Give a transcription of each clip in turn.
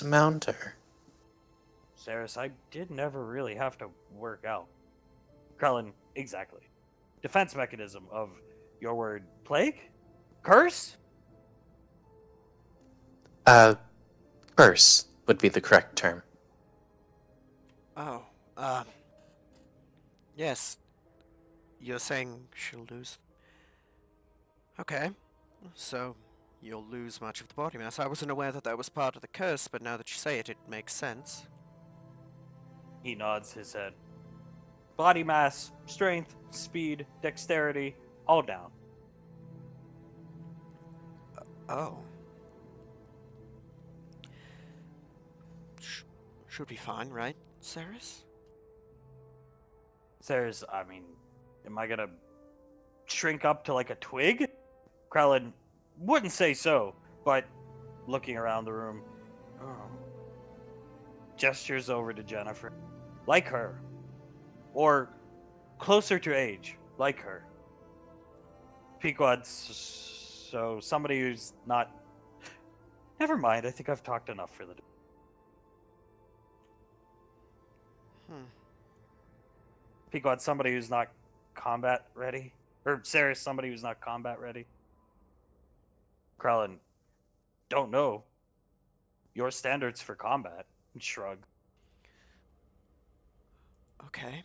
amount, or Saris, I did never really have to work out. Krellin, exactly. Defense mechanism of your word plague? Curse? uh, curse would be the correct term. Oh, uh, yes. You're saying she'll lose. Okay, so you'll lose much of the body mass. I wasn't aware that that was part of the curse, but now that you say it, it makes sense. He nods his head. Body mass, strength, speed, dexterity, all down. Oh. Should be fine, right, Saris? Saris, I mean, am I gonna shrink up to like a twig? Krellin wouldn't say so, but looking around the room, oh, gestures over to Jennifer. Like her. Or closer to age, like her. Pequod, so somebody who's not. Never mind, I think I've talked enough for the day. Hmm. Pequod, somebody who's not combat ready. Or Saris, somebody who's not combat ready. Krellin, don't know. Your standards for combat. Shrug. Okay.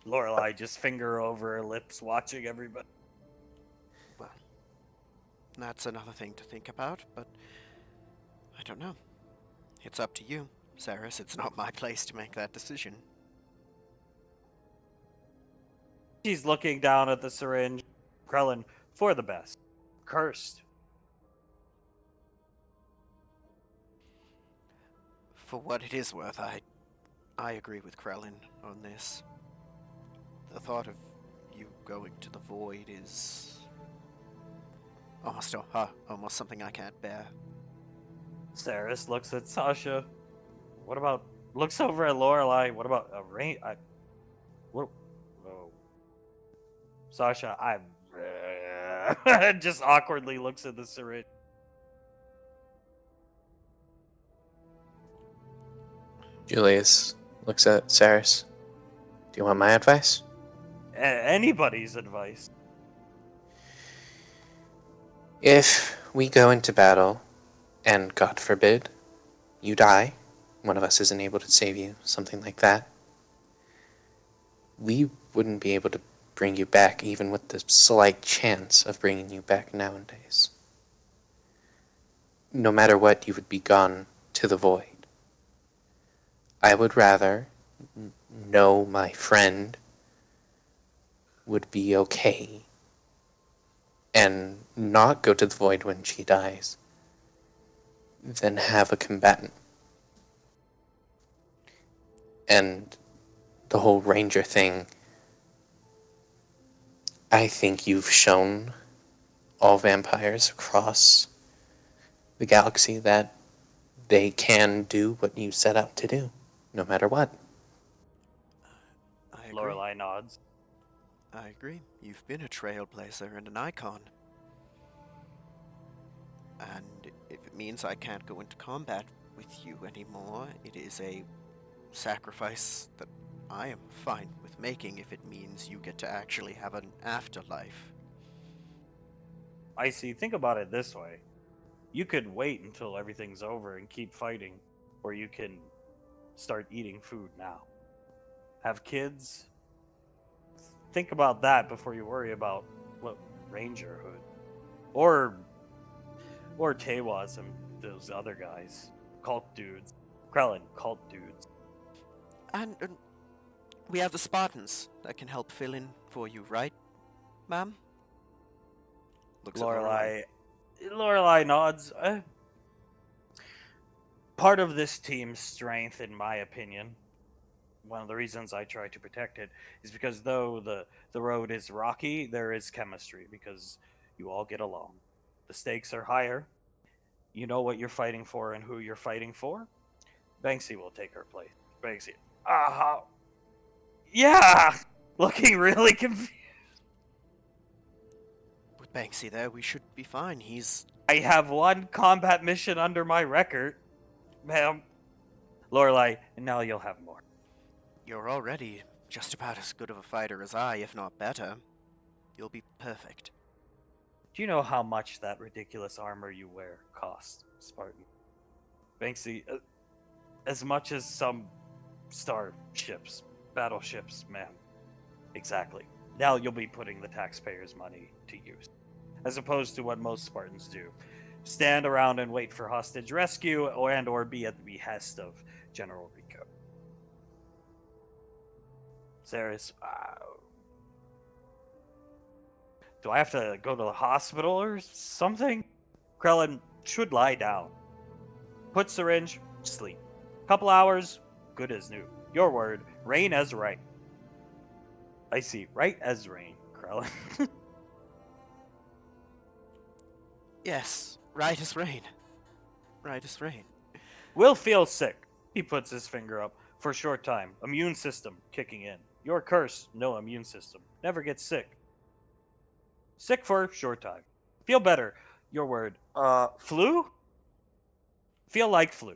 Lorelei just finger over her lips, watching everybody. Well, that's another thing to think about, but I don't know. It's up to you, Saris. It's not my place to make that decision. She's looking down at the syringe. Krellin, for the best. Cursed. For what it is worth, I agree with Krellin on this. The thought of you going to the void is almost something I can't bear. Saris looks at Sasha. What about looks over at Lorelei? What about a rain? What? Oh, Sasha, I just awkwardly looks at the syringe. Julius looks at Saris. Do you want my advice? Anybody's advice. If we go into battle, and God forbid, you die, one of us isn't able to save you, something like that, we wouldn't be able to bring you back, even with the slight chance of bringing you back nowadays. No matter what, you would be gone to the void. I would rather know my friend would be okay and not go to the void when she dies than have a combatant. And the whole ranger thing, I think you've shown all vampires across the galaxy that they can do what you set out to do, no matter what. I agree. Lorelei nods. I agree. You've been a trailblazer and an icon. And if it means I can't go into combat with you anymore, it is a sacrifice that I am fine with making if it means you get to actually have an afterlife. I see. Think about it this way: you could wait until everything's over and keep fighting, or you can start eating food now. Have kids. Think about that before you worry about what rangerhood, or Tewas and those other guys, cult dudes. Krellin, cult dudes. And we have the Spartans that can help fill in for you, right, ma'am? Looks at Lorelei. Lorelei nods. Part of this team's strength, in my opinion, one of the reasons I try to protect it is because though the road is rocky, there is chemistry because you all get along. The stakes are higher. You know what you're fighting for and who you're fighting for. Banksy will take her place. Banksy. Yeah! Looking really confused. Banksy there, we should be fine. He's... I have one combat mission under my record, ma'am. Lorelei, and now you'll have more. You're already just about as good of a fighter as I, if not better. You'll be perfect. Do you know how much that ridiculous armor you wear costs, Spartan? Banksy, as much as some starships, battleships, ma'am. Exactly. Now you'll be putting the taxpayers' money to use, as opposed to what most Spartans do. Stand around and wait for hostage rescue or be at the behest of General Rico. Ceres, do I have to go to the hospital or something? Krellin should lie down. Put syringe, sleep. Couple hours, good as new. Your word, rain as right. I see, right as rain, Krellin. Yes, right as rain. Right as rain. Will feel sick. He puts his finger up. For a short time. Immune system kicking in. Your curse, no immune system. Never gets sick. Sick for a short time. Feel better. Your word. Flu? Feel like flu.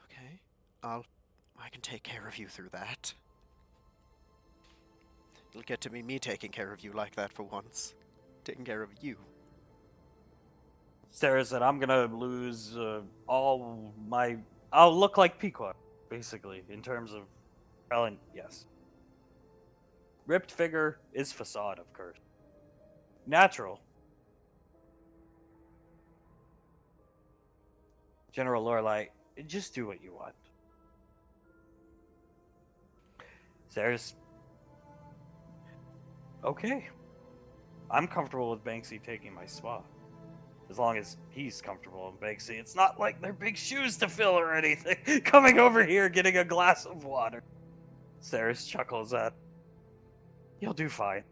Okay. I can take care of you through that. It'll get to be me taking care of you like that for once. Taking care of you. Sarah said, I'm gonna lose all my... I'll look like Pequot, basically, in terms of... Ellen, yes. Ripped figure is facade, of course. Natural. General Lorelei, just do what you want. Sarah's... Okay. I'm comfortable with Banksy taking my spot. As long as he's comfortable with Banksy. It's not like they're big shoes to fill or anything. Coming over here, getting a glass of water. Ceres chuckles at... You'll do fine.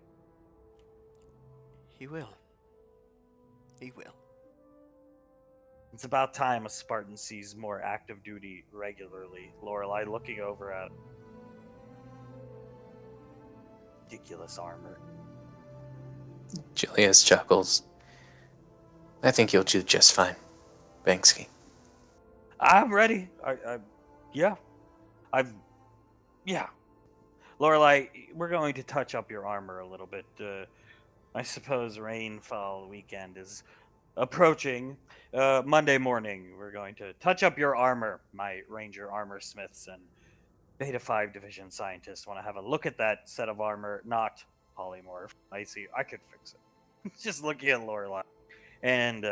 He will. He will. It's about time a Spartan sees more active duty regularly. Lorelei looking over at... Ridiculous armor. Julius chuckles. I think you'll do just fine, Banksy. I'm ready. Yeah. Yeah. Lorelei, we're going to touch up your armor a little bit. I suppose rainfall weekend is approaching. Monday morning, we're going to touch up your armor. My Ranger armor smiths and Beta 5 division scientists want to have a look at that set of armor, not polymorph. I see. I could fix it. Just looking at Lorelei. And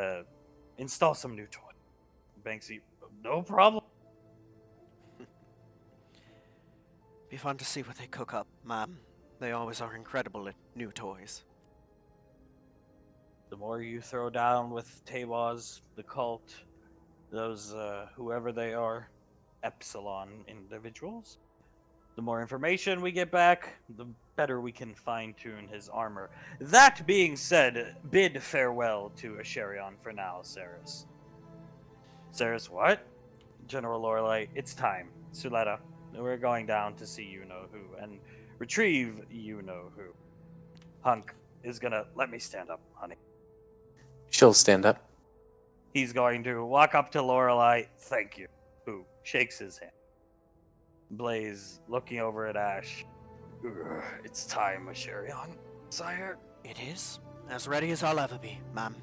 install some new toy. Banksy, no problem. Be fun to see what they cook up, ma'am. They always are incredible at new toys. The more you throw down with Tawaz, the cult, those whoever they are, Epsilon individuals, the more information we get back, the better we can fine-tune his armor. That being said, bid farewell to Asherion for now, Ceres. Ceres, what? General Lorelei, it's time. Suletta, we're going down to see you-know-who and retrieve you-know-who. Hunk is gonna... Let me stand up, honey. She'll stand up. He's going to walk up to Lorelei. Thank you. Who shakes his hand. Blaze looking over at Ash. It's time, Asherion, sire. It is. As ready as I'll ever be, ma'am.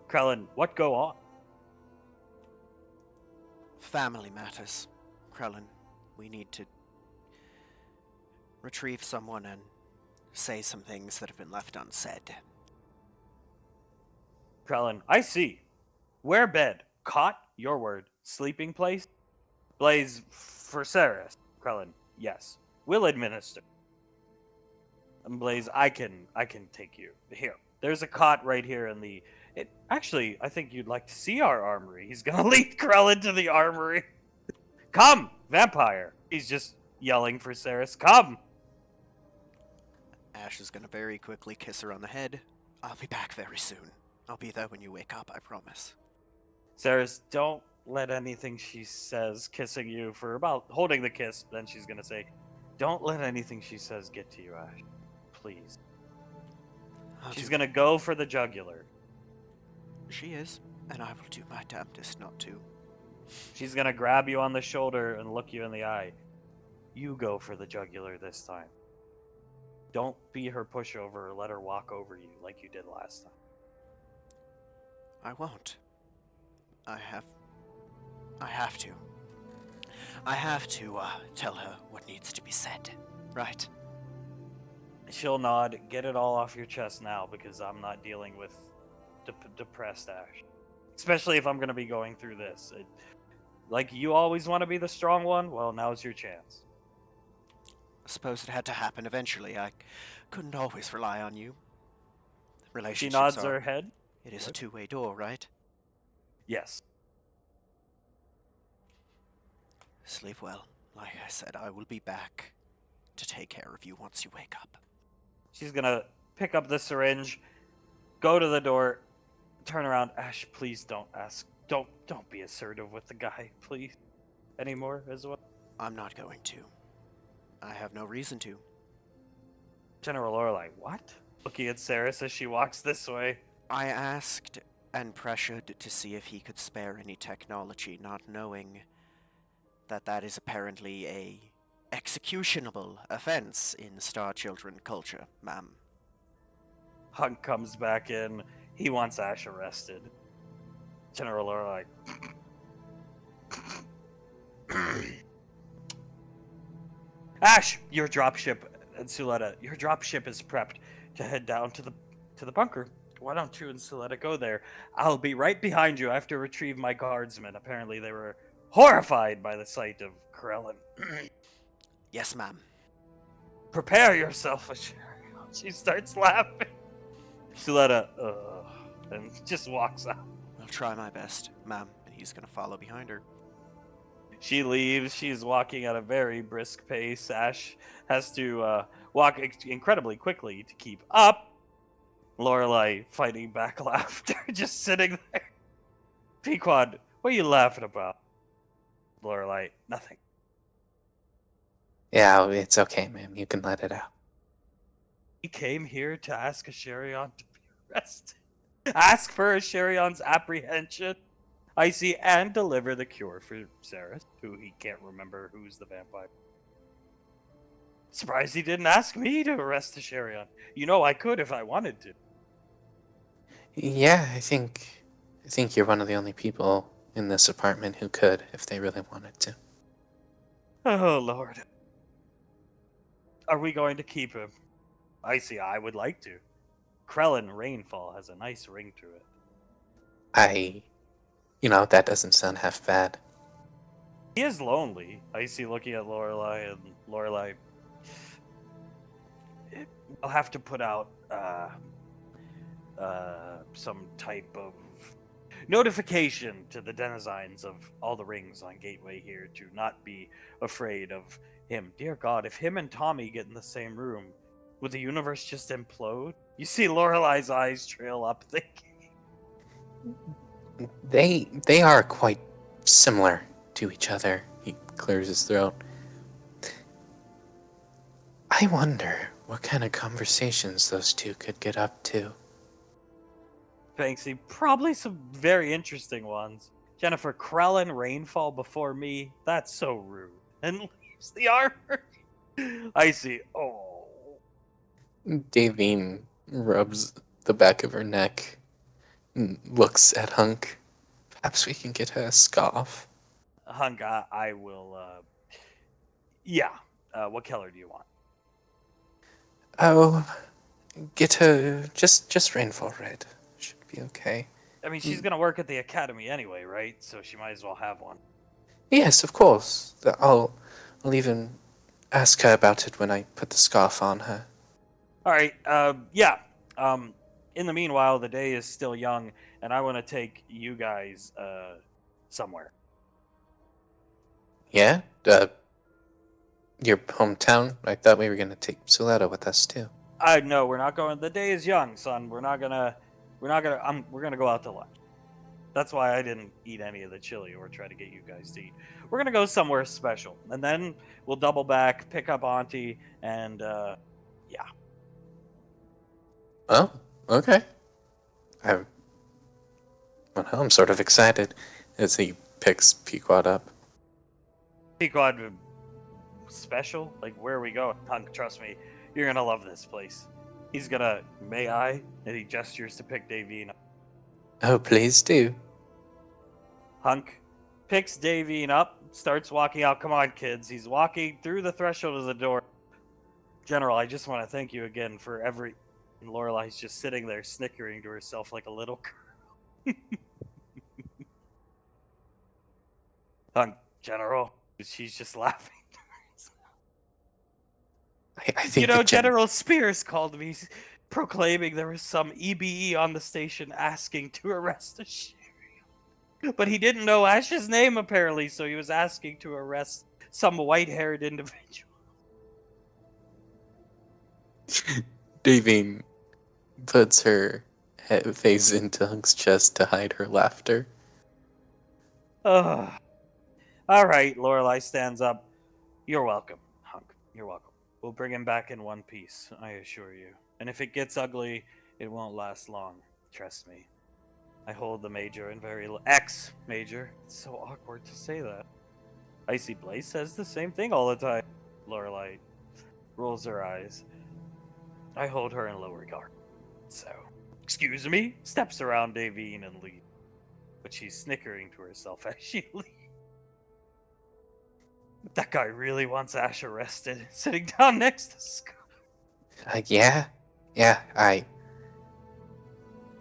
Krellin, what go on? Family matters. Krellin, we need to retrieve someone and say some things that have been left unsaid. Krellin, I see. Where bed? Cot? Your word. Sleeping place? Blaze, for Ceres. Krellin, yes. Will administer. And Blaze, I can take you. Here. There's a cot right here in the... Actually, I think you'd like to see our armory. He's gonna lead Krellin to the armory. Come, vampire. He's just yelling for Ceres. Come. Ash is gonna very quickly kiss her on the head. I'll be back very soon. I'll be there when you wake up, I promise. Ceres, don't let anything she says kissing you for about holding the kiss. Then she's gonna say, Don't let anything she says get to you, Ash. Please. I'll She's do- gonna go for the jugular. She is, and I will do my damnedest not to. She's gonna grab you on the shoulder and look you in the eye. You go for the jugular this time. Don't be her pushover or let her walk over you like you did last time. I won't. I have to. I have to, tell her what needs to be said. Right? She'll nod. Get it all off your chest now, because I'm not dealing with depressed Ash. Especially if I'm gonna be going through this. Like, you always want to be the strong one? Well, now's your chance. I suppose it had to happen eventually. I couldn't always rely on you. She Relationships nods are... her head. It is a What? two-way door, right? Yes. Sleep well. Like I said, I will be back to take care of you once you wake up. She's gonna pick up the syringe, go to the door, turn around. Ash, please don't ask. Don't be assertive with the guy, please. Anymore as well. I'm not going to. I have no reason to. General Lorelei, what? Looking at Saris as she walks this way. I asked and pressured to see if he could spare any technology, not knowing that that is apparently a executionable offense in Star Children culture, ma'am. Hunk comes back in. He wants Ash arrested. General Lorelei. Ash, your dropship, and Suletta, your dropship is prepped to head down to the bunker. Why don't you and Suletta go there? I'll be right behind you. I have to retrieve my guardsmen. Apparently, they were horrified by the sight of Krellin. Yes, ma'am. Prepare yourself, She starts laughing. Suletta, and just walks out. I'll try my best, ma'am, and he's gonna follow behind her. She leaves. She's walking at a very brisk pace. Ash has to walk incredibly quickly to keep up. Lorelei fighting back laughter, just sitting there. Pequod, what are you laughing about? Lorelei, nothing. Yeah, it's okay, ma'am. You can let it out. He came here to ask Asherion to be arrested. Ask for Asherion's apprehension. Icy, and deliver the cure for Saris, who he can't remember who's the vampire. Surprised he didn't ask me to arrest Asherion. You know I could if I wanted to. Yeah, I think you're one of the only people in this apartment who could, if they really wanted to. Oh, Lord. Are we going to keep him? Icy, I would like to. Krellin Rainfall has a nice ring to it. That doesn't sound half bad. He is lonely. Icy looking at Lorelei, and Lorelei, I'll have to put out some type of notification to the denizens of all the rings on Gateway here to not be afraid of him. Dear God, if him and Tommy get in the same room, would the universe just implode? You see Lorelei's eyes trail up, thinking. They are quite similar to each other. He clears his throat. I wonder what kind of conversations those two could get up to. Banksy, probably some very interesting ones. Jennifer, Krellin Rainfall before me? That's so rude. And leaves the armor. Icy, oh. Davine rubs the back of her neck and looks at Hunk. Perhaps we can get her a scarf. Hunk, I will, yeah. What color do you want? Oh, get her just rainfall red. Should be okay. I mean, she's gonna work at the academy anyway, right? So she might as well have one. Yes, of course. I'll even ask her about it when I put the scarf on her. All right, yeah. In the meanwhile, the day is still young, and I want to take you guys, somewhere. Yeah? Your hometown? I thought we were gonna take Suletta with us too. No, we're not going. The day is young, son. We're gonna go out to lunch. That's why I didn't eat any of the chili or try to get you guys to eat. We're gonna go somewhere special, and then we'll double back, pick up Auntie, and yeah. Oh, okay. I'm, well, I'm sort of excited as he picks Pequod up. Pequod special? Like, where are we going? Hunk, trust me, you're gonna love this place. He's gonna, may I? And he gestures to pick Davine up. Oh, please do. Hunk picks Davine up, starts walking out. Come on, kids. He's walking through the threshold of the door. General, I just want to thank you again for every. And Lorelai's just sitting there snickering to herself like a little girl. Hunk, General. She's just laughing. I think You know, the General Spears called me proclaiming there was some EBE on the station asking to arrest a sheriff. But he didn't know Ash's name, apparently, so he was asking to arrest some white-haired individual. Davine puts her face into Hunk's chest to hide her laughter. Ugh. All right, Lorelai stands up. You're welcome, Hunk. You're welcome. We'll bring him back in one piece, I assure you. And if it gets ugly, it won't last long. Trust me. I hold the Major in very ex-Major. It's so awkward to say that. Icy Blaze says the same thing all the time. Lorelai rolls her eyes. I hold her in low regard. So, excuse me, steps around Davine and leaves. But she's snickering to herself as she leaves. That guy really wants Ash arrested, sitting down next to Scott. Yeah,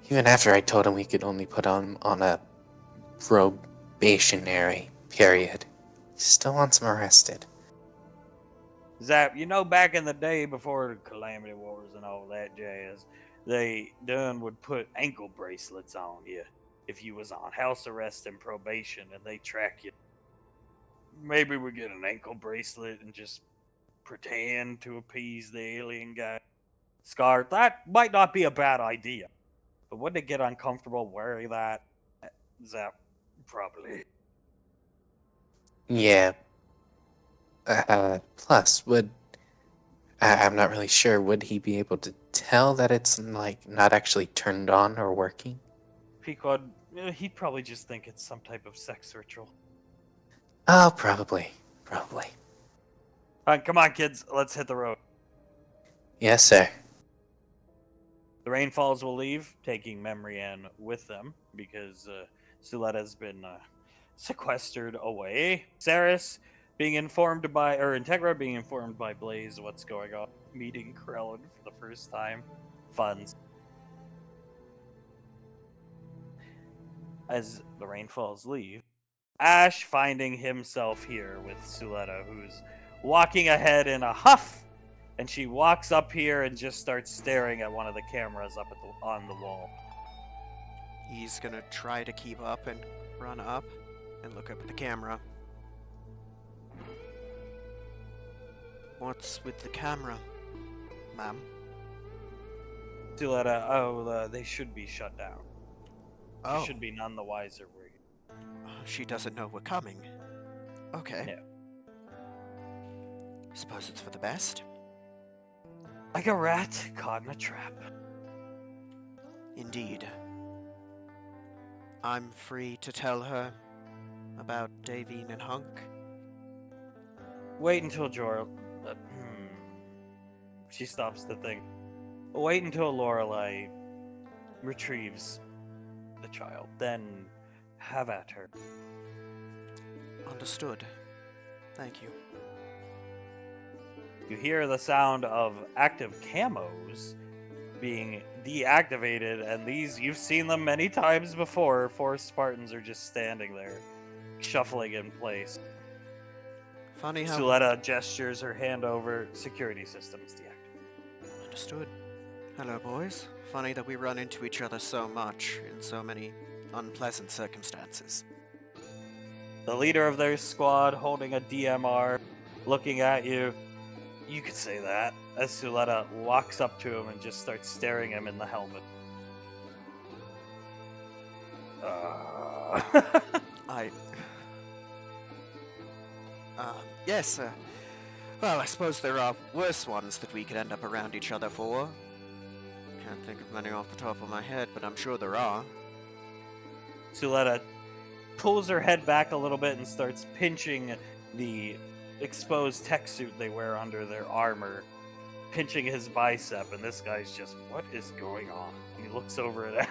even after I told him we could only put him on a probationary period, he still wants him arrested. Zap, you know, back in the day before the Calamity Wars and all that jazz, they done would put ankle bracelets on you if you was on house arrest and probation and they track you. Maybe we get an ankle bracelet and just pretend to appease the alien guy. Scar, that might not be a bad idea. But wouldn't it get uncomfortable wearing that? Zap, probably. Yeah. Plus, I'm not really sure, would he be able to tell that it's, like, not actually turned on or working? Pequod, he'd probably just think it's some type of sex ritual. Oh, probably. Alright, come on, kids. Let's hit the road. Yes, sir. The Rainfalls will leave, taking Memory Ann with them because Suletta's been sequestered away. Saris being informed by, or Integra being informed by Blaze what's going on. Meeting Krellin for the first time. Funds. As the Rainfalls leave, Ash finding himself here with Suletta, who's walking ahead in a huff. And she walks up here and just starts staring at one of the cameras up at on the wall. He's gonna try to keep up and run up and look up at the camera. What's with the camera, ma'am? Suletta, they should be shut down. Oh, She should be none the wiser. she doesn't know we're coming. Okay. Yeah. Suppose it's for the best. Like a rat caught in a trap. Indeed. I'm free to tell her about Davine and Hunk. Wait until She stops to think. Wait until Lorelai retrieves the child, then have at her. Understood. Thank you. You hear the sound of active camos being deactivated, and these, you've seen them many times before. 4 Spartans are just standing there, shuffling in place. Funny how... Suletta gestures her hand over. Security systems deactivated. Understood. Hello, boys. Funny that we run into each other so much in so many unpleasant circumstances. The leader of their squad holding a DMR, looking at you. You could say that, as Suletta walks up to him and just starts staring him in the helmet. I. Yes, well, I suppose there are worse ones that we could end up around each other for. Can't think of many off the top of my head, but I'm sure there are. Suletta pulls her head back a little bit and starts pinching the exposed tech suit they wear under their armor, pinching his bicep, and this guy's just, what is going on? And he looks over at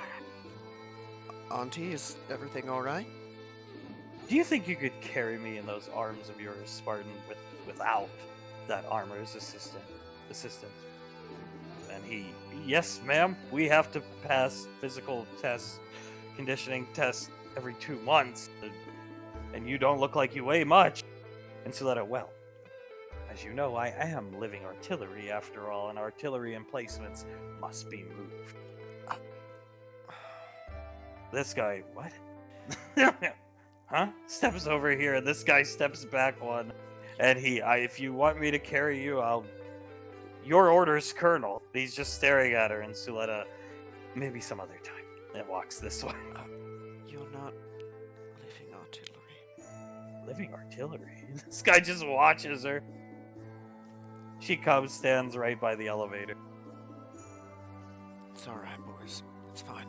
Auntie, is everything alright? Do you think you could carry me in those arms of yours, Spartan, without that armor's assistance? And he, yes, ma'am, we have to pass physical tests, conditioning tests every 2 months, and you don't look like you weigh much. And Suletta, well, as you know, I am living artillery after all, and artillery emplacements must be moved. This guy, what? Huh? Steps over here, and this guy steps back one, and if you want me to carry you, your orders, Colonel. He's just staring at her, and Suletta, maybe some other time, and walks this way. You're not living artillery. Living artillery? This guy just watches her. She comes, stands right by the elevator. It's alright, boys. It's fine.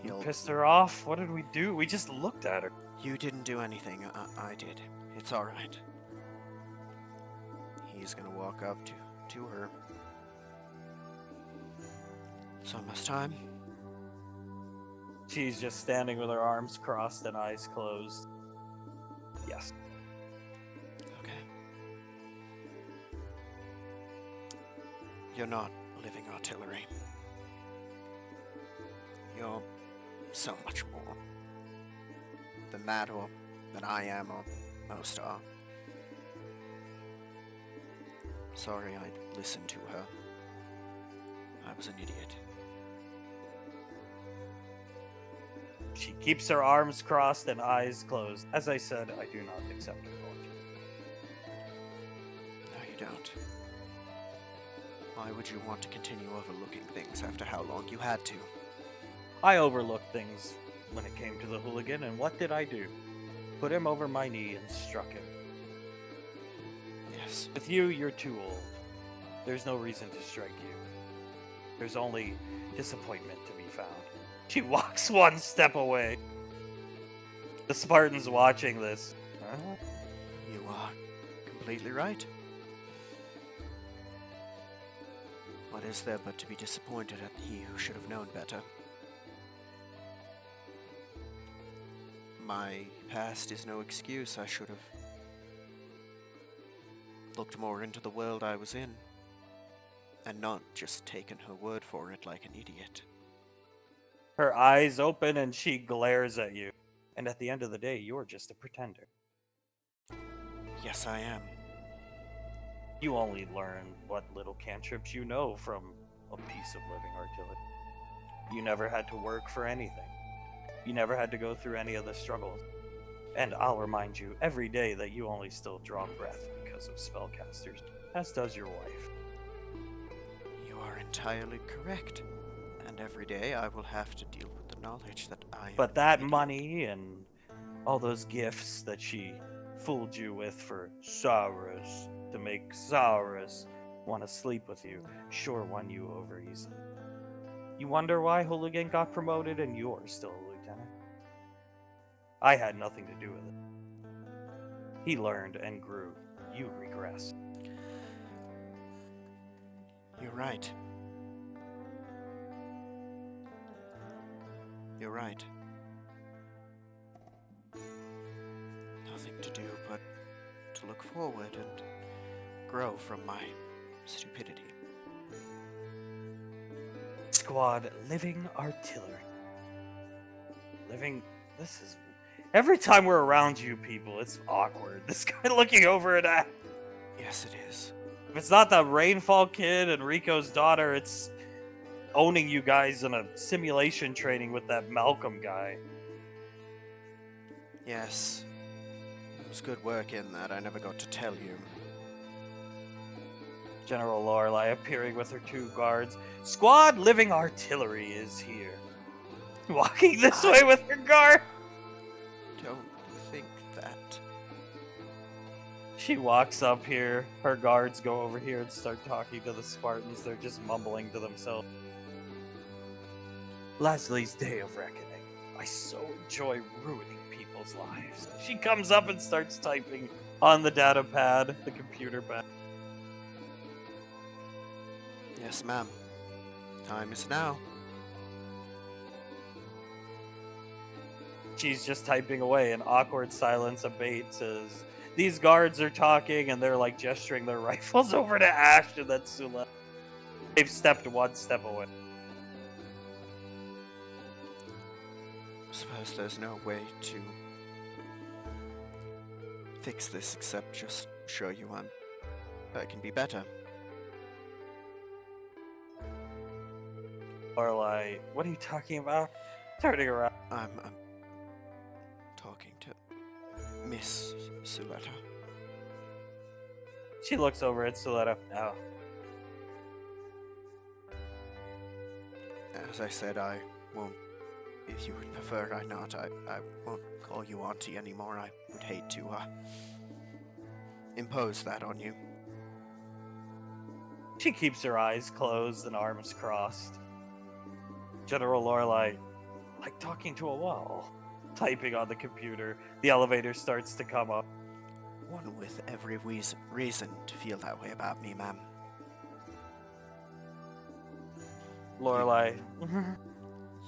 You pissed her off? What did we do? We just looked at her. You didn't do anything. I did. It's alright. He's gonna walk up to her. It's almost time. She's just standing with her arms crossed and eyes closed. Yes. Okay. You're not living artillery. You're so much more than that, or than I am, or most are. Sorry I listened to her. I was an idiot. She keeps her arms crossed and eyes closed. As I said, I do not accept apology. No, you don't. Why would you want to continue overlooking things after how long you had to? I overlooked things when it came to the hooligan, and what did I do? Put him over my knee and struck him. Yes. With you, you're too old. There's no reason to strike you. There's only disappointment to be found. She walks one step away. The Spartan's watching this. Huh? You are completely right. What is there but to be disappointed at he who should have known better? My past is no excuse. I should have looked more into the world I was in, and not just taken her word for it like an idiot. Her eyes open and she glares at you. And at the end of the day, you're just a pretender. Yes, I am. You only learn what little cantrips you know from a piece of living artillery. You never had to work for anything. You never had to go through any of the struggles. And I'll remind you every day that you only still draw breath because of spellcasters, as does your wife. You are entirely correct. And every day I will have to deal with the knowledge that I am. But that money and all those gifts that she fooled you with for Saurus, to make Saurus want to sleep with you, sure won you over easily. You wonder why Hooligan got promoted and you're still a lieutenant? I had nothing to do with it. He learned and grew. You regressed. You're right. You're right. Nothing to do but to look forward and grow from my stupidity. Squad, living artillery. This is... Every time we're around you people, it's awkward. This guy looking over at us. Yes, it is. If it's not the Rainfall Kid and Rico's daughter, it's owning you guys in a simulation training with that Malcolm guy. Yes. It was good work in that. I never got to tell you. General Lorelei appearing with her 2 guards. Squad, living artillery is here. walking this way with her guard. Don't think that. She walks up here. Her guards go over here and start talking to the Spartans. They're just mumbling to themselves. Leslie's Day of Reckoning. I so enjoy ruining people's lives. She comes up and starts typing on the data pad, the computer pad. Yes, ma'am. Time is now. She's just typing away. An awkward silence abates as these guards are talking and they're like gesturing their rifles over to Ash and then Suletta. They've stepped one step away. Suppose there's no way to fix this except just show you I can be better. Lorelai, what are you talking about? Turning around. I'm talking to Miss Suletta. She looks over at Suletta. Oh. As I said, I won't. If you would prefer, I won't call you auntie anymore. I would hate to impose that on you. She keeps her eyes closed and arms crossed. General Lorelai, like talking to a wall, typing on the computer. The elevator starts to come up. One with every reason to feel that way about me, ma'am. Lorelai,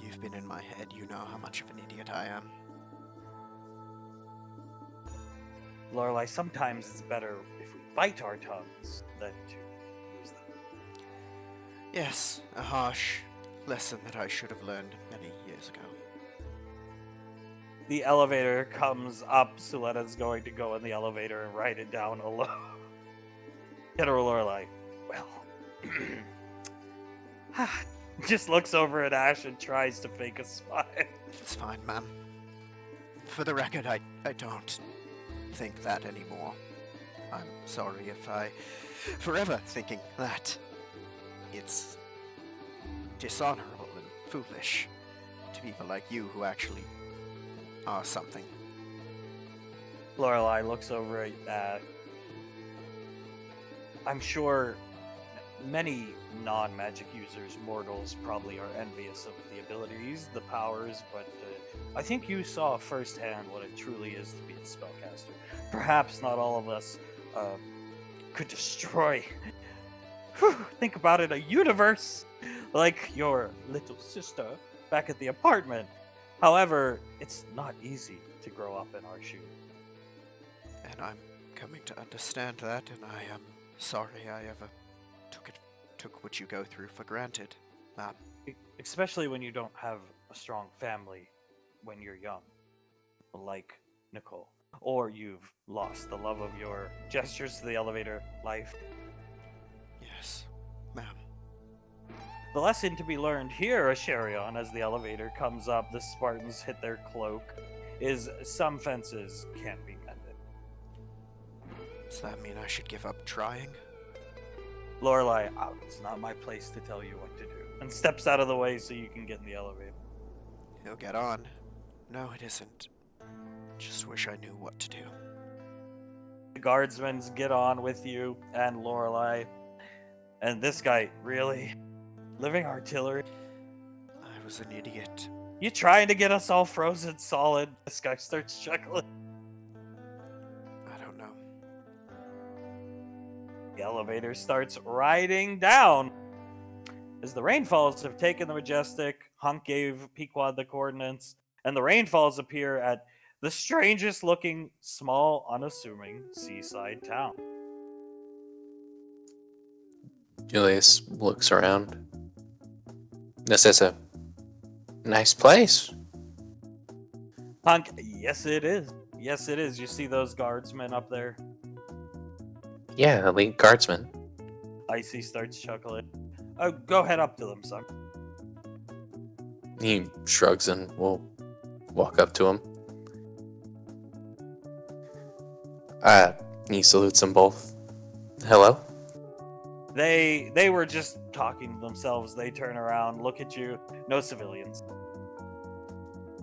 You've been in my head. You know how much of an idiot I am. Lorelai, sometimes it's better if we bite our tongues than to use them. Yes, a harsh lesson that I should have learned many years ago. The elevator comes up. Suletta's going to go in the elevator and write it down alone. General Lorelai, well, just looks over at Ash and tries to fake a smile. It's fine, ma'am. For the record, I don't think that anymore. I'm sorry if I forever thinking that. It's dishonorable and foolish to people like you who actually are something. Lorelai looks over at Ash. I'm sure many non-magic users, mortals, probably are envious of the abilities, the powers, but I think you saw firsthand what it truly is to be a spellcaster. Perhaps not all of us could destroy, think about it, a universe like your little sister back at the apartment. However, it's not easy to grow up in our shoes. And I'm coming to understand that, and I am sorry I ever took what you go through for granted, ma'am. Especially when you don't have a strong family when you're young, like Nicole. Or you've lost the love of your gestures to the elevator life. Yes, ma'am. The lesson to be learned here, Asherion, as the elevator comes up, the Spartans hit their cloak, is some fences can't be mended. Does that mean I should give up trying? Lorelai, it's not my place to tell you what to do, and steps out of the way so you can get in the elevator. He'll get on. No, it isn't. Just wish I knew what to do. The guardsmen get on with you and Lorelai, and this guy, really? Living artillery? I was an idiot. You trying to get us all frozen solid? This guy starts chuckling. I don't know. The elevator starts riding down. As the rainfalls have taken the Majestic, Hunk gave Pequod the coordinates, and the rainfalls appear at the strangest looking, small, unassuming seaside town. Julius looks around. This is a nice place. Hunk, yes it is. Yes it is. You see those guardsmen up there? Yeah, elite guardsman. Icy starts chuckling. Oh, go head up to them, son. He shrugs and will walk up to him. He salutes them both. Hello? They were just talking to themselves. They turn around, look at you. No civilians.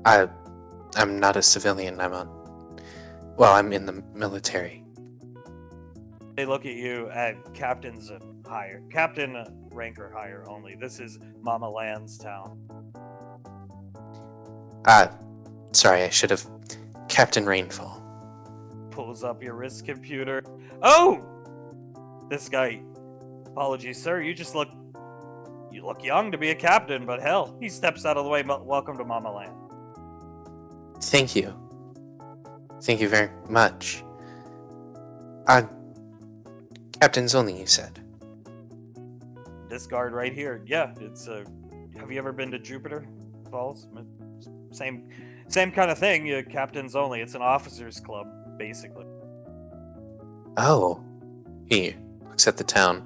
I'm not a civilian. I'm in the military. They look at you at captain's higher, captain rank or higher only. This is Mama Land's town. Sorry, I should have. Captain Rainfall. Pulls up your wrist computer. Oh! This guy. Apologies, sir. You look young to be a captain, but hell, he steps out of the way. Welcome to Mama Land. Thank you. Thank you very much. Captain's only, you said. This guard right here. Yeah, it's have you ever been to Jupiter Falls? Same kind of thing. Captain's only. It's an officers club, basically. Oh. He looks at the town.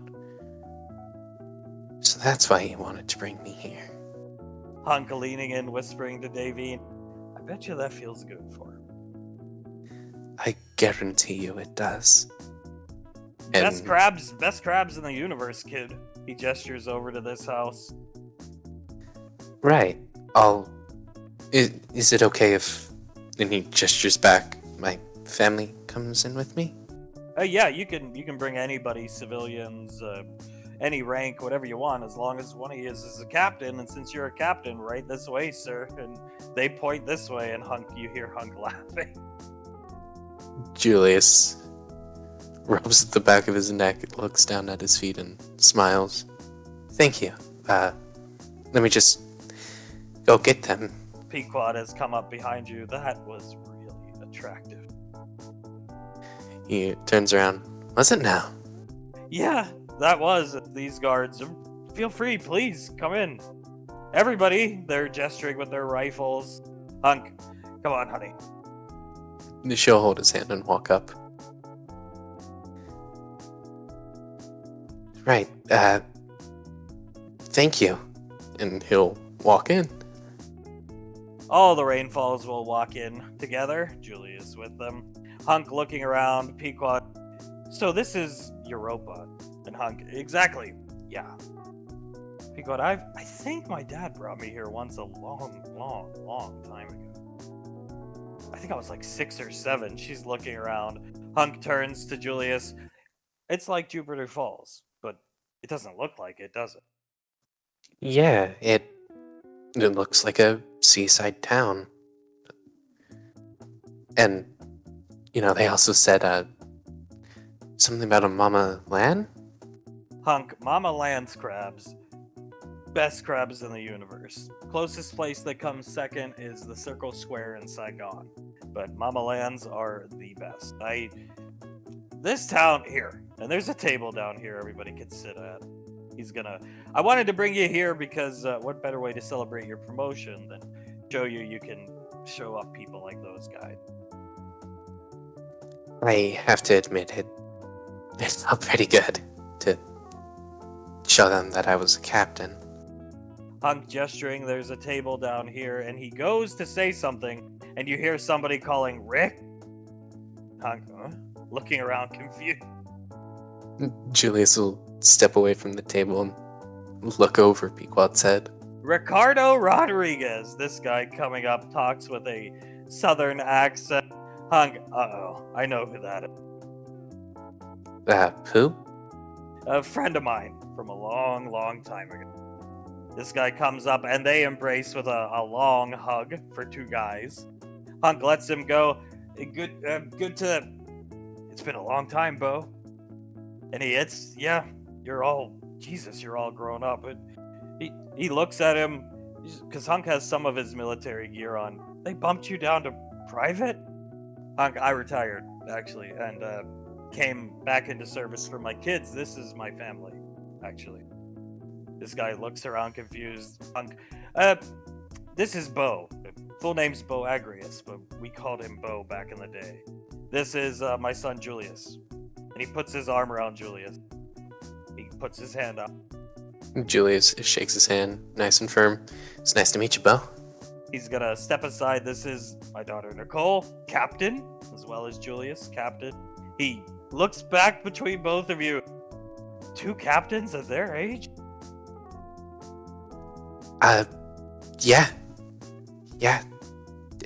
So that's why he wanted to bring me here. Hunk leaning in, whispering to Davine. I bet you that feels good for him. I guarantee you it does. Best crabs in the universe, kid. He gestures over to this house. Right. Is it okay if... And he gestures back. My family comes in with me? Yeah, you can bring anybody, civilians, any rank, whatever you want, as long as one of you is a captain. And since you're a captain, right this way, sir. And they point this way, and you hear Hunk laughing. Julius rubs the back of his neck, looks down at his feet, and smiles. Thank you. Let me just go get them. Pequod has come up behind you. That was really attractive. He turns around. Was it now? Yeah, that was. These guards, feel free, please, come in. Everybody, they're gesturing with their rifles. Hunk, come on, honey. She'll hold his hand and walk up. Right, thank you. And he'll walk in. All the Rainfalls will walk in together. Julius with them. Hunk looking around. Pequod. So this is Europa. And Hunk. Exactly. Yeah. Pequod, I think my dad brought me here once a long time ago. I think I was like 6 or 7. She's looking around. Hunk turns to Julius. It's like Jupiter Falls, but it doesn't look like it, does it? Yeah, it looks like a seaside town. And, they also said, something about a Mama Land? Hunk, Mama Land's crabs. Best crabs in the universe. Closest place that comes second is the Circle Square in Saigon. But Mama Land's are the best. This town here, and there's a table down here everybody can sit at. I wanted to bring you here because what better way to celebrate your promotion than show you can show up people like those guys. I have to admit, it felt pretty good to show them that I was a captain. Hunk gesturing, there's a table down here, and he goes to say something, and you hear somebody calling, Rick? Hunk, looking around confused. Julius will step away from the table and look over Pequod's head. Ricardo Rodriguez, this guy coming up, talks with a southern accent. Hunk, I know who that is. Who? A friend of mine from a long time ago. This guy comes up and they embrace with a long hug for two guys. Hunk lets him go. Good to... It's been a long time, Bo. And you're all grown up. But he looks at him, because Hunk has some of his military gear on. They bumped you down to private? Hunk, I retired, actually, and came back into service for my kids. This is my family, actually. This guy looks around confused. Hunk, this is Bo. Full name's Bo Agrius, but we called him Bo back in the day. This is my son Julius. And he puts his arm around Julius. He puts his hand up. Julius shakes his hand, nice and firm. It's nice to meet you, Bo. He's gonna step aside. This is my daughter Nicole, captain, as well as Julius, captain. He looks back between both of you. Two captains at their age? Yeah.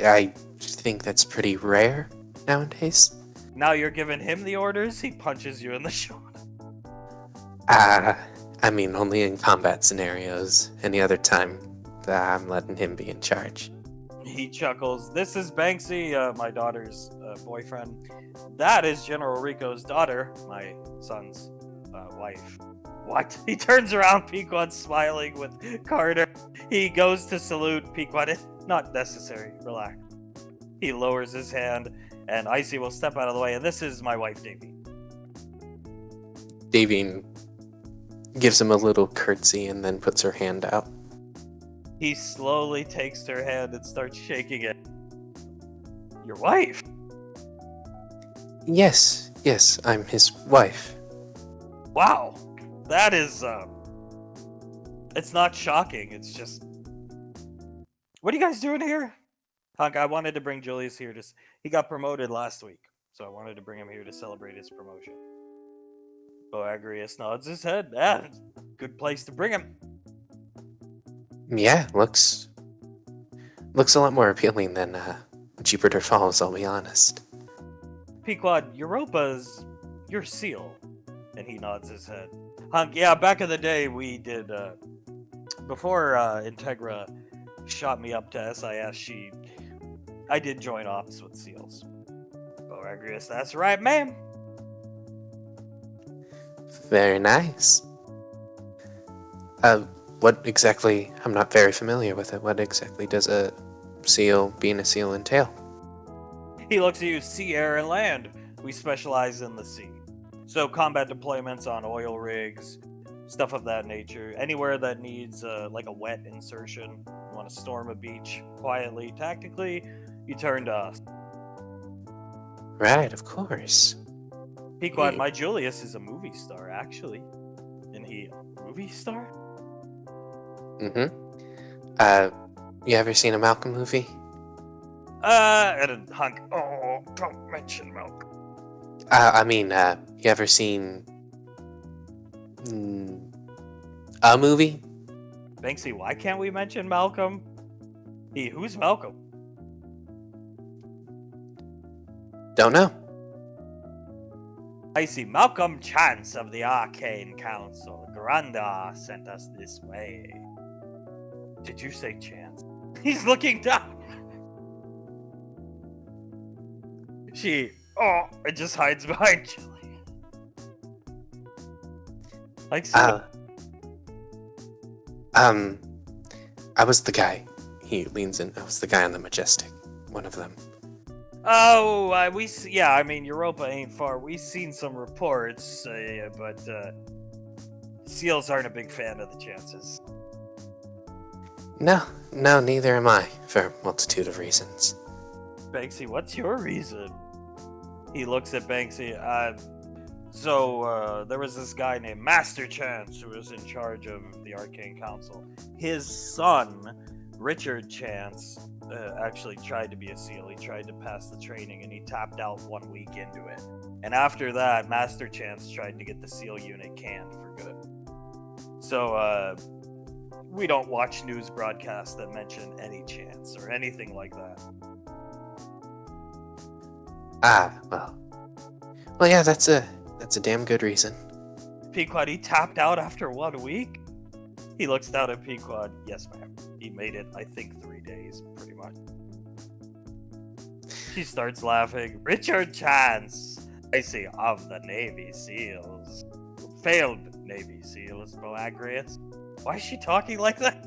I think that's pretty rare nowadays. Now you're giving him the orders, he punches you in the shoulder. I mean, only in combat scenarios. Any other time, I'm letting him be in charge. He chuckles. This is Banksy, my daughter's boyfriend. That is General Rico's daughter, my son's wife. What? He turns around, Pequod's smiling with Carter. He goes to salute Pequod. It's not necessary. Relax. He lowers his hand, and Icy will step out of the way. And this is my wife, Davy. Davine gives him a little curtsy and then puts her hand out. He slowly takes her hand and starts shaking it. Your wife? Yes, I'm his wife. Wow. That is, it's not shocking. It's just... What are you guys doing here? Hunk, I wanted to bring Julius here. He got promoted last week, so I wanted to bring him here to celebrate his promotion. Boagrius nods his head. Yeah, good place to bring him. Yeah, looks a lot more appealing than Jupiter Falls, I'll be honest. Pequod, Europa's your seal. And he nods his head. Hunk, yeah, back in the day we did, before Integra shot me up to SIS, I did join ops with SEALs. Boagrius, that's right, ma'am. Very nice. What exactly, I'm not very familiar with it, what exactly does being a SEAL entail? He looks at you, sea, air, and land. We specialize in the sea. So combat deployments on oil rigs, stuff of that nature. Anywhere that needs like a wet insertion, you want to storm a beach quietly, tactically, you turn to us. Right, of course. Pequod, Hey. my Julius is a movie star, actually. Isn't he a movie star? You ever seen a Malcolm movie? And Hunk, oh, don't mention Malcolm. You ever seen a movie? Banksy, why can't we mention Malcolm? Who's Malcolm? Don't know. I see Malcolm Chance of the Arcane Council. Granda sent us this way. Did you say Chance? He's looking down. It just hides behind Julie. Like so. I was the guy. He leans in. I was the guy on the Majestic. One of them. Oh, I mean, Europa ain't far. We've seen some reports, but SEALs aren't a big fan of the Chances. No, neither am I, for a multitude of reasons. Banksy, what's your reason? He looks at Banksy. So there was this guy named Master Chance who was in charge of the Arcane Council. His son, Richard Chance, actually tried to be a SEAL. He tried to pass the training and he tapped out 1 week into it. And after that, Master Chance tried to get the SEAL unit canned for good. So we don't watch news broadcasts that mention any Chance or anything like that. Well, yeah, that's a damn good reason. Pequod, he tapped out after 1 week? He looks down at Pequod. Yes, ma'am. He made it, I think, 3 days, pretty much. She starts laughing. Richard Chance, I see, of the Navy SEALs. Failed Navy SEALs, Boagrius. Why is she talking like that?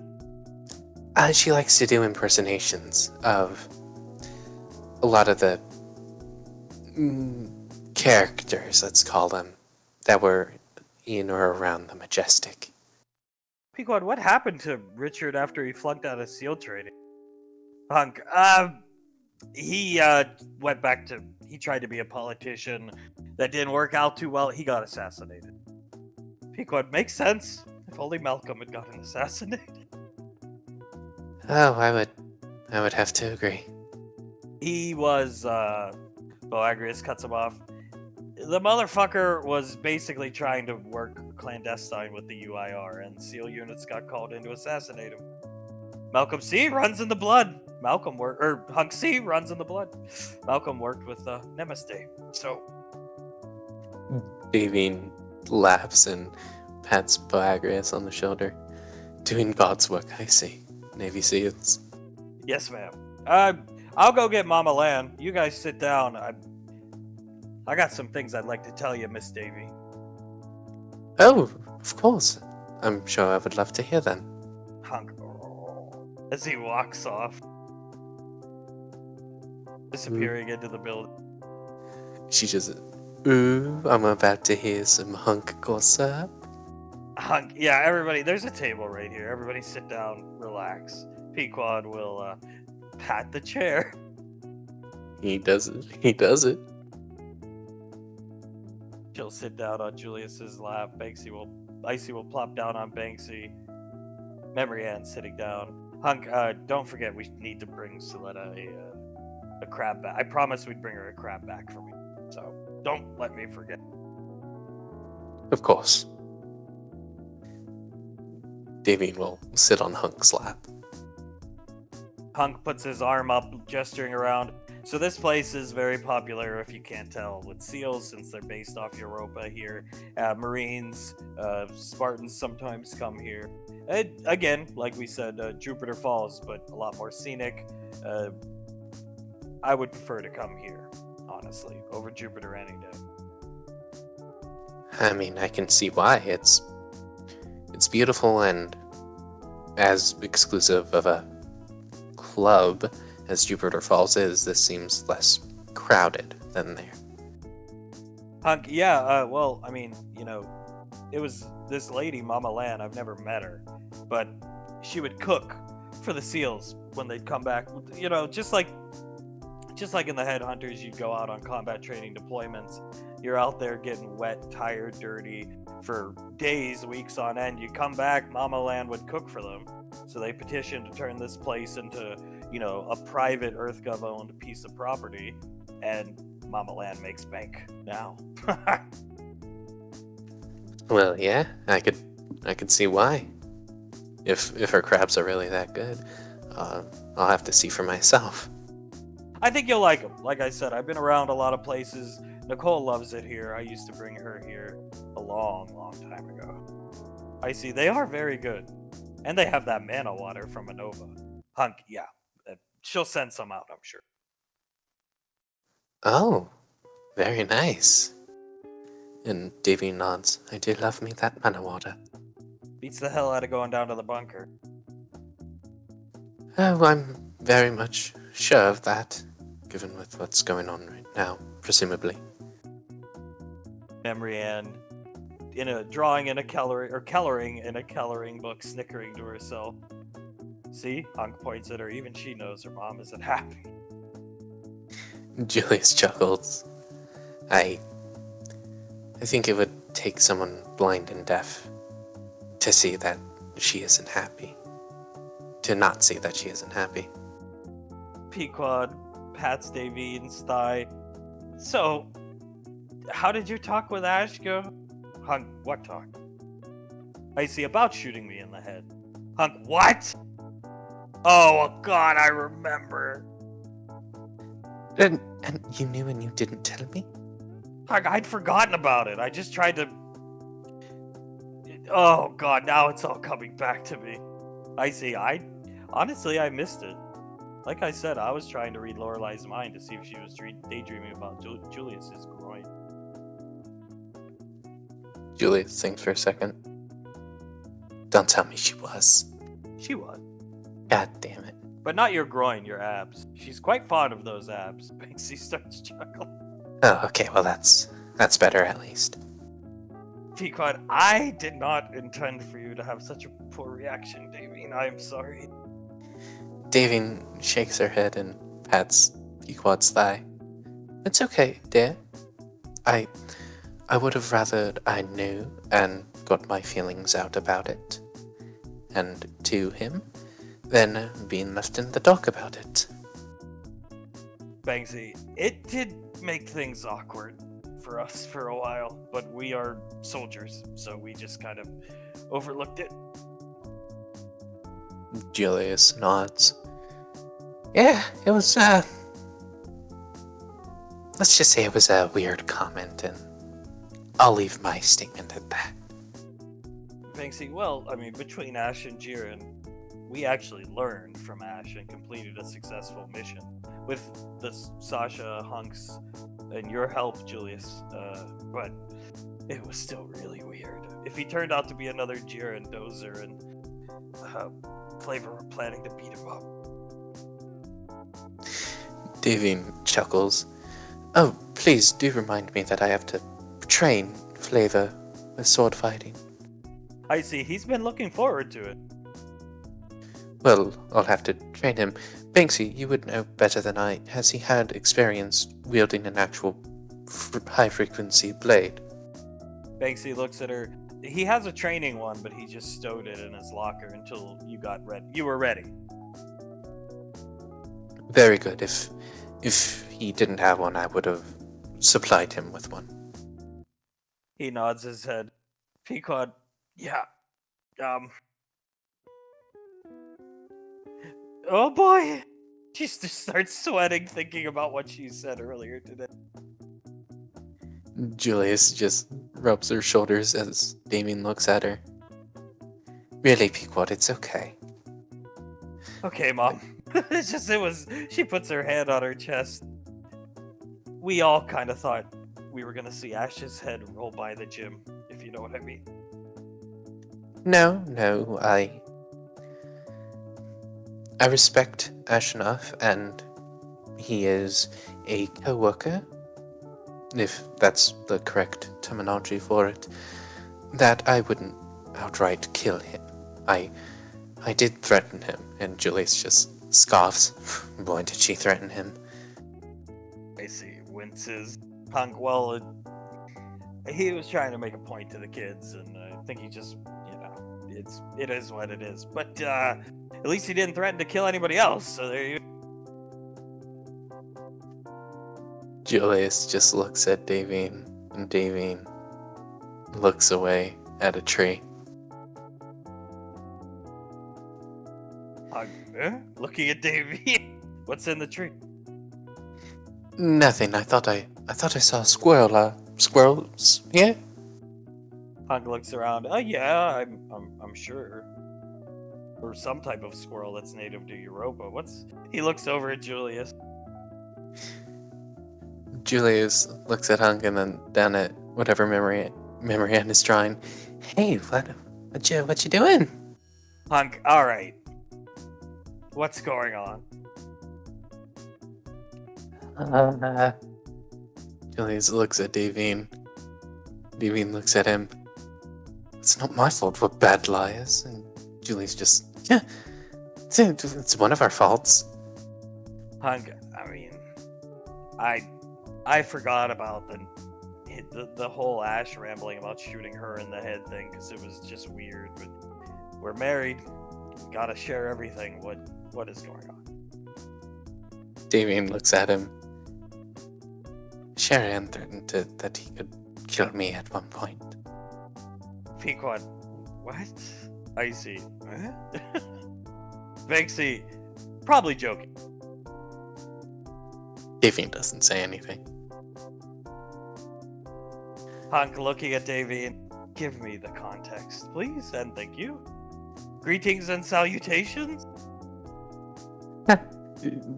She likes to do impersonations of a lot of the characters, let's call them, that were in or around the Majestic. Pequod, what happened to Richard after he flunked out of SEAL training? Hunk, he went back to, he tried to be a politician. That didn't work out too well. He got assassinated. Pequod, makes sense. If only Malcolm had gotten assassinated. Oh, I would have to agree. He was, Boagrius cuts him off. The motherfucker was basically trying to work clandestine with the UIR, and SEAL units got called in to assassinate him. Malcolm C runs in the blood. Malcolm worked, or Hunk C runs in the blood. Malcolm worked with Namaste. So, Davine laughs and pats Boagrius on the shoulder. Doing God's work, I see. Navy SEALs. yes, ma'am. I'll go get Mama Lan. You guys sit down. I got some things I'd like to tell you, Miss Davy. Oh, of course. I'm sure I would love to hear them. Hunk. As he walks off, disappearing into the building. She just, ooh, I'm about to hear some hunk gossip. Hunk, yeah, everybody, there's a table right here. Everybody sit down, relax. Pequod will pat the chair. He does it. He does it. She'll sit down on Julius's lap. Icy will plop down on Banksy. Memory Ann sitting down. Hunk, don't forget we need to bring Soletta a crab back. I promised we'd bring her a crab back for me. So don't let me forget. Of course. Davine will sit on Hunk's lap. Hunk puts his arm up, gesturing around. So this place is very popular, if you can't tell, with SEALs, since they're based off Europa here. Marines, Spartans sometimes come here. Again, like we said, Jupiter Falls, but a lot more scenic. I would prefer to come here, honestly, over Jupiter any day. I mean, I can see why. It's beautiful, and as exclusive of a club as Jupiter Falls is, this seems less crowded than there. Hunk, yeah, well, I mean, it was this lady, Mama Lan. I've never met her, but she would cook for the SEALs when they'd come back. Just like in the Headhunters, you'd go out on combat training deployments. You're out there getting wet, tired, dirty for days, weeks on end. You come back, Mama Lan would cook for them. So they petitioned to turn this place into, a private EarthGov-owned piece of property, and Mama Lan makes bank now. Well, yeah, I could see why. If her crabs are really that good, I'll have to see for myself. I think you'll like them. Like I said, I've been around a lot of places. Nicole loves it here. I used to bring her here a long, long time ago. I see. They are very good. And they have that mana water from Anova. Hunk, yeah. She'll send some out, I'm sure. Oh, very nice. And Davy nods. I do love me that mana water. Beats the hell out of going down to the bunker. Oh, I'm very much sure of that, given with what's going on right now, presumably. Memory Ann, coloring in a coloring book, snickering to herself. See, Hunk points at her. Even she knows her mom isn't happy. Julius chuckles. I think it would take someone blind and deaf to see that she isn't happy. To not see that she isn't happy. Pequod pats Davine's thigh. So, how did your talk with Ash go? Hunk, what talk? I see, about shooting me in the head. Hunk, what? Oh, God, I remember. And you knew and you didn't tell me? I'd forgotten about it. I just tried to... Oh, God, now it's all coming back to me. I see, honestly, I missed it. Like I said, I was trying to read Lorelai's mind to see if she was daydreaming about Julius's groin. Julius thinks for a second. Don't tell me she was. She was. God damn it. But not your groin, your abs. She's quite fond of those abs. Banksy starts chuckling. Oh, okay, well that's better at least. Pequod, I did not intend for you to have such a poor reaction, Davine. I am sorry. Davine shakes her head and pats Pequod's thigh. It's okay, dear. I would have rathered I knew and got my feelings out about it. And to him, than being left in the dark about it. Banksy, it did make things awkward for us for a while, but we are soldiers, so we just kind of overlooked it. Julius nods. Yeah, it was, let's just say it was a weird comment, and I'll leave my statement at that. Banksy, well, I mean, between Ash and Jiren, we actually learned from Ash and completed a successful mission with the Sasha hunks and your help, Julius. But it was still really weird. If he turned out to be another Jiren, Dozer, and Flavor were planning to beat him up. Davine chuckles. Oh, please do remind me that I have to train Flavor with sword fighting. I see. He's been looking forward to it. Well, I'll have to train him. Banksy, you would know better than I. Has he had experience wielding an actual high-frequency blade? Banksy looks at her. He has a training one, but he just stowed it in his locker until you got ready. You were ready. Very good. If he didn't have one, I would have supplied him with one. He nods his head. Pequod, yeah. Oh boy! She just starts sweating thinking about what she said earlier today. Julius just rubs her shoulders as Damien looks at her. Really, Pequod, it's okay. Okay, Mom. She puts her hand on her chest. We all kind of thought we were gonna see Ash's head roll by the gym, if you know what I mean. No, I respect Ash enough, and he is a co-worker, if that's the correct terminology for it, that I wouldn't outright kill him. I did threaten him, and Julius just scoffs. Boy, did she threaten him. I see. Winces. Punk, well, he was trying to make a point to the kids, and I think he just, it is what it is. But at least he didn't threaten to kill anybody else, so there you Julius just looks at Davine, and Davine looks away at a tree. Looking at Davy. What's in the tree? Nothing. I thought I saw a squirrel. Squirrels here? Punk looks around. Oh yeah, I'm sure. Or some type of squirrel that's native to Europa. He looks over at Julius. Julius looks at Hunk and then down at whatever Marianne is drawing. Hey, what you doing? Hunk, alright. What's going on? Julius looks at Davine. Davine looks at him. It's not my fault we're bad liars. And Julius just, yeah, it's one of our faults. Hunk, I mean, I forgot about the whole Ash rambling about shooting her in the head thing because it was just weird. But we're married, gotta share everything. What is going on? Davine looks at him. Sheridan threatened that he could kill me at one point. Pequod, what? I see. Huh? Banksy, probably joking. Davine doesn't say anything. Hunk looking at Davine. Give me the context, please, and thank you. Greetings and salutations.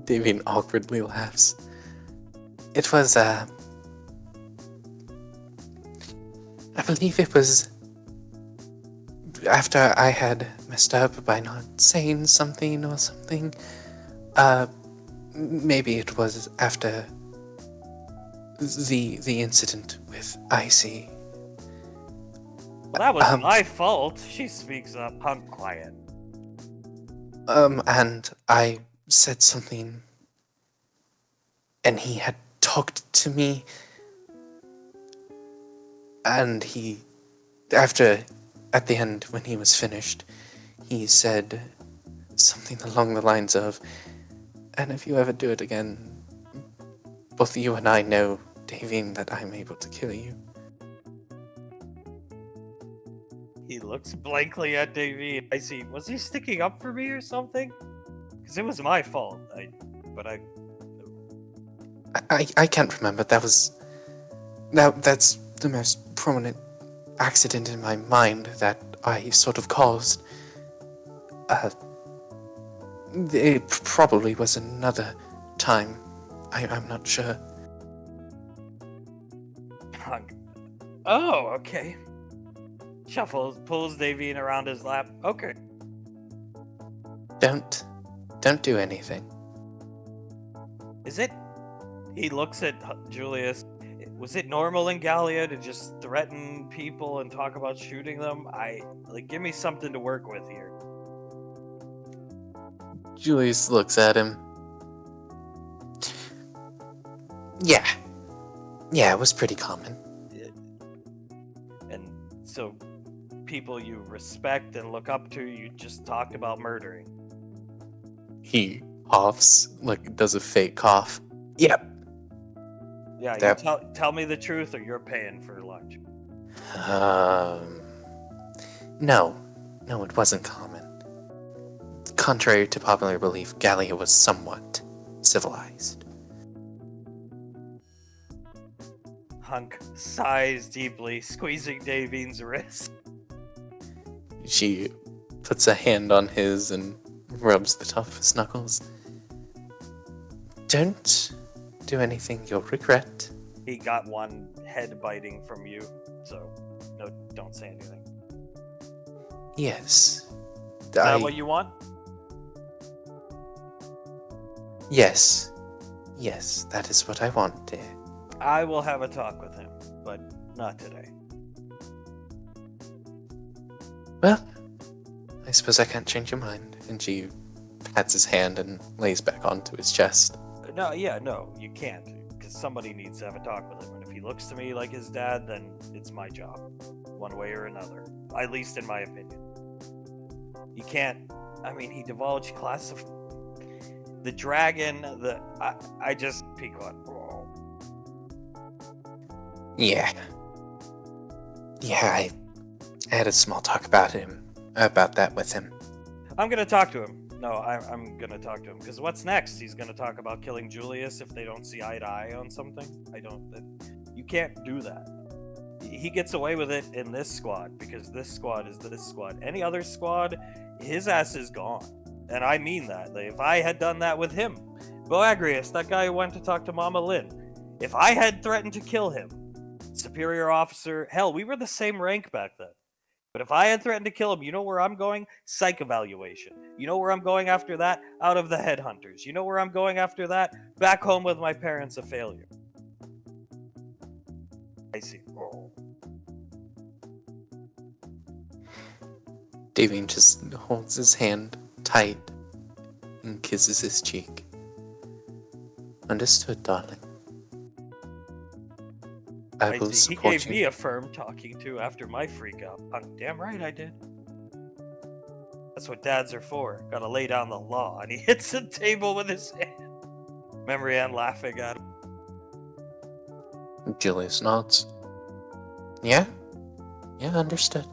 Davine awkwardly laughs. It was, I believe it was after I had messed up by not saying something or something. Maybe it was after the incident with Icy. Well, that was my fault. She speaks up. Hunk, quiet. And I said something, and he had talked to me, and at the end, when he was finished, he said something along the lines of, and if you ever do it again, both you and I know, Davine, that I'm able to kill you. He looks blankly at Davine. I see. Was he sticking up for me or something? Because it was my fault. But I can't remember. That's the most prominent accident in my mind that I sort of caused. It probably was another time. I'm not sure. Hunk. Oh, okay. Shuffles, pulls Davine around his lap. Okay. Don't do anything. Is it? He looks at Julius. Was it normal in Gallia to just threaten people and talk about shooting them? Give me something to work with here. Julius looks at him. Yeah, it was pretty common. And so, people you respect and look up to, you just talked about murdering. He coughs, like does a fake cough. Yep. Yeah, That- you tell me the truth, or you're paying for lunch. No, it wasn't common. Contrary to popular belief, Gallia was somewhat civilized. Hunk sighs deeply, squeezing Davine's wrist. She puts a hand on his and rubs the top of his knuckles. Don't do anything you'll regret. He got one head biting from you, so no, don't say anything. Yes. Is that what you want? Yes, that is what I want, dear. I will have a talk with him, but not today. Well, I suppose I can't change your mind. And she pats his hand and lays back onto his chest. No, you can't, because somebody needs to have a talk with him. And if he looks to me like his dad, then it's my job, one way or another. At least in my opinion. You can't. I mean, he divulged the dragon. I just peek on. Oh. Yeah, I had a small talk about that with him. I'm gonna talk to him. No, I'm gonna talk to him, because what's next? He's gonna talk about killing Julius if they don't see eye to eye on something. You can't do that. He gets away with it in this squad, because this squad is this squad. Any other squad, his ass is gone. And I mean that. If I had done that with him, Boagrius, that guy who went to talk to Mama Lynn, if I had threatened to kill him, superior officer, hell, we were the same rank back then. But if I had threatened to kill him, you know where I'm going? Psych evaluation. You know where I'm going after that? Out of the headhunters. You know where I'm going after that? Back home with my parents, a failure. I see. Oh. Davine just holds his hand tight and kisses his cheek. Understood, darling. I will He support gave you. me a firm talking to after my freak out. Damn right I did. That's what dads are for. Gotta lay down the law. And he hits the table with his hand. Memory Ann laughing at him. Julius nods. Yeah, understood.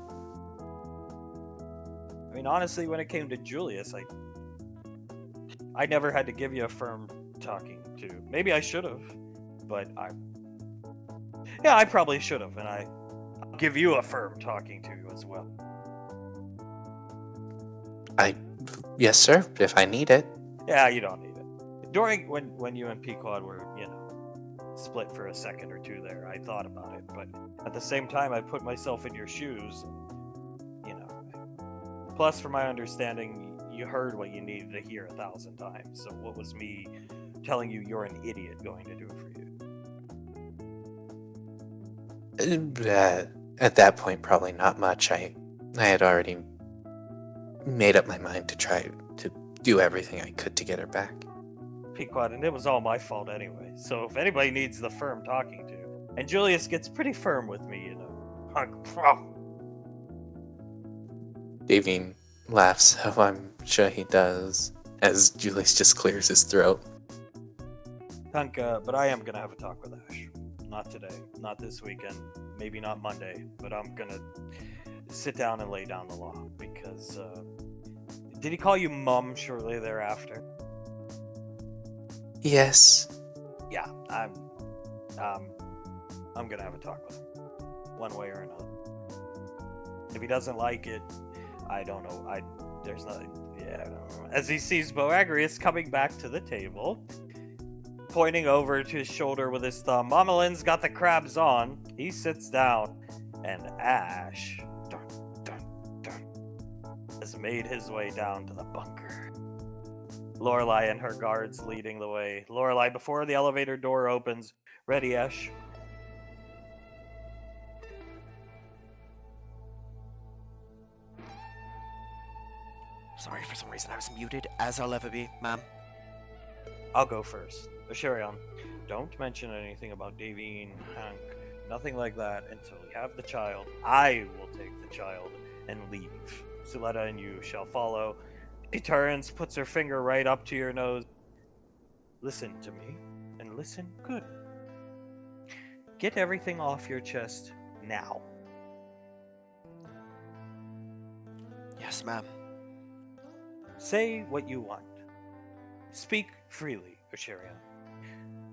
I mean, honestly, when it came to Julius, I never had to give you a firm talking to. Maybe I should have, but I probably should have, and I'll give you a firm talking to as well. Yes, sir, if I need it. Yeah, you don't need it. During when you and Pequod were, split for a second or two there, I thought about it, but at the same time, I put myself in your shoes. Plus, from my understanding, you heard what you needed to hear 1,000 times. So, what was me telling you you're an idiot going to do for you? At that point, probably not much. I had already made up my mind to try to do everything I could to get her back. Pequod, and it was all my fault anyway. So if anybody needs the firm talking to, and Julius gets pretty firm with me, Davine laughs, how I'm sure he does, as Julius just clears his throat. But I am gonna have a talk with Ash. Not today, not this weekend, maybe not Monday, but I'm gonna sit down and lay down the law, because, did he call you Mum shortly thereafter? Yes. Yeah, I'm gonna have a talk with him, one way or another. If he doesn't like it, I don't know. There's nothing. Yeah, I don't know. As he sees Boagrius coming back to the table, pointing over to his shoulder with his thumb, Momolin's got the crabs on. He sits down, and Ash dun, dun, dun, has made his way down to the bunker. Lorelai and her guards leading the way. Lorelai, before the elevator door opens, ready, Ash. Sorry, for some reason I was muted, as I'll ever be, ma'am. I'll go first. Osherion, don't mention anything about Davine, Hank, nothing like that until we have the child. I will take the child and leave. Suletta and you shall follow. She turns, puts her finger right up to your nose. Listen to me, and listen good. Get everything off your chest now. Yes, ma'am. Say what you want. Speak freely, Osherion.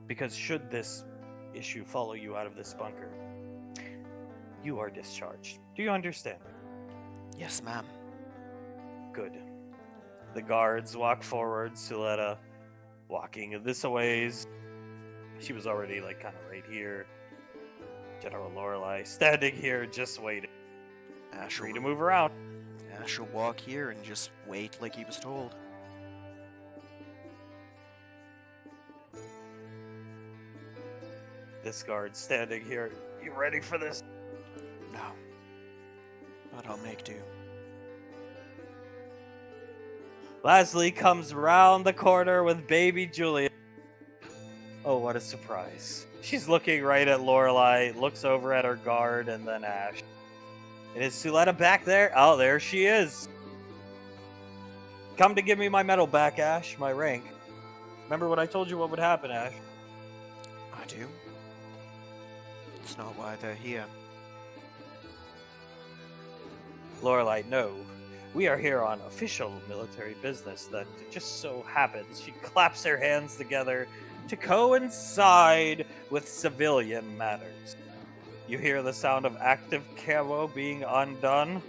Because should this issue follow you out of this bunker, you are discharged. Do you understand? Yes, ma'am. Good. The guards walk forward, Suletta walking this a ways. She was already like kind of right here. General Lorelai standing here just waiting. Ash Free will, to move around. Ash will walk here and just wait like he was told. This guard standing here. You ready for this? No. But I'll make do. Leslie comes round the corner with baby Julia. Oh, what a surprise. She's looking right at Lorelai, looks over at her guard, and then Ash. And is Suletta back there? Oh, there she is. Come to give me my medal back, Ash, my rank. Remember what I told you what would happen, Ash? I do. It's not why they're here. Lorelai, no. We are here on official military business that just so happens. She claps her hands together to coincide with civilian matters. You hear the sound of active camo being undone.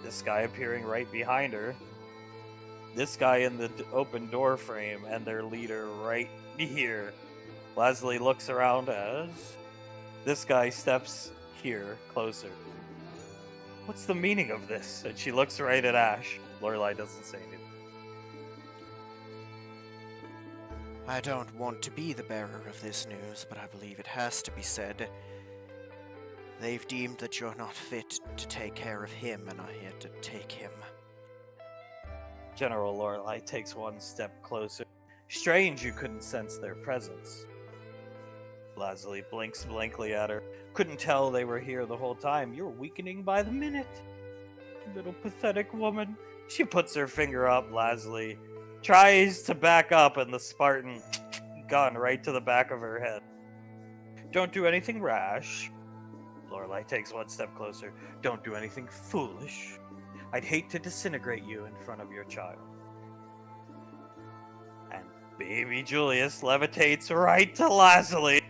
This guy appearing right behind her. This guy in the open door frame and their leader right here. Leslie looks around as this guy steps here closer. What's the meaning of this? And she looks right at Ash. Lorelai doesn't say anything. I don't want to be the bearer of this news, but I believe it has to be said. They've deemed that you're not fit to take care of him, and are here to take him. General Lorelai takes one step closer. Strange you couldn't sense their presence. Leslie blinks blankly at her. Couldn't tell they were here the whole time. You're weakening by the minute. Little pathetic woman. She puts her finger up, Leslie. Tries to back up, and the Spartan gun right to the back of her head. Don't do anything rash. Lorelai takes one step closer. Don't do anything foolish. I'd hate to disintegrate you in front of your child. And baby Julius levitates right to Leslie.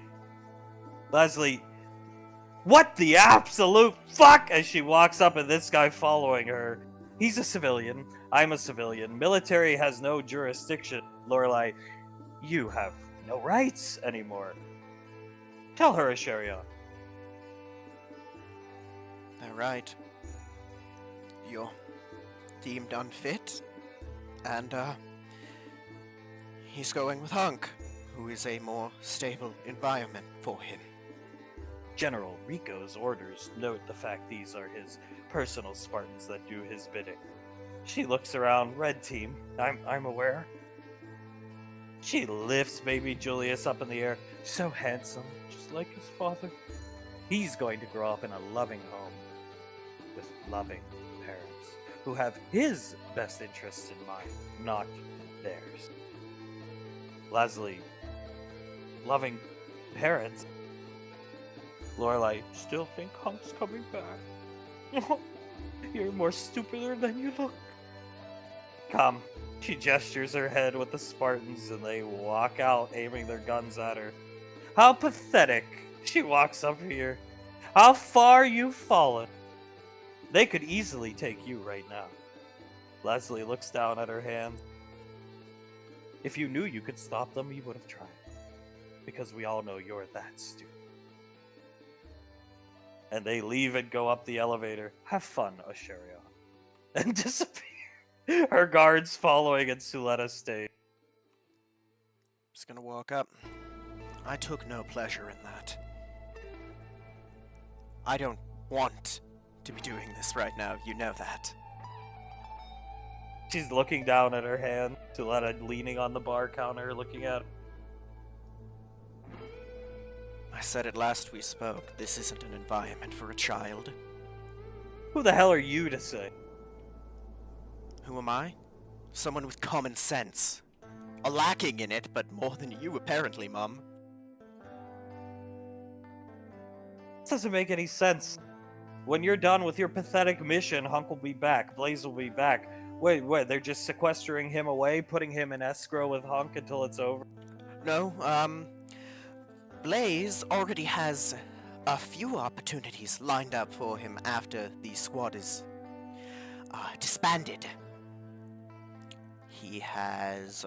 Leslie, what the absolute fuck? As she walks up and this guy following her. He's a civilian. I'm a civilian. Military has no jurisdiction. Lorelai, you have no rights anymore. Tell her, Asherion. They're right. You're deemed unfit, and, he's going with Hunk, who is a more stable environment for him. General Rico's orders note the fact these are his personal Spartans that do his bidding. She looks around. Red team. I'm aware. She lifts baby Julius up in the air. So handsome, just like his father. He's going to grow up in a loving home with loving parents who have his best interests in mind, not theirs. Leslie, loving parents. Lorelai, still think Hunk's coming back. You're more stupider than you look. Come, She gestures her head with the Spartans and they walk out, aiming their guns at her. How pathetic. She walks up here. How far you've fallen. They could easily take you right now. Leslie looks down at her hand. If you knew you could stop them, you would have tried. Because we all know you're that stupid. And they leave and go up the elevator. Have fun, Asherion. And disappear. Her guards following and Suletta stays. Just gonna walk up. I took no pleasure in that. I don't want to be doing this right now, you know that. She's looking down at her hand. Suletta leaning on the bar counter, looking at her. I said it last we spoke, this isn't an environment for a child. Who the hell are you to say? Who am I? Someone with common sense. A lacking in it, but more than you apparently, Mum. This doesn't make any sense. When you're done with your pathetic mission, Hunk will be back. Blaze will be back. Wait, they're just sequestering him away, putting him in escrow with Hunk until it's over? No, Blaze already has a few opportunities lined up for him after the squad is disbanded. He has,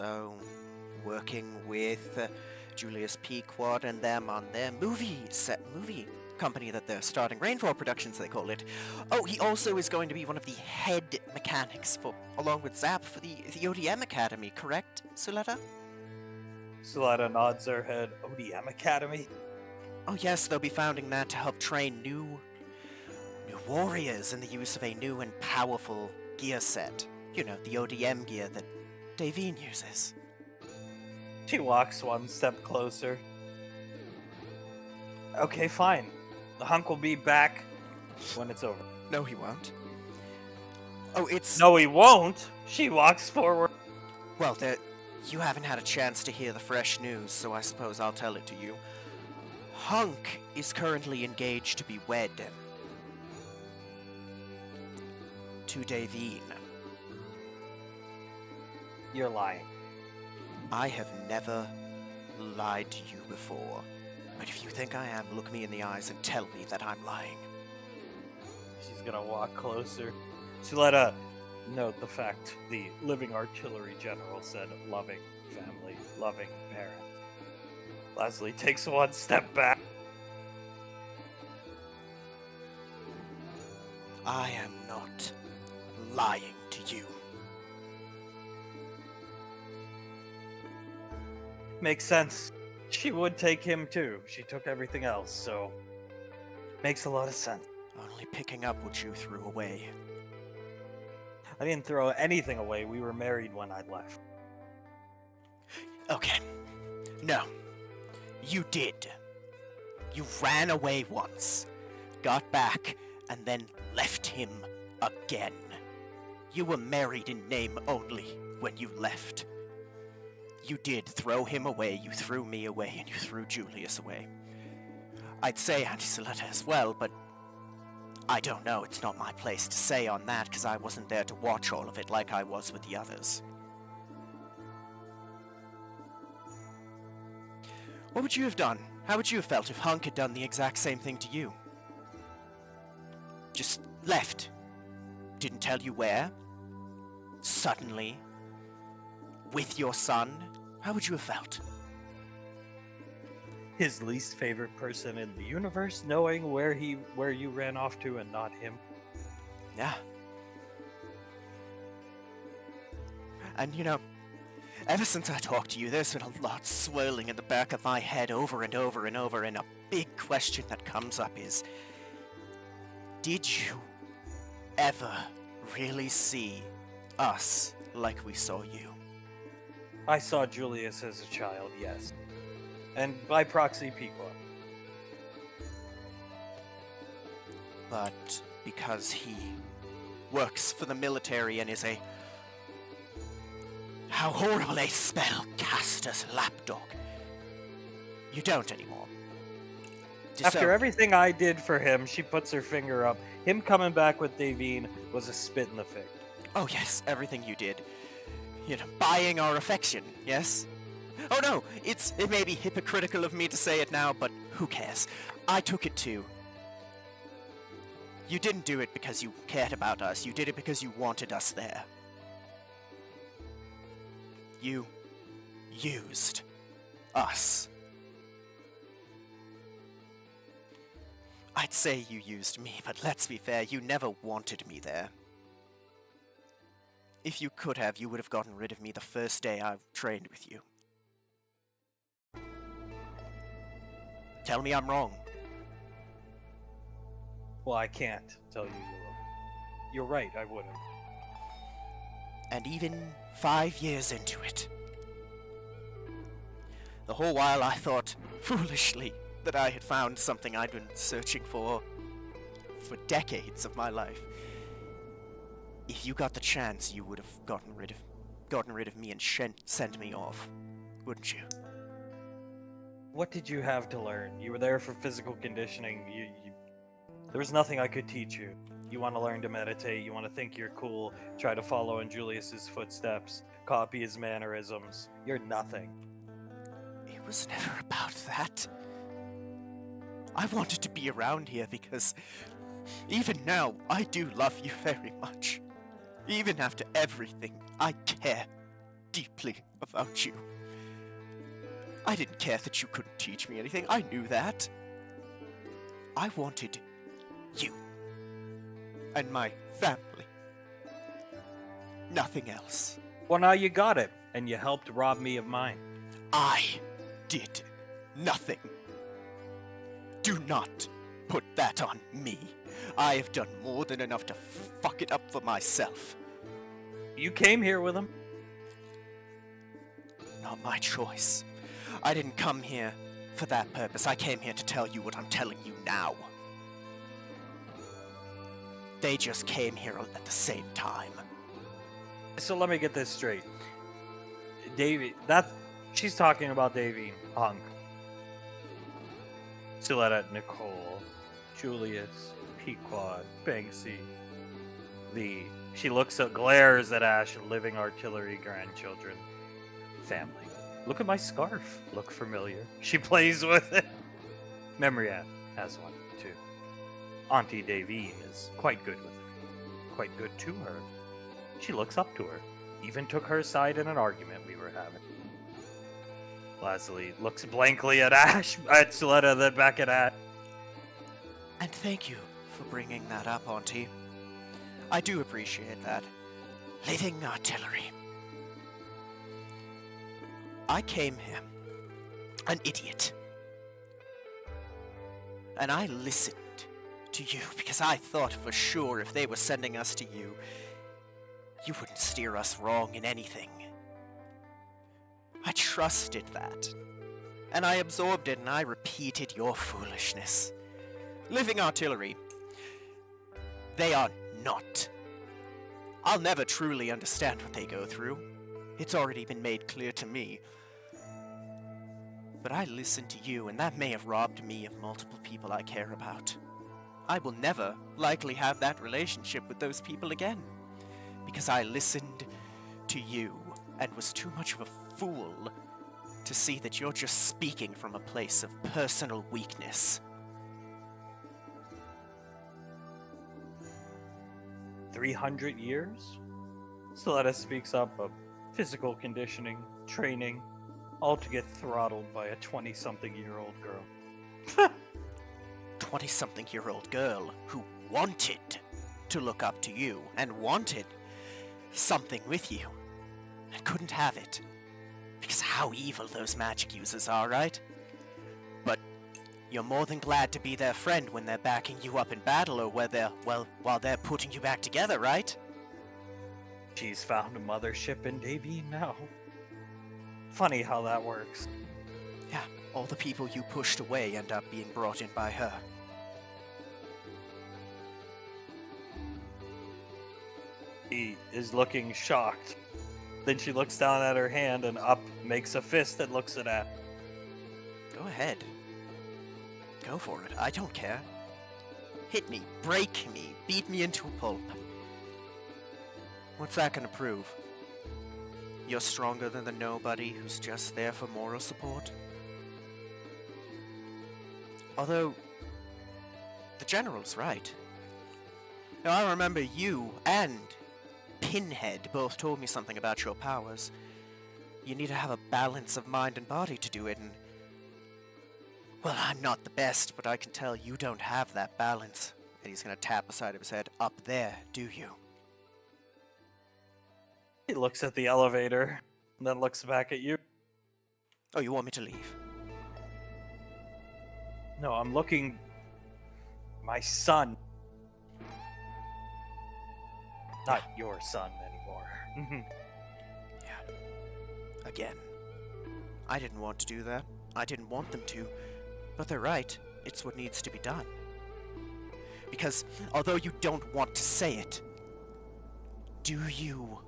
working with Julius Pequod and them on their movie company that they're starting, Rainfall Productions they call it. Oh, he also is going to be one of the head mechanics along with Zap for the ODM Academy, correct, Suletta? Suletta nods her head. ODM Academy? Oh yes, they'll be founding that to help train new warriors in the use of a new and powerful gear set. You know, the ODM gear that Davine uses. She walks one step closer. Okay, fine. The Hunk will be back when it's over. No, he won't. Oh, it's... No, he won't! She walks forward. Well, you haven't had a chance to hear the fresh news, so I suppose I'll tell it to you. Hunk is currently engaged to be wed to Davine. You're lying. I have never lied to you before. But if you think I am, look me in the eyes and tell me that I'm lying. She's gonna walk closer. Suletta, note the fact the living artillery general said loving family, loving parent. Leslie takes one step back. I am not lying to you. Makes sense. She would take him too. She took everything else, so makes a lot of sense. Only picking up what you threw away. I didn't throw anything away. We were married when I left. Okay. No. You did. You ran away once, got back, and then left him again. You were married in name only when you left. You did throw him away, you threw me away, and you threw Julius away. I'd say Auntie Suletta as well, but I don't know. It's not my place to say on that, because I wasn't there to watch all of it like I was with the others. What would you have done? How would you have felt if Hunk had done the exact same thing to you? Just left. Didn't tell you where. Suddenly. With your son. How would you have felt? His least favorite person in the universe, knowing where you ran off to and not him. Yeah. And you know, ever since I talked to you, there's been a lot swirling in the back of my head over and over and over, and a big question that comes up is, did you ever really see us like we saw you? I saw Julius as a child, yes. And by proxy, Pequod. But because he works for the military and is a... How horrible a spellcaster's lapdog. You don't anymore. After everything I did for him, she puts her finger up. Him coming back with Davine was a spit in the face. Oh yes, everything you did. buying our affection, yes? Oh no, it may be hypocritical of me to say it now, but who cares? I took it too. You didn't do it because you cared about us, you did it because you wanted us there. You used us. I'd say you used me, but let's be fair, you never wanted me there. If you could have, you would have gotten rid of me the first day I trained with you. Tell me I'm wrong. Well, I can't tell you you're wrong. You're right, I would have. And even 5 years into it, the whole while I thought, foolishly, that I had found something I'd been searching for decades of my life. If you got the chance, you would have gotten rid of me and sent me off, wouldn't you? What did you have to learn? You were there for physical conditioning. There was nothing I could teach you. You want to learn to meditate. You want to think you're cool. Try to follow in Julius's footsteps. Copy his mannerisms. You're nothing. It was never about that. I wanted to be around here because even now, I do love you very much. Even after everything, I care deeply about you. I didn't care that you couldn't teach me anything. I knew that. I wanted you and my family. Nothing else. Well, now you got it, and you helped rob me of mine. I did nothing. Do not put that on me. I have done more than enough to fuck it up for myself. You came here with him? Not my choice. I didn't come here for that purpose. I came here to tell you what I'm telling you now. They just came here at the same time. So let me get this straight. She's talking about Davy, Hunk, Siletta, Nicole, Julius, Pequod, Banksy, she glares at Ash and living artillery grandchildren. Family. Look at my scarf. Look familiar. She plays with it. Memory has one, too. Auntie Davine is quite good with it. Quite good to her. She looks up to her. Even took her side in an argument we were having. Leslie looks blankly at Ash, at Siletta, then back at Ash. And thank you for bringing that up, Auntie. I do appreciate that. Living artillery. I came here, an idiot. And I listened to you because I thought for sure if they were sending us to you, you wouldn't steer us wrong in anything. I trusted that. And I absorbed it and I repeated your foolishness. Living artillery. They are not. I'll never truly understand what they go through. It's already been made clear to me. But I listened to you, and that may have robbed me of multiple people I care about. I will never likely have that relationship with those people again. Because I listened to you, and was too much of a fool to see that you're just speaking from a place of personal weakness. 300 years? Siletta speaks up of physical conditioning, training, all to get throttled by a 20-something-year-old girl. 20-something-year-old girl who wanted to look up to you and wanted something with you and couldn't have it. Because how evil those magic users are, right? But you're more than glad to be their friend when they're backing you up in battle or while they're putting you back together, right? She's found a mothership in Davine now. Funny how that works. Yeah, all the people you pushed away end up being brought in by her. He is looking shocked. Then she looks down at her hand and up makes a fist that looks at Ash. Go ahead. Go for it. I don't care. Hit me, break me, beat me into a pulp. What's that gonna prove? You're stronger than the nobody who's just there for moral support? Although, the General's right. Now, I remember you and Pinhead both told me something about your powers. You need to have a balance of mind and body to do it, and... Well, I'm not the best, but I can tell you don't have that balance. And he's gonna tap the side of his head. Up there, do you? He looks at the elevator, and then looks back at you. Oh, you want me to leave? No, I'm looking... My son. Not your son anymore. Yeah. Again. I didn't want to do that. I didn't want them to. But they're right. It's what needs to be done. Because, although you don't want to say it, do you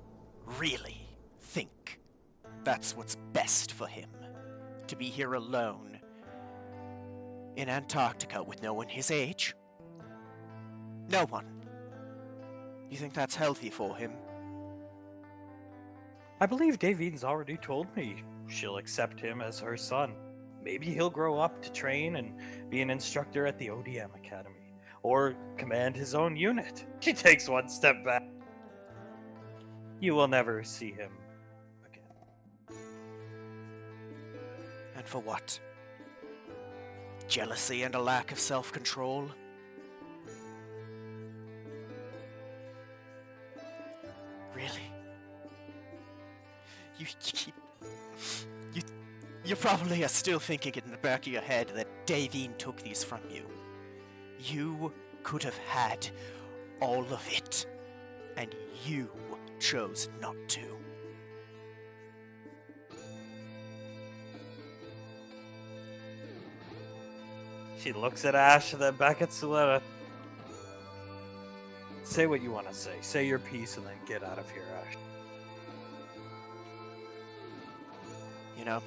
really think that's what's best for him? To be here alone in Antarctica with no one his age? No one. You think that's healthy for him? I believe Davine's already told me she'll accept him as her son. Maybe he'll grow up to train and be an instructor at the ODM Academy, or command his own unit. She takes one step back. You will never see him again. And for what? Jealousy and a lack of self-control? Really? You keep... You probably are still thinking in the back of your head that Davine took these from you. You could have had all of it, and you chose not to. She looks at Ash and then back at Suletta. Say what you want to say. Say your piece and then get out of here, Ash. You know,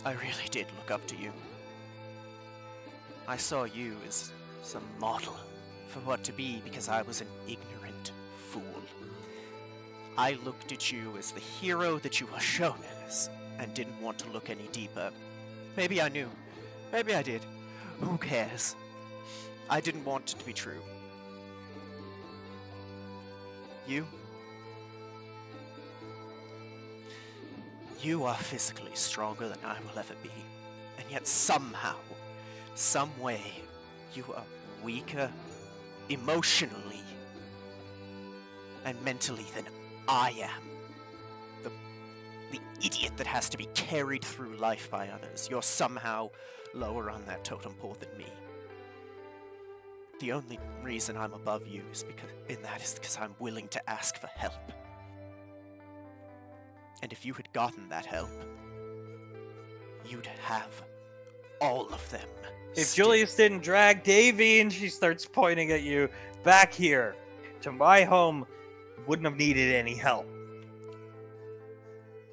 I really did look up to you. I saw you as some model for what to be because I was an ignorant fool. I looked at you as the hero that you were shown as and didn't want to look any deeper. Maybe I knew. Maybe I did. Who cares? I didn't want it to be true. You are physically stronger than I will ever be, and yet somehow, some way, you are weaker emotionally and mentally than I am. The idiot that has to be carried through life by others. You're somehow lower on that totem pole than me. The only reason I'm above you is because I'm willing to ask for help. And if you had gotten that help, you'd have all of them. If still. Julius didn't drag Davine, she starts pointing at you, back here, to my home, wouldn't have needed any help.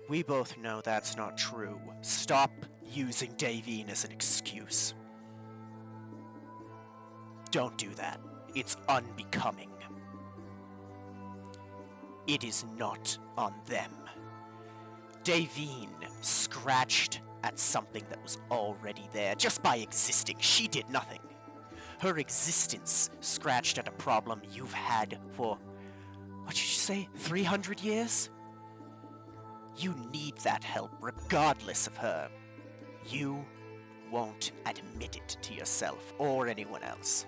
We both know that's not true. Stop using Davine as an excuse. Don't do that. It's unbecoming. It is not on them. Davine scratched at something that was already there just by existing. She did nothing. Her existence scratched at a problem you've had for, what did you say, 300 years? You need that help regardless of her. You won't admit it to yourself or anyone else.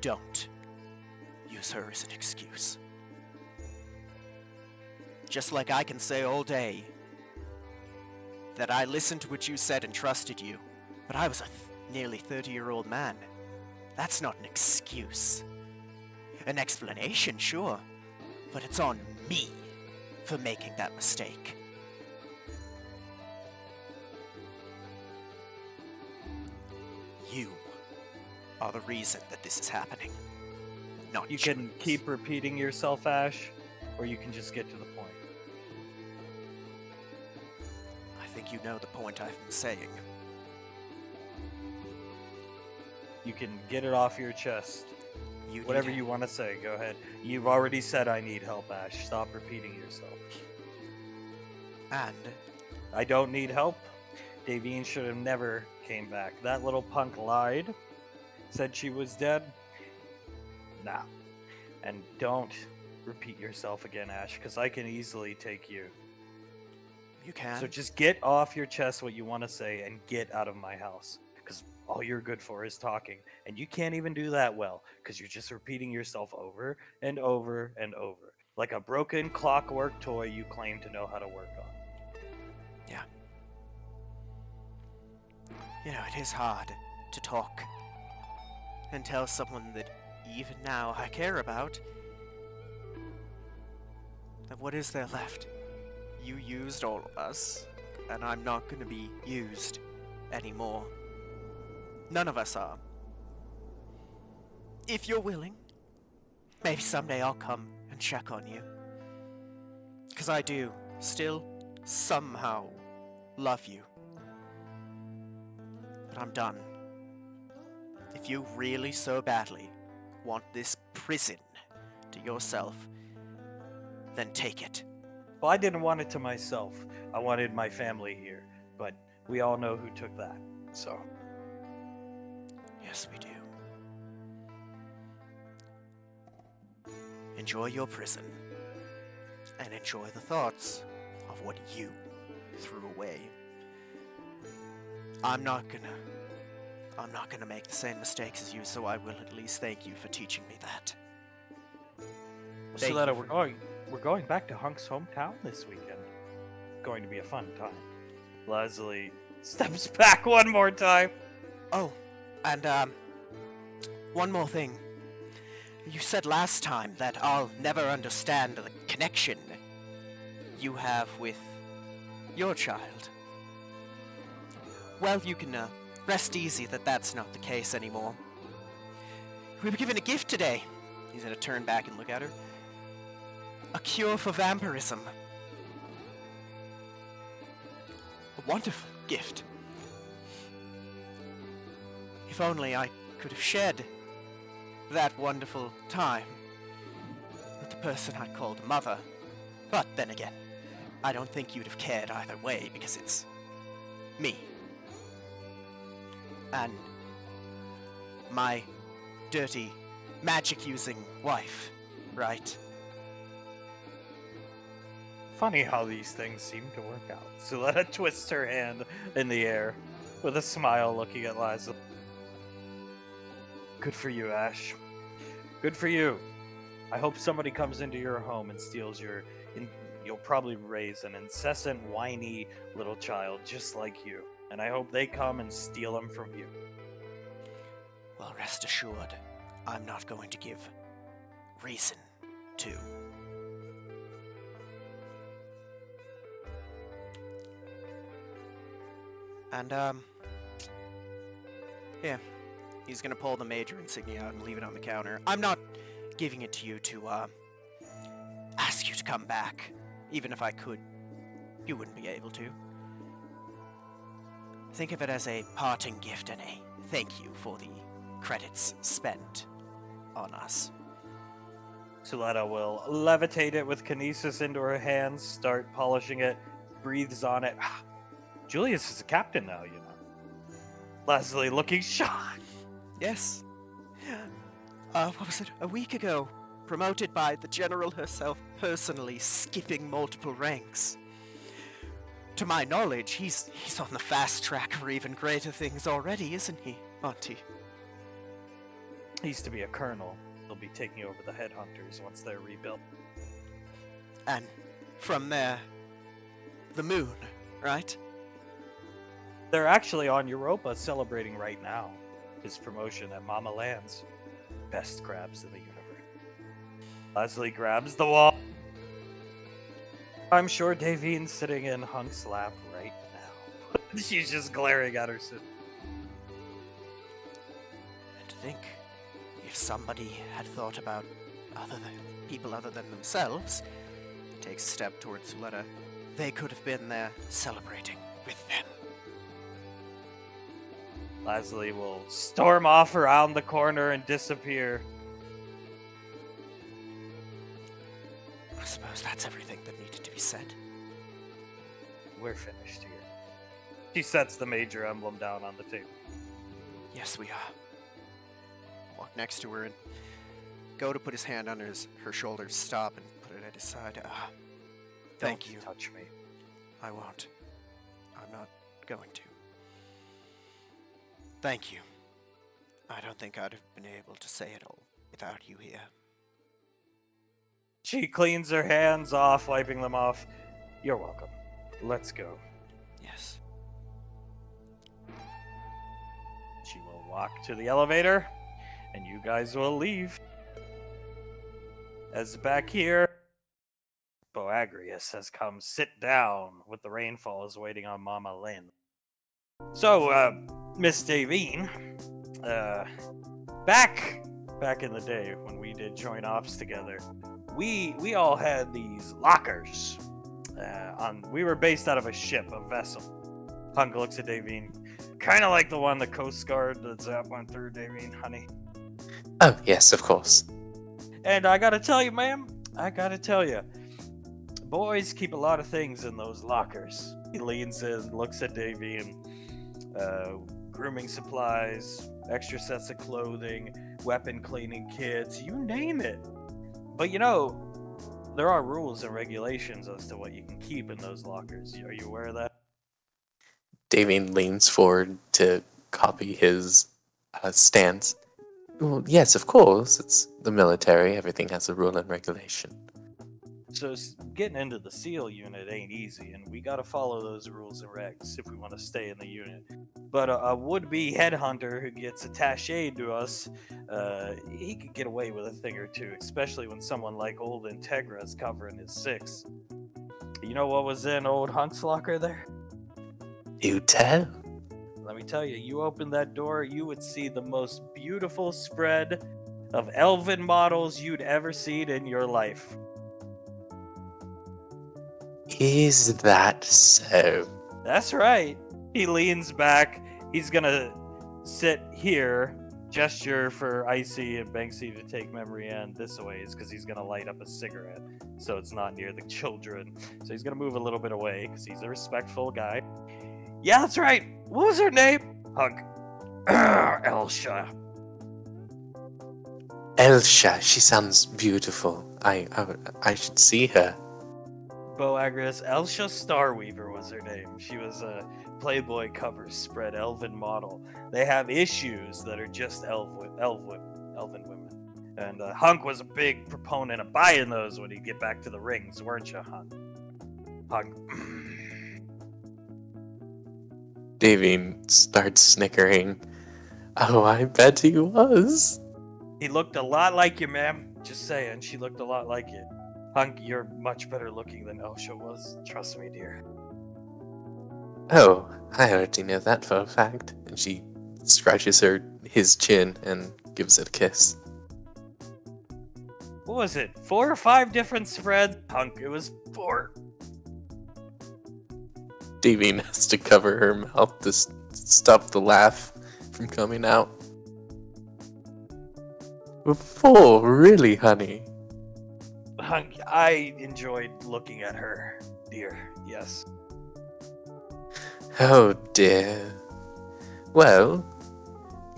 Don't use her as an excuse. Just like I can say all day that I listened to what you said and trusted you, but I was a nearly 30-year-old man. That's not an excuse. An explanation, sure, but it's on me for making that mistake. You are the reason that this is happening. Not You Julius. can keep repeating yourself, Ash, or you can just get to the point. I think you know the point I've been saying. You can get it off your chest. You Whatever need... you want to say, go ahead. You've already said I need help, Ash. Stop repeating yourself. And I don't need help. Davine should have never came back. That little punk lied. Said she was dead. Nah. And don't repeat yourself again, Ash, because I can easily take you. you can. So just get off your chest what you want to say and get out of my house. Because all you're good for is talking. And you can't even do that well, because you're just repeating yourself over and over and over. Like a broken clockwork toy you claim to know how to work on. Yeah. You know, it is hard to talk and tell someone that even now I care about that what is there left? You used all of us, and I'm not gonna be used anymore. None of us are. If you're willing, maybe someday I'll come and check on you. 'Cause I do still somehow love you. But I'm done. If you really so badly want this prison to yourself, then take it. Well, I didn't want it to myself. I wanted my family here. But we all know who took that. So, Yes, we do. Enjoy your prison. And enjoy the thoughts of what you threw away. I'm not gonna make the same mistakes as you, so I will at least thank you for teaching me that. Thank Soletta, you we're going back to Hunk's hometown this weekend. Going to be a fun time. Leslie steps back one more time. Oh, and one more thing. You said last time that I'll never understand the connection you have with your child. Well, you can rest easy that that's not the case anymore. We were given a gift today. He's gonna turn back and look at her. A cure for vampirism. A wonderful gift. If only I could have shared that wonderful time with the person I called mother. But then again, I don't think you'd have cared either way because it's me. And my dirty, magic-using wife, right? Funny how these things seem to work out. Soletta twists her hand in the air with a smile looking at Liza. Good for you, Ash. Good for you. I hope somebody comes into your home and steals your... You'll probably raise an incessant, whiny little child just like you. And I hope they come and steal him from you. Well, rest assured, I'm not going to give reason to. And, yeah, he's gonna pull the major insignia out and leave it on the counter. I'm not giving it to you to, ask you to come back. Even if I could, you wouldn't be able to. Think of it as a parting gift and a thank you for the credits spent on us. Soletta will levitate it with kinesis into her hands, start polishing it, breathes on it. Julius is a captain now, you know. Leslie looking shocked. Yes. What was it? A week ago. Promoted by the General herself personally, skipping multiple ranks. To my knowledge, he's on the fast track for even greater things already, isn't he, Auntie? He used to be a colonel. He'll be taking over the headhunters once they're rebuilt. And from there, the moon, right? They're actually on Europa celebrating right now his promotion at Mama Land's. Best crabs in the universe. Leslie grabs the wall. I'm sure Davine's sitting in Hunk's lap right now. She's just glaring at her sister. And to think, if somebody had thought about people other than themselves, takes a step towards Soletta, they could have been there celebrating with them. Leslie will storm off around the corner and disappear. I suppose that's everything that needed to be said. We're finished here. She sets the major emblem down on the table. Yes, we are. Walk next to her and go to put his hand on her shoulder, stop and put it at his side. Thank Don't you. touch me. I won't. I'm not going to. Thank you. I don't think I'd have been able to say it all without you here. She cleans her hands off, wiping them off. You're welcome. Let's go. Yes. She will walk to the elevator, and you guys will leave. As back here, Boagrius has come sit down with the rainfalls waiting on Mama Lynn. So, Miss Davine, back in the day when we did joint ops together, we all had these lockers. We were based out of a ship, a vessel. Hunk looks at Davine, kind of like the one the Coast Guard that Zap went through, Davine, honey. Oh, yes, of course. And I gotta tell you, ma'am, boys keep a lot of things in those lockers. He leans in, looks at Davine, grooming supplies, extra sets of clothing, weapon cleaning kits, you name it. But there are rules and regulations as to what you can keep in those lockers. Are you aware of that? Davine leans forward to copy his stance. Well, yes, of course. It's the military. Everything has a rule and regulation. So getting into the SEAL unit ain't easy, and we gotta follow those rules and regs if we want to stay in the unit. But a would-be headhunter who gets attached to us, he could get away with a thing or two, especially when someone like old Integra is covering his six. You know what was in old Hunk's locker there? You tell? Let me tell you, you open that door, you would see the most beautiful spread of elven models you'd ever seen in your life. Is that so? That's right. He leans back. He's gonna sit here, gesture for Icy and Banksy to take Memory Ann this way, is because he's gonna light up a cigarette, so it's not near the children. So he's gonna move a little bit away because he's a respectful guy. Yeah, that's right. What was her name? Hunk. Elsha. Elsha, she sounds beautiful. I should see her. Boagrius. Elsha Starweaver was her name. She was a Playboy cover spread elven model. They have issues that are just elven women. And Hunk was a big proponent of buying those when he'd get back to the rings, weren't you, Hunk? Hunk. Davine starts snickering. Oh, I bet he was. He looked a lot like you, ma'am. Just saying, she looked a lot like you. Hunk, you're much better looking than Elsha was. Trust me, dear. Oh, I already know that for a fact. And she scratches his chin and gives it a kiss. What was it? 4 or 5 different spreads? Hunk, it was 4. Davine has to cover her mouth to stop the laugh from coming out. 4, really, honey? Hunk, I enjoyed looking at her, dear. Yes. Oh dear. Well,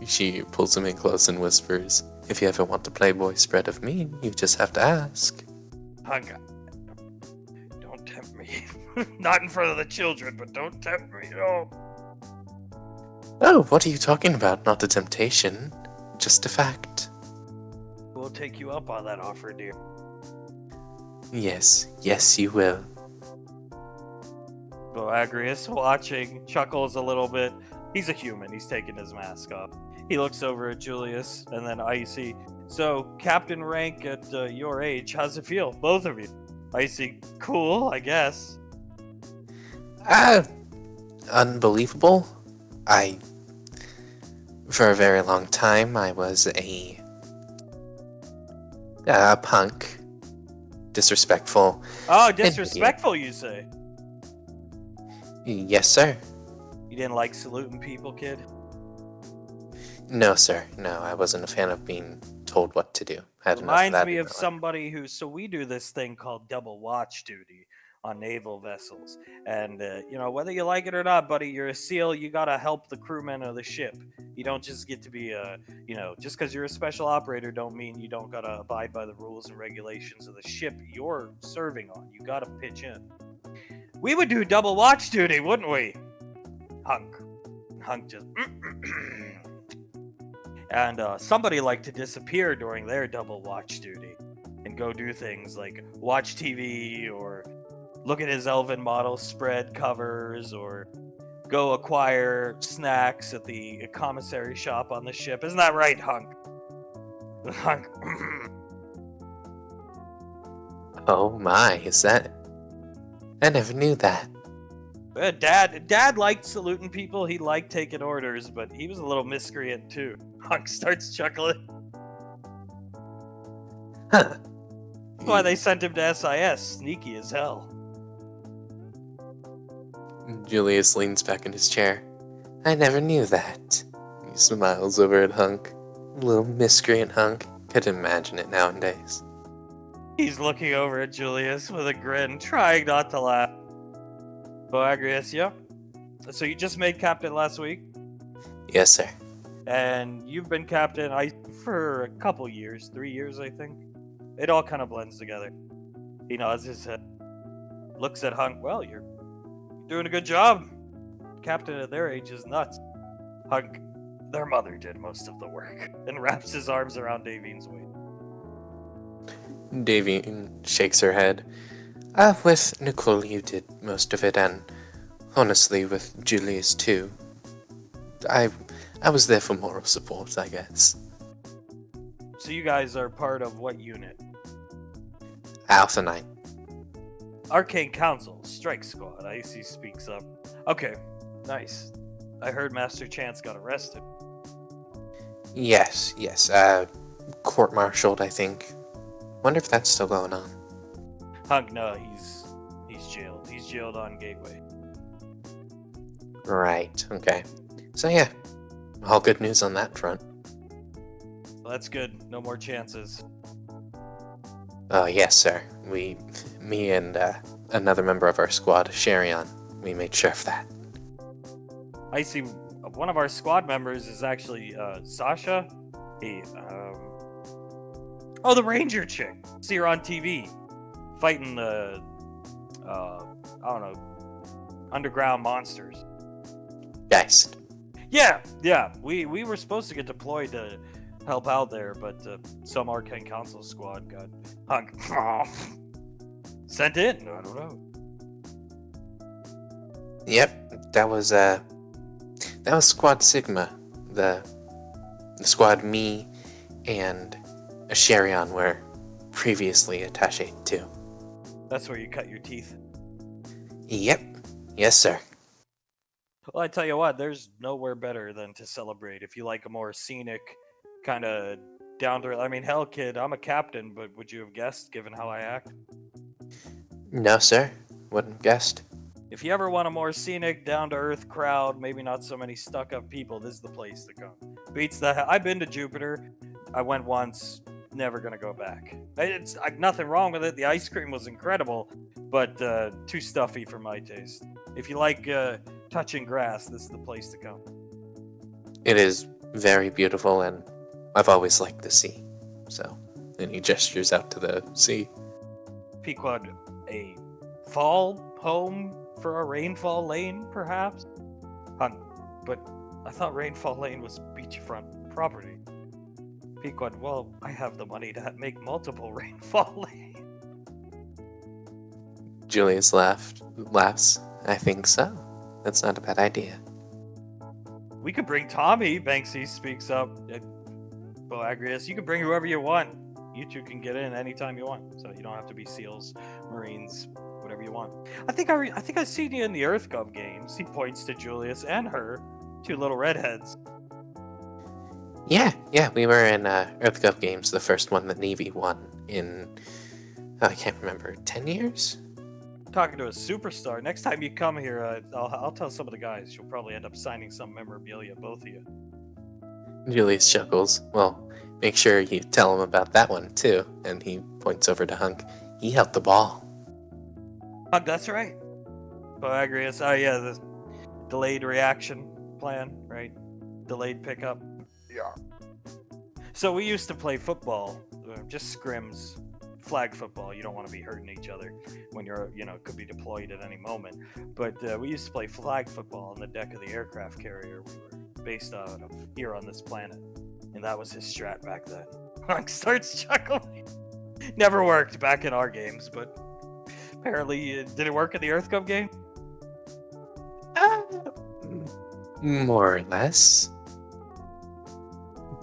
she pulls him in close and whispers, if you ever want a Playboy spread of me, you just have to ask. Hunk, don't tempt me. Not in front of the children, but don't tempt me. Oh. Oh, what are you talking about? Not a temptation. Just a fact. We'll take you up on that offer, dear. Yes, you will. Boagrius, watching, chuckles a little bit. He's a human. He's taking his mask off. He looks over at Julius and then Icy. So, captain rank at your age, how's it feel? Both of you. Icy, cool, I guess. Unbelievable. For a very long time, I was a punk. Disrespectful. Oh, disrespectful, you say? Yes, sir. You didn't like saluting people, kid? No, sir. No, I wasn't a fan of being told what to do. Had enough of Reminds that me in of my life. somebody who. So we do this thing called double watch duty on naval vessels, and whether you like it or not, buddy, you're a SEAL. You gotta help the crewmen of the ship. You don't just get to be just because you're a special operator, don't mean you don't gotta abide by the rules and regulations of the ship you're serving on. You gotta pitch in. We would do double watch duty, wouldn't we? Hunk just. And somebody liked to disappear during their double watch duty and go do things like watch TV or look at his Elven model spread covers or go acquire snacks at the commissary shop on the ship. Isn't that right, Hunk? Hunk. Oh my, is that? I never knew that. Dad liked saluting people. He liked taking orders, but he was a little miscreant too. Hunk starts chuckling. Huh. That's why they sent him to SIS. Sneaky as hell. Julius leans back in his chair. I never knew that. He smiles over at Hunk. Little miscreant Hunk. Could imagine it nowadays. He's looking over at Julius with a grin, trying not to laugh. Boagrius, yeah? So you just made captain last week? Yes, sir. And you've been captain for a couple years, 3 years, I think. It all kind of blends together. He nods his head, looks at Hunk. Well, you're doing a good job. Captain at their age is nuts. Hunk, their mother did most of the work, and wraps his arms around Davine's waist. Davine shakes her head. With Nicole, you did most of it, and honestly, with Julius too. I was there for moral support, I guess. So you guys are part of what unit? Alpha 9. Arcane Council, Strike Squad. Icy speaks up. Okay, nice. I heard Master Chance got arrested. Yes. Court-martialed, I think. Wonder if that's still going on. Hunk, no, he's jailed. He's jailed on Gateway. Right, okay. So yeah, all good news on that front. Well, that's good. No more chances. Yes, sir. Me and another member of our squad, Sherion, we made sure of that. I see. One of our squad members is actually Sasha. The Ranger chick. See her on TV, fighting the underground monsters. Geist. Yeah. We were supposed to get deployed to help out there, but some Arcane Council squad got sent in. I don't know. Yep, that was Squad Sigma, the squad me and Sherion were previously attached to. That's where you cut your teeth. Yep, yes, sir. Well, I tell you what, there's nowhere better than to celebrate if you like a more scenic, kind of down to. I mean, hell, kid, I'm a captain, but would you have guessed, given how I act? No, sir, wouldn't have guessed. If you ever want a more scenic, down-to-earth crowd, maybe not so many stuck-up people, this is the place to go. Beats the. I've been to Jupiter. I went once. Never gonna go back. It's nothing wrong with it. The ice cream was incredible, but too stuffy for my taste. If you like touching grass, this is the place to go. It is very beautiful, and I've always liked the sea. So, and he gestures out to the sea. Pequod, a fall home for a Rainfall Lane, perhaps? But I thought Rainfall Lane was beachfront property. Pequod, well, I have the money to make multiple Rainfall Lanes. Julius laughs. I think so. That's not a bad idea. We could bring Tommy, Banksy speaks up. Boagrius, you can bring whoever you want. You two can get in anytime you want, so you don't have to be SEALs, Marines, whatever you want. I think I seen you in the EarthGov games. He points to Julius and her, two little redheads. Yeah, we were in EarthGov games, the first one that Navy won in, I can't remember, 10 years? Talking to a superstar. Next time you come here, I'll tell some of the guys. You'll probably end up signing some memorabilia, both of you. Julius chuckles. Well, make sure you tell him about that one, too. And he points over to Hunk. He held the ball. That's right. Boagrius. Oh, yeah, the delayed reaction plan, right? Delayed pickup. Yeah. So we used to play football, just scrims, flag football. You don't want to be hurting each other when you're, could be deployed at any moment. But we used to play flag football on the deck of the aircraft carrier we were based out of here on this planet. And that was his strat back then. Hunk starts chuckling. Never worked back in our games, but apparently, did it work in the EarthCub game? More or less.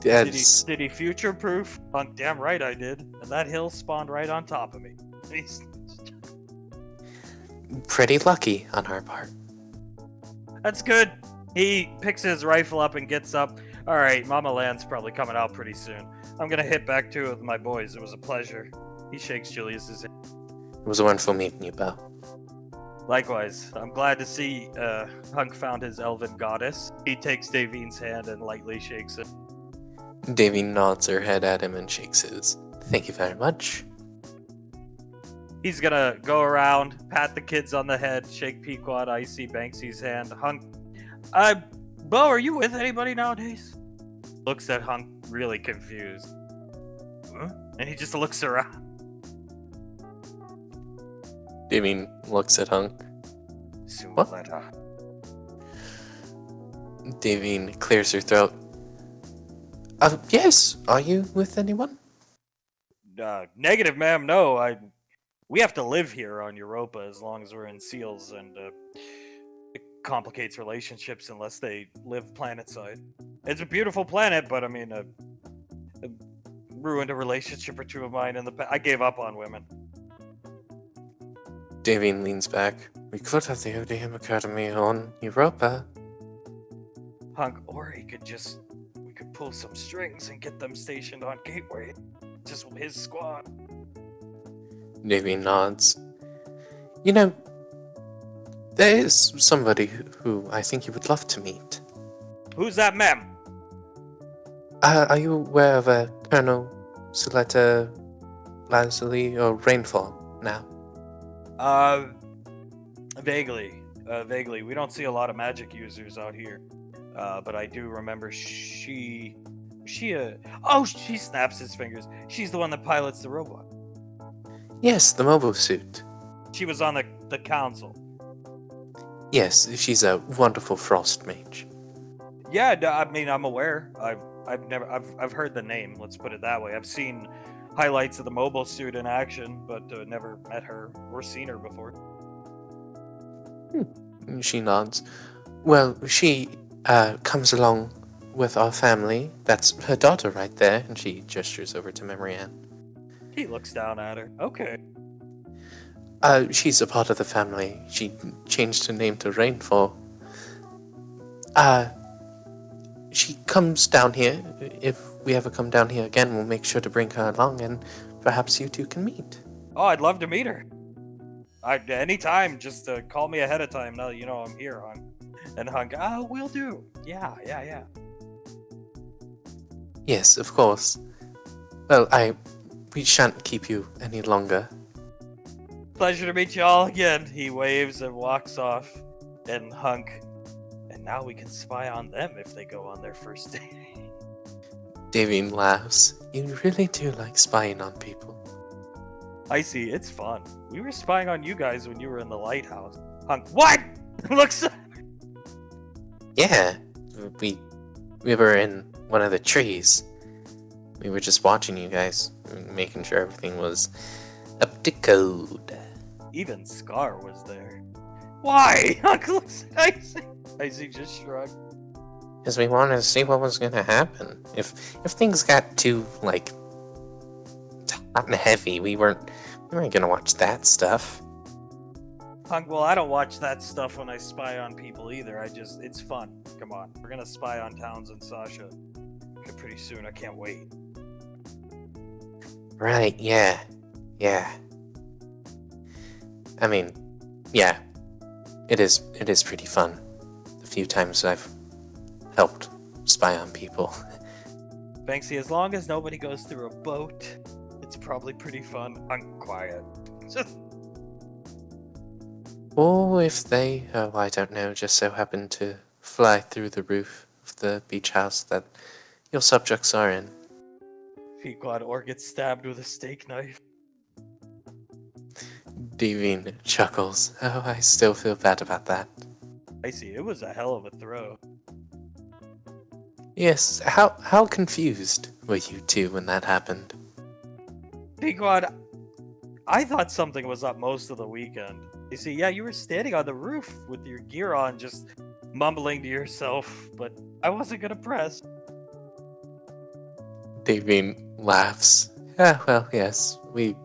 Did he future-proof? Hunk, damn right I did. And that hill spawned right on top of me. He's pretty lucky on our part. That's good. He picks his rifle up and gets up. All right, Mama Land's probably coming out pretty soon. I'm gonna hit back to it with my boys. It was a pleasure. He shakes Julius's hand. It was wonderful meeting you, Bo. Likewise. I'm glad to see Hunk found his elven goddess. He takes Davine's hand and lightly shakes it. Davine nods her head at him and shakes his. Thank you very much. He's gonna go around, pat the kids on the head, shake Pequod, Icy, Banksy's hand. Hunk, Bo, are you with anybody nowadays? Looks at Hunk, really confused. Huh? And he just looks around. Davine looks at Hunk. What? Davine clears her throat. Yes. Are you with anyone? Negative, ma'am. No, we have to live here on Europa as long as we're in seals, and it complicates relationships unless they live planet-side. It's a beautiful planet, but I mean, it ruined a relationship or two of mine in the past. I gave up on women. Davine leans back. We could have the ODM Academy on Europa. Hunk, or we could pull some strings and get them stationed on Gateway. Just his squad. Davine nods. You know, there is somebody who I think you would love to meet. Who's that, ma'am? Are you aware of a Colonel Suletta Lazuli or Rainfall now? Vaguely. We don't see a lot of magic users out here. But I do remember she snaps his fingers. She's the one that pilots the robot. Yes, the mobile suit. She was on the council. Yes, she's a wonderful frost mage. Yeah, I mean, I'm aware. I've heard the name. Let's put it that way. I've seen highlights of the mobile suit in action, but never met her or seen her before. She nods. Well, she comes along with our family. That's her daughter right there, and she gestures over to Memory Ann. He looks down at her. Okay. She's a part of the family. She changed her name to Rainfall. She comes down here. If we ever come down here again, we'll make sure to bring her along, and perhaps you two can meet. Oh, I'd love to meet her. Anytime, just call me ahead of time. Now you know I'm here, Hunk. And Hunk, will do. Yeah. Yes, of course. Well, we shan't keep you any longer. Pleasure to meet you all again. He waves and walks off. And Hunk, and now we can spy on them if they go on their first date. Davine laughs. You really do like spying on people. I see, it's fun. We were spying on you guys when you were in the lighthouse. Hunk, what? Looks. Yeah, we were in one of the trees. We were just watching you guys, making sure everything was up to code. Even Scar was there. Why? Hunk looks at Icy. Icy just shrugged. Because we wanted to see what was going to happen. If things got too, hot and heavy, we weren't going to watch that stuff. Hunk, well, I don't watch that stuff when I spy on people either. It's fun. Come on. We're going to spy on Towns and Sasha pretty soon. I can't wait. Right, yeah. I mean, yeah. It is pretty fun. The few times I've helped spy on people. Banksy, as long as nobody goes through a boat, it's probably pretty fun. I'm quiet. Just Or if they, oh, I don't know, just so happen to fly through the roof of the beach house that your subjects are in. Pequod or gets stabbed with a steak knife. Devine chuckles. Oh, I still feel bad about that. I see, it was a hell of a throw. Yes, how confused were you two when that happened? Pequod, I thought something was up most of the weekend. You see, yeah, you were standing on the roof with your gear on, just mumbling to yourself, but I wasn't gonna press. Devine laughs. Ah, well, yes, we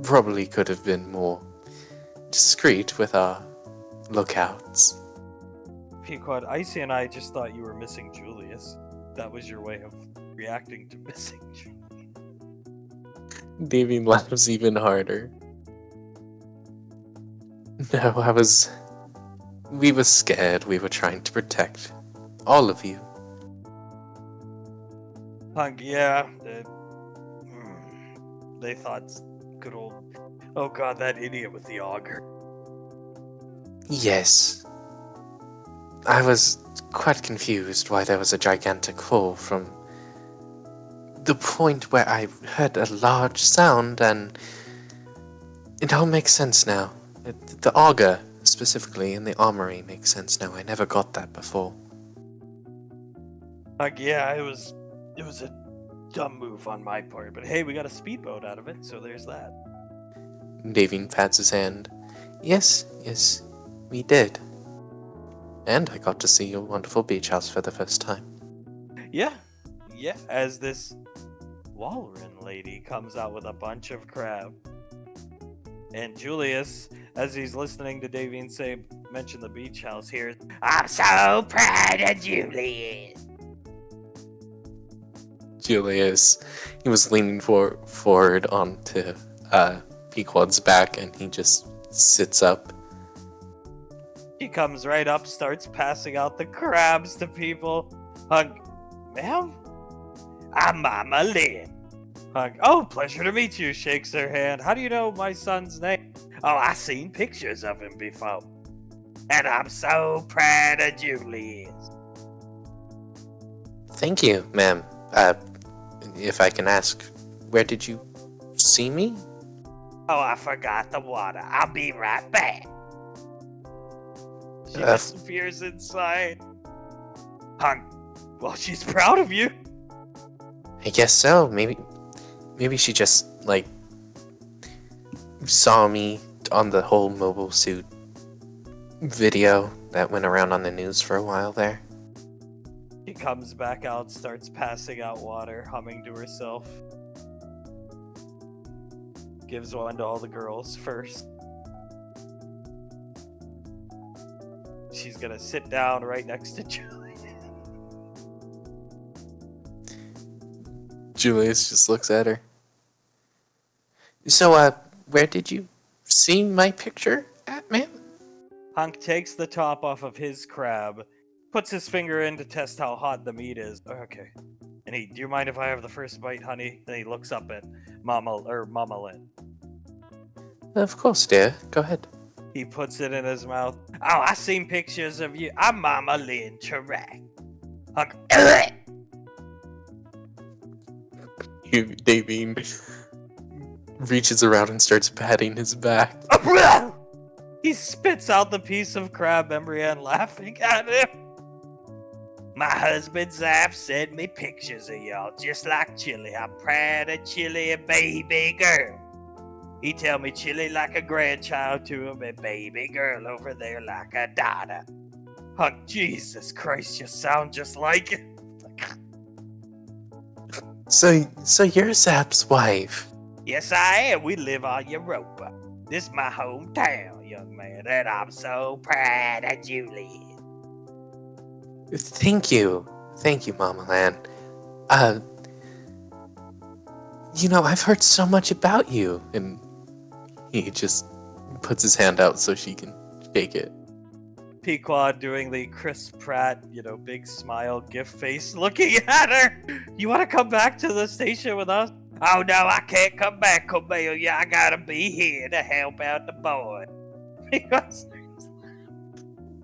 probably could have been more discreet with our lookouts. Pequod, Icy and I just thought you were missing Julius. That was your way of reacting to missing Julius. Devine laughs even harder. No, we were scared. We were trying to protect all of you. Punk, yeah. They thought good old. Oh god, that idiot with the auger. Yes. I was quite confused why there was a gigantic hole from the point where I heard a large sound, and it all makes sense now. The auger, specifically, in the armory makes sense now. I never got that before. Punk, yeah, it was a dumb move on my part, but hey, we got a speedboat out of it, so there's that. Devine pats his hand. Yes, we did. And I got to see your wonderful beach house for the first time. Yeah, as this Walrus lady comes out with a bunch of crab. And Julius, as he's listening to Davine mention the beach house here, I'm so proud of Julius. Julius, he was leaning forward onto Pequod's back, and he just sits up. He comes right up, starts passing out the crabs to people. Ma'am? I'm Mama Lynn. Oh, pleasure to meet you, shakes her hand. How do you know my son's name? Oh, I seen pictures of him before. And I'm so proud of Julius. Thank you, ma'am. If I can ask, where did you see me? Oh, I forgot the water. I'll be right back. She disappears inside. Well, she's proud of you. I guess so. Maybe she just, saw me on the whole mobile suit video that went around on the news for a while there. She comes back out, starts passing out water, humming to herself. Gives one to all the girls first. She's gonna sit down right next to Julius. Julius just looks at her. So, where did you see my picture at, ma'am? Hunk takes the top off of his crab, puts his finger in to test how hot the meat is. Okay. And do you mind if I have the first bite, honey? Then he looks up at Mama Lynn. Of course, dear. Go ahead. He puts it in his mouth. Oh, I seen pictures of you. I'm Mama Lynn Chirac. Hunk. Davine reaches around and starts patting his back. He spits out the piece of crab, Embrienne laughing at him. My husband Zap sent me pictures of y'all, just like Chili. I'm proud of Chili, a baby girl. He tell me Chili like a grandchild to him, and baby girl over there like a daughter. Hunk, Jesus Christ, you sound just like it. So you're Zap's wife? Yes, I am. We live on Europa. This is my hometown, young man, and I'm so proud of Julie. Thank you, Mama Lan. I've heard so much about you, and he just puts his hand out so she can shake it. Pequod doing the Chris Pratt, big smile, gift face, looking at her. You want to come back to the station with us? Oh no, I can't come back, Cordelia. I gotta be here to help out the boy. Because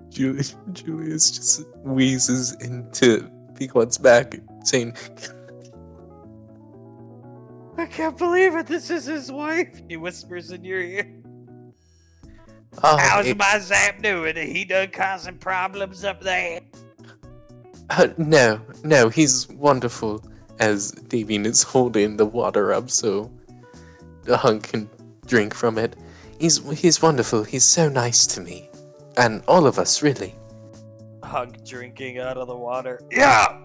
Julius just wheezes into Pequod's back, saying, I can't believe it. This is his wife. He whispers in your ear. "Oh, How's my Zap doing? He done causing problems up there? no, he's wonderful." As Davine is holding the water up so the Hunk can drink from it. He's wonderful. He's so nice to me. And all of us, really. Hunk drinking out of the water. Yeah!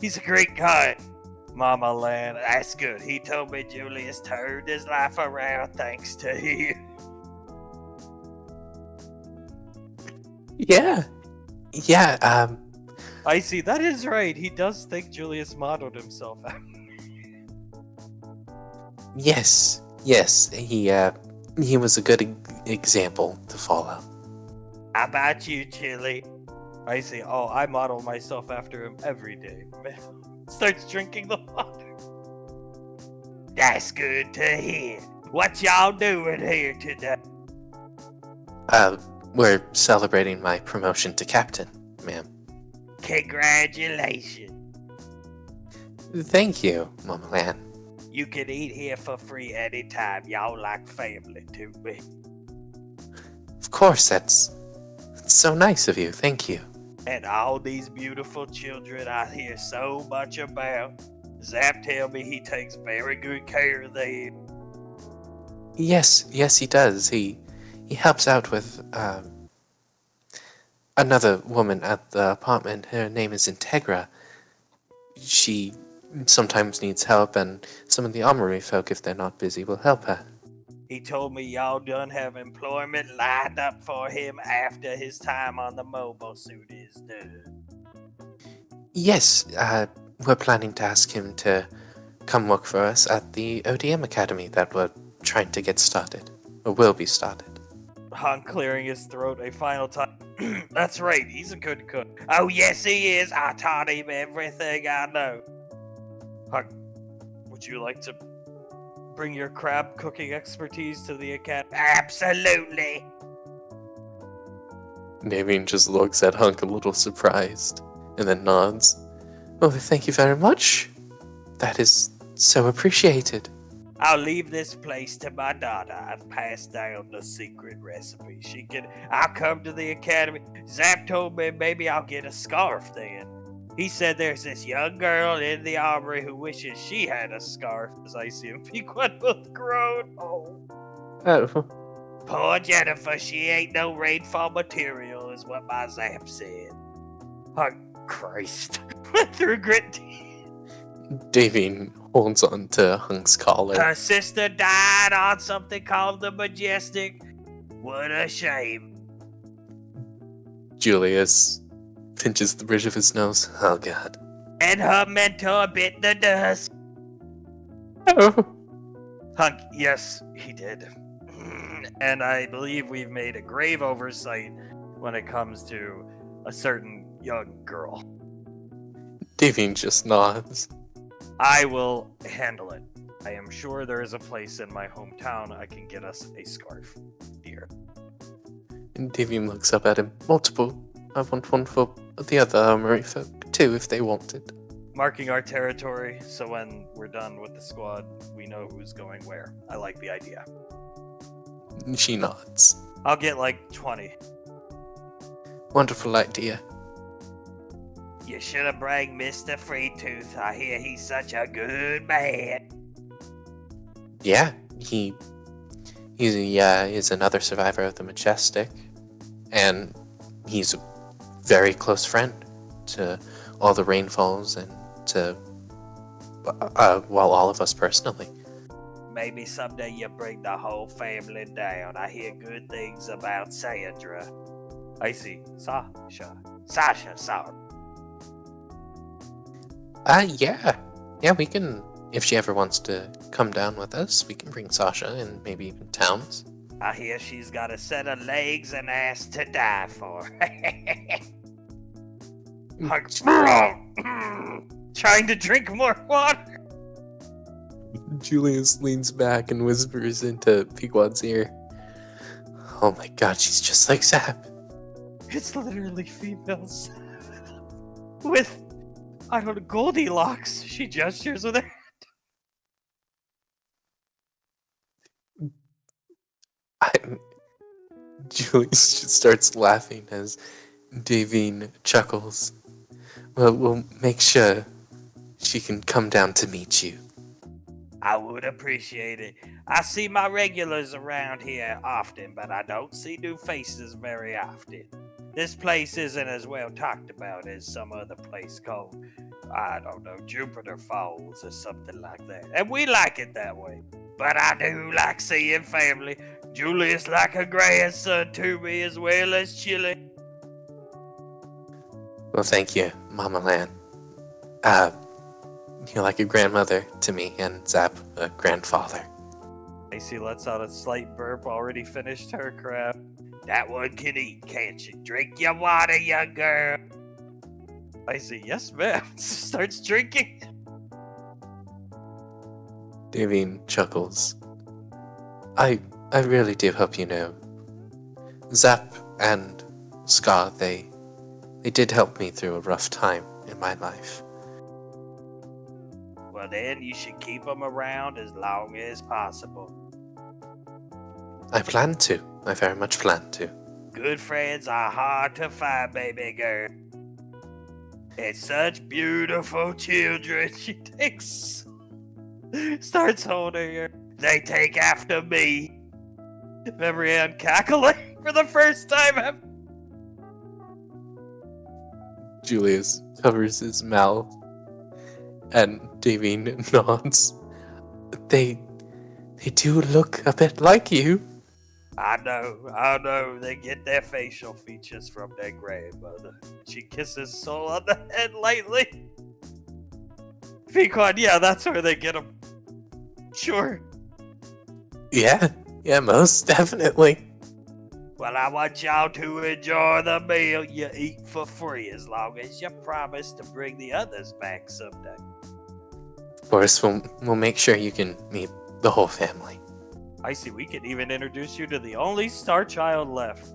He's a great guy. Mama Land, that's good. He told me Julius turned his life around thanks to you. Yeah, I see, that is right. He does think Julius modeled himself out. yes, he was a good example to follow. How about you, Chili? I see. Oh, I model myself after him every day. Starts drinking the water. That's good to hear. What y'all doing here today? We're celebrating my promotion to captain, ma'am. Congratulations. Thank you, Mama Lan. You can eat here for free anytime. Y'all like family to me. Of course, that's so nice of you. Thank you. And all these beautiful children I hear so much about. Zap tell me he takes very good care of them. Yes, he does. He helps out with another woman at the apartment. Her name is Integra. She sometimes needs help, and some of the armory folk, if they're not busy, will help her. He told me y'all done have employment lined up for him after his time on the mobile suit is done. Yes, we're planning to ask him to come work for us at the ODM Academy that we're trying to get started, or will be started. Han clearing his throat a final time. That's right, he's a good cook. Oh yes he is, I taught him everything I know. Han, would you like to bring your crab cooking expertise to the academy? Absolutely! Naveen just looks at Hunk a little surprised, and then nods. Oh, thank you very much. That is so appreciated. I'll leave this place to my daughter. I've passed down the secret recipe. I'll come to the academy. Zap told me maybe I'll get a scarf then. He said there's this young girl in the armory who wishes she had a scarf, as I see him. Pequod both grown. Oh, Poor Jennifer, she ain't no rainfall material, is what my Zap said. Oh, Christ. Through grit teeth. Davine holds on to Hunk's collar. Her sister died on something called the Majestic. What a shame. Julius pinches the bridge of his nose. Oh, God. And her mentor bit the dust. Oh. Hunk, yes, he did. And I believe we've made a grave oversight when it comes to a certain young girl. Davine just nods. I will handle it. I am sure there is a place in my hometown I can get us a scarf, dear. And Davine looks up at him. Multiple. I want one for the other armory folk, too, if they want it. Marking our territory, so when we're done with the squad, we know who's going where. I like the idea. She nods. I'll get like 20. Wonderful idea. You should have brought Mr. Freetooth. I hear he's such a good man. Yeah, he is another survivor of the Majestic, and he's a very close friend to all the Rainfalls and to, well, all of us personally. Maybe someday you bring the whole family down. I hear good things about Sandra. I see. Sasha, sorry. Yeah, we can, if she ever wants to come down with us, we can bring Sasha and maybe even Towns. I hear she's got a set of legs and ass to die for. Trying to drink more water. Julius leans back and whispers into Pequod's ear. Oh my god, she's just like Zap. It's literally females. With, I don't know, Goldilocks. She gestures with her. Julius just starts laughing as Davine chuckles. Well, we'll make sure she can come down to meet you. I would appreciate it. I see my regulars around here often, but I don't see new faces very often. This place isn't as well talked about as some other place called, I don't know, Jupiter Falls or something like that. And we like it that way. But I do like seeing family. Julius like a grandson to me as well as Chili. Well, thank you, Mama Lan. You're like a grandmother to me, and Zap a grandfather. Macy lets out a slight burp, already finished her crap. That one can eat, can't you? Drink your water, young girl. I say, yes, ma'am. Starts drinking. Davine chuckles. I really do hope you know. Zap and Ska, they did help me through a rough time in my life. Well, then you should keep them around as long as possible. I plan to. I very much plan to. Good friends are hard to find, baby girl. And such beautiful children. She starts holding her. They take after me. Marianne cackling for the first time ever. Julius covers his mouth, and Davine nods. They do look a bit like you. I know, they get their facial features from their grandmother. She kisses Soul on the head lightly. Pequod, yeah, that's where they get them. Sure. Yeah, most definitely. Well, I want y'all to enjoy the meal you eat for free as long as you promise to bring the others back someday. Of course, we'll make sure you can meet the whole family. I see, we can even introduce you to the only star child left.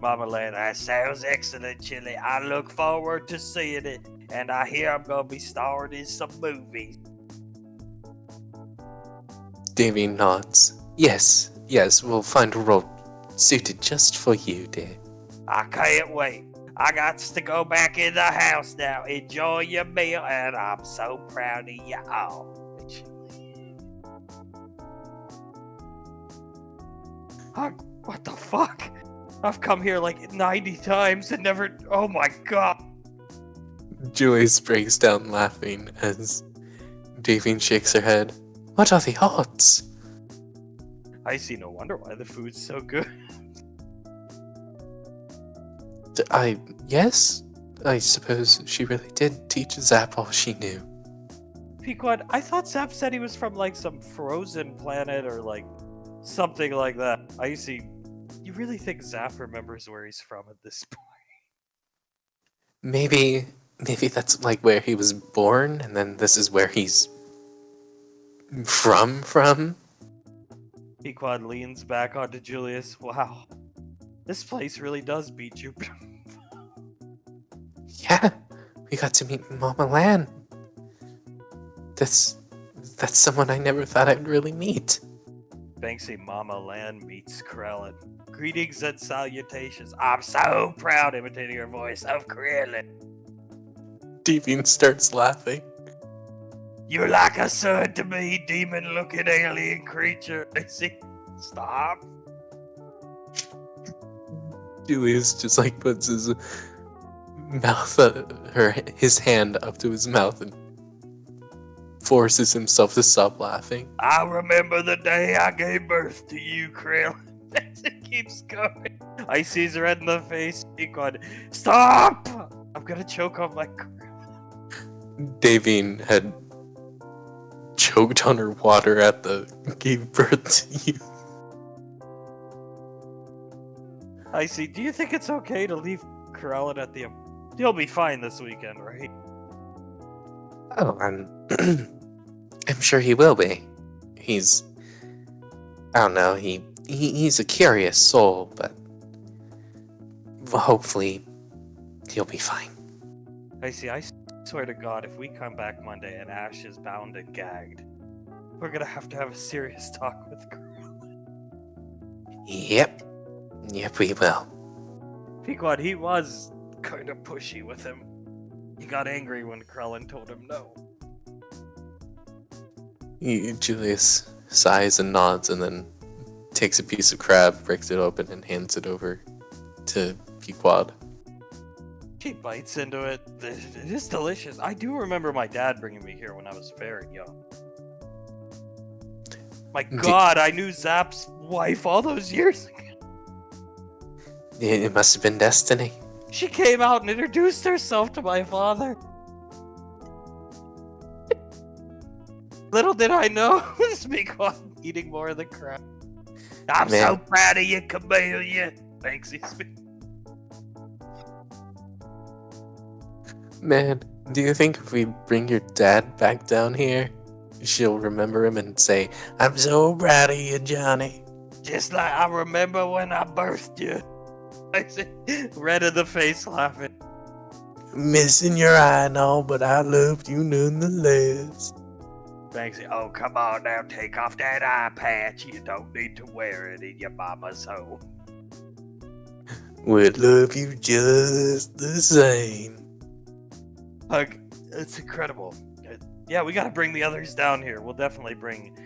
Mama Lan, that sounds excellent, Chili. I look forward to seeing it, and I hear I'm gonna be starring in some movies. Davine nods. Yes, we'll find a role suited just for you, dear. I can't wait. I got to go back in the house now. Enjoy your meal, and I'm so proud of you all. What the fuck? I've come here like 90 times and never. Oh my god. Julius breaks down laughing as Davine shakes her head. What are the odds? I see, no wonder why the food's so good. Yes? I suppose she really did teach Zap all she knew. Pequod, I thought Zap said he was from like some frozen planet or like something like that. I see. You really think Zap remembers where he's from at this point? Maybe that's like where he was born, and then this is where he's from? Pequod leans back onto Julius. Wow. This place really does beat Jupiter. Yeah, we got to meet Mama Lan. That's someone I never thought I'd really meet. Banksy Mama Lan meets Krellin. Greetings and salutations. I'm so proud, imitating her voice, of Krellin. Davine starts laughing. You're like a son to me, demon-looking alien creature. I see. Stop. Julius just like puts his mouth, his hand up to his mouth and forces himself to stop laughing. I remember the day I gave birth to you, Krellin. It keeps going. I sees her in the face. Pequod, stop! I'm gonna choke on my Davine had choked on her water gave birth to you. I see. Do you think it's okay to leave Corellin at the... He'll be fine this weekend, right? Oh, I'm sure he will be. He's, I don't know, he's a curious soul, but hopefully he'll be fine. I see. I swear to God, if we come back Monday and Ash is bound and gagged, we're gonna have to have a serious talk with Corellin. Yep, we will. Pequod, he was kind of pushy with him. He got angry when Corellin told him no. Julius sighs and nods and then takes a piece of crab, breaks it open, and hands it over to Pequod. She bites into it. It is delicious. I do remember my dad bringing me here when I was very young. My God, I knew Zap's wife all those years ago. It must have been destiny. She came out and introduced herself to my father. Little did I know, this Pequod eating more of the crab. I'm so proud of you, Camellia. Thanks, Man, do you think if we bring your dad back down here, she'll remember him and say, "I'm so proud of you, Johnny"? Just like I remember when I birthed you. I said, red in the face laughing. Missing your eye and all, but I loved you nonetheless. Banksy, oh, come on now, take off that eye patch. You don't need to wear it in your mama's home. Would love you just the same. Like, it's incredible. Yeah, we gotta bring the others down here. We'll definitely bring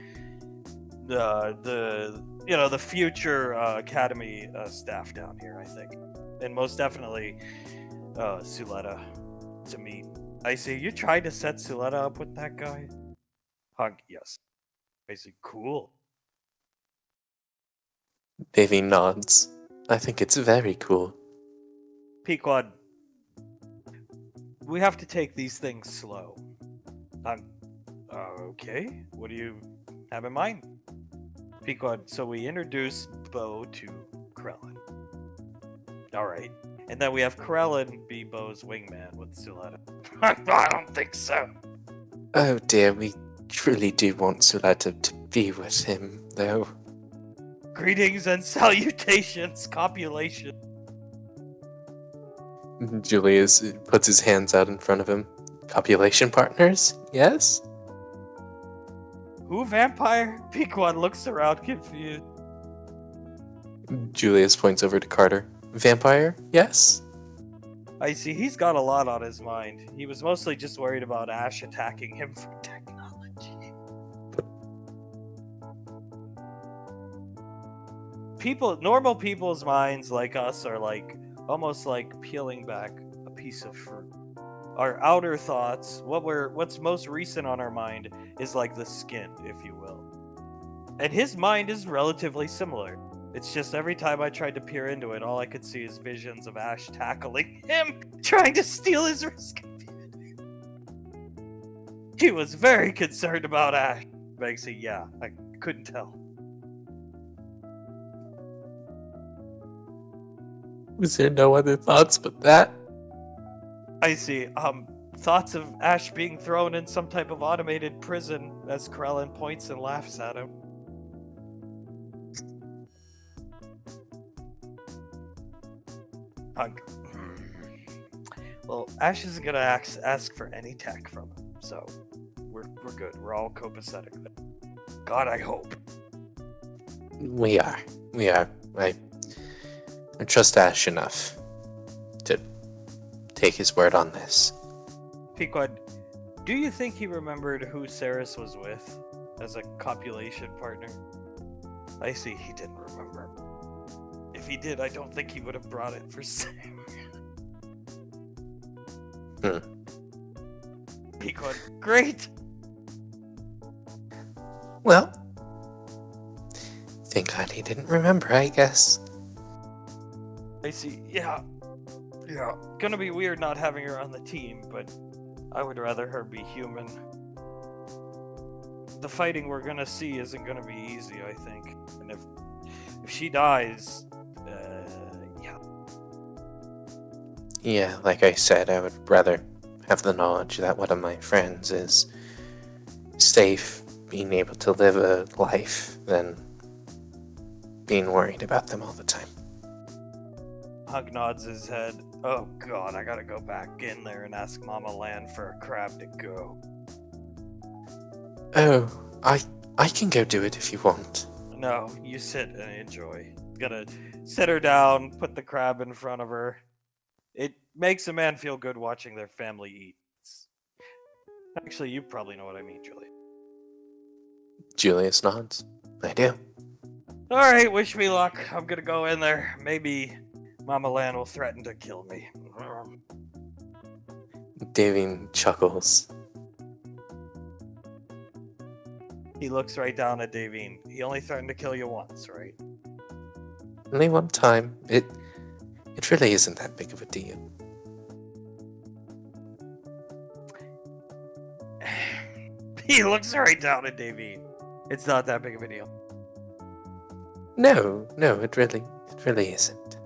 the future academy staff down here, I think. And most definitely Suletta to meet. I see, you tried to set Suletta up with that guy? Hunk, yes. I see, cool. Davy nods. I think it's very cool. Pequod, we have to take these things slow. Okay. What do you have in mind? Pequod, so we introduce Bo to Corellin. Alright. And then we have Corellin be Bo's wingman with Suletta. I don't think so. Oh dear, we truly do want Suletta to be with him, though. Greetings and salutations, copulation. Julius puts his hands out in front of him. Copulation partners? Yes? Who, vampire? Pequod looks around confused. Julius points over to Carter. Vampire? Yes? I see, he's got a lot on his mind. He was mostly just worried about Ash attacking him for technology. Normal people's minds like us are like, almost like peeling back a piece of fruit. Our outer thoughts, what's most recent on our mind, is like the skin, if you will. And his mind is relatively similar. It's just every time I tried to peer into it, all I could see is visions of Ash tackling him, trying to steal his risk. He was very concerned about Ash. Banksy, yeah, I couldn't tell. Was there no other thoughts but that? I see. Thoughts of Ash being thrown in some type of automated prison as Corellin points and laughs at him. Well, Ash isn't gonna ask for any tech from him, so we're good. We're all copacetic. God, I hope. We are. I trust Ash enough to take his word on this. Pequod, do you think he remembered who Saris was with as a copulation partner? I see he didn't remember. If he did, I don't think he would have brought it for Sam. Pequod, great! Well, thank God he didn't remember, I guess. I see, yeah. Gonna be weird not having her on the team, but I would rather her be human. The fighting we're gonna see isn't gonna be easy, I think. And if she dies, Yeah, like I said, I would rather have the knowledge that one of my friends is safe, being able to live a life, than being worried about them all the time. Hunk nods his head. Oh god, I gotta go back in there and ask Mama Land for a crab to go. Oh, I can go do it if you want. No, you sit and enjoy. Gonna sit her down, put the crab in front of her. It makes a man feel good watching their family eat. Actually, you probably know what I mean, Julie. Julius nods. I do. Alright, wish me luck. I'm gonna go in there. Maybe Mama Lan will threaten to kill me. Davin chuckles. He looks right down at Davine. He only threatened to kill you once, right? Only one time. It really isn't that big of a deal. He looks right down at Davine. It's not that big of a deal. No, it really isn't.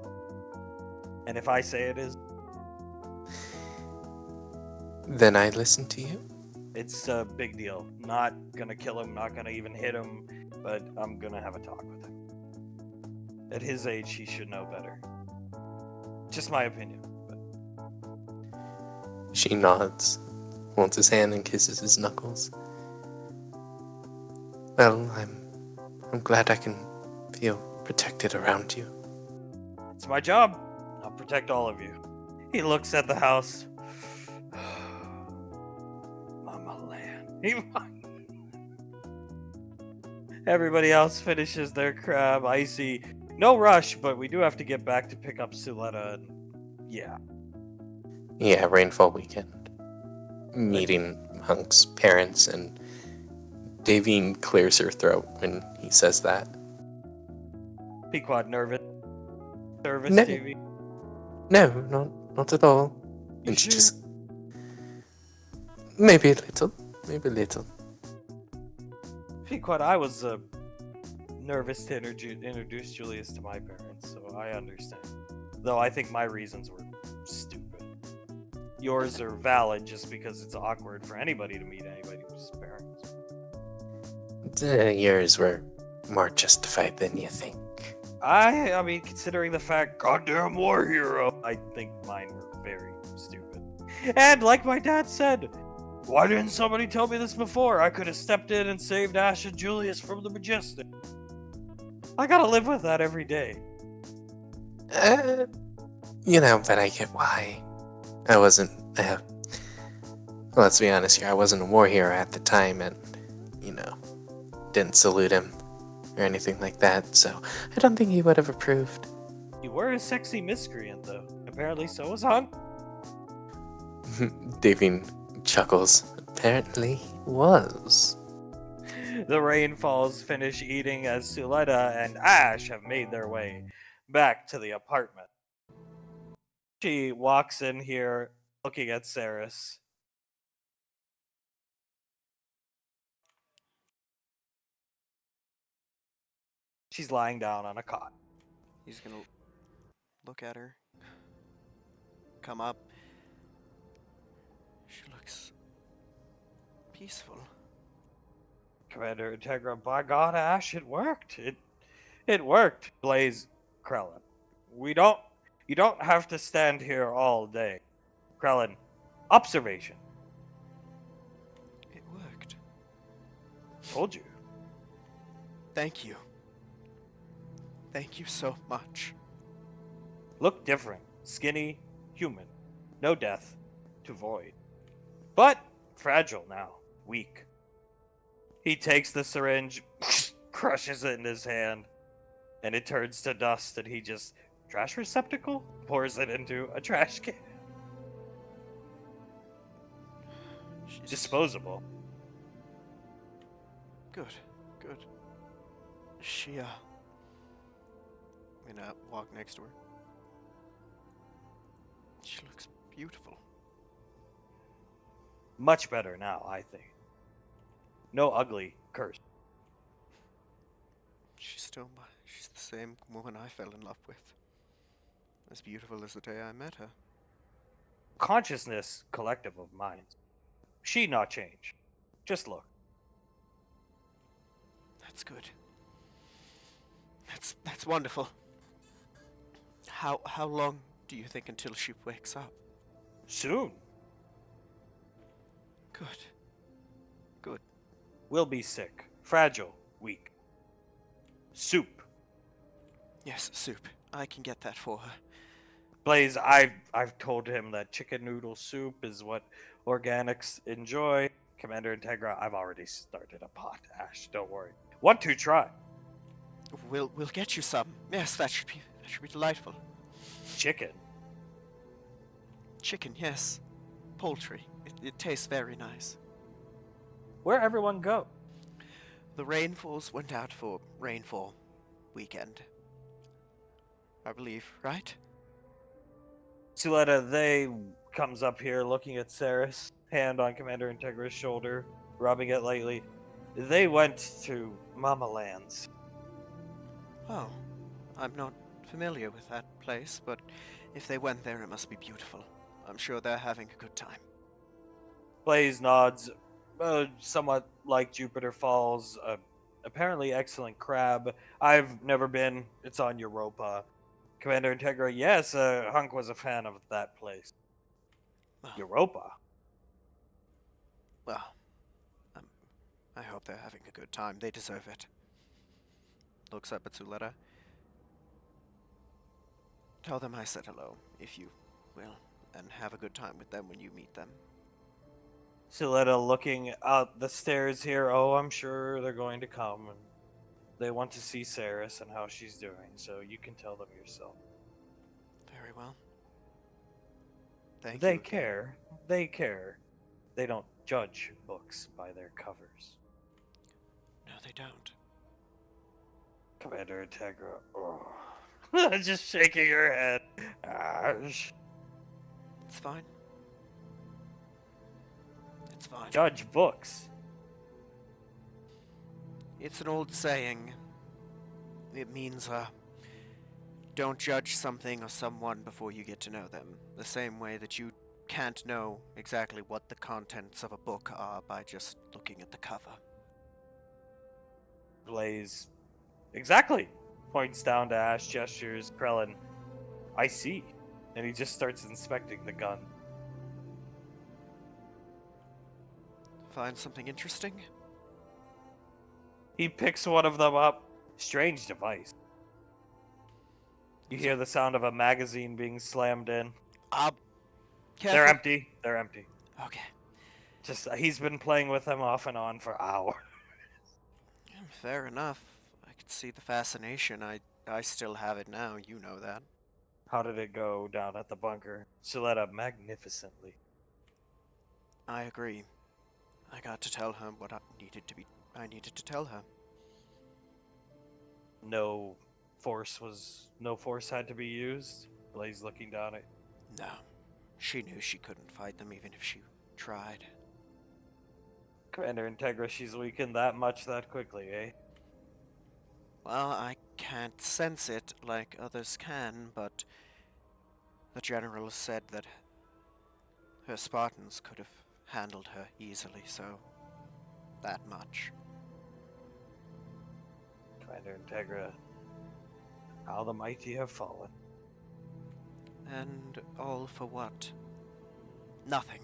And if I say it is, Then I listen to you? it's a big deal. Not gonna kill him, not gonna even hit him, but I'm gonna have a talk with him. At his age, he should know better. Just my opinion. But She nods, holds his hand and kisses his knuckles. Well, I'm glad I can feel protected around you. it's my job. I'll protect all of you. He looks at the house. Mama Land. Everybody else finishes their crab. Icy. No rush, but we do have to get back to pick up Suletta. And yeah. Yeah, rainfall weekend. Meeting Hunk's parents, and Davine clears her throat when he says that. Pequod nervous. Nervous, No. Davy. No, not at all. You And she sure? just maybe a little. Pequod, I was nervous to introduce Julius to my parents, so I understand. Though I think my reasons were stupid. Yours are valid just because it's awkward for anybody to meet anybody's parents. Yours were more justified than you think. I mean, considering the fact, goddamn war hero, I think mine were very stupid. And like my dad said, why didn't somebody tell me this before? I could have stepped in and saved Ash and Julius from the Majestic. I gotta live with that every day. But I get why. I wasn't. Let's be honest here. I wasn't a war hero at the time, and didn't salute him or anything like that. So I don't think he would have approved. You were a sexy miscreant, though. Apparently, so was Hunk. Davin chuckles. Apparently he was. The Rainfalls finish eating as Suletta and Ash have made their way back to the apartment. She walks in here looking at Saris. She's lying down on a cot. He's gonna look at her. Come up. She looks peaceful. Commander Integra, by God, Ash, it worked. It worked. Blaze Krellin. You don't have to stand here all day. Krellin, observation. It worked. Told you. Thank you. Thank you so much. Look different. Skinny, human. No death. To void. But fragile now. Weak. He takes the syringe, crushes it in his hand, and it turns to dust, and he just trash receptacle pours it into a trash can. She's Disposable. good. She, I'm gonna walk next to her. She looks beautiful. Much better now, I think. No ugly curse. She's the same woman I fell in love with. As beautiful as the day I met her. consciousness collective of minds. She not change. Just look. That's good. That's wonderful. How long do you think until she wakes up? Soon. Good. Good. We'll be sick. Fragile. Weak. Soup. Yes, soup. I can get that for her. Blaze, I've told him that chicken noodle soup is what organics enjoy. Commander Integra, I've already started a pot, Ash. Don't worry. Want to try? We'll get you some. Yes, that should be delightful. Chicken. Chicken, yes. Poultry. It tastes very nice. Where everyone go? The Rainfalls went out for rainfall weekend. I believe, right? Suletta, they comes up here looking at Saris, hand on Commander Integra's shoulder, rubbing it lightly. They went to Mama Lands. Oh, I'm not familiar with that place, but if they went there, it must be beautiful. I'm sure they're having a good time. Blaze nods, somewhat like Jupiter Falls. Apparently excellent crab. I've never been. It's on Europa. Commander Integra, yes, Hunk was a fan of that place. Oh, Europa. well, I hope they're having a good time. They deserve it. Looks up at Suletta. Tell them I said hello, if you will, and have a good time with them when you meet them. Suletta looking out the stairs here. Oh, I'm sure they're going to come, and they want to see Saris and how she's doing, so you can tell them yourself. Very well. Thank you. They again. care. They care. They don't judge books by their covers. No, they don't. Commander Integra. Oh. Just shaking her head. Ash. It's fine. It's fine. Judge books. It's an old saying. It means, don't judge something or someone before you get to know them. The same way that you can't know exactly what the contents of a book are by just looking at the cover. Blaze. Exactly. Points down to Ash, gestures. Krellin. I see. And he just starts inspecting the gun. Find something interesting? He picks one of them up. Strange device. You hear the sound of a magazine being slammed in. Careful. They're empty. They're empty. Okay. Just he's been playing with them off and on for hours. Fair enough. I could see the fascination. I still have it now, you know that. How did it go down at the bunker? Suletta magnificently. I agree. I got to tell her what I needed to tell her. No force had to be used. Blaze looking down at. No. She knew she couldn't fight them even if she tried. Commander Integra, she's weakened that much that quickly, eh? Well, I can't sense it like others can, but the general said that her Spartans could have handled her easily, so that much. Commander Integra, how the mighty have fallen. And all for what? Nothing.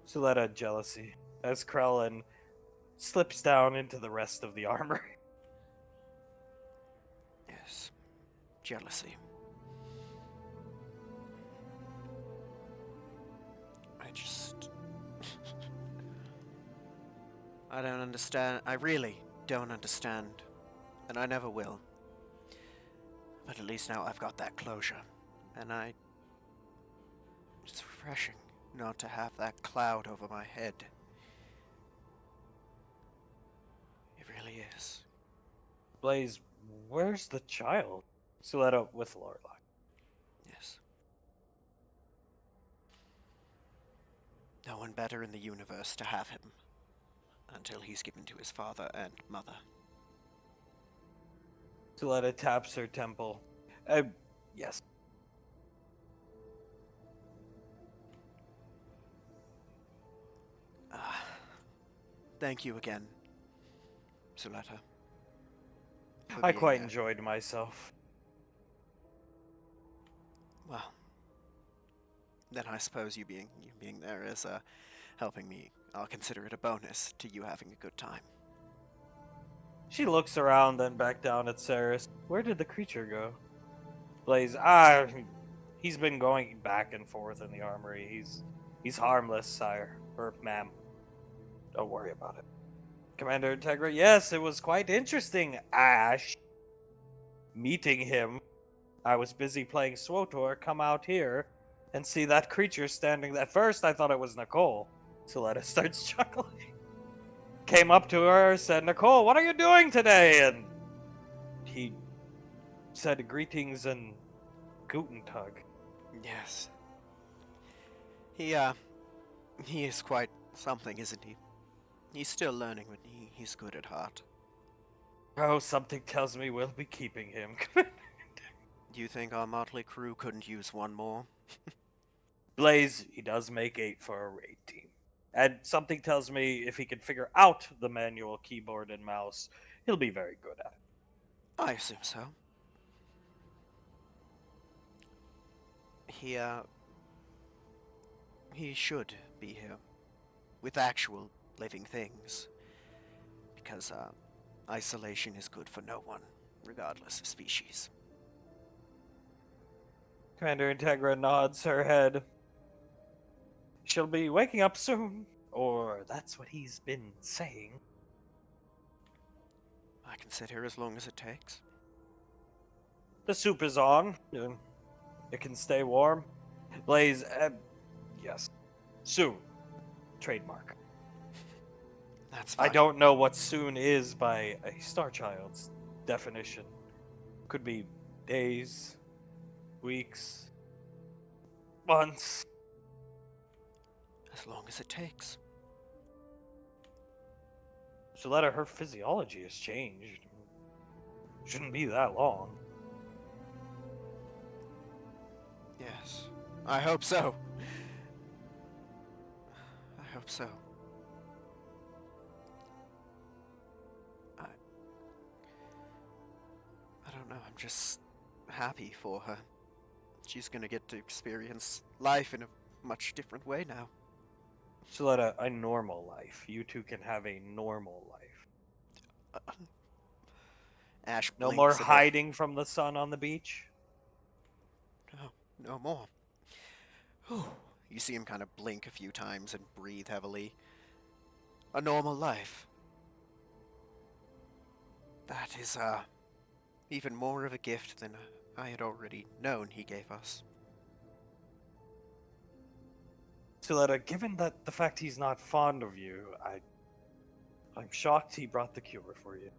Suletta jealousy as Krellin slips down into the rest of the armory. Yes. Jealousy. I don't understand. I really don't understand. And I never will. But at least now I've got that closure. And it's refreshing not to have that cloud over my head. It really is. Blaze, where's the child? Suletta with Lorelei. Yes. No one better in the universe to have him. Until he's given to his father and mother. Suletta taps her temple. Yes. Ah, thank you again, Suletta, for I being quite there. enjoyed myself. Well, then I suppose you being there is helping me. I'll consider it a bonus to you having a good time. She looks around, then back down at Ceres. Where did the creature go? Blaze, he's been going back and forth in the armory. He's harmless, sire. Or ma'am. Don't worry about it. Commander Integra, yes, it was quite interesting, Ash. Meeting him. I was busy playing SWOTOR, come out here, and see that creature standing. At first, I thought it was Nicole. Suletta starts chuckling. Came up to her, said, Nicole, what are you doing today? And he said greetings and Guten Tag. Yes. He is quite something, isn't he? He's still learning, but he's good at heart. Oh, something tells me we'll be keeping him. Do you think our motley crew couldn't use one more? Blaze, he does make 8 for a raid team. And something tells me if he can figure out the manual keyboard and mouse, he'll be very good at it. I assume so. He, he should be here. With actual living things. Because, isolation is good for no one, regardless of species. Commander Integra nods her head. She'll be waking up soon. Or that's what he's been saying. I can sit here as long as it takes. The soup is on. It can stay warm. Blaze, yes. Soon. Trademark. That's fine. I don't know what soon is by a Starchild's definition. Could be days, weeks, months. As long as it takes. Shaletta, her physiology has changed. Shouldn't be that long. Yes. I hope so. I hope so. I don't know, I'm just happy for her. She's gonna get to experience life in a much different way now. Shaletta, a normal life. You two can have a normal life. Ash No blinks more a bit. hiding from the sun on the beach. No more. Whew. You see him kind of blink a few times and breathe heavily. A normal life. That is, even more of a gift than I had already known he gave us. Shaletta, given that the fact he's not fond of you, I'm shocked he brought the cure for you.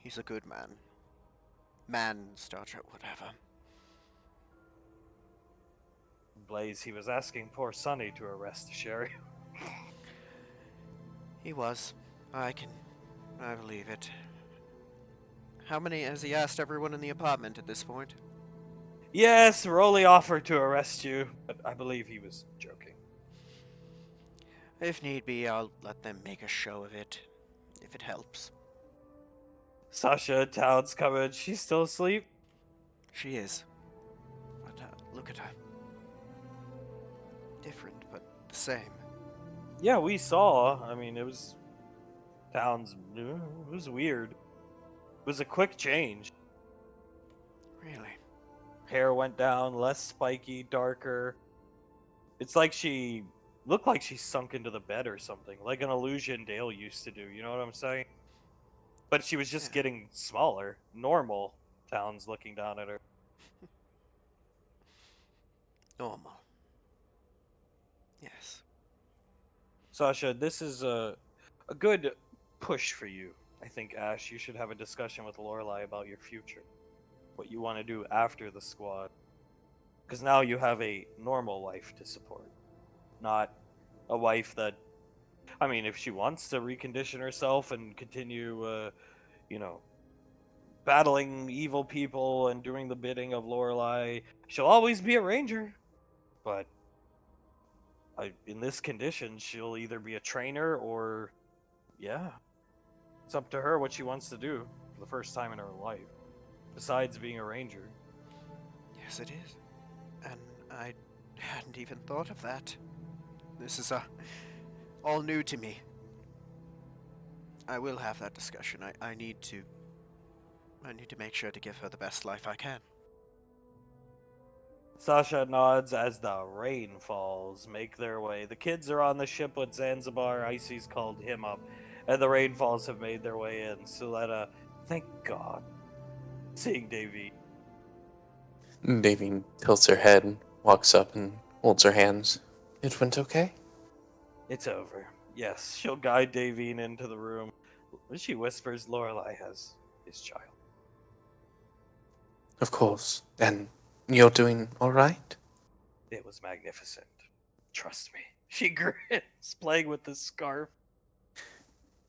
He's a good man. Man, starter, whatever. Blaze, he was asking poor Sonny to arrest Sherry. He was. I believe it. How many has he asked everyone in the apartment at this point? Yes, Rolly offered to arrest you, but I believe he was joking. If need be, I'll let them make a show of it, if it helps. Sasha, town's coming. She's still asleep? She is. But look at her. Different, but the same. Yeah, we saw. I mean, it was... Town's... It was weird. It was a quick change. Really? Hair went down, less spiky, darker. It's like she... Looked like she sunk into the bed or something. Like an illusion Dale used to do, you know what I'm saying? But she was just Yeah. getting smaller. Normal. Town's looking down at her. Normal. Yes. Sasha, this is a good push for you. I think, Ash, you should have a discussion with Lorelai about your future. What you want to do after the squad. Because now you have a normal life to support. Not a wife that... I mean, if she wants to recondition herself and continue, you know, battling evil people and doing the bidding of Lorelei. She'll always be a ranger, but in this condition, she'll either be a trainer or, yeah, it's up to her what she wants to do for the first time in her life, besides being a ranger. Yes, it is. And I hadn't even thought of that. This is all new to me. I will have that discussion. I need to make sure to give her the best life I can. Sasha nods as the rain falls make their way. The kids are on the ship with Zanzibar. Icy's called him up, and the rainfalls have made their way in. Suletta, thank God, seeing Davy. Davy tilts her head, walks up, and holds her hands. It went okay? It's over. Yes, she'll guide Davine into the room. She whispers Lorelei has his child. Of course. And you're doing all right? It was magnificent. Trust me. She grins, playing with the scarf.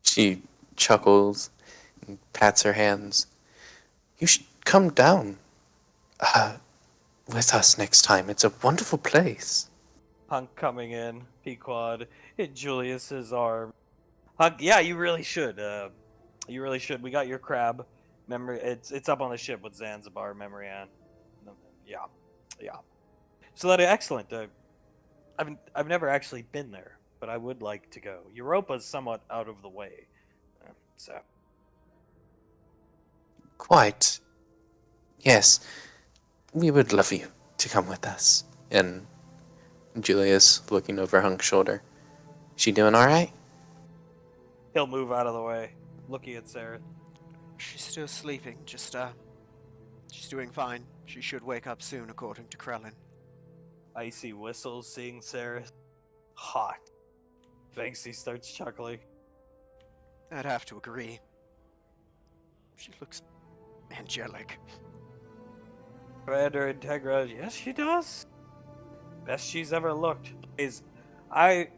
She chuckles and pats her hands. You should come down with us next time. It's a wonderful place. Hunk coming in, Pequod, in Julius's arm. Hunk, yeah, you really should. You really should. We got your crab. Memory. It's up on the ship with Zanzibar, Memory Ann. Yeah, yeah. So that excellent. I've never actually been there, but I would like to go. Europa's somewhat out of the way, so. Quite. Yes. We would love you to come with us. And Julius looking over Hunk's shoulder. She doing all right? He'll move out of the way, looking at Sarah. She's still sleeping, she's doing fine. She should wake up soon, according to Krellin. Icy whistles, seeing Sarah. Hot. Banksy starts chuckling. I'd have to agree. She looks angelic. Commander Integra, yes, she does. Best she's ever looked. I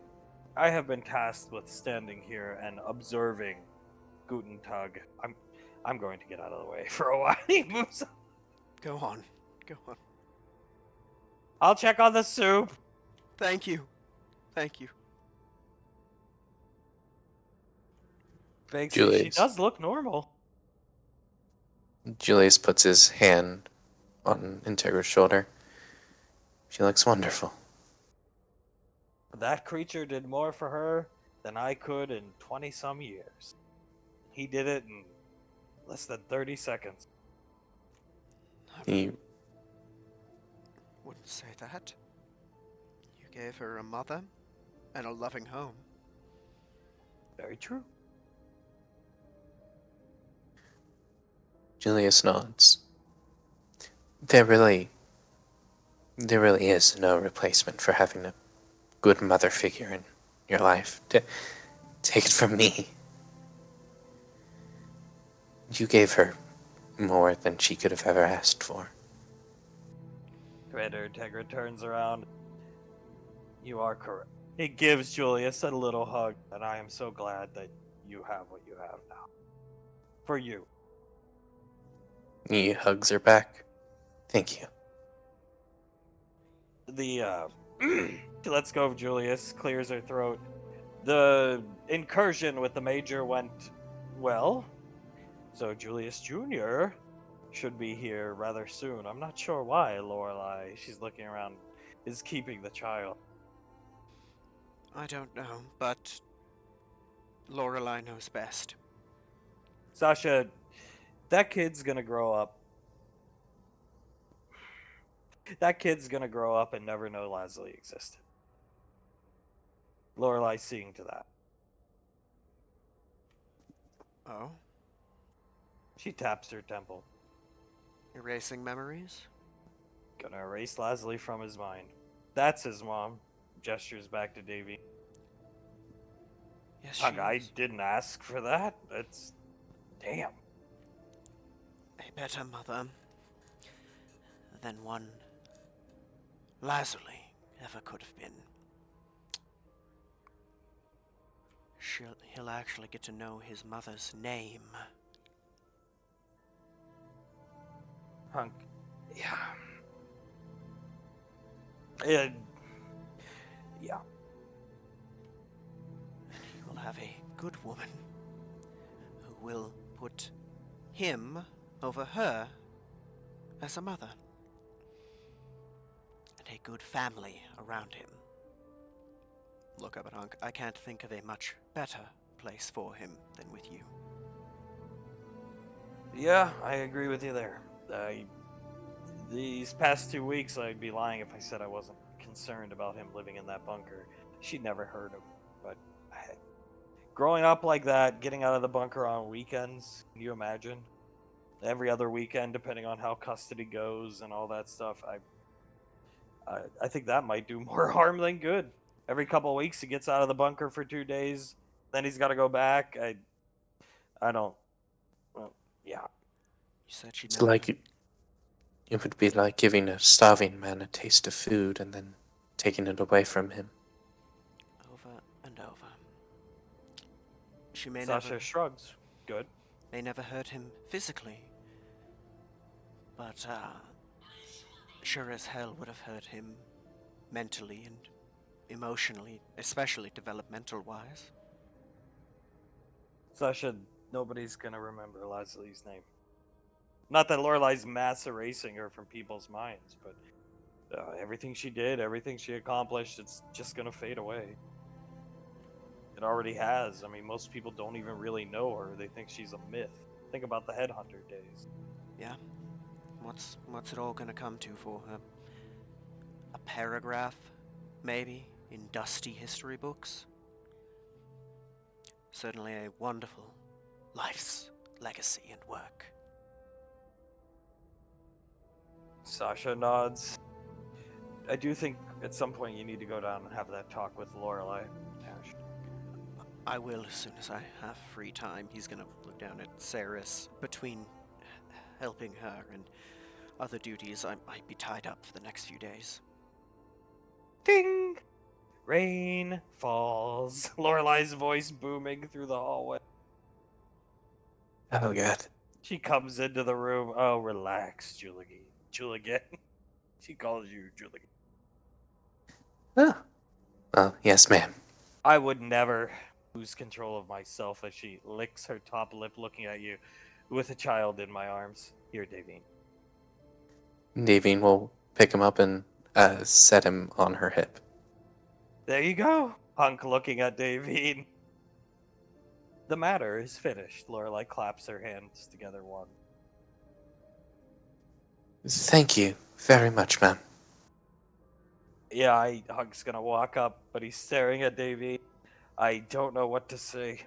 have been tasked with standing here and observing Guten Tag. I'm going to get out of the way for a while. He moves on. Go on. I'll check on the soup. Thank you. Banksy, she Julius. does look normal. Julius puts his hand on Integra's shoulder. She looks wonderful. That creature did more for her than I could in 20-some years. He did it in less than 30 seconds. He Wouldn't say that. You gave her a mother and a loving home. Very true. Julius nods. There really is no replacement for having a good mother figure in your life. Take it from me. You gave her more than she could have ever asked for. Commander Integra turns around. You are correct. He gives Julius a little hug, and I am so glad that you have what you have now. For you. He hugs her back. Thank you. The let's go, Julius clears her throat. The incursion with the Major went well, so Julius Jr. should be here rather soon. I'm not sure why Lorelei, she's looking around, is keeping the child. I don't know, but Lorelei knows best. Sasha, that kid's gonna grow up. That kid's gonna grow up and never know Leslie existed. Lorelai's seeing to that. Oh? She taps her temple. Erasing memories? Gonna erase Leslie from his mind. That's his mom. Gestures back to Davy. Yes, I didn't ask for that. That's... Damn. a better mother than one Lazuli ever could have been. He'll actually get to know his mother's name. Hunk. Yeah. It, yeah. And he will have a good woman who will put him over her as a mother. And a good family around him. Look, Abarhunk, I can't think of a much better place for him than with you. Yeah, I agree with you there. These past 2 weeks, I'd be lying if I said I wasn't concerned about him living in that bunker. She'd never heard him, but growing up like that, getting out of the bunker on weekends, can you imagine? Every other weekend, depending on how custody goes and all that stuff, I think that might do more harm than good. Every couple of weeks, he gets out of the bunker for 2 days, then he's got to go back. I don't. Well, yeah. You said she'd It's never. like it would be like giving a starving man a taste of food and then taking it away from him. Over and over. She may Sasha shrugs. Good. never hurt him physically, but sure as hell would have hurt him mentally and emotionally, especially developmental-wise. Sasha, nobody's gonna remember Leslie's name. Not that Lorelai's mass erasing her from people's minds, but everything she did, everything she accomplished, it's just gonna fade away. It already has. I mean, most people don't even really know her. They think she's a myth. Think about the Headhunter days. Yeah. What's it all gonna come to for her? A paragraph, maybe, in dusty history books? Certainly a wonderful life's legacy and work. Sasha nods. I do think at some point you need to go down and have that talk with Lorelai. Ash. I will as soon as I have free time. He's gonna look down at Saris. Between helping her and other duties, I might be tied up for the next few days. Ding! Rain falls. Lorelai's voice booming through the hallway. Oh god. She comes into the room. Oh, relax, Juligan. She calls you Juligan. Oh. Well, yes, ma'am. I would never lose control of myself as she licks her top lip looking at you with a child in my arms. Here, Davine. Davine will pick him up and set him on her hip. There you go. Hunk looking at Davine. The matter is finished. Lorelai claps her hands together one. Thank you very much, ma'am. Yeah, Hunk's gonna walk up, but he's staring at Davine. I don't know what to say.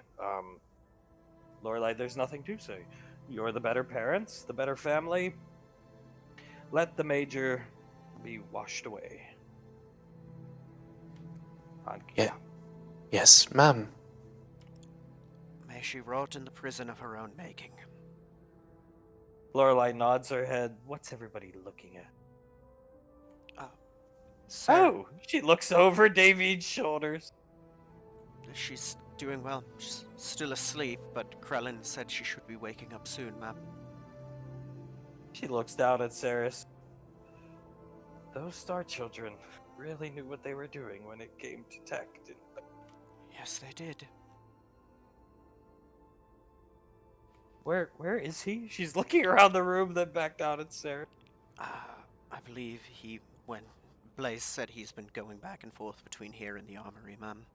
Lorelai, there's nothing to say. You're the better parents, the better family. Let the major be washed away. Yeah. Yes, ma'am. May she rot in the prison of her own making. Lorelai nods her head. What's everybody looking at? Sarah, Oh, she looks over David's shoulders. she's doing well. She's still asleep, but Krellin said she should be waking up soon, ma'am. She looks down at Saris. Those Star Children really knew what they were doing when it came to tech, didn't they? Yes, they did. Where is he? She's looking around the room, then back down at Saris. I believe when Blaze said he's been going back and forth between here and the armory, ma'am.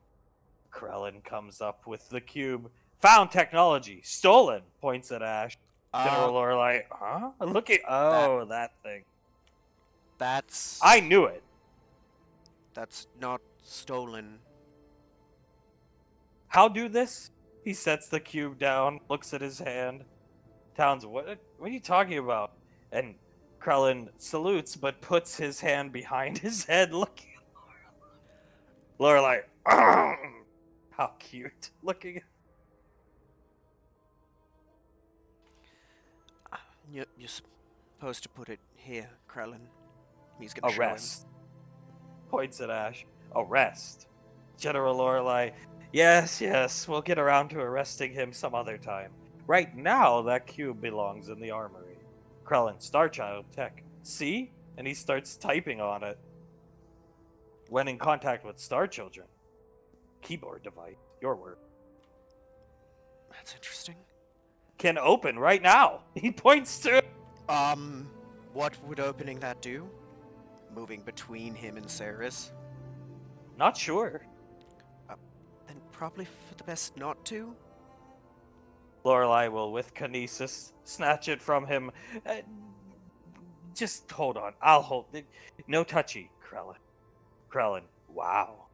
Krellin comes up with the cube. Found technology. Stolen. Points at Ash. General Lorelai. Huh? Looking. Oh, that thing. That's... I knew it. That's not stolen. How do this? He sets the cube down, looks at his hand. Towns, what are you talking about? And Krellin salutes, but puts his hand behind his head, looking at Lorelai. How cute. Looking. You're supposed to put it here, Krellin. He's gonna show him. Arrest. Points at Ash. Arrest. General Lorelai. Yes, we'll get around to arresting him some other time. Right now, that cube belongs in the armory. Krellin, Starchild Tech. See? And he starts typing on it. When in contact with Star Children. Keyboard device. Your word. That's interesting. Can open right now. He points to it. What would opening that do? Moving between him and Ceres? Not sure. Then probably for the best not to? Lorelei will, with kinesis, snatch it from him. Just hold on. I'll hold it. No touchy, Krellin. Krellin, wow.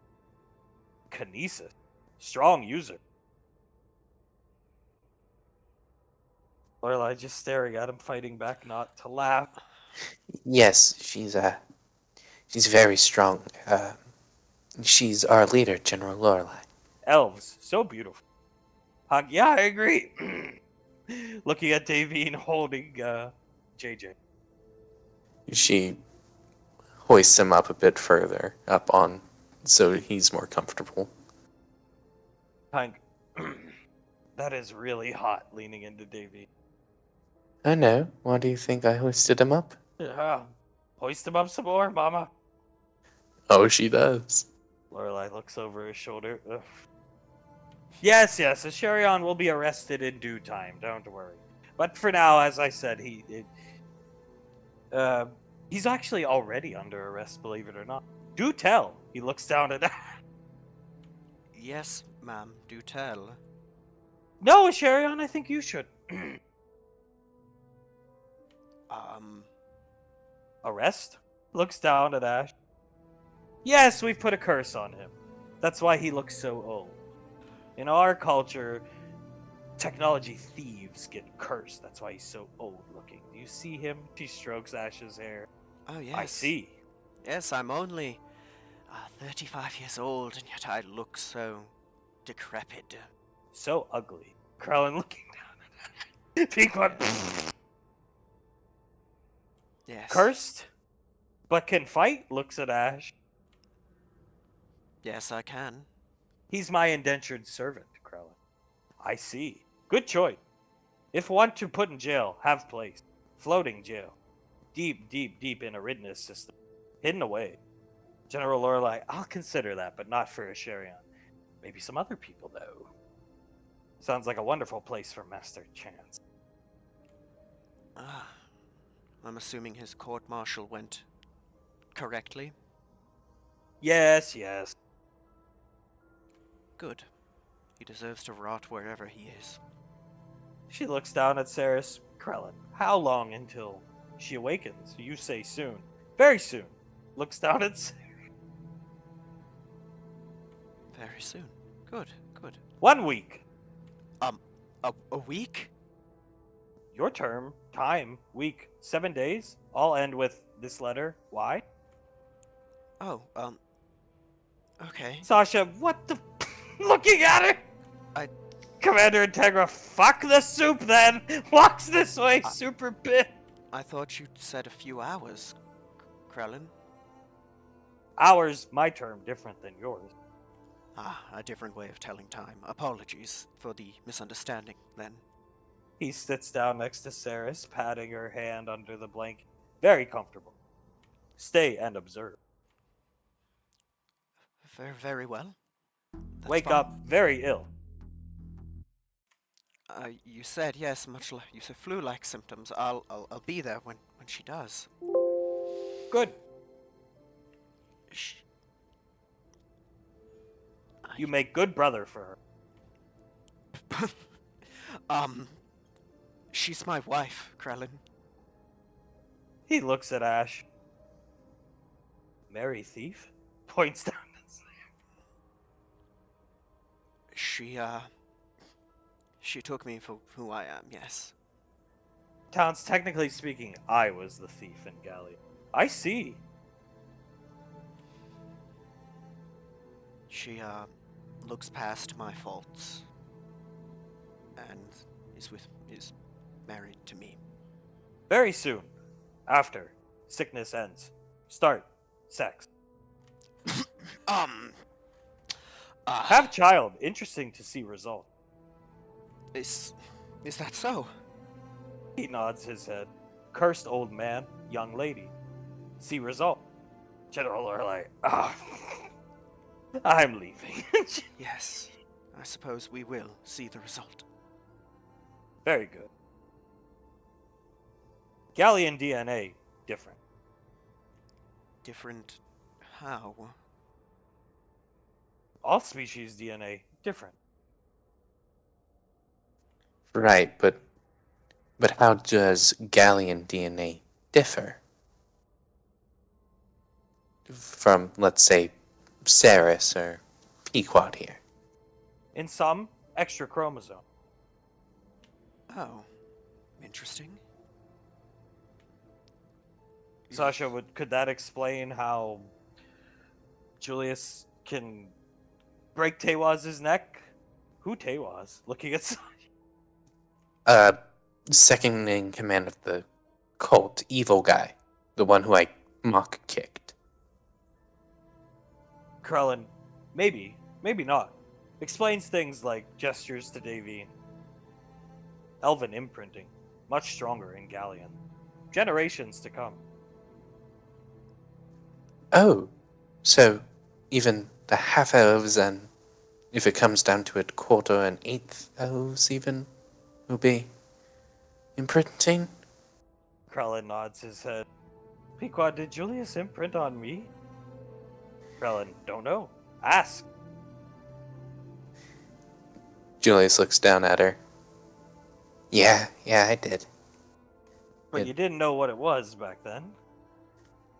Kinesis. Strong user. Lorelei just staring at him, fighting back not to laugh. Yes, she's very strong. She's our leader, General Lorelei. Elves, so beautiful. Yeah, I agree. Looking at Davine holding JJ. She hoists him up a bit further, up on, so he's more comfortable. Hank, that is really hot, leaning into Davine. I know. Why do you think I hoisted him up? Hoist him up some more, Mama. Oh, she does. Lorelei looks over his shoulder. Ugh. Yes, Asherion will be arrested in due time. Don't worry. But for now, as I said, he's actually already under arrest, believe it or not. Do tell. He looks down at Yes, ma'am, do tell. No, Asherion, I think you should. Arrest? Looks down at Ash. Yes, we've put a curse on him. That's why he looks so old. In our culture, technology thieves get cursed. That's why he's so old looking. Do you see him? She strokes Ash's hair. Oh, yes. I see. Yes, I'm only 35 years old, and yet I look so decrepit. So ugly. Krellin looking down at Pequod. Yes. Cursed? But can fight? Looks at Ash. Yes, I can. He's my indentured servant, Krellin. I see. Good choice. If want to put in jail, have place. Floating jail. Deep, deep, deep in Aridna's system. Hidden away. General Lorelei, I'll consider that, but not for Asherion. Maybe some other people, though. Sounds like a wonderful place for Master Chance. I'm assuming his court-martial went correctly? Yes. Good. He deserves to rot wherever he is. She looks down at Ceres. Krellin, how long until she awakens? You say soon. Very soon. Looks down at Ceres. Very soon. Good. 1 week. A week? Your term, time, week, 7 days. All end with this letter. Why? Oh, okay. Sasha, what the... Looking at her! Commander Integra, fuck the soup then! Walks this way, super pissed. I thought you'd said a few hours, Krellin. Hours, my term, different than yours. A different way of telling time. Apologies for the misunderstanding, then. He sits down next to Ceres, patting her hand under the blanket. Very comfortable. Stay and observe. Very, very well. That's Wake fine. up very ill. You said yes, much like you said flu-like symptoms. I'll be there when she does. Good. Shh. You make good brother for her. She's my wife, Krellin. He looks at Ash. Merry thief? Points down. She took me for who I am, yes. Towns, technically speaking, I was the thief in Gallia. I see. She, looks past my faults. And is married to me. Very soon. After. Sickness ends. Start. Sex. Have child. Interesting to see result. Is that so? He nods his head. Cursed old man, young lady. See result. General are like, I'm leaving. Yes, I suppose we will see the result. Very good. Galleon DNA, different. Different how? All species DNA, different. Right, but how does Gallian DNA differ from, let's say, Ceres or Pequod here? In some, extra chromosome. Oh, interesting. Sasha, could that explain how Julius can break Tewaz's neck? Who Tewaz? Looking at Uh, second in command of the cult, evil guy, the one who I mock kicked. Krellin, maybe, maybe not. Explains things like gestures to Davine. Elven imprinting, much stronger in Galleon. Generations to come. Oh, so even the half elves and, if it comes down to it, quarter and eighth elves even will be imprinting? Krellin nods his head. Pequod, did Julius imprint on me? Krellin, don't know. Ask. Julius looks down at her. Yeah, I did. But It- you didn't know what it was back then.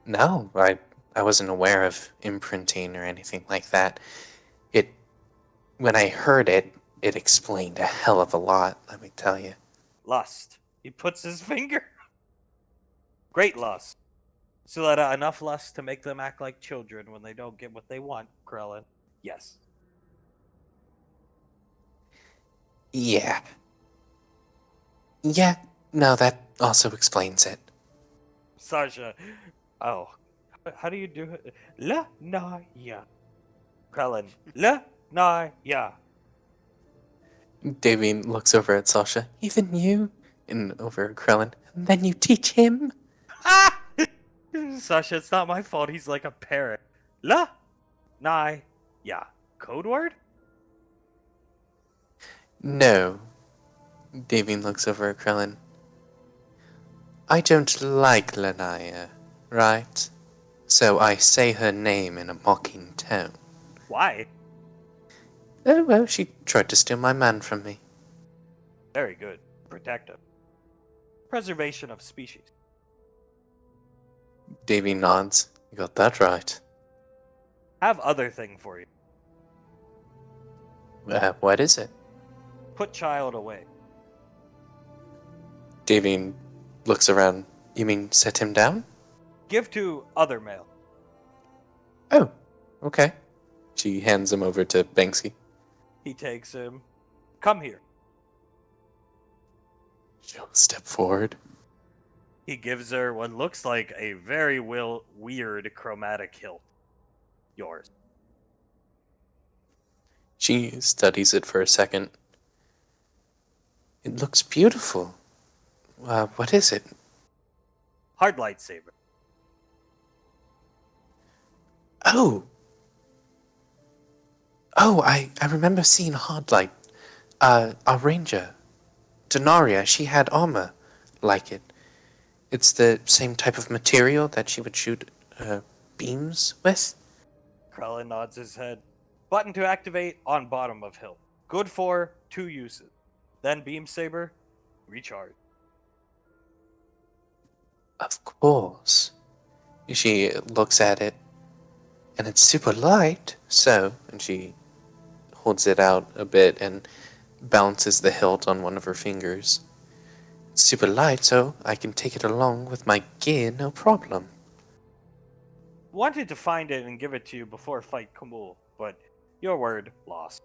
No, I wasn't aware of imprinting or anything like that. When I heard it, it explained a hell of a lot, let me tell you. Lust. He puts his finger. Great lust. So that enough lust to make them act like children when they don't get what they want, Krellin. Yes. Yeah. Yeah, no, that also explains it. Sasha. Oh. How do you do it? La na ya. Krellin. La na ya. Davine looks over at Sasha. Even you? And over at Krellin. And then you teach him? Ah! Sasha, it's not my fault. He's like a parrot. La na ya. Code word? No. Davine looks over at Krellin. I don't like Lanaya, right? So I say her name in a mocking tone. Why? Oh, well, she tried to steal my man from me. Very good. Protective. Preservation of species. Davy nods. You got that right. Have other thing for you. What is it? Put child away. Davy looks around. You mean set him down? Give to other male. Oh, okay. She hands him over to Banksy. He takes him. Come here. She'll step forward. He gives her what looks like a very weird chromatic hilt. Yours. She studies it for a second. It looks beautiful. What is it? Hard lightsaber. Oh! Oh, I remember seeing Hardlight. Our ranger. Denaria, she had armor like it. It's the same type of material that she would shoot beams with? Krellin nods his head. Button to activate on bottom of hilt. Good for 2 uses. Then beam saber. Recharge. Of course. She looks at it, and it's super light, so, and she holds it out a bit and balances the hilt on one of her fingers. It's super light, so I can take it along with my gear, no problem. Wanted to find it and give it to you before fight Kamul, but your word lost.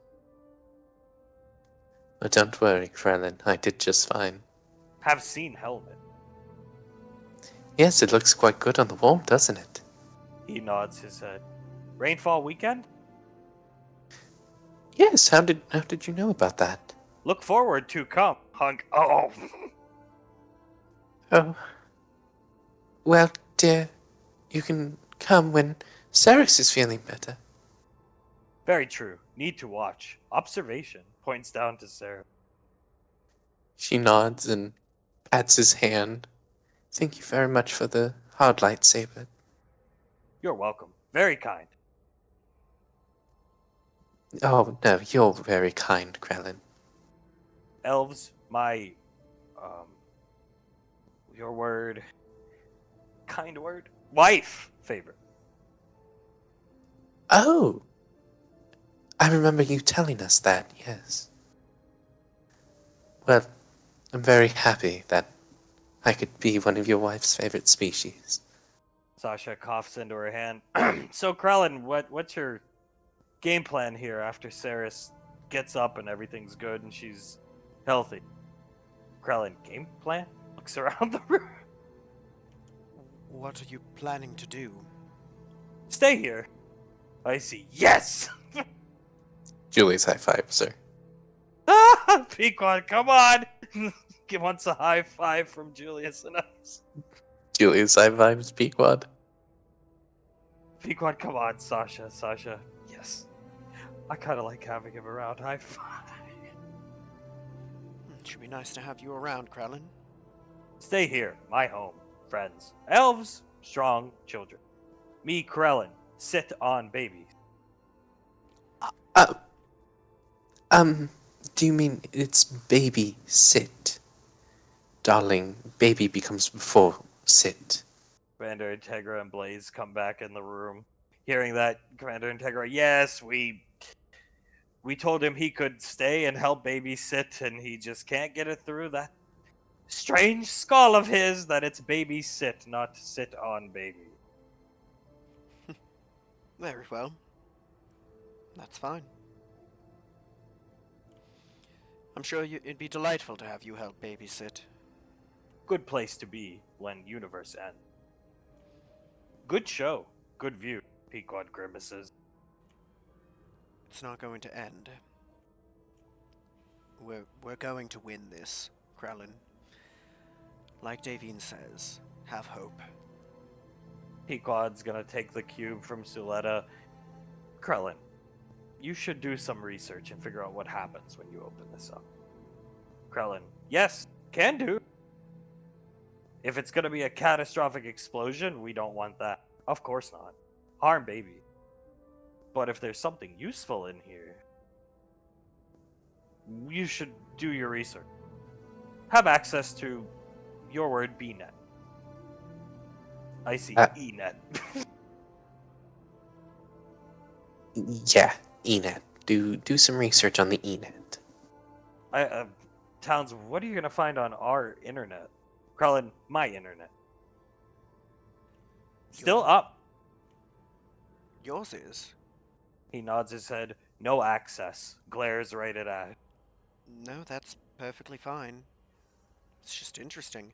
But don't worry, Krellin, I did just fine. Have seen helmet. Yes, it looks quite good on the wall, doesn't it? He nods his head. Rainfall weekend? Yes, how did you know about that? Look forward to come, hunk. Oh. Oh, Well, dear, you can come when Ceres is feeling better. Very true. Need to watch. Observation. Points down to Sarah. She nods and pats his hand. Thank you very much for the hard lightsaber. You're welcome. Very kind. Oh, no, you're very kind, Krellin. Elves, my, um, your word, kind word, wife favorite. Oh, I remember you telling us that, yes. Well, I'm very happy that I could be one of your wife's favorite species. Sasha coughs into her hand. So, Krellin, what's your game plan here after Saris gets up and everything's good and she's healthy? Krellin, game plan? Looks around the room. What are you planning to do? Stay here. I see. Yes! Julius high fives her. Ah, Pequod, come on! He wants a high five from Julius and us. Julius high fives Pequod. Pequod, come on, Sasha. Sasha, yes. I kind of like having him around. High five. It should be nice to have you around, Krellin. Stay here, my home, friends. Elves, strong children. Me, Krellin, sit on babies. Uh, do you mean it's baby sit? Darling, baby becomes before sit. Commander Integra and Blaze come back in the room. Hearing that, Commander Integra, yes, we told him he could stay and help babysit, and he just can't get it through that strange skull of his that it's babysit, not sit on baby. Very well. That's fine. I'm sure it'd be delightful to have you help babysit. Good place to be when universe ends. Good show. Good view. Pequod grimaces. It's not going to end. We're going to win this, Krellin. Like Davine says, have hope. Pequod's gonna take the cube from Suletta. Krellin, you should do some research and figure out what happens when you open this up. Krellin, yes, can do. If it's gonna be a catastrophic explosion, we don't want that. Of course not. Harm baby. But if there's something useful in here, you should do your research. Have access to, your word, BNet. I see, ENet. Yeah, Enet. Do some research on the Enet. Towns, what are you gonna find on our internet? Krellin, my internet. Still up. Yours is? He nods his head. No access. Glares right at Ash. No, that's perfectly fine. It's just interesting.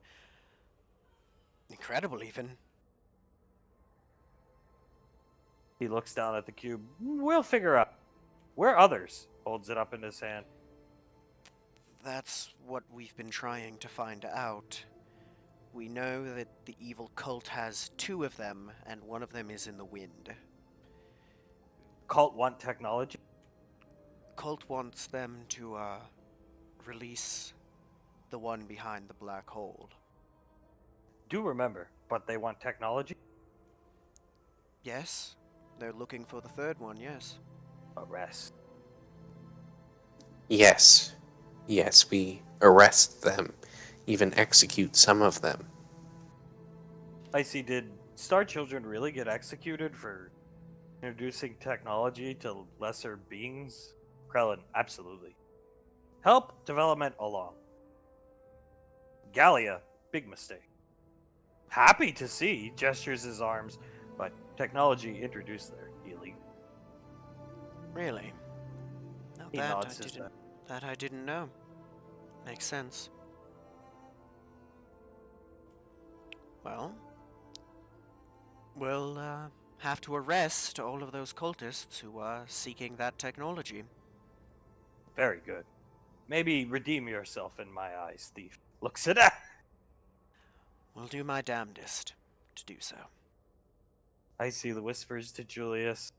Incredible, even. He looks down at the cube. We'll figure out. Where others? Holds it up in his hand. That's what we've been trying to find out. We know that the evil cult has 2 of them, and one of them is in the wind. Cult want technology? Cult wants them to, release the one behind the black hole. Do remember, but they want technology? Yes, they're looking for the 3rd one, yes. Arrest. Yes. Yes, we arrest them, even execute some of them. I see. Did Star Children really get executed for introducing technology to lesser beings? Krellin, absolutely. Help development along. Gallia, big mistake. Happy to see, gestures his arms, but technology introduced there, illegal. Really? Now He nods his head. that I didn't know. Makes sense. Well, we'll have to arrest all of those cultists who are seeking that technology. Very good. Maybe redeem yourself in my eyes, thief. Looks at that. We'll do my damnedest. to do so. I see the whispers to Julius.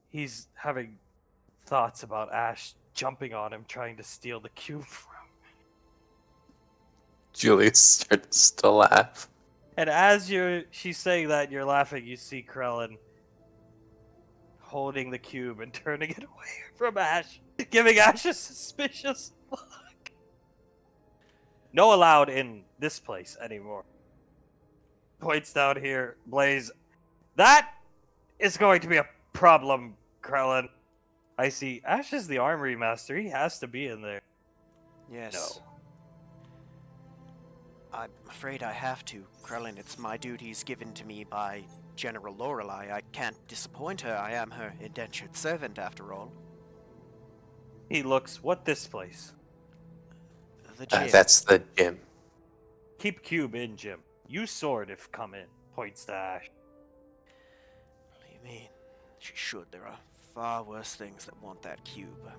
He's having thoughts about Ash jumping on him, trying to steal the cube from him. Julius starts to laugh. And as she's saying that, you're laughing, you see Krellin holding the cube and turning it away from Ash, giving Ash a suspicious look. No allowed in this place anymore. Points down here, Blaze. That is going to be a problem, Krellin. I see Ash is the armory master. He has to be in there. Yes. No. I'm afraid I have to, Krellin. It's my duties given to me by General Lorelei. I can't disappoint her. I am her indentured servant, after all. He looks, what this place? The gym. That's the gym. Keep cube in, Jim. Use sword if come in. Points to Ash. What do you mean? She should. There are far worse things that want that cube.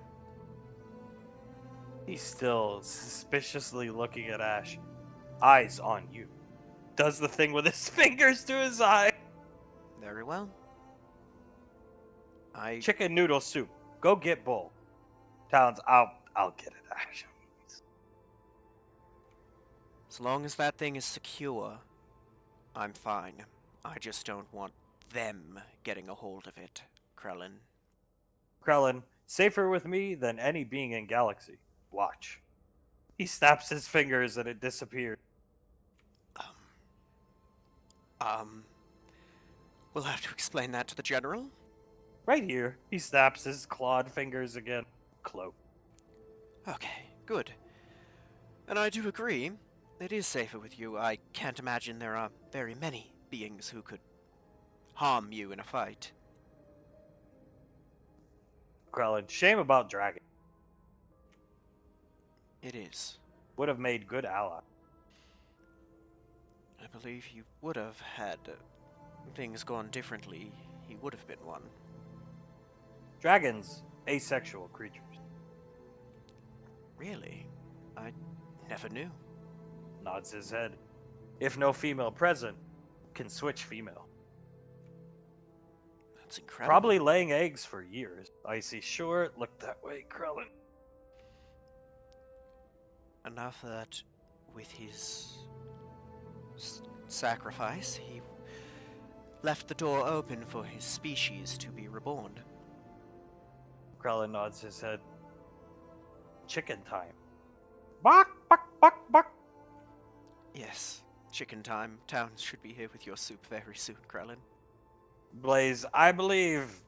He's still suspiciously looking at Ash. Eyes on you. Does the thing with his fingers to his eye. Very well. Chicken noodle soup. Go get Bull. Talons, I'll get it, Ash. As long as that thing is secure, I'm fine. I just don't want them getting a hold of it, Krellin. Krellin, safer with me than any being in Galaxy. Watch. He snaps his fingers and it disappears. We'll have to explain that to the General? Right here, he snaps his clawed fingers again. Cloak. Okay, good. And I do agree. It is safer with you. I can't imagine there are very many beings who could harm you in a fight. Krellin, shame about Dragon. It is. Would have made good ally. I believe he would have had things gone differently. He would have been one. Dragons, asexual creatures. Really? I never knew. Nods his head. If no female present, can switch female. That's incredible. Probably laying eggs for years. Icy, sure, it looked that way, Krellin. Enough that with his sacrifice, he left the door open for his species to be reborn. Krellin nods his head. Chicken time. Buck, buck, buck, buck. Yes, chicken time. Towns should be here with your soup very soon, Krellin. Blaze, I believe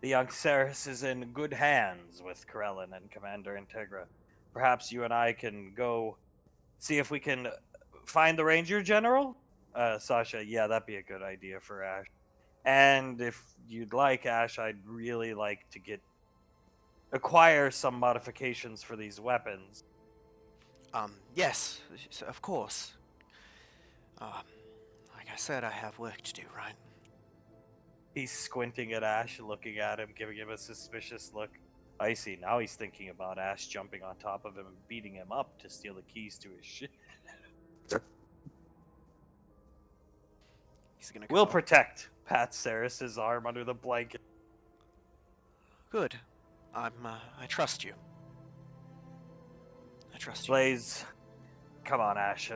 the young Ceres is in good hands with Krellin and Commander Integra. Perhaps you and I can go see if we can find the Ranger General? Sasha, yeah, that'd be a good idea for Ash. And if you'd like, Ash, I'd really like to acquire some modifications for these weapons. Yes, of course. Like I said, I have work to do, right? He's squinting at Ash, looking at him, giving him a suspicious look. I see, now he's thinking about Ash jumping on top of him and beating him up to steal the keys to his ship. He's gonna We'll go. protect. Pat Ceres' arm under the blanket. Good. I trust you. I trust you. Blaze, come on, Ash.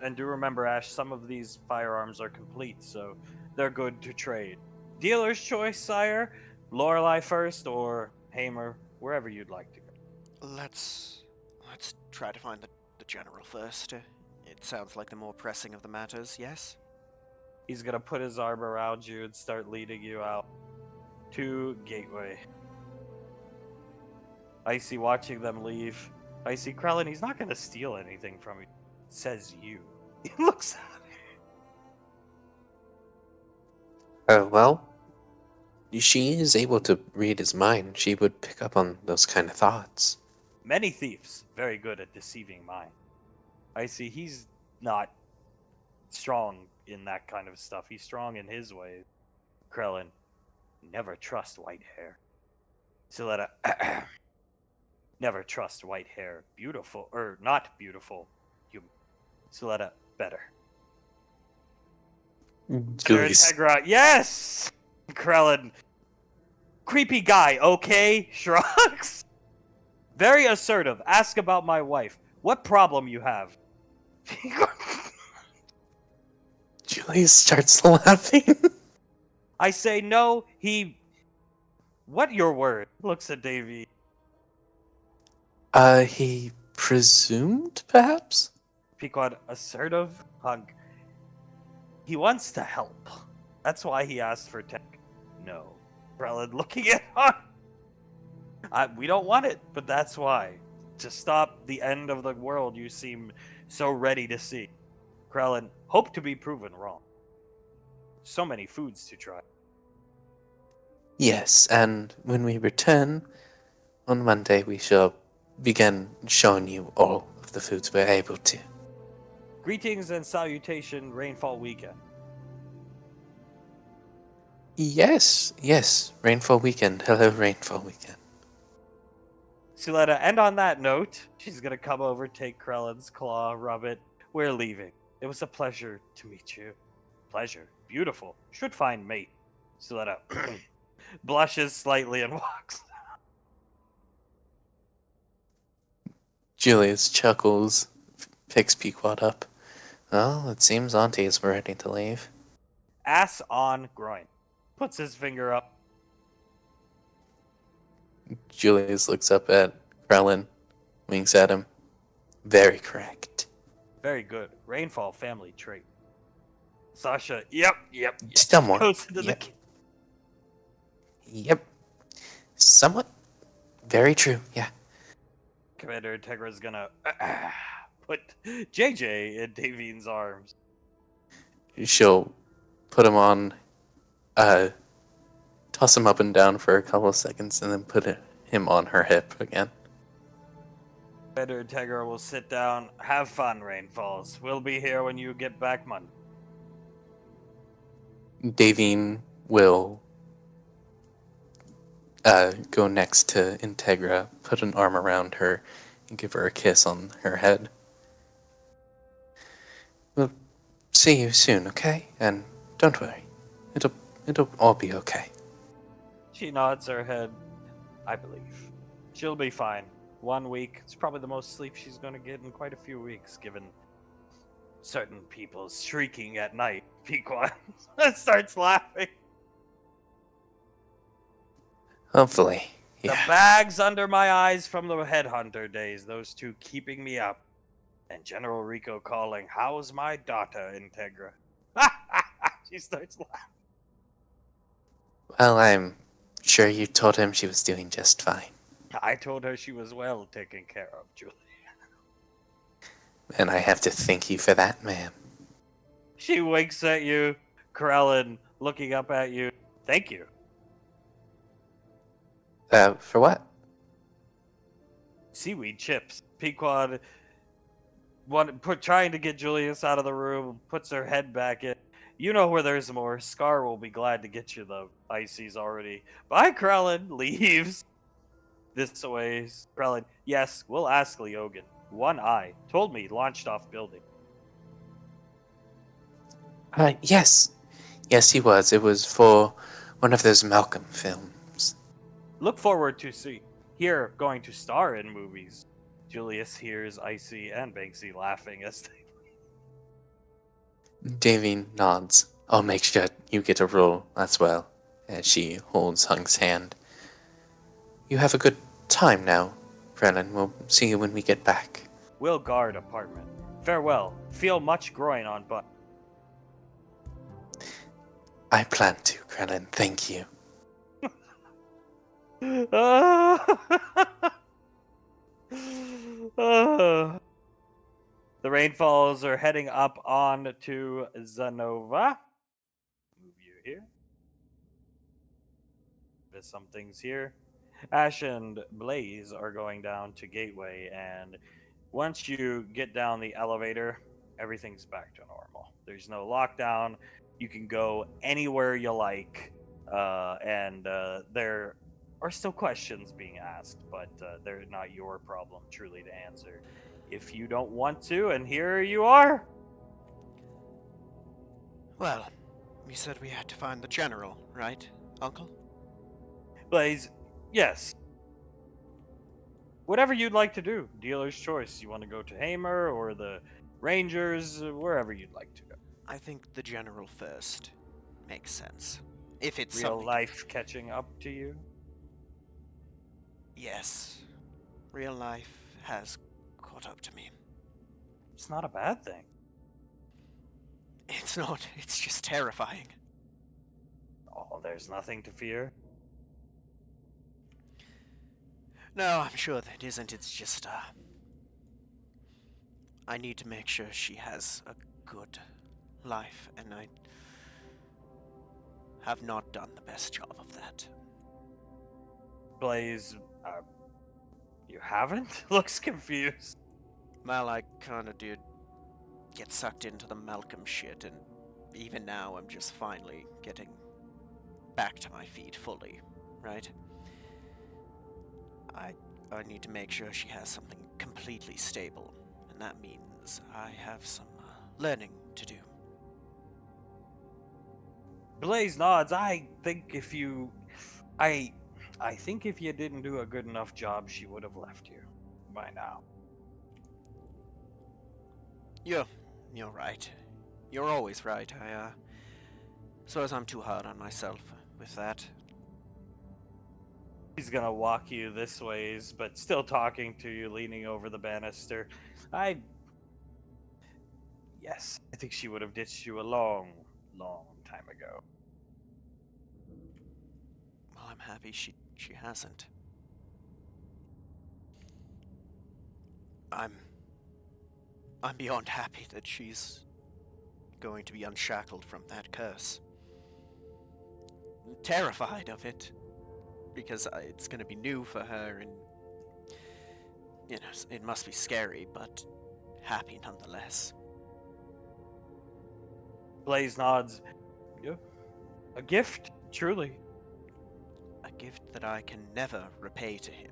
And do remember, Ash, some of these firearms are complete, so they're good to trade. Dealer's choice, sire. Lorelei first, or Hamer, wherever you'd like to go. Let's try to find the General first. It sounds like the more pressing of the matters, yes? He's gonna put his arm around you and start leading you out to Gateway. Icy watching them leave. Icy, Krellin, he's not gonna steal anything from you. Says you. He looks at it. Well, she is able to read his mind. She would pick up on those kind of thoughts. Many thieves, very good at deceiving mind. Icy, he's not strong in that kind of stuff. He's strong in his ways. Krellin, never trust white hair. Siletta, never trust white hair. Beautiful, or not beautiful. Siletta, better. Julius. Integra, yes! Krellin, creepy guy, okay? Shrugs. Very assertive. Ask about my wife. What problem you have? Julius starts laughing. I say no, he... What your word? Looks at Davy. He presumed, perhaps? Pequod, assertive? Hunk. He wants to help. That's why he asked for tech. No. Krellin looking at Hunk. We don't want it, but that's why. To stop the end of the world you seem so ready to see. Krellin, hope to be proven wrong. So many foods to try. Yes, and when we return on Monday, we shall begin showing you all of the foods we're able to. Greetings and salutation, rainfall weekend. Yes, Rainfall Weekend. Hello, Rainfall Weekend. Suletta, and on that note, she's gonna come over, take Krellin's claw, rub it. We're leaving. It was a pleasure to meet you. Pleasure. Beautiful. Should find mate. Suletta blushes slightly and walks. Julius chuckles, picks Pequod up. Well, it seems Auntie is ready to leave. Ass on groin. Puts his finger up. Julius looks up at Krellin, winks at him. Very correct. Very good. Rainfall family trait. Sasha, yep. Still more. Goes into the Yep. Yep. Somewhat. Very true, yeah. Commander Integra's gonna put JJ in Davine's arms. She'll put him on, toss him up and down for a couple of seconds, and then put him on her hip again. Commander Integra will sit down. Have fun, Rainfalls. We'll be here when you get back Monday. Davine will go next to Integra, put an arm around her, and give her a kiss on her head. We'll see you soon, okay? And don't worry, it'll all be okay. She nods her head. I believe. She'll be fine. 1 week. It's probably the most sleep she's going to get in quite a few weeks, given certain people shrieking at night. Pequod starts laughing. Hopefully, The yeah. bags under my eyes from the headhunter days, those two keeping me up. And General Rico calling, how's my daughter, Integra? She starts laughing. Well, I'm sure you told him she was doing just fine. I told her she was well taken care of, Julie. And I have to thank you for that, ma'am. She winks at you, Krellin looking up at you. Thank you. For what? Seaweed chips. Pequod trying to get Julius out of the room, puts her head back in. You know where there's more. Scar will be glad to get you the ices already. Bye, Krellin. Leaves. This way, Krellin. Yes, we'll ask Leogan. One eye. Told me launched off building. Yes. Yes, he was. It was for one of those Malcolm films. Look forward to see. Here, going to star in movies. Julius hears Icy and Banksy laughing as they... Davine nods. I'll make sure you get a role as well, as she holds Hunk's hand. You have a good time now, Krellin. We'll see you when we get back. Will guard apartment. Farewell. Feel much groin on butt. I plan to, Krellin. Thank you. The Rainfalls are heading up on to Zanova. Move you here. There's some things here. Ash and Blaze are going down to Gateway, and once you get down the elevator, everything's back to normal. There's no lockdown. You can go anywhere you like, and there are still questions being asked, but they're not your problem truly to answer. If you don't want to, and here you are. Well, You said we had to find the general, right, Uncle? Blaze, yes. Whatever you'd like to do, dealer's choice. You want to go to Hamer or the Rangers, wherever you'd like to go. I think the general first makes sense. If it's Real something. life catching up to you? Yes. Real life has caught up to me. It's not a bad thing. It's not, it's just terrifying. Oh, there's nothing to fear. No, I'm sure that isn't. It's just, I need to make sure she has a good life, and I have not done the best job of that. Blaze, you haven't? Looks confused. Well, I kinda did get sucked into the Malcolm shit, and even now I'm just finally getting back to my feet fully, right? I need to make sure she has something completely stable, and that means I have some learning to do. Blaze nods. I think if you didn't do a good enough job, she would have left you by now. You're right. You're always right. I suppose I'm too hard on myself with that. He's gonna walk you this ways, but still talking to you, leaning over the banister. Yes, I think she would have ditched you a long, long time ago. Well, I'm happy she hasn't. I'm beyond happy that she's going to be unshackled from that curse. I'm terrified of it, because it's going to be new for her, and you know, it must be scary, but happy nonetheless. Blaze nods. Yeah. A gift, truly. A gift that I can never repay to him.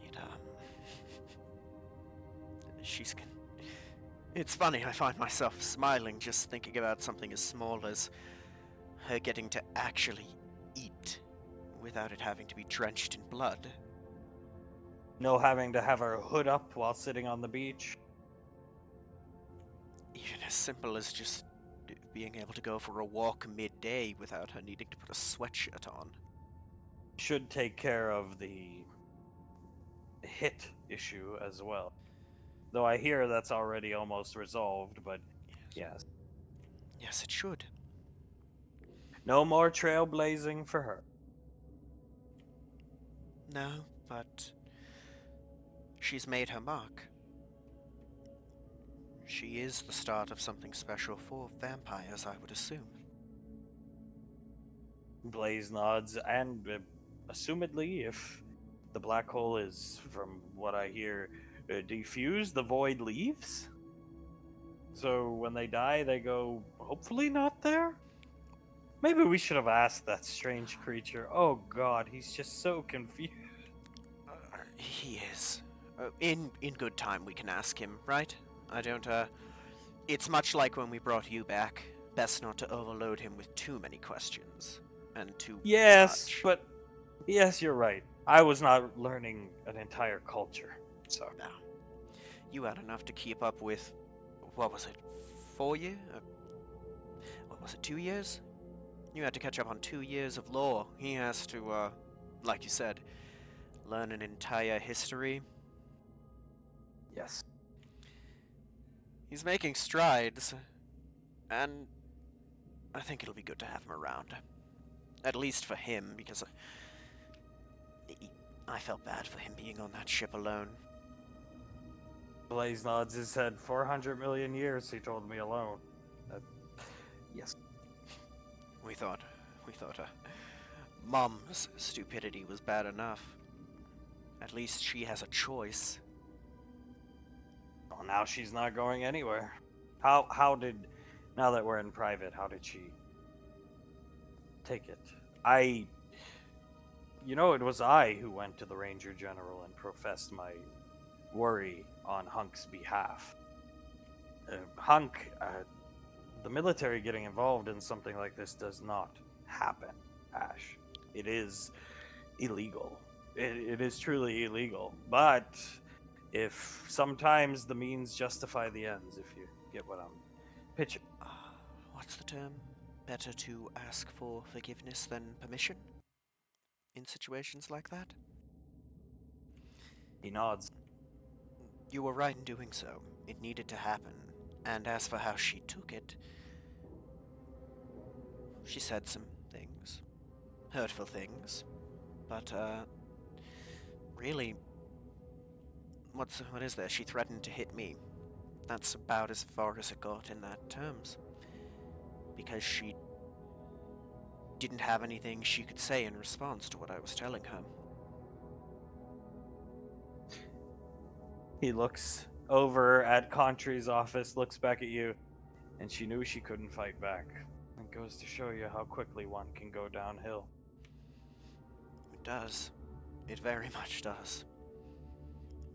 It, It's funny, I find myself smiling just thinking about something as small as her getting to actually eat without it having to be drenched in blood. No having to have her hood up while sitting on the beach. Even as simple as just being able to go for a walk midday without her needing to put a sweatshirt on. Should take care of the hit issue as well. Though I hear that's already almost resolved, but yes. Yes, it should. No more trailblazing for her. No, but she's made her mark. She is the start of something special for vampires, I would assume. Blaze nods, and assumedly, if the black hole is, from what I hear, defused, the void leaves. So when they die, they go, hopefully not there? Maybe we should have asked that strange creature. Oh god, he's just so confused. He is. In good time we can ask him, right? I don't, It's much like when we brought you back. Best not to overload him with too many questions. And too Yes, much. but yes, you're right. I was not learning an entire culture, so. No. You had enough to keep up with, what was it, 4 years? What was it, 2 years? You had to catch up on 2 years of lore. He has to, like you said, learn an entire history. Yes. He's making strides, and I think it'll be good to have him around. At least for him, because I felt bad for him being on that ship alone. Blaze nods his head. 400 million years, he told me alone. Yes. We thought Mom's stupidity was bad enough. At least she has a choice. Well, now she's not going anywhere. How did, now that we're in private, how did she take it? It was I who went to the Ranger General and professed my worry on Hunk's behalf. Hunk The military getting involved in something like this does not happen, Ash. It is illegal. It is truly illegal. But if sometimes the means justify the ends, if you get what I'm pitching. What's the term? Better to ask for forgiveness than permission? In situations like that? He nods. You were right in doing so. It needed to happen. And as for how she took it, she said some things. Hurtful things. But, really, what is there? She threatened to hit me. That's about as far as it got in that terms. Because she didn't have anything she could say in response to what I was telling her. He looks over at Contry's office, looks back at you, and she knew she couldn't fight back. It goes to show you how quickly one can go downhill. It does. It very much does.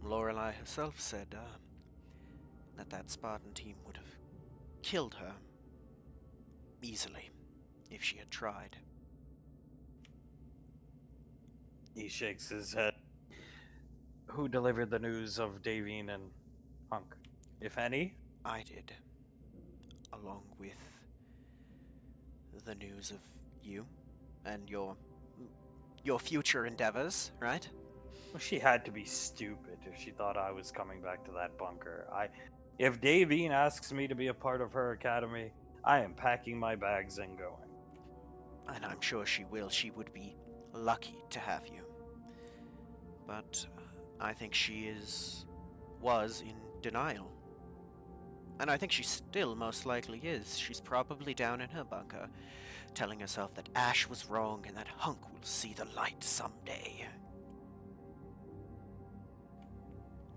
Lorelei herself said that Spartan team would have killed her easily if she had tried. He shakes his head. Who delivered the news of Davine and Hunk, if any? I did. Along with the news of you and your future endeavors, right? Well, she had to be stupid if she thought I was coming back to that bunker. If Davine asks me to be a part of her academy, I am packing my bags and going. And I'm sure she will. She would be lucky to have you. But I think she was in denial. And I think she still most likely is. She's probably down in her bunker, telling herself that Ash was wrong and that Hunk will see the light someday.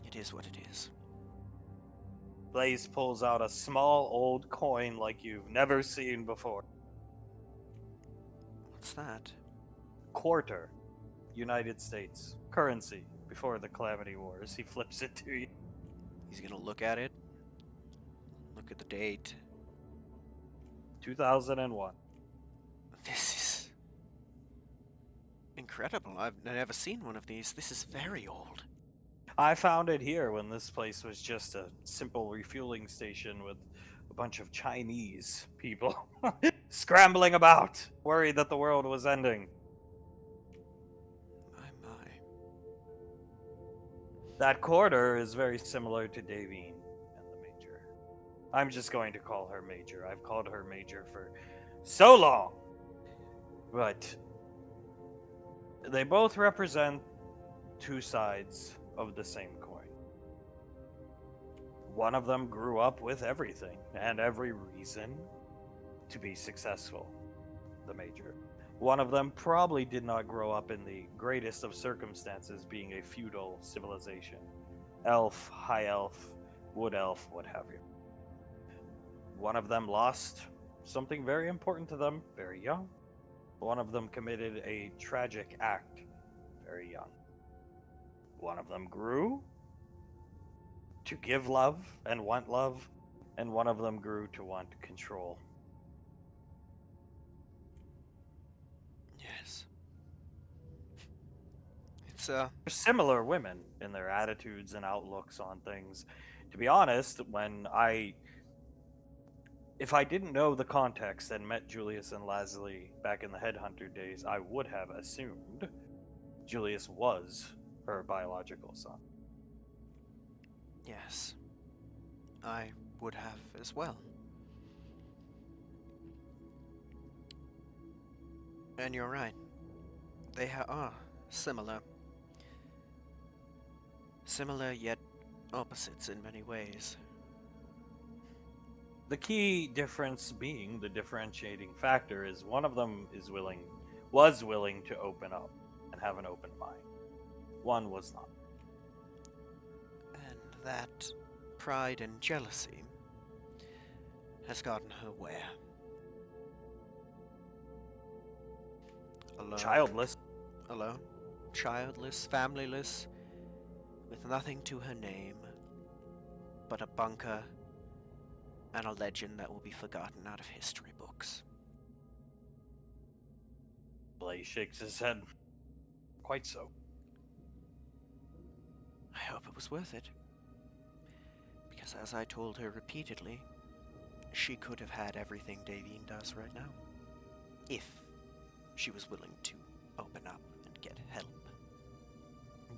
It is what it is. Blaze pulls out a small old coin like you've never seen before. What's that? Quarter. United States. Currency. Before the Calamity Wars. He flips it to you. He's gonna look at it. Look at the date. 2001. This is incredible. I've never seen one of these. This is very old. I found it here when this place was just a simple refueling station with a bunch of Chinese people scrambling about, worried that the world was ending. My. That quarter is very similar to Davine and the Major. I'm just going to call her Major. I've called her Major for so long. But they both represent two sides of the same coin. One of them grew up with everything and every reason to be successful, the Major. One of them probably did not grow up in the greatest of circumstances, being a feudal civilization. Elf, high elf, wood elf, what have you. One of them lost something very important to them very young. One of them committed a tragic act very young. One of them grew to give love, and one of them grew to want control. Yes. It's They're similar women in their attitudes and outlooks on things. To be honest, if I didn't know the context and met Julius and Lazuli back in the Headhunter days, I would have assumed Julius was her biological son. Yes. I would have as well. And you're right. They are similar. Similar yet opposites in many ways. The key difference being the differentiating factor is one of them was willing to open up and have an open mind. One was not. And that pride and jealousy has gotten her where? Alone. Childless. Alone. Childless, familyless, with nothing to her name but a bunker and a legend that will be forgotten out of history books. Blaze shakes his head. Quite so. I hope it was worth it. Because as I told her repeatedly, she could have had everything Davine does right now. If she was willing to open up and get help.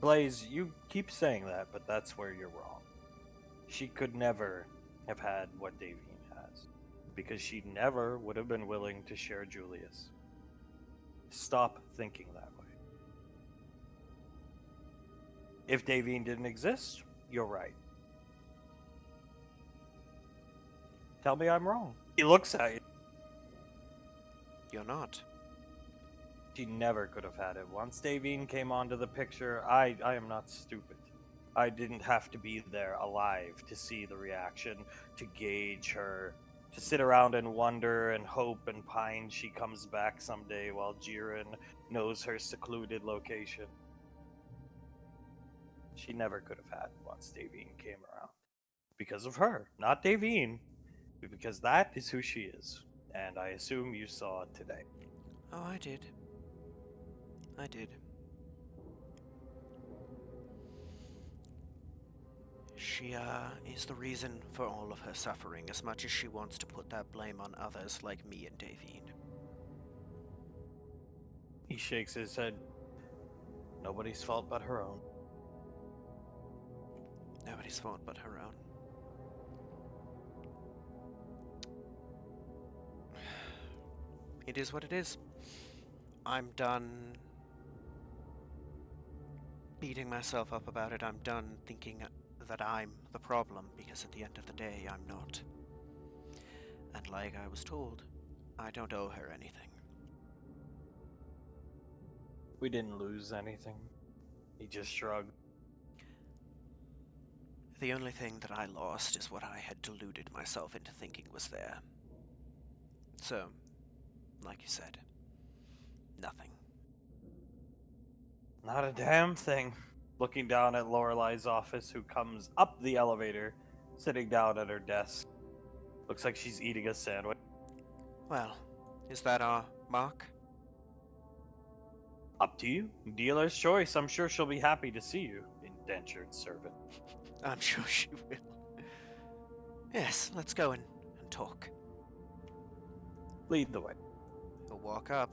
Blaze, you keep saying that, but that's where you're wrong. She could never have had what Davine has, because she never would have been willing to share Julius. Stop thinking that way. If Davine didn't exist, you're right. Tell me I'm wrong. He looks at you. You're not. She never could have had it. Once Davine came onto the picture, I am not stupid. I didn't have to be there alive to see the reaction, to gauge her, to sit around and wonder and hope and pine she comes back someday while Jiren knows her secluded location. She never could have had once Davine came around. Because of her, not Davine, but because that is who she is. And I assume you saw it today. Oh, I did. I did. She, is the reason for all of her suffering, as much as she wants to put that blame on others like me and Davine. He shakes his head. Nobody's fault but her own. Nobody's fault but her own. It is what it is. I'm done beating myself up about it. I'm done thinking that I'm the problem, because at the end of the day, I'm not. And like I was told, I don't owe her anything. We didn't lose anything. He just shrugged. The only thing that I lost is what I had deluded myself into thinking was there. So, like you said, nothing. Not a damn thing. Looking down at Lorelai's office, who comes up the elevator, sitting down at her desk. Looks like she's eating a sandwich. Well, is that our mark? Up to you. Dealer's choice. I'm sure she'll be happy to see you, indentured servant. I'm sure she will. Yes, let's go and talk. Lead the way. We'll walk up.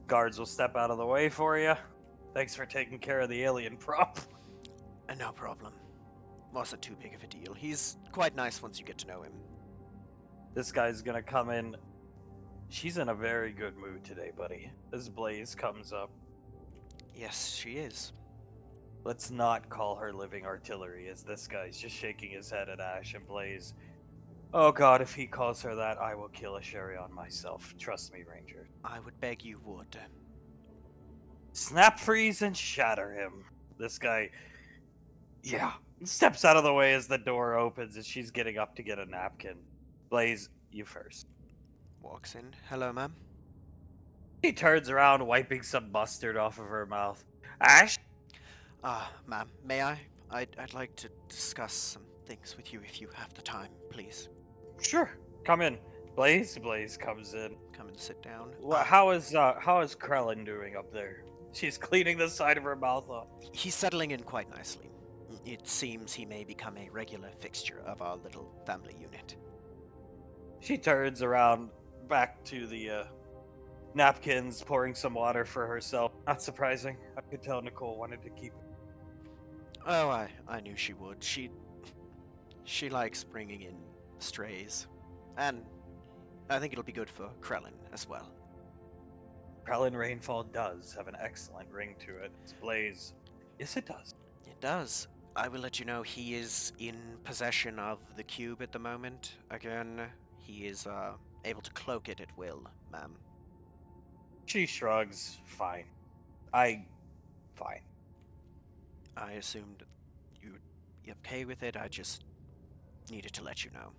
Guards will step out of the way for you. Thanks for taking care of the alien prop. No problem. Wasn't too big of a deal. He's quite nice once you get to know him. This guy's gonna come in. She's in a very good mood today, buddy. As Blaze comes up. Yes, she is. Let's not call her living artillery, as this guy's just shaking his head at Ash and Blaze. Oh god, if he calls her that, I will kill a Sherion myself. Trust me, Ranger. I would beg you would. Snap freeze and shatter him. This guy, yeah, steps out of the way as the door opens and she's getting up to get a napkin. Blaze, you first. Walks in. Hello, ma'am. He turns around, wiping some mustard off of her mouth. Ash? Ma'am, may I? I'd like to discuss some things with you if you have the time, please. Sure, come in. Blaze comes in. Come and sit down. Well, how is Krellin doing up there? She's cleaning the side of her mouth off. He's settling in quite nicely. It seems he may become a regular fixture of our little family unit. She turns around, back to the napkins, pouring some water for herself. Not surprising. I could tell Nicole wanted to keep it. Oh, I knew she would. She likes bringing in strays. And I think it'll be good for Krellin as well. Krellin Rainfall does have an excellent ring to it. It's Blaze. Yes, it does. It does. I will let you know he is in possession of the cube at the moment. Again, he is able to cloak it at will, ma'am. She shrugs. Fine. Fine. I assumed you'd be okay with it. I just needed to let you know.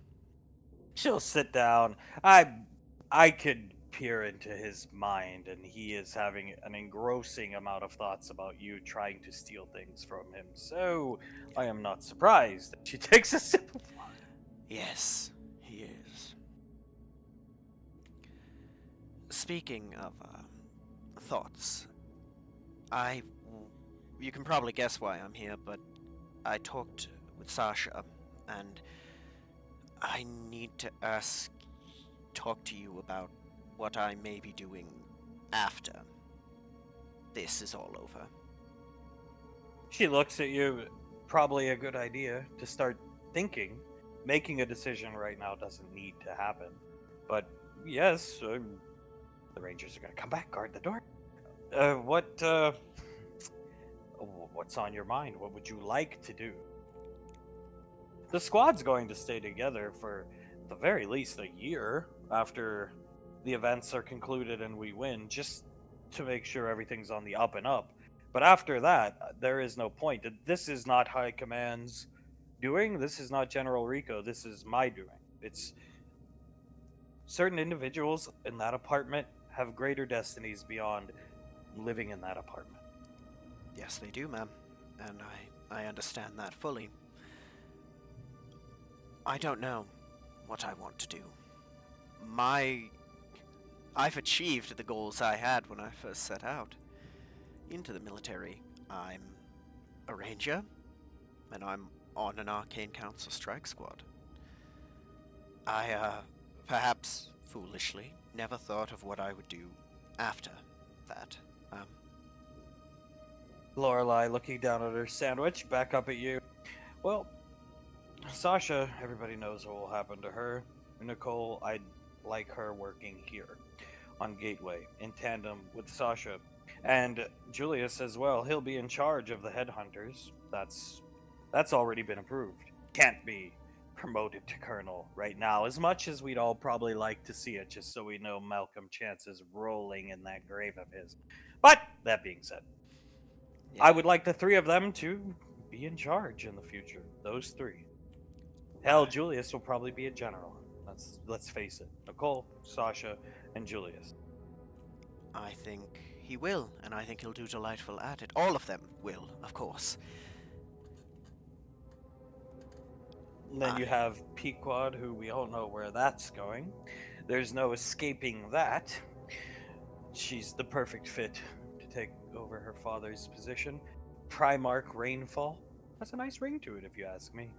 She'll sit down. I could peer into his mind, and he is having an engrossing amount of thoughts about you trying to steal things from him. So I am not surprised that she takes a sip of wine. Yes, he is. Speaking of thoughts, I. You can probably guess why I'm here, but I talked with Sasha, and I need to talk to you about what I may be doing after this is all over. She looks at you. Probably a good idea to start thinking. Making a decision right now doesn't need to happen. But yes, the Rangers are going to come back, guard the door. What's on your mind? What would you like to do? The squad's going to stay together for the very least a year after the events are concluded and we win, just to make sure everything's on the up and up. But after that, there is no point. This is not High Command's doing. This is not General Rico. This is my doing. It's certain individuals in that apartment have greater destinies beyond living in that apartment. Yes, they do, ma'am, and I understand that fully. I don't know what I want to do. I've achieved the goals I had when I first set out into the military. I'm a ranger, and I'm on an Arcane Council strike squad. I, perhaps foolishly, never thought of what I would do after that. Lorelei looking down at her sandwich, back up at you. Well, Sasha, everybody knows what will happen to her. Nicole, I'd like her working here on Gateway in tandem with Sasha. And Julius as well. He'll be in charge of the headhunters. That's already been approved. Can't be promoted to colonel right now, as much as we'd all probably like to see it, just so we know Malcolm Chance is rolling in that grave of his. But that being said, Yeah. I would like the three of them to be in charge in the future. Those three. Hell, Right. Julius will probably be a general. Let's face it. Nicole, Sasha, and Julius. I think he will, and I think he'll do delightful at it. All of them will, of course. And then you have Pequod, who we all know where that's going. There's no escaping that. She's the perfect fit to take over her father's position. Primarch Rainfall. That's a nice ring to it, if you ask me.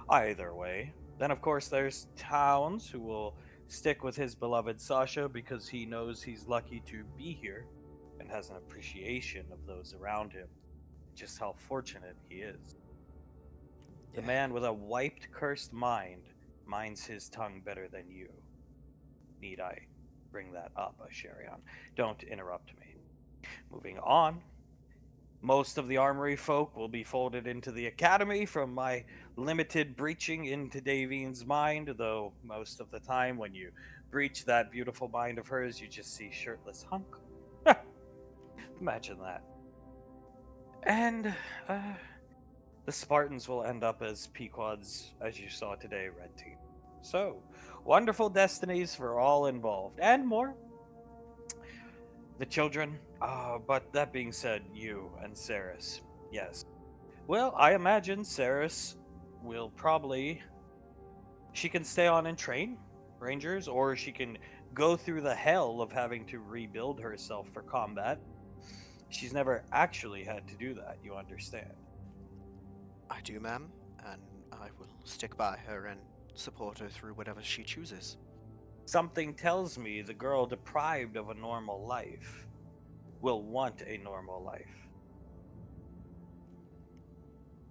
Either way. Then, of course, there's Towns, who will stick with his beloved Sasha because he knows he's lucky to be here and has an appreciation of those around him. Just how fortunate he is. The Yeah. man with a wiped, cursed mind minds his tongue better than you. Need I bring that up, Asherion? Don't interrupt me. Moving on. Most of the armory folk will be folded into the academy from my limited breaching into Davine's mind, though most of the time when you breach that beautiful mind of hers, you just see shirtless hunk. Imagine that. And the Spartans will end up as Pequod's, as you saw today, red team. So, wonderful destinies for all involved, and more. The children, but that being said, you and Saris, yes. Well, I imagine Saris will probably. She can stay on and train Rangers, or she can go through the hell of having to rebuild herself for combat. She's never actually had to do that, you understand. I do, ma'am, and I will stick by her and support her through whatever she chooses. Something tells me the girl deprived of a normal life will want a normal life.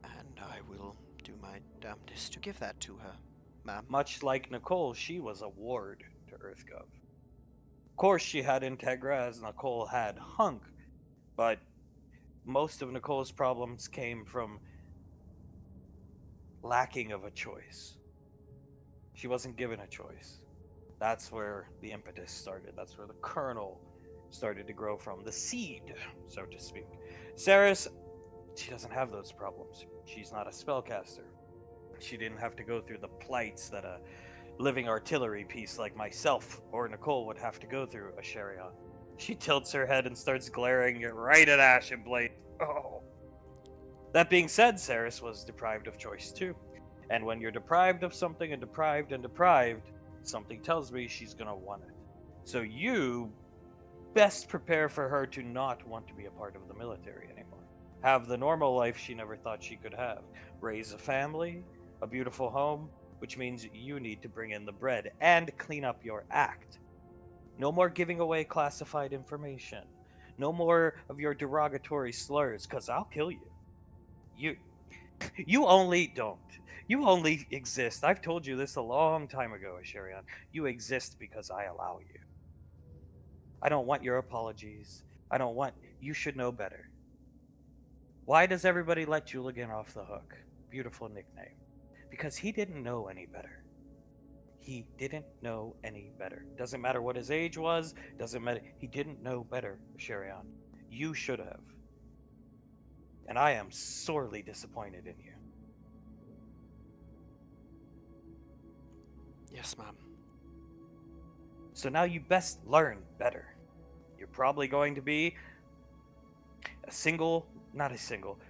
And I will do my damnedest to give that to her, ma'am. Much like Nicole, she was a ward to EarthGov. Of course, she had Integra as Nicole had Hunk, but most of Nicole's problems came from lacking of a choice. She wasn't given a choice. That's where the impetus started. That's where the kernel started to grow from. The seed, so to speak. Saris, she doesn't have those problems. She's not a spellcaster. She didn't have to go through the plights that a living artillery piece like myself or Nicole would have to go through, Asherion. She tilts her head and starts glaring right at Ashenblade. Oh. That being said, Saris was deprived of choice too. And when you're deprived of something and deprived and deprived, something tells me she's gonna want it. So you best prepare for her to not want to be a part of the military anymore. Have the normal life she never thought she could have. Raise a family, a beautiful home, which means you need to bring in the bread and clean up your act. No more giving away classified information. No more of your derogatory slurs, because I'll kill you. You you only don't. You only exist. I've told you this a long time ago, Asherion. You exist because I allow you. I don't want your apologies. I don't want. You should know better. Why does everybody let Juligan off the hook? Beautiful nickname. Because he didn't know any better. He didn't know any better. Doesn't matter what his age was, doesn't matter. He didn't know better, Sherion. You should have. And I am sorely disappointed in you. Yes, ma'am. So now you best learn better. You're probably going to be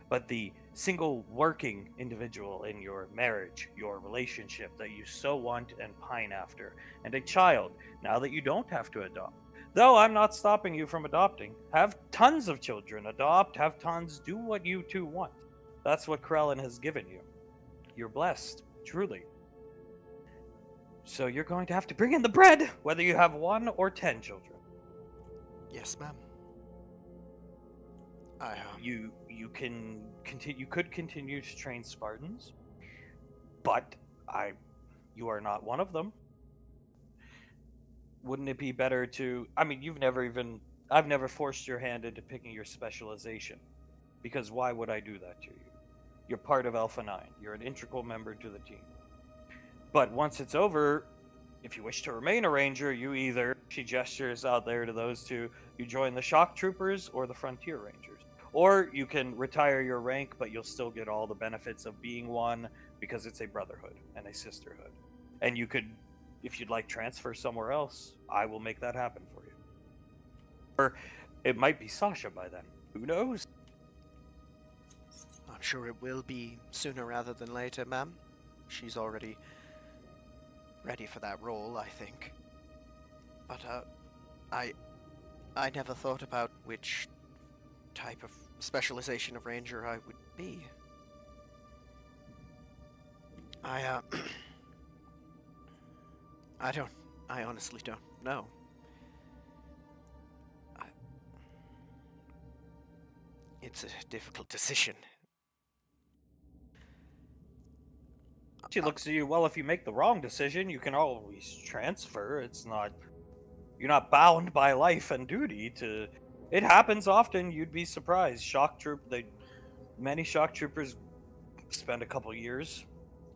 but the single working individual in your marriage, your relationship that you so want and pine after, and a child now that you don't have to adopt. Though I'm not stopping you from adopting. Have tons of children, adopt, have tons, do what you two want. That's what Krellin has given you. You're blessed, truly. So you're going to have to bring in the bread, whether you have 1 or 10 children. Yes, ma'am. You can continue. You could continue to train Spartans, but you are not one of them. Wouldn't it be better to? I mean, I've never forced your hand into picking your specialization, because why would I do that to you? You're part of Alpha 9. You're an integral member to the team. But once it's over, if you wish to remain a ranger, you either, she gestures out there to those two, you join the shock troopers or the frontier rangers. Or you can retire your rank, but you'll still get all the benefits of being one because it's a brotherhood and a sisterhood. And you could, if you'd like, transfer somewhere else. I will make that happen for you. Or it might be Sasha by then. Who knows? I'm sure it will be sooner rather than later, ma'am. She's already ready for that role, I think. But, I never thought about which type of specialization of ranger I would be. I honestly don't know. It's a difficult decision. She looks at you, well, if you make the wrong decision, you can always transfer. You're not bound by life and duty to. It happens often. You'd be surprised. Many shock troopers spend a couple years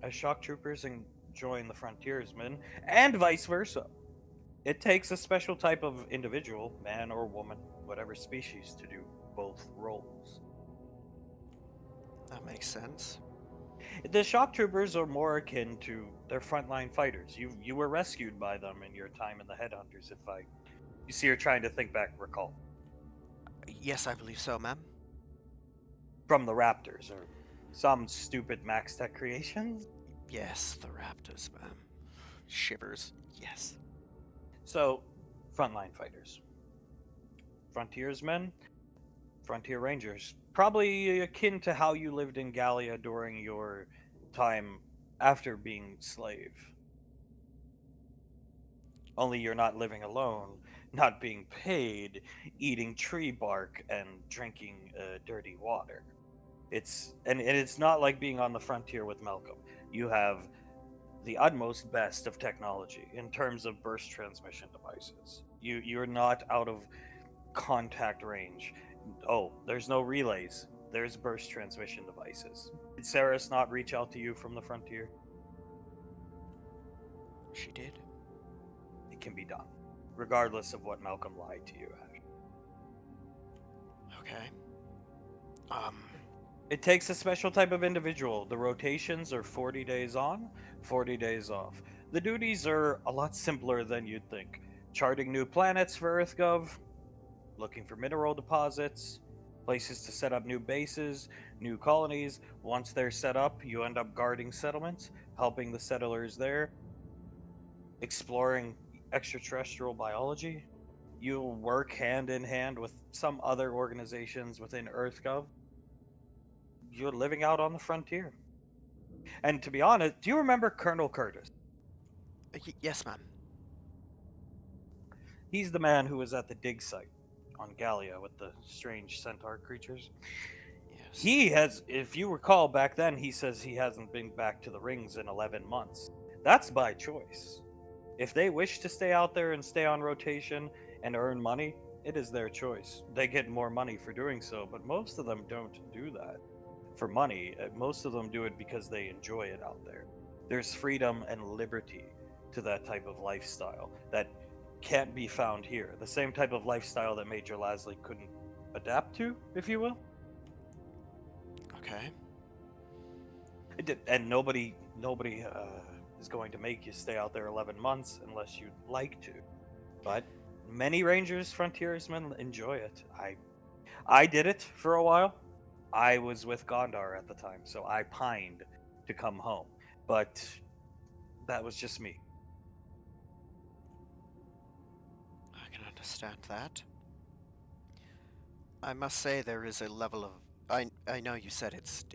as shock troopers and join the frontiersmen, and vice versa. It takes a special type of individual, man or woman, whatever species, to do both roles. That makes sense. The shock troopers are more akin to their frontline fighters. You were rescued by them in your time in the Headhunters. You see, you're trying to think back, recall Yes, I believe so, ma'am. from the Raptors or some stupid Max Tech creation. Yes, the Raptors, ma'am. Shivers. Yes. So, frontline fighters, frontiersmen, frontier rangers, probably akin to how you lived in Gallia during your time after being slave. Only you're not living alone, not being paid, eating tree bark, and drinking dirty water. It's not like being on the frontier with Malcolm. You have the utmost best of technology in terms of burst transmission devices. You're not out of contact range. Oh, there's no relays. There's burst transmission devices. Did Saris not reach out to you from the frontier? She did. It can be done, regardless of what Malcolm lied to you, Ash. Okay. It takes a special type of individual. The rotations are 40 days on, 40 days off. The duties are a lot simpler than you'd think. Charting new planets for EarthGov, looking for mineral deposits, places to set up new bases, new colonies. Once they're set up, you end up guarding settlements, helping the settlers there, exploring extraterrestrial biology. You'll work hand in hand with some other organizations within EarthGov. You're living out on the frontier. And to be honest, do you remember Colonel Curtis? Yes, ma'am. He's the man who was at the dig site on Gallia with the strange centaur creatures. Yes. He has, if you recall back then, he says he hasn't been back to the rings in 11 months. That's by choice. If they wish to stay out there and stay on rotation and earn money, it is their choice. They get more money for doing so, but most of them don't do that for money. Most of them do it because they enjoy it out there. There's freedom and liberty to that type of lifestyle that can't be found here. The same type of lifestyle that Major Lasley couldn't adapt to, if you will. Okay. And nobody is going to make you stay out there 11 months unless you'd like to. But many rangers, frontiersmen enjoy it. I did it for a while. I was with Gondar at the time, so I pined to come home. But that was just me. I can understand that. I must say there is a level of I know you said it's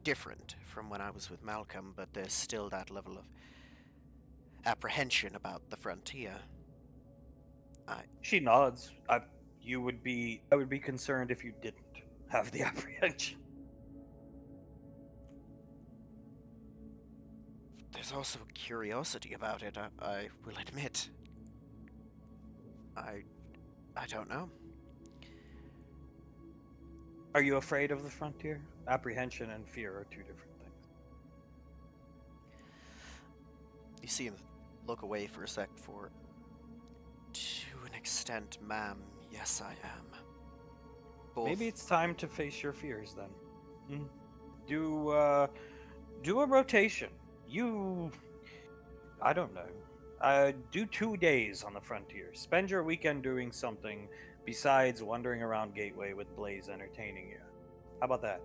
different from when I was with Malcolm, but there's still that level of apprehension about the frontier. She nods. I would be concerned if you didn't have the apprehension. There's also curiosity about it, I will admit. I don't know. Are you afraid of the frontier? Apprehension and fear are two different things. You see him look away for a sec to an extent, ma'am, yes I am. Both. Maybe it's time to face your fears then. Do a rotation. I don't know. Do 2 days on the frontier. Spend your weekend doing something besides wandering around Gateway with Blaze entertaining you. How about that?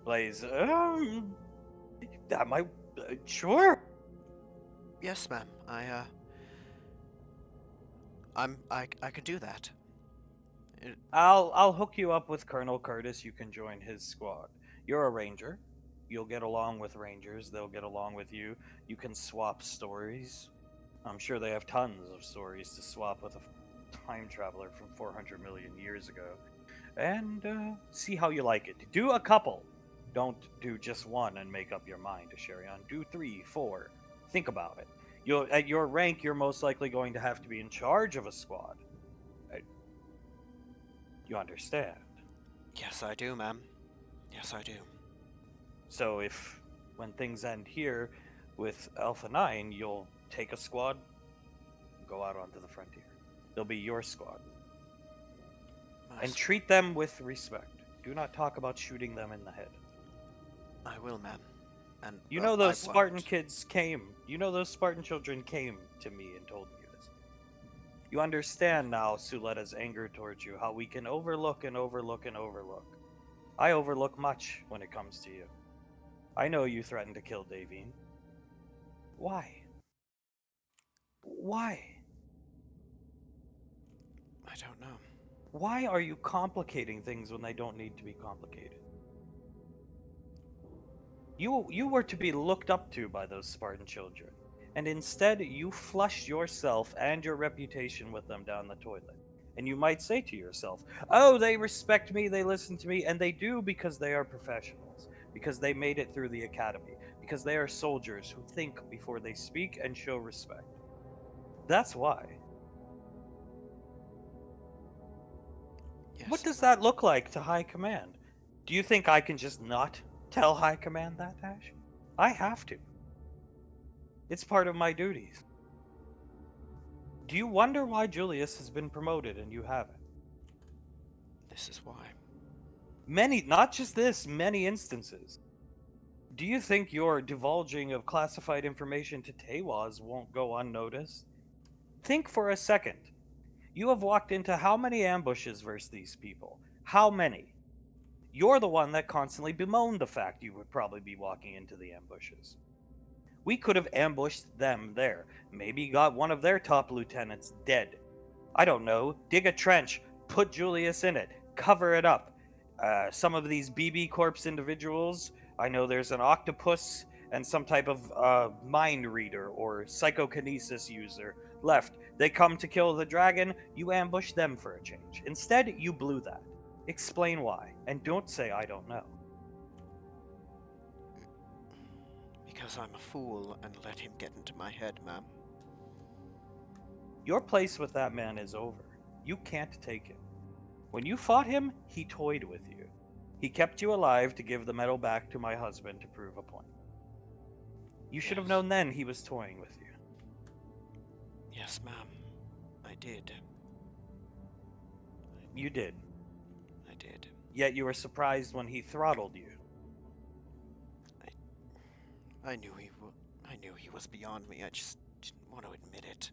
Blaze, that might, sure. Yes, ma'am. I can do that. I'll hook you up with Colonel Curtis. You can join his squad. You're a ranger. You'll get along with rangers. They'll get along with you. You can swap stories. I'm sure they have tons of stories to swap with a time traveler from 400 million years ago. And see how you like it. Do a couple. Don't do just one and make up your mind to Sherion. Do 3, 4. Think about it. At your rank, you're most likely going to have to be in charge of a squad. You understand? Yes, I do, ma'am. Yes, I do. So when things end here with Alpha 9, you'll take a squad, go out onto the frontier. They'll be your squad. And treat them with respect. Do not talk about shooting them in the head. I will, ma'am. And you know those Spartan kids came. You know those Spartan children came to me and told me this. You understand now Suletta's anger towards you, how we can overlook and overlook and overlook. I overlook much when it comes to you. I know you threatened to kill Davine. Why? Why? I don't know. Why are you complicating things when they don't need to be complicated? You were to be looked up to by those Spartan children, and instead you flushed yourself and your reputation with them down the toilet. And you might say to yourself, oh, they respect me, they listen to me, and they do because they are professionals, because they made it through the academy, because they are soldiers who think before they speak and show respect. That's why. Yes. What does that look like to High Command? Do you think I can just not tell High Command that, Ash? I have to. It's part of my duties. Do you wonder why Julius has been promoted and you haven't? This is why. Many, not just this, many instances. Do you think your divulging of classified information to Tewaz won't go unnoticed? Think for a second. You have walked into how many ambushes versus these people? How many? You're the one that constantly bemoaned the fact you would probably be walking into the ambushes. We could have ambushed them there. Maybe got one of their top lieutenants dead. I don't know. Dig a trench, put Julius in it, cover it up. Some of these BB Corps individuals, I know there's an octopus and some type of mind reader or psychokinesis user left. They come to kill the dragon, you ambush them for a change. Instead, you blew that. Explain why, and don't say I don't know. Because I'm a fool and let him get into my head, ma'am. Your place with that man is over. You can't take him. When you fought him, he toyed with you. He kept you alive to give the medal back to my husband to prove a point. You should have Yes. known then he was toying with you. Yes, ma'am. I did. You did. I did. Yet you were surprised when he throttled you. I knew he was beyond me. I just didn't want to admit it.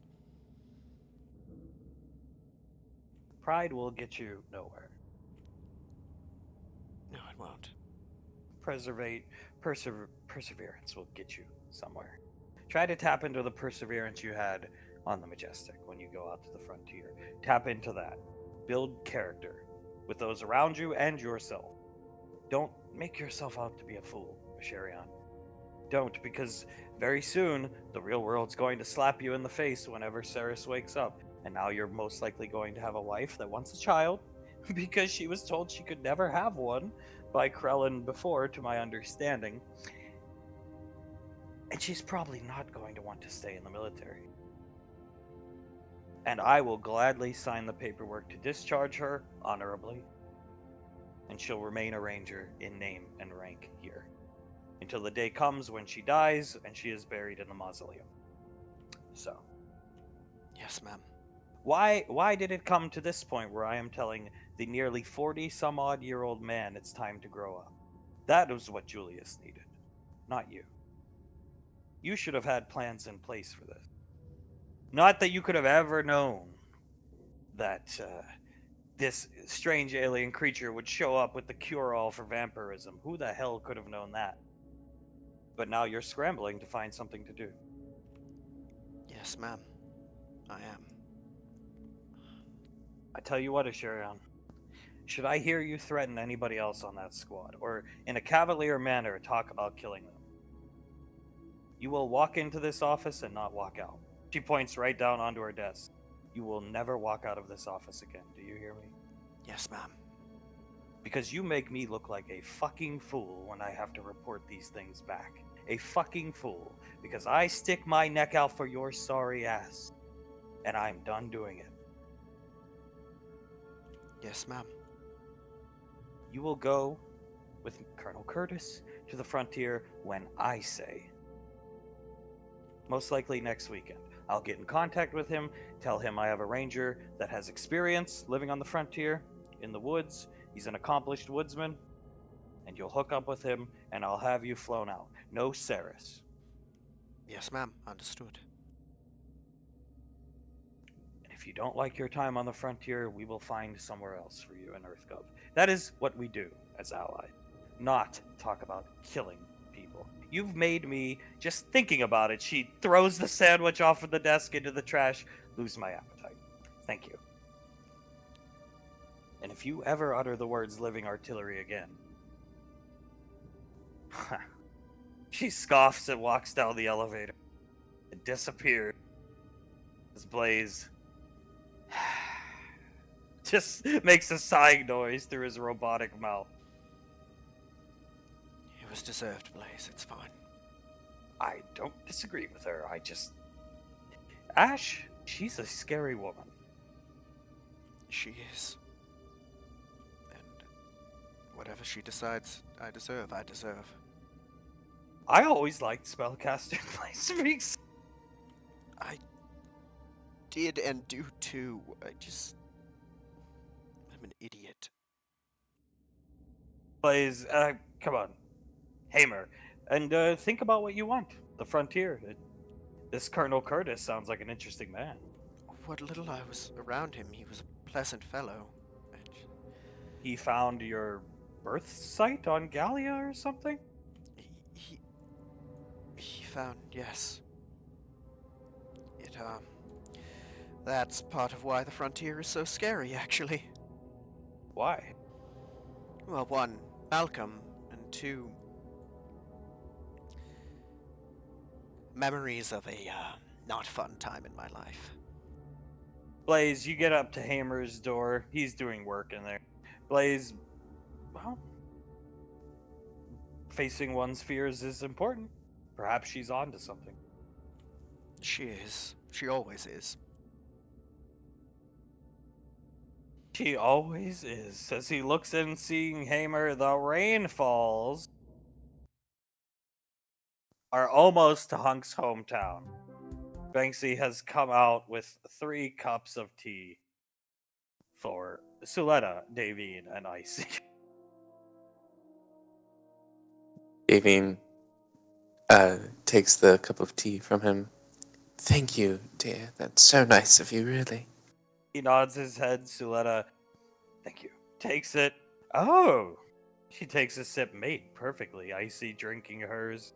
Pride will get you nowhere. No, it won't. Perseverance will get you somewhere. Try to tap into the perseverance you had on the Majestic when you go out to the frontier. Tap into that. Build character with those around you and yourself. Don't make yourself out to be a fool, Sherion. Don't, because very soon the real world's going to slap you in the face whenever Ceres wakes up. And now you're most likely going to have a wife that wants a child because she was told she could never have one by Krellin before, to my understanding. And she's probably not going to want to stay in the military. And I will gladly sign the paperwork to discharge her honorably. And she'll remain a ranger in name and rank here until the day comes when she dies and she is buried in the mausoleum. So, Yes, ma'am. why did it come to this point where I am telling the nearly 40-some-odd-year-old man it's time to grow up? That was what Julius needed, not you. You should have had plans in place for this. Not that you could have ever known that this strange alien creature would show up with the cure-all for vampirism. Who the hell could have known that? But now you're scrambling to find something to do. Yes, ma'am. I am. I tell you what, Asherion. Should I hear you threaten anybody else on that squad, or in a cavalier manner talk about killing them, you will walk into this office and not walk out. She points right down onto her desk. You will never walk out of this office again. Do you hear me? Yes, ma'am. Because you make me look like a fucking fool when I have to report these things back. A fucking fool. Because I stick my neck out for your sorry ass. And I'm done doing it. Yes, ma'am. You will go with Colonel Curtis to the frontier when I say. Most likely next weekend. I'll get in contact with him, tell him I have a ranger that has experience living on the frontier, in the woods. He's an accomplished woodsman. And you'll hook up with him, and I'll have you flown out. No Ceres. Yes, ma'am. Understood. And if you don't like your time on the frontier, we will find somewhere else for you in EarthGov. That is what we do as allies. Not talk about killing people. You've made me, just thinking about it, she throws the sandwich off of the desk into the trash, lose my appetite. Thank you. And if you ever utter the words living artillery again, she scoffs and walks down the elevator. It disappeared. As Blaze just makes a sighing noise through his robotic mouth. It was deserved, Blaze. It's fine. I don't disagree with her. Ash, she's a scary woman. She is. And whatever she decides I deserve, I deserve. I always liked spellcaster Blaze Speaks. I did and do too. I'm an idiot. Blaze, come on. Hamer. And think about what you want. The frontier. This Colonel Curtis sounds like an interesting man. What little I was around him, he was a pleasant fellow. And He found your birth site on Gallia or something? He, he found, yes. It, that's part of why the frontier is so scary, actually. Why? Well, one, Malcolm, and two, memories of a, not fun time in my life. Blaze, you get up to Hamer's door. He's doing work in there. Blaze, well, facing one's fears is important. Perhaps she's on to something. She is. She always is. She always is. As he looks in, seeing Hamer, the rainfalls are almost to Hunk's hometown. Banksy has come out with 3 cups of tea for Suletta, Davine, and Icy. Davine takes the cup of tea from him. Thank you, dear. That's so nice of you, really. He nods his head. Suletta, thank you. Takes it. Oh! She takes a sip made perfectly. Icy drinking hers.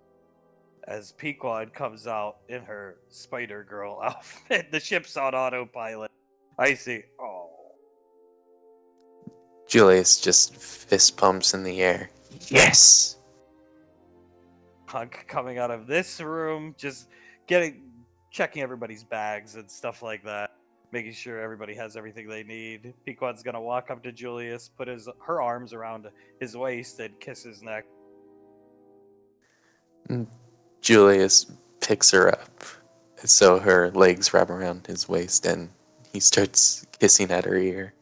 As Pequod comes out in her Spider Girl outfit. The ship's on autopilot. Icy, oh. Julius just fist pumps in the air. Yes! Hunk coming out of this room, just checking everybody's bags and stuff like that, making sure everybody has everything they need. Pequod's gonna walk up to Julius, put her arms around his waist, and kiss his neck. Julius picks her up, so her legs wrap around his waist, and he starts kissing at her ear.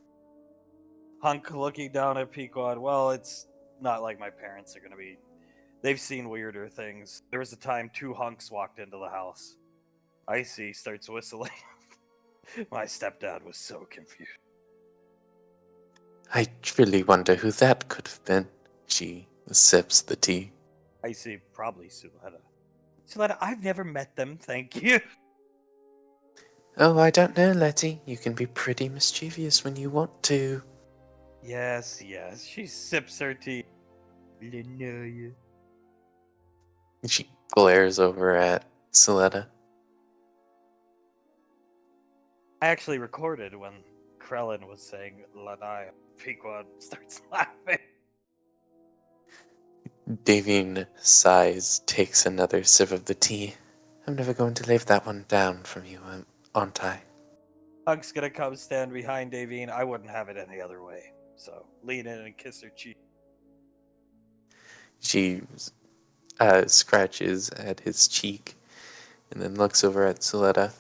Hunk looking down at Pequod. Well, it's not like my parents are gonna be. They've seen weirder things. There was a time 2 hunks walked into the house. Icy starts whistling. My stepdad was so confused. I truly wonder who that could have been. She sips the tea. Icy, probably Suletta. Suletta, I've never met them, thank you. Oh, I don't know, Letty. You can be pretty mischievous when you want to. Yes, yes. She sips her tea. Linoya. She glares over at Soletta. I actually recorded when Krellin was saying Lanaya. Pequod starts laughing. Davine sighs, takes another sip of the tea. I'm never going to leave that one down from you, aren't I? Hunk's gonna come stand behind Davine. I wouldn't have it any other way. So lean in and kiss her cheek. She scratches at his cheek and then looks over at Soletta.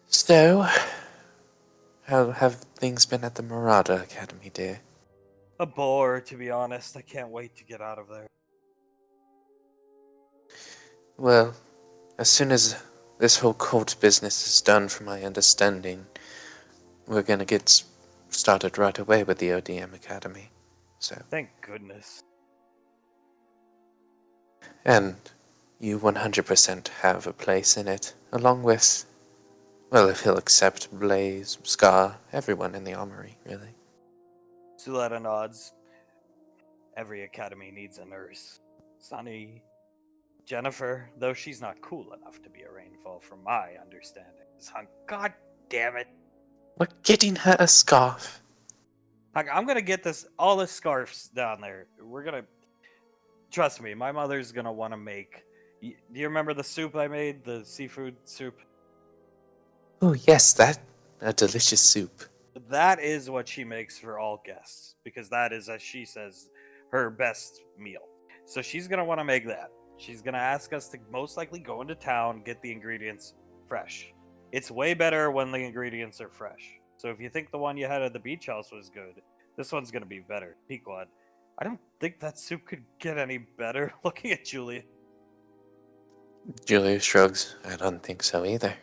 So, how have things been at the Marauder Academy, dear? A bore, to be honest. I can't wait to get out of there. Well, as soon as this whole cult business is done, from my understanding, we're gonna get started right away with the ODM Academy. So, Thank goodness. and you 100% have a place in it, along with, well, if he'll accept Blaze, Scar, everyone in the armory, really. Suletta nods. Every academy needs a nurse. Sunny. Jennifer, though she's not cool enough to be a Rainfall from my understanding, is Hunk. God damn it. We're getting her a scarf. Hunk, I'm gonna get all the scarves down there. We're gonna. Trust me, my mother's gonna want to make. Do you remember the soup I made? The seafood soup? Oh, yes, that, a delicious soup. That is what she makes for all guests, because that is, as she says, her best meal. So she's gonna want to make that. She's gonna ask us to most likely go into town, get the ingredients fresh. It's way better when the ingredients are fresh. So if you think the one you had at the beach house was good, this one's gonna be better. Pequod, I don't think that soup could get any better. Looking at Julia. Julia shrugs. I don't think so either.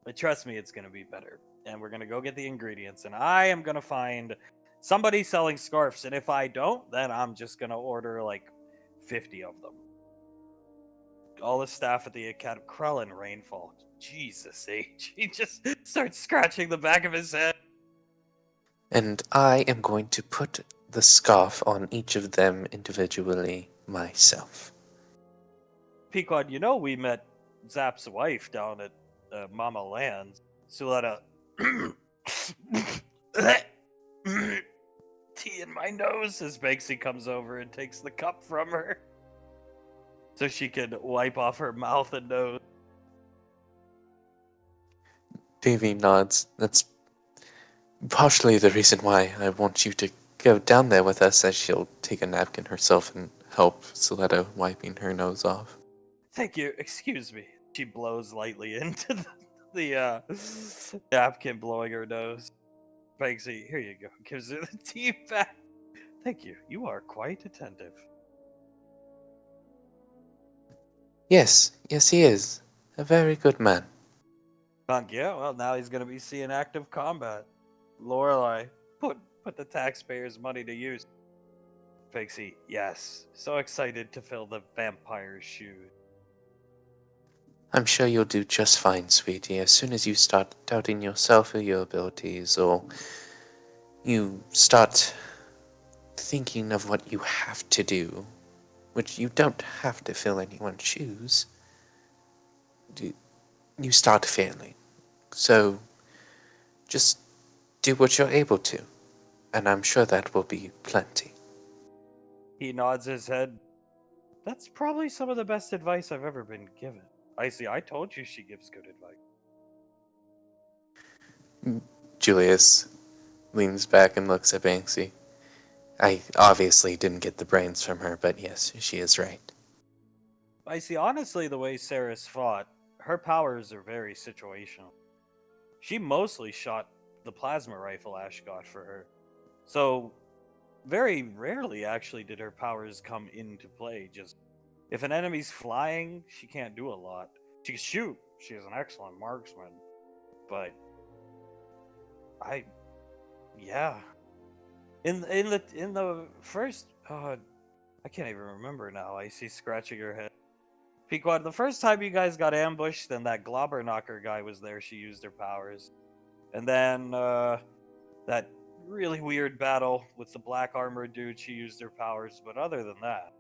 But trust me, it's gonna be better. And we're gonna go get the ingredients, and I am gonna find somebody selling scarves. And if I don't, then I'm just gonna order like 50 of them. All the staff at the Academy. Krellin Rainfall. Jesus H. He just starts scratching the back of his head. And I am going to put the scarf on each of them individually myself. Pequod, you know we met Zap's wife down at Mama Land's. Suletta. Tea in my nose as Banksy comes over and takes the cup from her. So she can wipe off her mouth and nose. Davy nods. That's partially the reason why I want you to go down there with us, as she'll take a napkin herself and help Soletta wiping her nose off. Thank you. Excuse me. She blows lightly into the napkin, blowing her nose. Banksy, here you go. Gives her the tea back. Thank you. You are quite attentive. Yes, he is. A very good man. Yeah, well, now he's going to be seeing active combat. Lorelei, put the taxpayers' money to use. Banksy, yes. So excited to fill the vampire's shoes. I'm sure you'll do just fine, sweetie, as soon as you start doubting yourself or your abilities, or you start thinking of what you have to do, which you don't have to fill anyone's shoes. You start failing. So, just do what you're able to, and I'm sure that will be plenty. He nods his head. That's probably some of the best advice I've ever been given. I see, I told you she gives good advice. Julius leans back and looks at Banksy. I obviously didn't get the brains from her, but yes, she is right. I see, honestly, the way Saris fought, her powers are very situational. She mostly shot the plasma rifle Ash got for her. So, very rarely actually did her powers come into play. Just if an enemy's flying, she can't do a lot. She can shoot. She is an excellent marksman. But yeah. In the first I can't even remember now. I see scratching her head. Pequod, the first time you guys got ambushed, then that Globber Knocker guy was there, she used her powers. And then that really weird battle with the black armor dude, she used her powers, but other than that.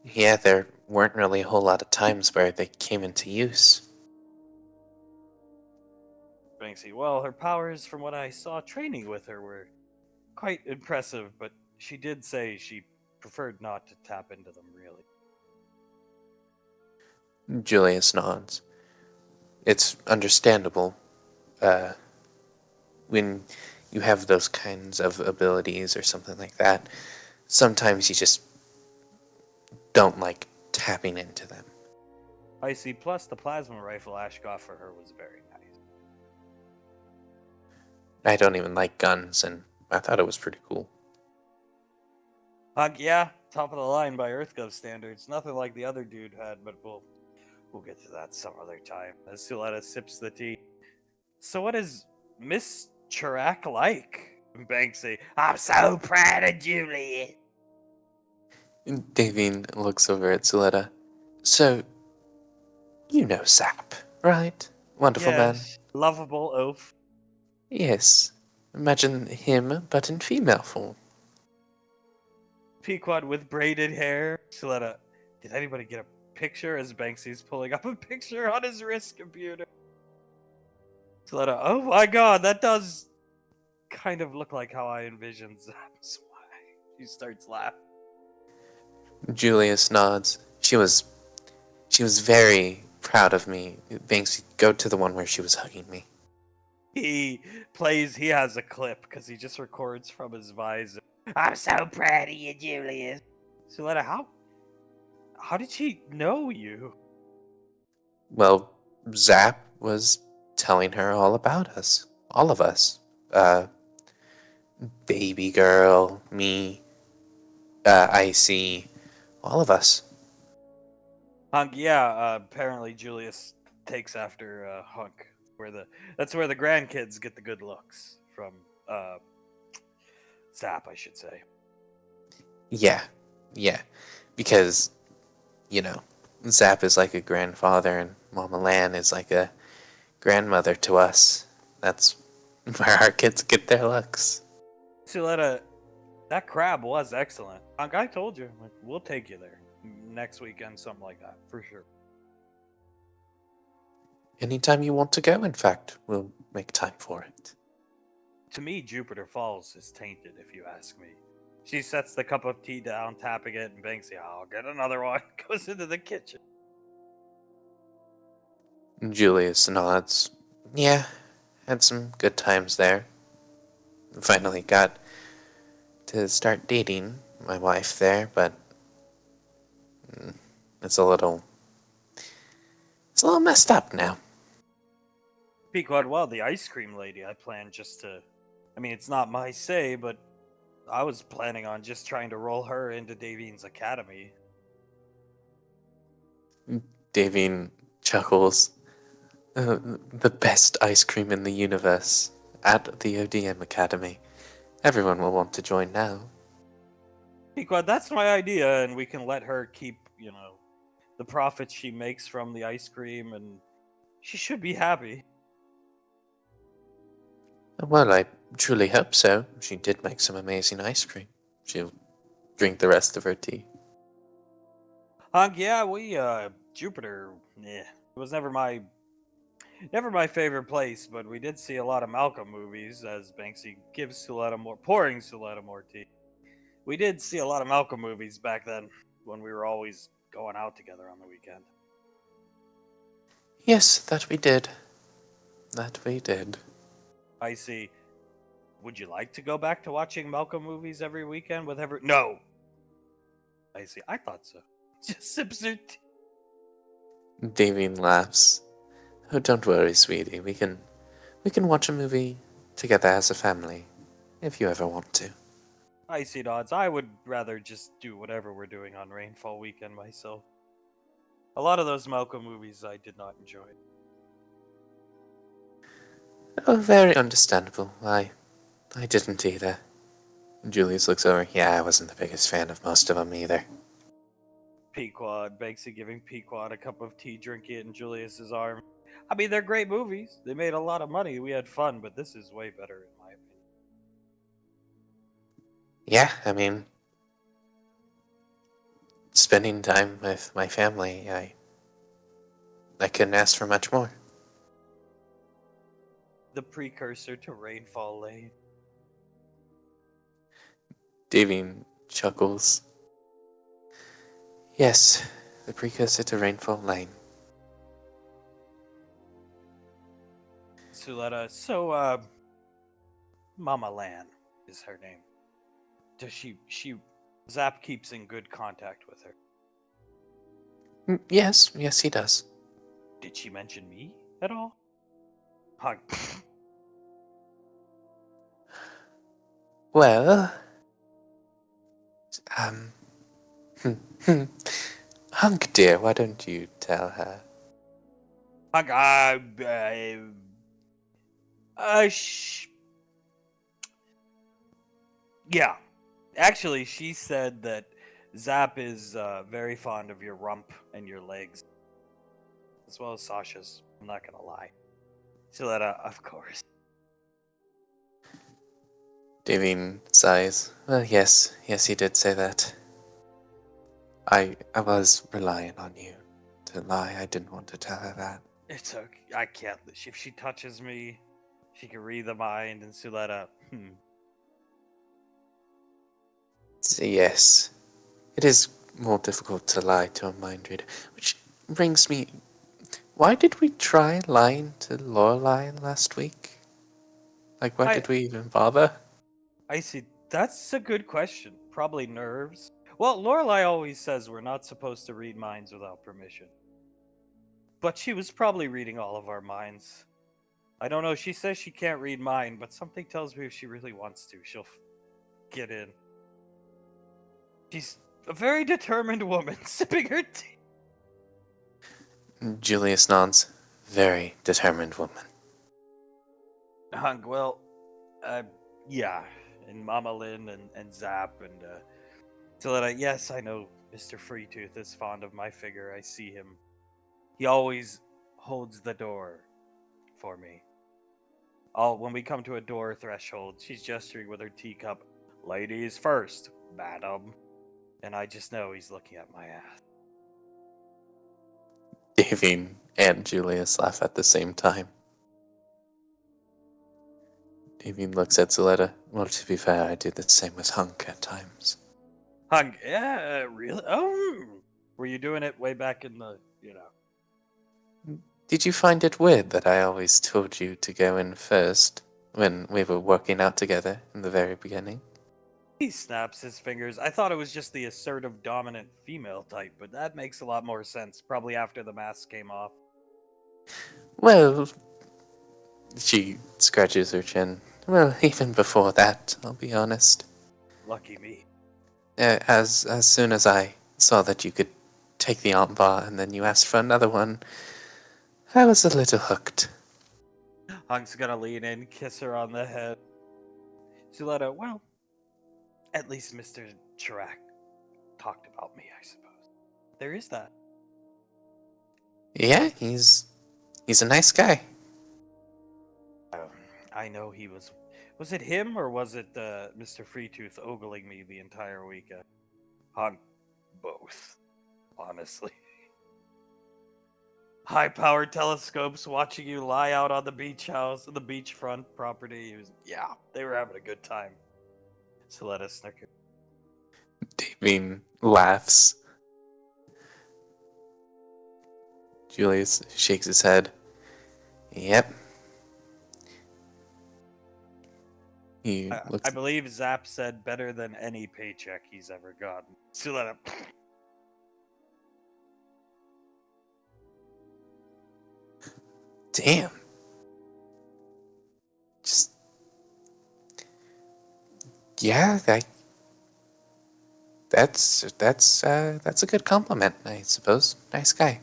Yeah, there weren't really a whole lot of times where they came into use. Banksy, well, her powers, from what I saw training with her, were quite impressive, but she did say she preferred not to tap into them, really. Julius nods. It's understandable. When you have those kinds of abilities or something like that, sometimes you just don't like tapping into them. I see, plus the plasma rifle Ash got for her was very nice. I don't even like guns, and I thought it was pretty cool. Yeah, top of the line by EarthGov standards. Nothing like the other dude had, but we'll get to that some other time. As Suletta sips the tea. So what is Miss Chirac like? Banksy, I'm so proud of Juliet. Davine looks over at Suletta. So, you know Zap, right? Wonderful man. Yes, lovable oaf. Yes. Imagine him, but in female form. Pequod with braided hair. Suletta, did anybody get a picture as Banksy's pulling up a picture on his wrist computer? Suletta, oh my god, that does kind of look like how I envisioned Zap's wife. She starts laughing. Julius nods. She was very proud of me. Banksy, go to the one where she was hugging me. He has a clip because he just records from his visor. I'm so proud of you, Julius. Suletta, how did she know you? Well, Zap was telling her all about us. All of us. Baby girl, me, Icy, all of us. Hunk, yeah, apparently Julius takes after Hunk. That's where the grandkids get the good looks from Zap, I should say. Yeah. Because, Zap is like a grandfather and Mama Lan is like a grandmother to us. That's where our kids get their looks. Suletta, that crab was excellent. Like I told you, like, we'll take you there next weekend, something like that, for sure. Anytime you want to go, in fact, we'll make time for it. To me, Jupiter Falls is tainted, if you ask me. She sets the cup of tea down, tapping it, and Banksy, I'll get another one, goes into the kitchen. Julius nods. Yeah, had some good times there. Finally got to start dating my wife there, but it's a little messed up now. Pequod, well, the ice cream lady, I plan just to. I mean, it's not my say, but I was planning on just trying to roll her into Davine's academy. Davine chuckles. The best ice cream in the universe at the ODM Academy. Everyone will want to join now. Pequod, that's my idea, and we can let her keep, the profits she makes from the ice cream, and she should be happy. Well, I truly hope so. She did make some amazing ice cream. She'll drink the rest of her tea. Yeah, Jupiter, it was never my favorite place, but we did see a lot of Malcolm movies as Banksy gives pouring Suletta more tea. We did see a lot of Malcolm movies back then when we were always going out together on the weekend. Yes, that we did. That we did. I see. Would you like to go back to watching Malcolm movies every weekend with every? No. I see. I thought so. Just sips her tea. Davine laughs. Oh, don't worry, sweetie. We can watch a movie together as a family, if you ever want to. I see, Dodds. I would rather just do whatever we're doing on Rainfall Weekend myself. A lot of those Malcolm movies I did not enjoy. Oh, very understandable. I didn't either. Julius looks over. Yeah, I wasn't the biggest fan of most of them either. Pequod, Banksy giving Pequod a cup of tea, drinking it in Julius's arm. I mean, they're great movies. They made a lot of money. We had fun, but this is way better in my opinion. Yeah, I mean, spending time with my family, I couldn't ask for much more. The precursor to Rainfall Lane. Davine chuckles. Yes, the precursor to Rainfall Lane. Suletta, Mama Lan is her name. Does Zap keeps in good contact with her. Yes, he does. Did she mention me at all? Huh. Well, Hunk dear, why don't you tell her? Yeah. Actually, she said that Zap is very fond of your rump and your legs, as well as Sasha's. I'm not gonna lie. Suletta, of course. Davine sighs. Well, yes, he did say that. I was relying on you to lie. I didn't want to tell her that. It's okay. I can't. If she touches me, she can read the mind, and Suletta. So yes, it is more difficult to lie to a mind reader. Which brings me, why did we try lying to Lorelai last week? Like, why did we even bother? I see. That's a good question. Probably nerves. Well, Lorelai always says we're not supposed to read minds without permission. But she was probably reading all of our minds. I don't know. She says she can't read mine, but something tells me if she really wants to, she'll get in. She's a very determined woman, sipping her tea. Julius nods. Very determined woman. Well, yeah. And Mama Lynn and Zap and Suletta, yes, I know Mr. Freetooth is fond of my figure. I see him. He always holds the door for me. When we come to a door threshold, she's gesturing with her teacup. Ladies first, madam. And I just know he's looking at my ass. Davine and Julius laugh at the same time. Davine looks at Zuleta. Well, to be fair, I do the same with Hunk at times. Hunk, yeah, really? Oh, were you doing it way back in the, Did you find it weird that I always told you to go in first when we were working out together in the very beginning? He snaps his fingers. I thought it was just the assertive, dominant female type, but that makes a lot more sense. Probably after the mask came off. Well, she scratches her chin. Well, even before that, I'll be honest. Lucky me. As soon as I saw that you could take the armbar and then you asked for another one, I was a little hooked. Hunk's gonna lean in, kiss her on the head. Zuleta, well, at least Mr. Chirac talked about me, I suppose. There is that. Yeah, he's a nice guy. I know he was. Was it him or was it Mr. Freetooth ogling me the entire weekend? On both, honestly. High-powered telescopes watching you lie out on the beachfront property. Yeah, they were having a good time. So let us snicker. Davine laughs. Julius shakes his head. Yep. He looks. I believe Zap said better than any paycheck he's ever gotten. So let him. Damn. Just. Yeah, that's a good compliment, I suppose. Nice guy.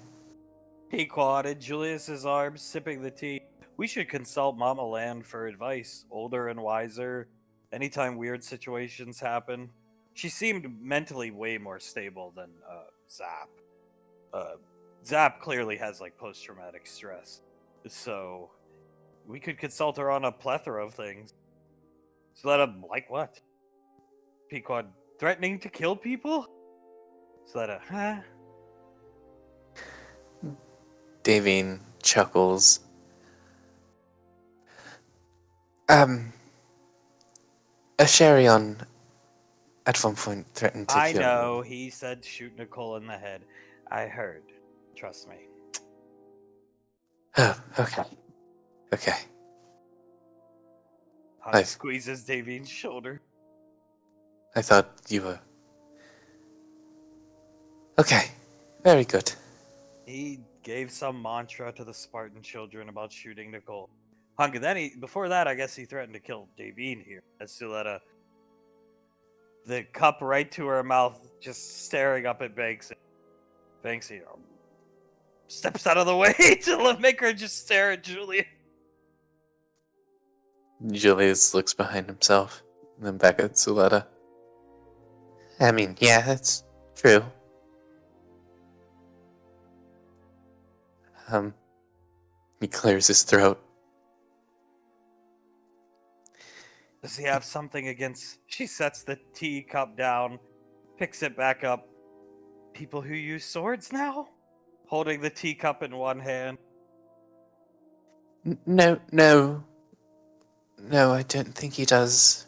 He quadded Julius's arms, sipping the tea. We should consult Mama Land for advice. Older and wiser. Anytime weird situations happen. She seemed mentally way more stable than Zap. Zap clearly has like post-traumatic stress. So we could consult her on a plethora of things. So let him like what? Pequod threatening to kill people? So let huh? Davine chuckles. Asherion at one point threatened to I kill know, he said shoot Nicole in the head. I heard. Trust me. Oh, okay. Okay. Hunk I've- squeezes Davine's shoulder. I thought you were. Okay. Very good. He gave some mantra to the Spartan children about shooting Nicole. Hunk, and then before that, I guess he threatened to kill Davine here. As Suletta, the cup right to her mouth, just staring up at Banksy. Banksy steps out of the way to make her just stare at Julia. Julius looks behind himself, and then back at Suletta. I mean, yeah, that's true. He clears his throat. Does he have something against... She sets the teacup down, picks it back up. People who use swords now? Holding the teacup in one hand. No, I don't think he does.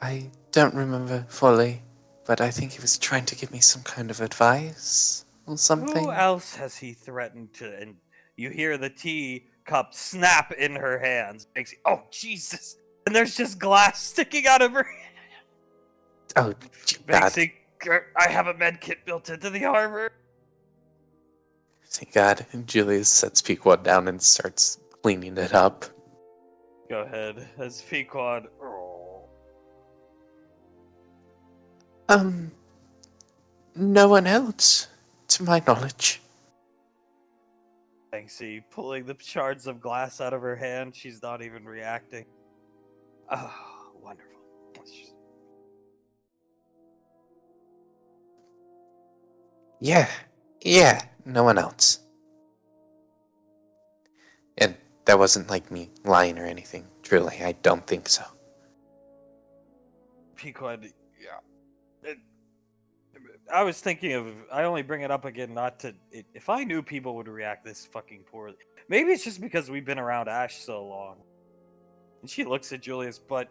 I don't remember fully, but I think he was trying to give me some kind of advice or something. Who else has he threatened to... And you hear the teacup snap in her hands. Oh, Jesus! And there's just glass sticking out of her hand. Oh, God. Banksy, I have a med kit built into the armor. Thank God. And Julius sets Pequod down and starts cleaning it up. Go ahead, as Pequod. No one else, to my knowledge. Banksy pulling the shards of glass out of her hand. She's not even reacting. Oh, wonderful. Yeah, no one else. And that wasn't like me lying or anything. Truly, I don't think so. Pequod, yeah. I was thinking of. I only bring it up again not to. If I knew people would react this fucking poorly, maybe it's just because we've been around Ash so long. And she looks at Julius, but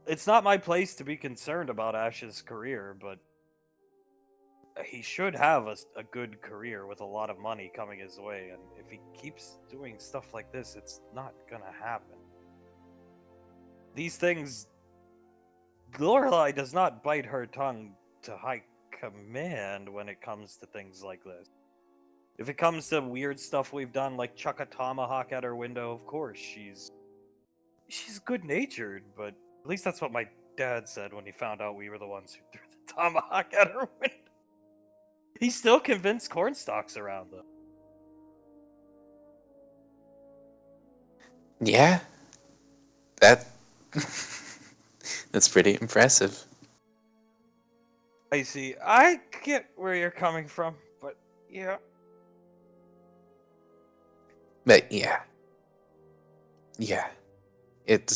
it's not my place to be concerned about Ash's career. But he should have a good career with a lot of money coming his way. And if he keeps doing stuff like this, it's not gonna happen. These things. Lorelei does not bite her tongue to high command when it comes to things like this. If it comes to weird stuff we've done, like chuck a tomahawk at her window, of course she's good-natured, but at least that's what my dad said when he found out we were the ones who threw the tomahawk at her window. He's still convinced cornstalks around them. Yeah, that that's pretty impressive. I see. I get where you're coming from, but yeah. But yeah, it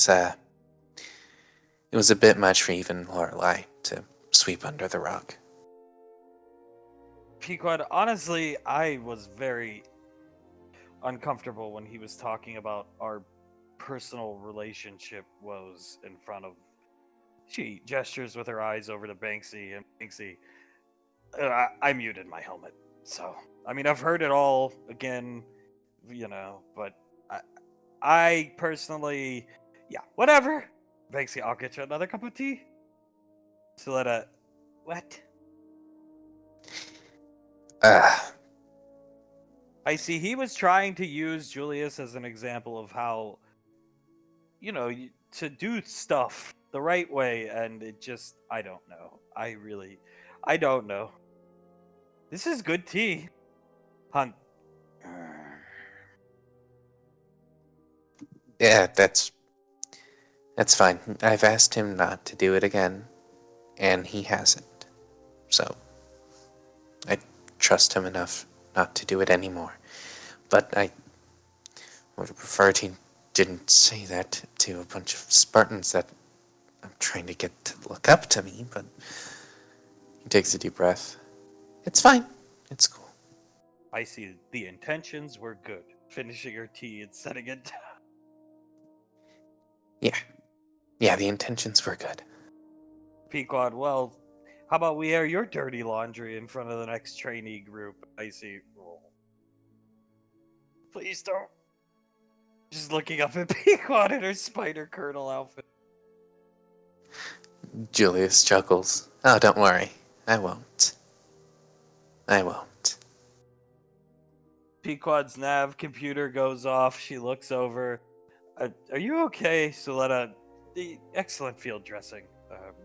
was a bit much for even Lorelei to sweep under the rug. Pequod, honestly, I was very uncomfortable when he was talking about our personal relationship woes in front of. She gestures with her eyes over to Banksy, and Banksy, I muted my helmet. So, I mean, I've heard it all again, but I personally, yeah, whatever. Banksy, I'll get you another cup of tea. Soletta, what? I see he was trying to use Julius as an example of how, to do stuff the right way, and it just, I don't know. I don't know. This is good tea. Hunt. Yeah, that's fine. I've asked him not to do it again, and he hasn't. So, I trust him enough not to do it anymore. But I would have preferred he didn't say that to a bunch of Spartans that I'm trying to get to look up to me, but he takes a deep breath. It's fine. It's cool. I see the intentions were good. Finishing her tea and setting it down. Yeah, the intentions were good. Pequod, well, how about we air your dirty laundry in front of the next trainee group? I see. Please don't. Just looking up at Pequod in her Spider Colonel outfit. Julius chuckles. Oh, don't worry. I won't. Pequod's nav computer goes off. She looks over. Are you okay, Soletta? Excellent field dressing.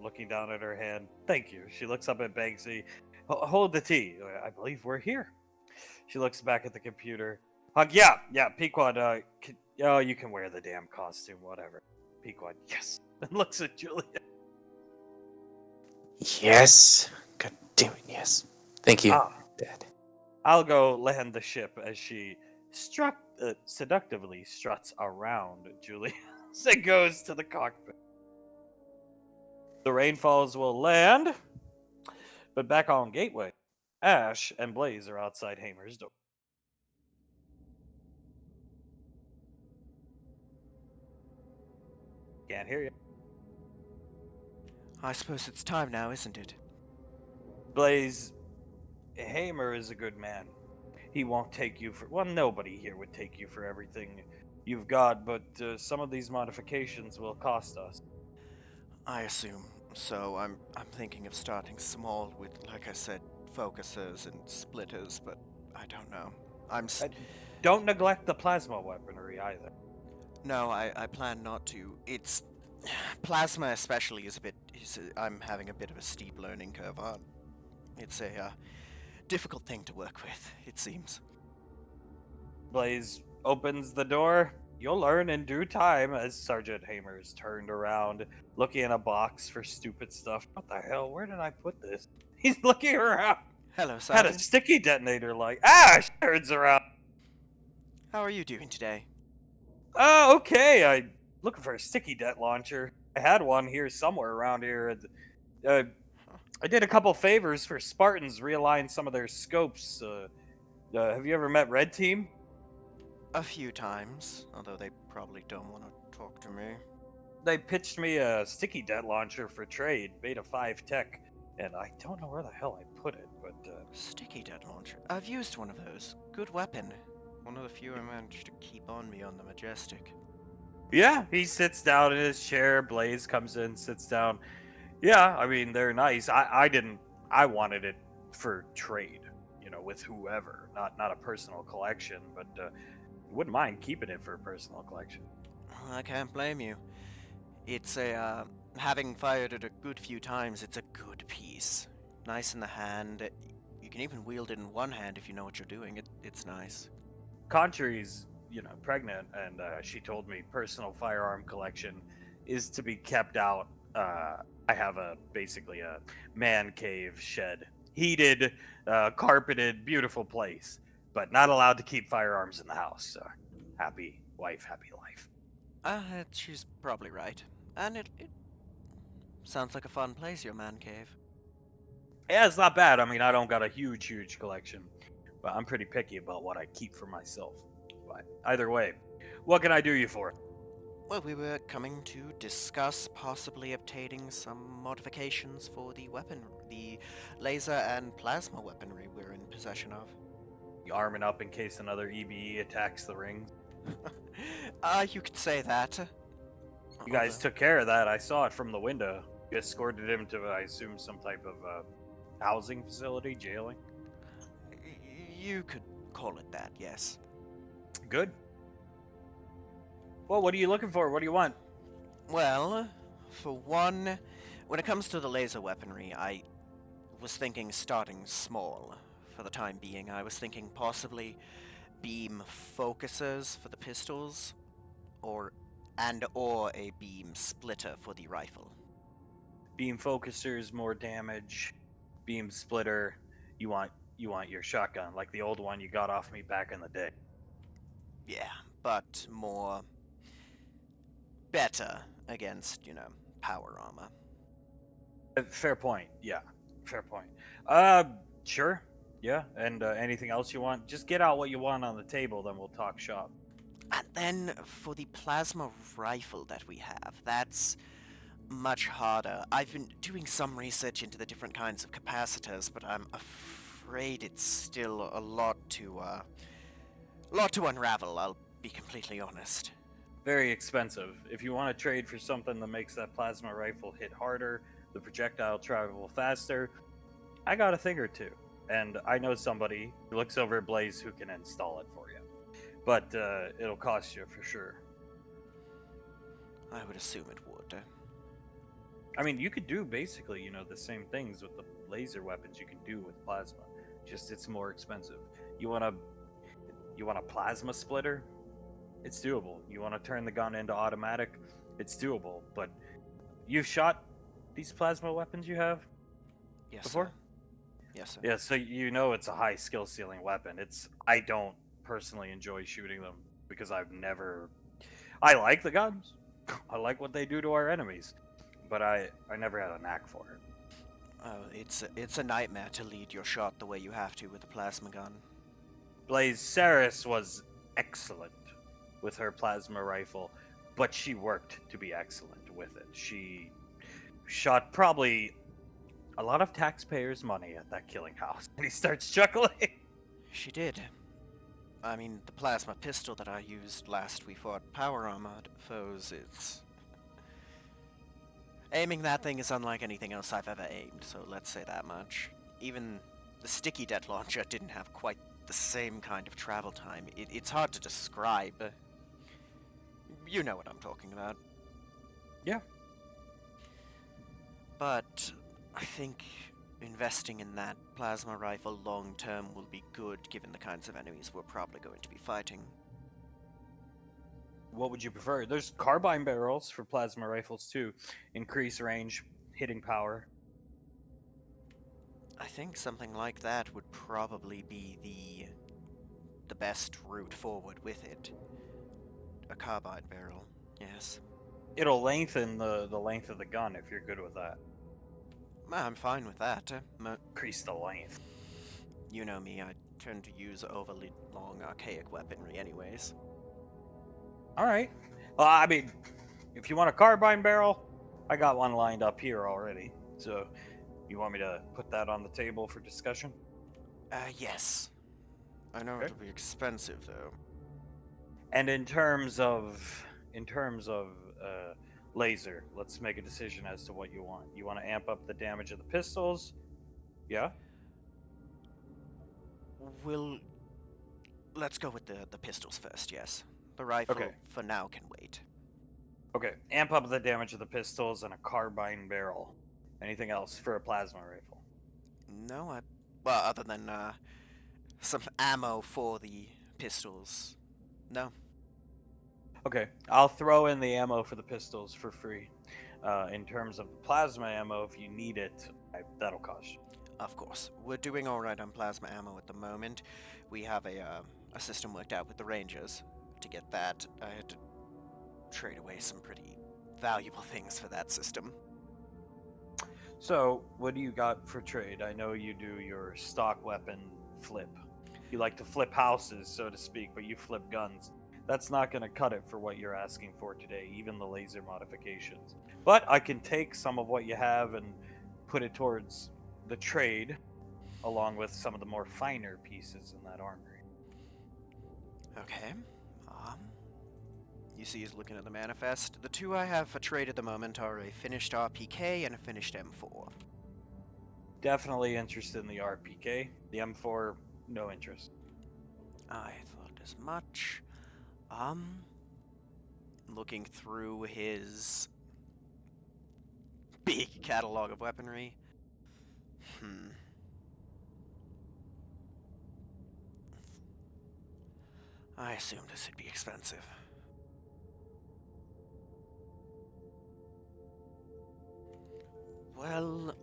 Looking down at her hand. Thank you. She looks up at Banksy. Hold the tea. I believe we're here. She looks back at the computer. Yeah, Pequod, you can wear the damn costume, whatever. Pequod, yes. And looks at Julia. Yes. God damn it, yes. Thank you, Dad. I'll go land the ship as she seductively struts around Julia and goes to the cockpit. The Rainfalls will land, but back on Gateway, Ash and Blaze are outside Hamer's door. Can't hear you. I suppose it's time now, isn't it? Blaze, Hamer is a good man. He won't take you for... Well, nobody here would take you for everything you've got, but some of these modifications will cost us. I assume. So I'm thinking of starting small with, like I said, focusers and splitters, but I don't know. Don't neglect the plasma weaponry either. No, I plan not to. It's... Plasma especially I'm having a bit of a steep learning curve on. It's a difficult thing to work with, it seems. Blaze opens the door. You'll learn in due time as Sergeant Hamer is turned around, looking in a box for stupid stuff. What the hell? Where did I put this? He's looking around. Hello, Had Sergeant. a sticky detonator like. Ash turns around. How are you doing today? Oh, okay. I looking for a sticky debt launcher. I had one here somewhere around here. Uh, Huh. I did a couple favors for Spartans, realigned some of their scopes. Have you ever met Red Team? A few times, although they probably don't want to talk to me. They pitched me a sticky debt launcher for trade, Beta 5 tech, and I don't know where the hell I put it, but Sticky dead launcher. I've used one of those. Good weapon. One of the few I managed to keep on me on the Majestic. yeah, he sits down in his chair. Blaze comes in, sits down. Yeah, I mean they're nice. I didn't. I wanted it for trade, with whoever, not a personal collection. But wouldn't mind keeping it for a personal collection. I can't blame you. It's having fired it a good few times, it's a good piece. Nice in the hand. You can even wield it in one hand if you know what you're doing. It's nice. Contrary's, pregnant, and she told me personal firearm collection is to be kept out. I have basically a man cave shed, heated, carpeted, beautiful place, but not allowed to keep firearms in the house. So, happy wife, happy life. She's probably right. And it sounds like a fun place, your man cave. Yeah, it's not bad. I mean, I don't got a huge collection, but I'm pretty picky about what I keep for myself. But either way, what can I do you for? Well, we were coming to discuss possibly obtaining some modifications for the weapon, the laser and plasma weaponry we're in possession of. You arming up in case another EBE attacks the ring. You could say that. You guys Although- took care of that. I saw it from the window. You escorted him to, I assume, some type of housing facility, jailing. You could call it that, yes. Good. Well, what are you looking for? What do you want? Well, for one, when it comes to the laser weaponry, I was thinking starting small. For the time being, I was thinking possibly beam focusers for the pistols, or a beam splitter for the rifle. Beam focusers, more damage. Beam splitter. You want your shotgun, like the old one you got off me back in the day. Yeah, but better against, power armor. Fair point. Yeah, fair point. Sure. Yeah, and anything else you want? Just get out what you want on the table, then we'll talk shop. And then for the plasma rifle that we have, that's much harder. I've been doing some research into the different kinds of capacitors, but I'm afraid it's still a lot to unravel, I'll be completely honest. Very expensive. If you want to trade for something that makes that plasma rifle hit harder, the projectile travel faster, I got a thing or two. And I know somebody who looks over at Blaze who can install it for you. But it'll cost you for sure. I would assume it would. I mean, you could do basically, the same things with the laser weapons you can do with plasma. Just it's more expensive. You want a plasma splitter? It's doable. You want to turn the gun into automatic? It's doable. But you've shot these plasma weapons you have Yes, before? sir. Yes, sir. Yeah, so it's a high skill ceiling weapon. I don't personally enjoy shooting them because I like the guns. I like what they do to our enemies, but I never had a knack for it. Oh, it's a nightmare to lead your shot the way you have to with a plasma gun. Blaze Saris was excellent with her plasma rifle, but she worked to be excellent with it. She shot probably a lot of taxpayers' money at that killing house. And he starts chuckling. She did. I mean, the plasma pistol that I used last we fought power armored foes, it's... Aiming that thing is unlike anything else I've ever aimed, so let's say that much. Even the sticky debt launcher didn't have quite the same kind of travel time. It's hard to describe. You know what I'm talking about. Yeah. But I think investing in that plasma rifle long term will be good given the kinds of enemies we're probably going to be fighting. What would you prefer? There's carbine barrels for plasma rifles too. Increase range, hitting power. I think something like that would probably be the best route forward with it. A carbide barrel, yes. It'll lengthen the length of the gun if you're good with that. I'm fine with that. Increase the length. You know me, I tend to use overly long archaic weaponry anyways. All right. Well, I mean, if you want a carbine barrel, I got one lined up here already. So, you want me to put that on the table for discussion? Yes. I know Okay. it'll be expensive though. And in terms of laser, let's make a decision as to what you want. You want to amp up the damage of the pistols? Yeah. Let's go with the pistols first, yes. The rifle, Okay. for now, can wait. Okay. Amp up the damage of the pistols and a carbine barrel. Anything else for a plasma rifle? No, well, other than, some ammo for the pistols. No. Okay, I'll throw in the ammo for the pistols for free. In terms of the plasma ammo, if you need it, that'll cost you. Of course. We're doing alright on plasma ammo at the moment. We have a system worked out with the Rangers. To get that, I had to trade away some pretty valuable things for that system. So, what do you got for trade? I know you do your stock weapon flip. You like to flip houses, so to speak, but you flip guns. That's not going to cut it for what you're asking for today, even the laser modifications. But I can take some of what you have and put it towards the trade, along with some of the more finer pieces in that armory. Okay. You see he's looking at the manifest. The two I have for trade at the moment are a finished RPK and a finished M4. Definitely interested in the RPK. The M4, no interest. I thought as much. Looking through his big catalog of weaponry. I assumed this would be expensive. Well,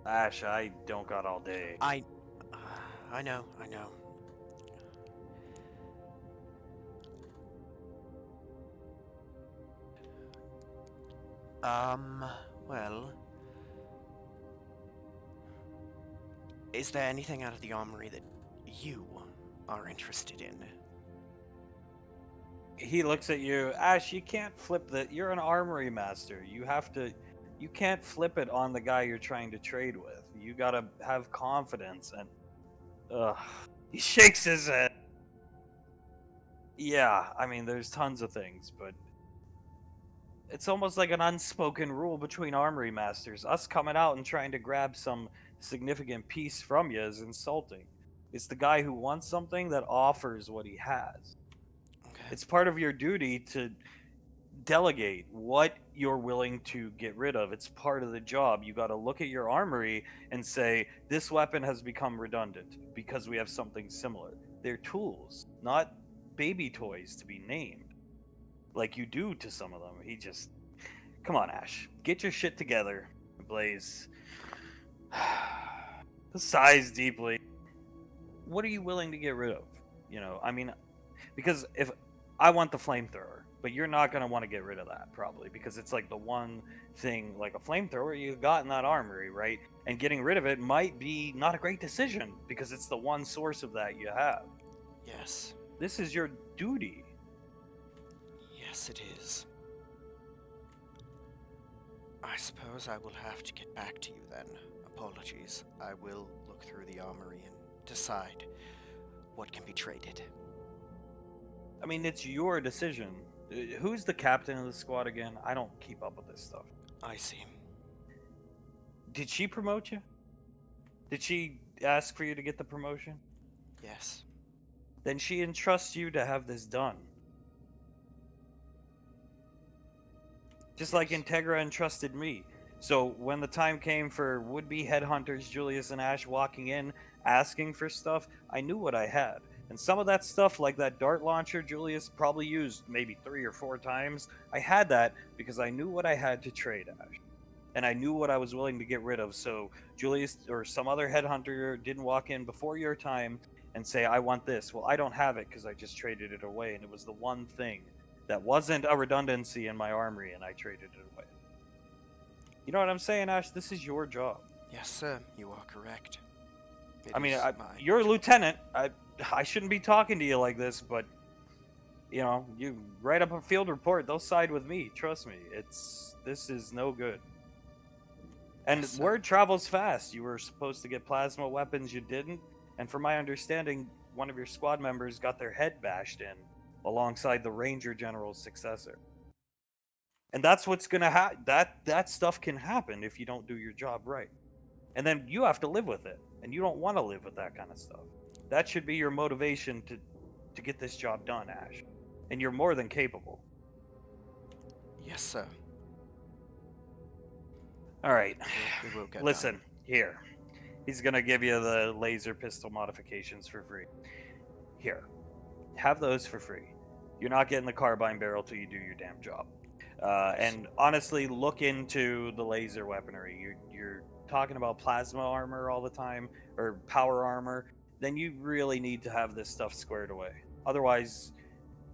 Ash, I don't got all day. I know. Well, is there anything out of the armory that you are interested in? He looks at you. Ash, you can't flip the. You're an armory master. You can't flip it on the guy you're trying to trade with. You gotta have confidence and. He shakes his head. Yeah, I mean, there's tons of things, but it's almost like an unspoken rule between armory masters. Us coming out and trying to grab some significant piece from you is insulting. It's the guy who wants something that offers what he has. Okay. It's part of your duty to delegate what you're willing to get rid of. It's part of the job. You got to look at your armory and say, this weapon has become redundant because we have something similar. They're tools, not baby toys to be named like you do to some of them. Come on, Ash, get your shit together. Blaze sighs deeply. What are you willing to get rid of? I mean, because if I want the flamethrower, but you're not going to want to get rid of that probably because it's like the one thing, like a flamethrower you've got in that armory, right? And getting rid of it might be not a great decision because it's the one source of that you have. Yes. This is your duty. Yes, it is. I suppose I will have to get back to you then. Apologies. I will look through the armory and decide what can be traded. I mean, it's your decision. Who's the captain of the squad again? I don't keep up with this stuff. I see. Did she promote you? Did she ask for you to get the promotion? Yes. Then she entrusts you to have this done. Just like Integra entrusted me. So when the time came for would-be headhunters Julius and Ash walking in, asking for stuff, I knew what I had. And some of that stuff, like that dart launcher Julius probably used maybe 3 or 4 times, I had that because I knew what I had to trade, Ash. and I knew what I was willing to get rid of. So Julius or some other headhunter didn't walk in before your time and say, I want this. Well, I don't have it because I just traded it away. And it was the one thing that wasn't a redundancy in my armory, and I traded it away. You know what I'm saying, Ash? This is your job. Yes, sir, you are correct. I mean, my you're a job. lieutenant. I shouldn't be talking to you like this, but you write up a field report. They'll side with me. Trust me. This is no good. And Yes, sir. word travels fast. You were supposed to get plasma weapons, you didn't. And from my understanding, one of your squad members got their head bashed in alongside the Ranger General's successor. And that's what's gonna happen. That stuff can happen if you don't do your job right. And then you have to live with it. And you don't want to live with that kind of stuff. That should be your motivation to get this job done, Ash. And you're more than capable. Yes, sir. All right. It will get Listen, done. here. He's gonna give you the laser pistol modifications for free. Here, have those for free. You're not getting the carbine barrel till you do your damn job. And honestly, look into the laser weaponry. You're talking about plasma armor all the time, or power armor. Then you really need to have this stuff squared away. Otherwise,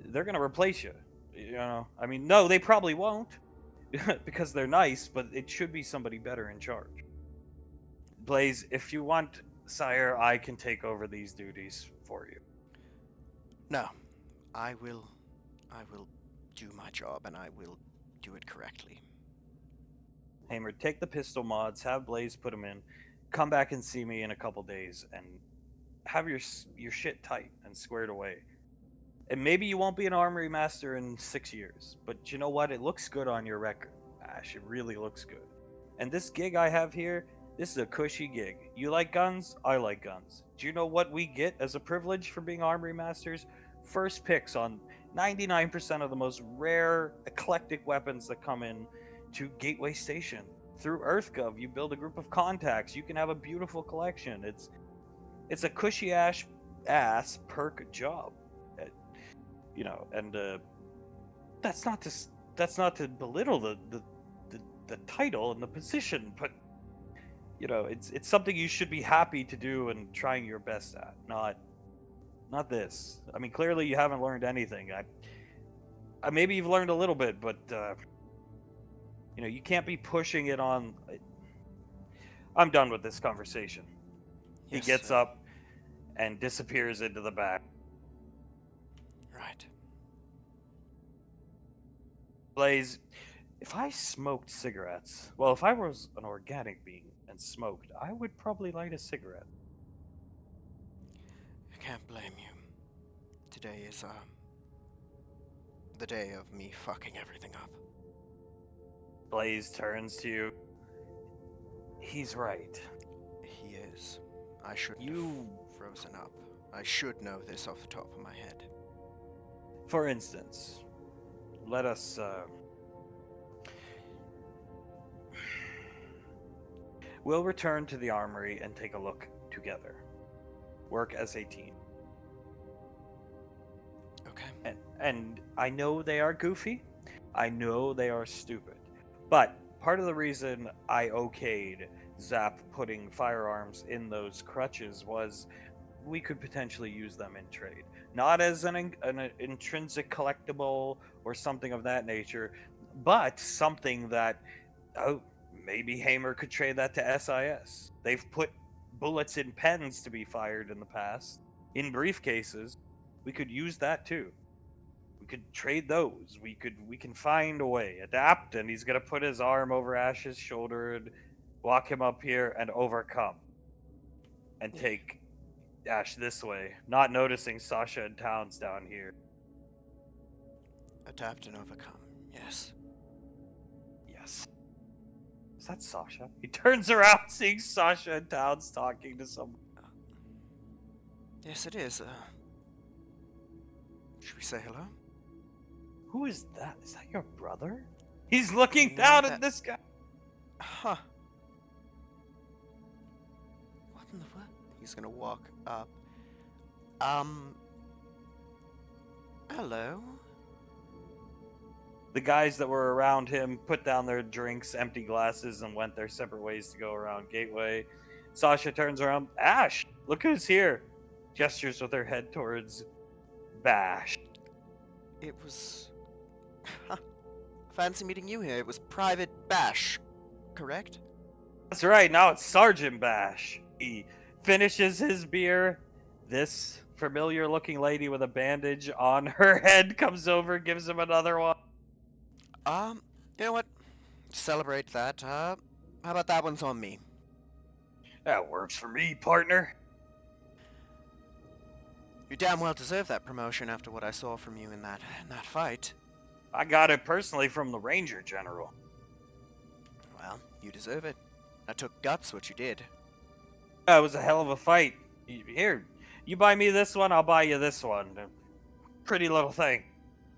they're gonna replace you. I mean, no, they probably won't, because they're nice, but it should be somebody better in charge. Blaze, if you want, sire, I can take over these duties for you. No, I will do my job, and I will do it correctly. Hamer, take the pistol mods, have Blaze put them in, come back and see me in a couple days, and have your shit tight and squared away. And maybe you won't be an armory master in 6 years, but you know what? It looks good on your record, Ash. It really looks good. And this gig I have here, this is a cushy gig. You like guns? I like guns. Do you know what we get as a privilege for being armory masters? First picks on 99% of the most rare, eclectic weapons that come in to Gateway Station. Through EarthGov, you build a group of contacts. You can have a beautiful collection. It's a cushy ass perk job. And that's not to belittle the title and the position, but it's something you should be happy to do and trying your best at. Not this. I mean, clearly you haven't learned anything. I maybe you've learned a little bit, but you can't be pushing it on. I'm done with this conversation. Yes, He gets sir. up and disappears into the back. Right. Blaze, if I smoked cigarettes, well, if I was an organic being and smoked, I would probably light a cigarette. I can't blame you. Today is the day of me fucking everything up. Blaze turns to you. He's right. He is. I shouldn't You, have frozen up. I should know this off the top of my head. for instance, let us, we'll return to the armory and take a look together. Work as a team. Okay. And I know they are goofy. I know they are stupid. But part of the reason I okayed Zap putting firearms in those crutches was we could potentially use them in trade. Not as an intrinsic collectible or something of that nature, but something that, maybe Hamer could trade that to SIS. They've put bullets in pens to be fired in the past, in briefcases. We could use that too. We could trade those. We can find a way. Adapt, and he's gonna put his arm over Ash's shoulder and walk him up here and overcome. And Yeah. take Ash this way, not noticing Sasha and Towns down here. Adapt and overcome. Yes. Yes. Is that Sasha? He turns around, seeing Sasha and Towns talking to someone. Yes, it is. Should we say hello? Who is that? Is that your brother? He's looking No, down that- at this guy. Huh. What in the fuck? He's gonna walk up. Hello? The guys that were around him put down their drinks, empty glasses, and went their separate ways to go around Gateway. Sasha turns around. Ash, look who's here. Gestures with her head towards Bash. It was... Fancy meeting you here. It was Private Bash, correct? That's right, now it's Sergeant Bash. He finishes his beer. This familiar looking lady with a bandage on her head comes over, gives him another one. You know what? Celebrate that. How about that one's on me? That works for me, partner. You damn well deserve that promotion after what I saw from you in that fight. I got it personally from the Ranger General. Well, you deserve it. That took guts, what you did. That was a hell of a fight. Here, you buy me this one, I'll buy you this one. Pretty little thing.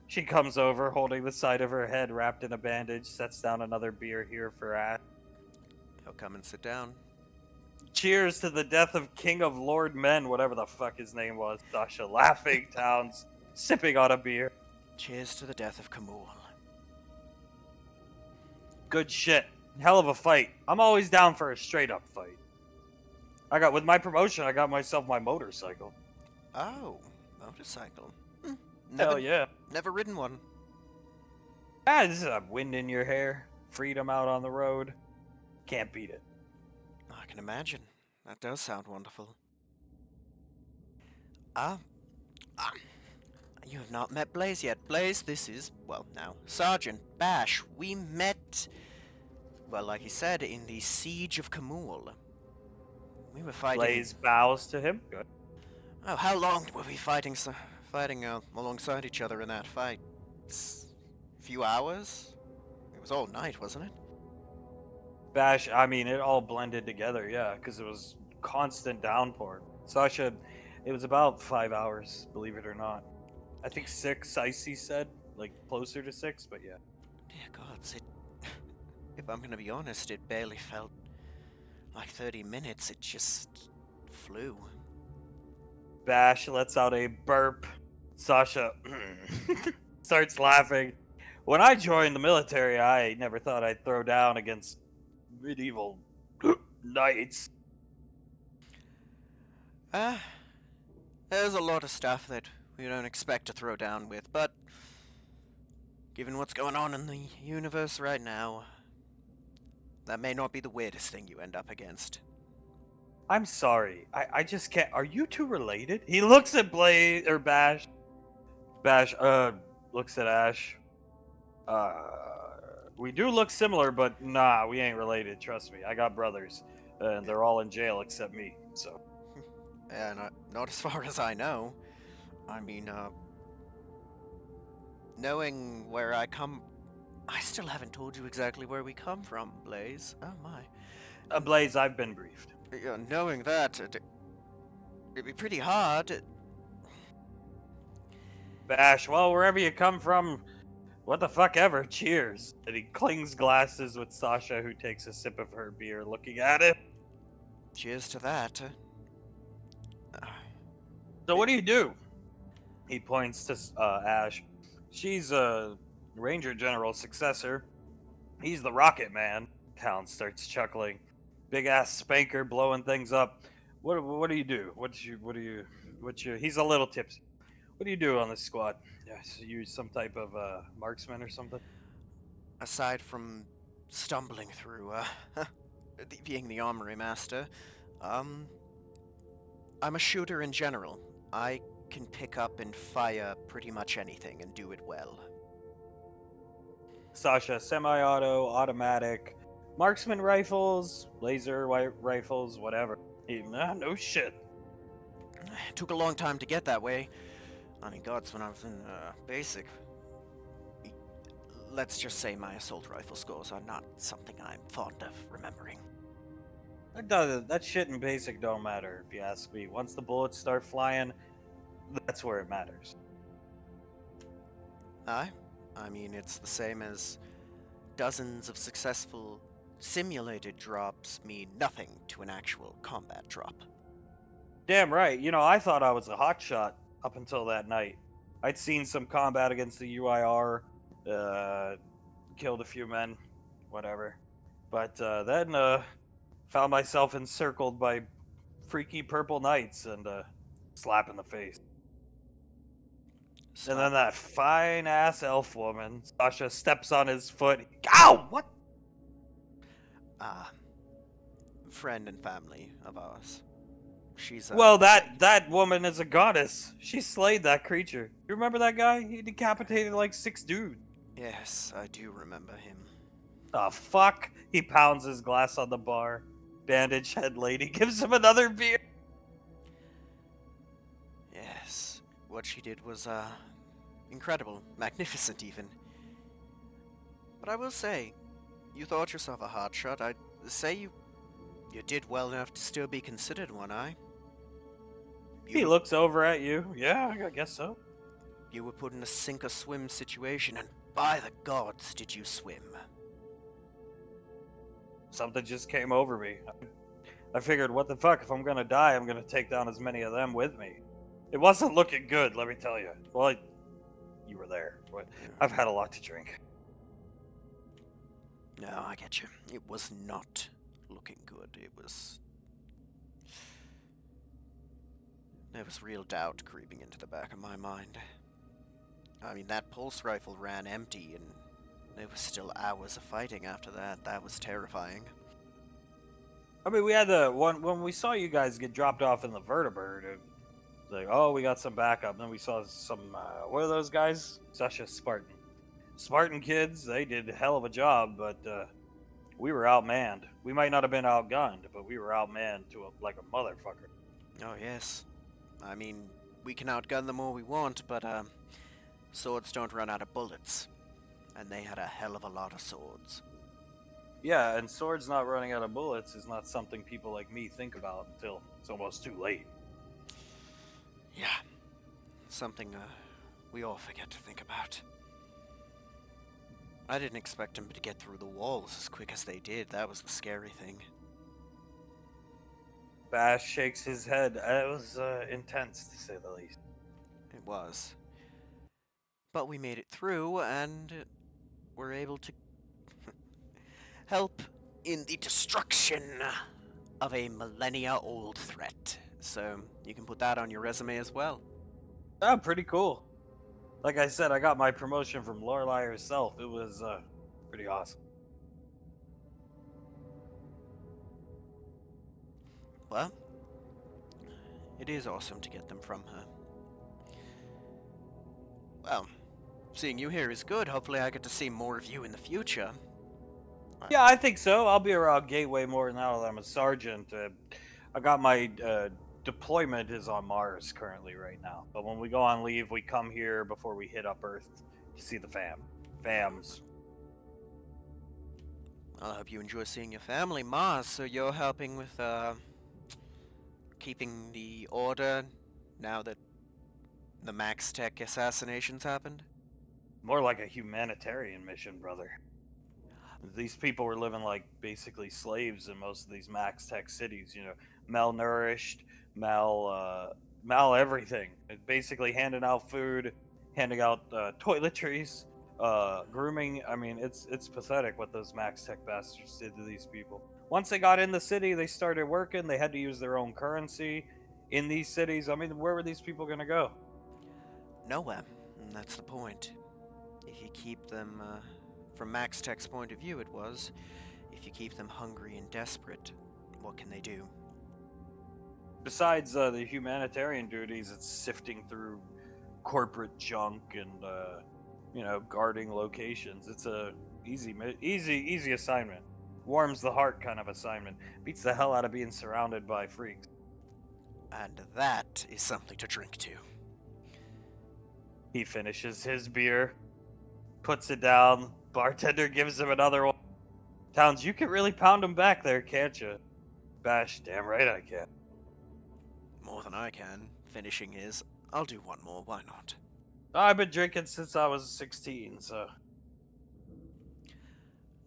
She comes over, holding the side of her head wrapped in a bandage, sets down another beer here for Ash. He'll come and sit down. Cheers to the death of King of Lord Men, whatever the fuck his name was. Sasha laughing, Towns sipping on a beer. Cheers to the death of Kamul. Good shit. Hell of a fight. I'm always down for a straight up fight. With my promotion, I got myself my motorcycle. Oh, motorcycle. Hell yeah. Never ridden one. This is a wind in your hair. Freedom out on the road. Can't beat it. I can imagine. That does sound wonderful. You have not met Blaze yet. Blaze, this is, well, now, Sergeant Bash. We met, well, like he said, in the Siege of Kamul. We were fighting... Blaze bows to him. Good. Oh, how long were we fighting alongside each other in that fight? A few hours? It was all night, wasn't it? Bash, I mean, it all blended together, yeah, because it was constant downpour. Sasha, it was about 5 hours, believe it or not. I think 6, Icy said, like closer to 6, but yeah. Dear gods, if I'm gonna be honest, it barely felt like 30 minutes. It just flew. Bash lets out a burp. Sasha starts laughing. When I joined the military, I never thought I'd throw down against medieval knights. There's a lot of stuff that we don't expect to throw down with, but given what's going on in the universe right now, that may not be the weirdest thing you end up against. I'm sorry. I just can't. Are you two related? He looks at Blaze or Bash. Bash, looks at Ash. We do look similar, but nah, we ain't related. Trust me. I got brothers, and they're all in jail except me. So. Yeah, not as far as I know. I mean, knowing where I come... I still haven't told you exactly where we come from, Blaze. Oh my. Blaze, I've been briefed. Yeah, knowing that, it'd be pretty hard. Bash, well, wherever you come from, what the fuck ever. Cheers. And he clings glasses with Sasha, who takes a sip of her beer, looking at it. Cheers to that. So what do you do? He points to Ash. She's a Ranger General's successor. He's the Rocket Man. Town starts chuckling. Big ass spanker blowing things up. What do you do? He's a little tipsy. What do you do on this squad? So you some type of marksman or something? Aside from stumbling through, being the armory master, I'm a shooter in general. I can pick up and fire pretty much anything and do it well. Sasha, semi-auto, automatic, marksman rifles, laser rifles, whatever. No shit. It took a long time to get that way. I mean, gods, when I was in basic, let's just say my assault rifle scores are not something I'm fond of remembering. That shit in basic don't matter, if you ask me. Once the bullets start flying, that's where it matters. I mean, it's the same as dozens of successful simulated drops mean nothing to an actual combat drop. Damn right. I thought I was a hotshot up until that night. I'd seen some combat against the UIR, killed a few men, whatever. But then found myself encircled by freaky purple knights and slap in the face. And then Slap. that fine ass elf woman, Sasha, steps on his foot. Ow! What? Ah, friend and family of ours. She's Well, that woman is a goddess. She slayed that creature. You remember that guy? He decapitated like 6 dudes. Yes, I do remember him. The fuck? He pounds his glass on the bar. Bandage head lady gives him another beer. Yes, what she did was, incredible, magnificent even. But I will say, you thought yourself a hotshot. I'd say you did well enough to still be considered one, He looks over at you. Yeah, I guess so. You were put in a sink-or-swim situation, and by the gods did you swim. Something just came over me. I figured, what the fuck? If I'm gonna die, I'm gonna take down as many of them with me. It wasn't looking good, let me tell you. Well, you were there, but I've had a lot to drink. No, I get you. It was not looking good. There was real doubt creeping into the back of my mind. I mean, that pulse rifle ran empty, and there was still hours of fighting after that. That was terrifying. I mean, we had when we saw you guys get dropped off in the vertibird, it was like, oh, we got some backup. Then we saw some, what are those guys? Sasha Spartan. Spartan kids, they did a hell of a job, but we were outmanned. We might not have been outgunned, but we were outmanned like a motherfucker. Oh, yes. I mean, we can outgun them all we want, but, swords don't run out of bullets. And they had a hell of a lot of swords. Yeah, and swords not running out of bullets is not something people like me think about until it's almost too late. Yeah. Something, we all forget to think about. I didn't expect them to get through the walls as quick as they did. That was the scary thing. Bash shakes his head. It was intense, to say the least. It was. But we made it through, and were able to help in the destruction of a millennia-old threat. So, you can put that on your resume as well. Oh, pretty cool. Like I said, I got my promotion from Lorelei herself. It was pretty awesome. Well, it is awesome to get them from her. Well, seeing you here is good. Hopefully I get to see more of you in the future. Yeah, I think so. I'll be around Gateway more now that I'm a sergeant. I got my deployment is on Mars currently right now. But when we go on leave, we come here before we hit up Earth to see the fams. I hope you enjoy seeing your family, Mars. So you're helping with, keeping the order now that the Max Tech assassinations happened? More like a humanitarian mission, brother. These people were living like basically slaves in most of these Max Tech cities, you know, malnourished, mal everything. Basically handing out food, handing out toiletries, grooming. I mean, it's pathetic what those Max Tech bastards did to these people. Once they got in the city, they started working. They had to use their own currency in these cities. I mean, where were these people going to go? Nowhere. And that's the point. If you keep them, from Max Tech's point of view it was, if you keep them hungry and desperate, what can they do? Besides the humanitarian duties, it's sifting through corporate junk and you know, guarding locations. It's a easy assignment. Warms the heart kind of assignment. Beats the hell out of being surrounded by freaks. And that is something to drink to. He finishes his beer, puts it down. Bartender gives him another one. Towns, you can really pound him back there, can't you? Bash, damn right I can. More than I can. Finishing his. I'll do one more, why not? I've been drinking since I was 16, so...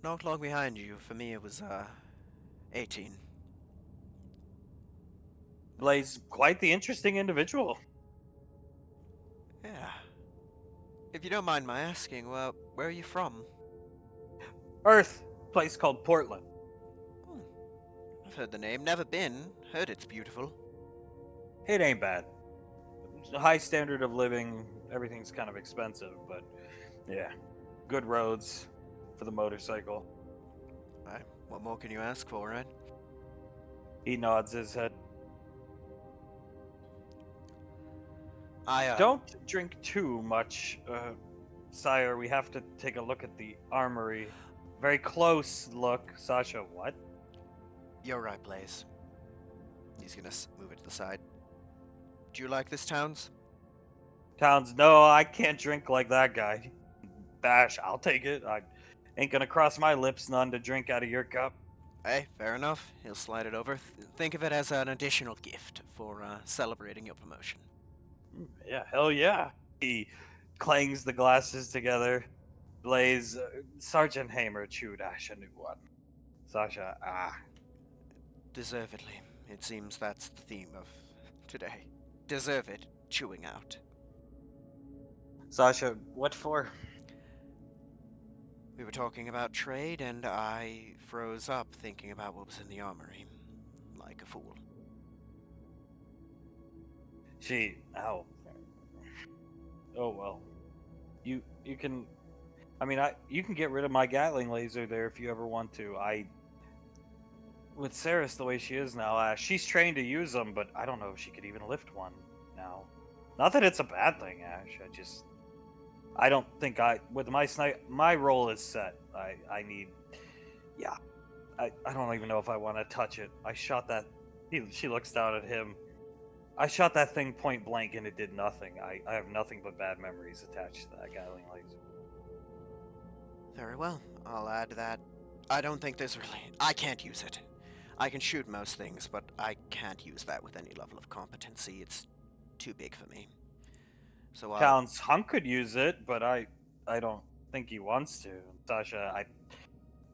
Not long behind you. For me it was, 18. Blaze, quite the interesting individual. Yeah. If you don't mind my asking, well, where are you from? Earth, place called Portland. Hmm. I've heard the name, never been. Heard it's beautiful. It ain't bad. It's a high standard of living. Everything's kind of expensive, but yeah, good roads for the motorcycle. Aye, what more can you ask for, right? He nods his head. I, Don't drink too much, sire. We have to take a look at the armory. Very close look. Sasha, what? You're right, Blaze. He's gonna move it to the side. Do you like this, Towns? Towns, no, I can't drink like that guy. Bash, I'll take it. I ain't gonna cross my lips none to drink out of your cup. Hey, fair enough. He'll slide it over. Think of it as an additional gift for celebrating your promotion. Yeah, hell yeah. He clangs the glasses together. Blaze, Sergeant Hamer chewed Ash a new one. Sasha, Deservedly. It seems that's the theme of today. Deserve it, chewing out. Sasha, what for? We were talking about trade, and I froze up thinking about what was in the armory. Like a fool. Oh well. You can, you can get rid of my Gatling laser there if you ever want to. With Saris the way she is now, she's trained to use them, but I don't know if she could even lift one now. Not that it's a bad thing, Ash. I don't think with my role is set. I need, yeah. I don't even know if I want to touch it. I shot that. She looks down at him. I shot that thing point blank and it did nothing. I have nothing but bad memories attached to that Gatling laser. Very well. I'll add that. I don't think there's really. I can't use it. I can shoot most things, but I can't use that with any level of competency. It's too big for me. So Towns Hunk could use it, but I don't think he wants to. Sasha,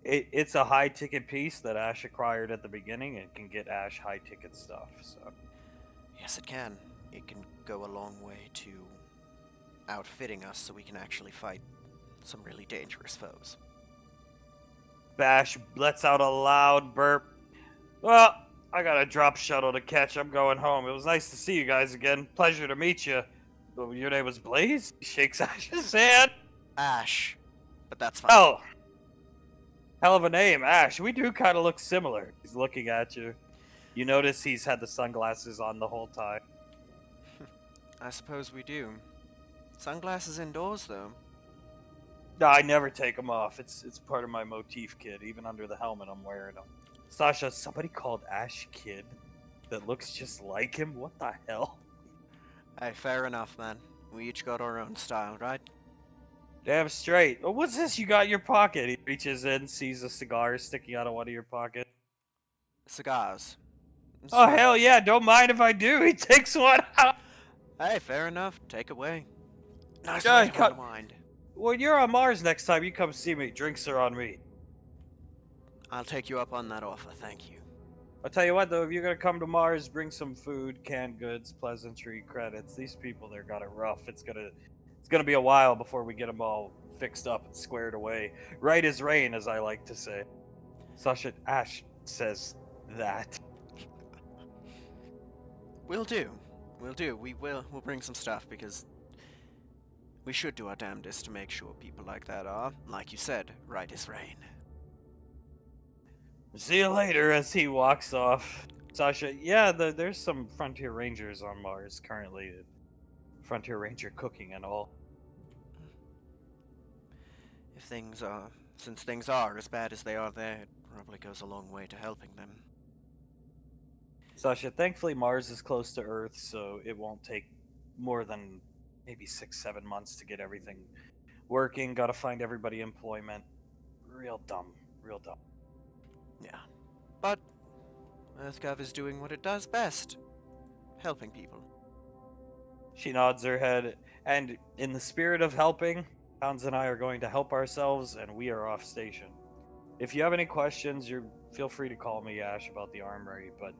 it's a high ticket piece that Ash acquired at the beginning. It can get Ash high ticket stuff. So yes, it can. It can go a long way to outfitting us so we can actually fight some really dangerous foes. Bash lets out a loud burp. Well, I got a drop shuttle to catch. I'm going home. It was nice to see you guys again. Pleasure to meet you. Your name was Blaze? He shakes Ash's hand. Ash. But that's fine. Oh. Hell of a name, Ash. We do kind of look similar. He's looking at you. You notice he's had the sunglasses on the whole time. I suppose we do. Sunglasses indoors, though. No, I never take them off. It's part of my motif kit. Even under the helmet, I'm wearing them. Sasha, somebody called Ash Kid that looks just like him? What the hell? Hey, fair enough, man. We each got our own style, right? Damn straight. Oh, what's this you got in your pocket? He reaches in, sees a cigar sticking out of one of your pockets. Cigars. Oh, hell yeah, don't mind if I do. He takes one out. Hey, fair enough. Take away. Nice Yeah, way to unwind. When you're on Mars next time, you come see me. Drinks are on me. I'll take you up on that offer, thank you. I'll tell you what, though, if you're going to come to Mars, bring some food, canned goods, pleasantry, credits. These people, they're got it rough. It's gonna be a while before we get them all fixed up and squared away. Right as rain, as I like to say. Sasha Ash says that. We'll do. We'll bring some stuff because we should do our damnedest to make sure people like that are, like you said, right as rain. See you later as he walks off. Sasha, yeah, there's some Frontier Rangers on Mars currently. Frontier Ranger cooking and all. Since things are as bad as they are there, it probably goes a long way to helping them. Sasha, thankfully Mars is close to Earth, so it won't take more than maybe 6-7 months to get everything working. Gotta find everybody employment. Real dumb. Yeah. But EarthGov is doing what it does best. Helping people. She nods her head, and in the spirit of helping, Towns and I are going to help ourselves, and we are off station. If you have any questions, feel free to call me, Ash, about the armory, but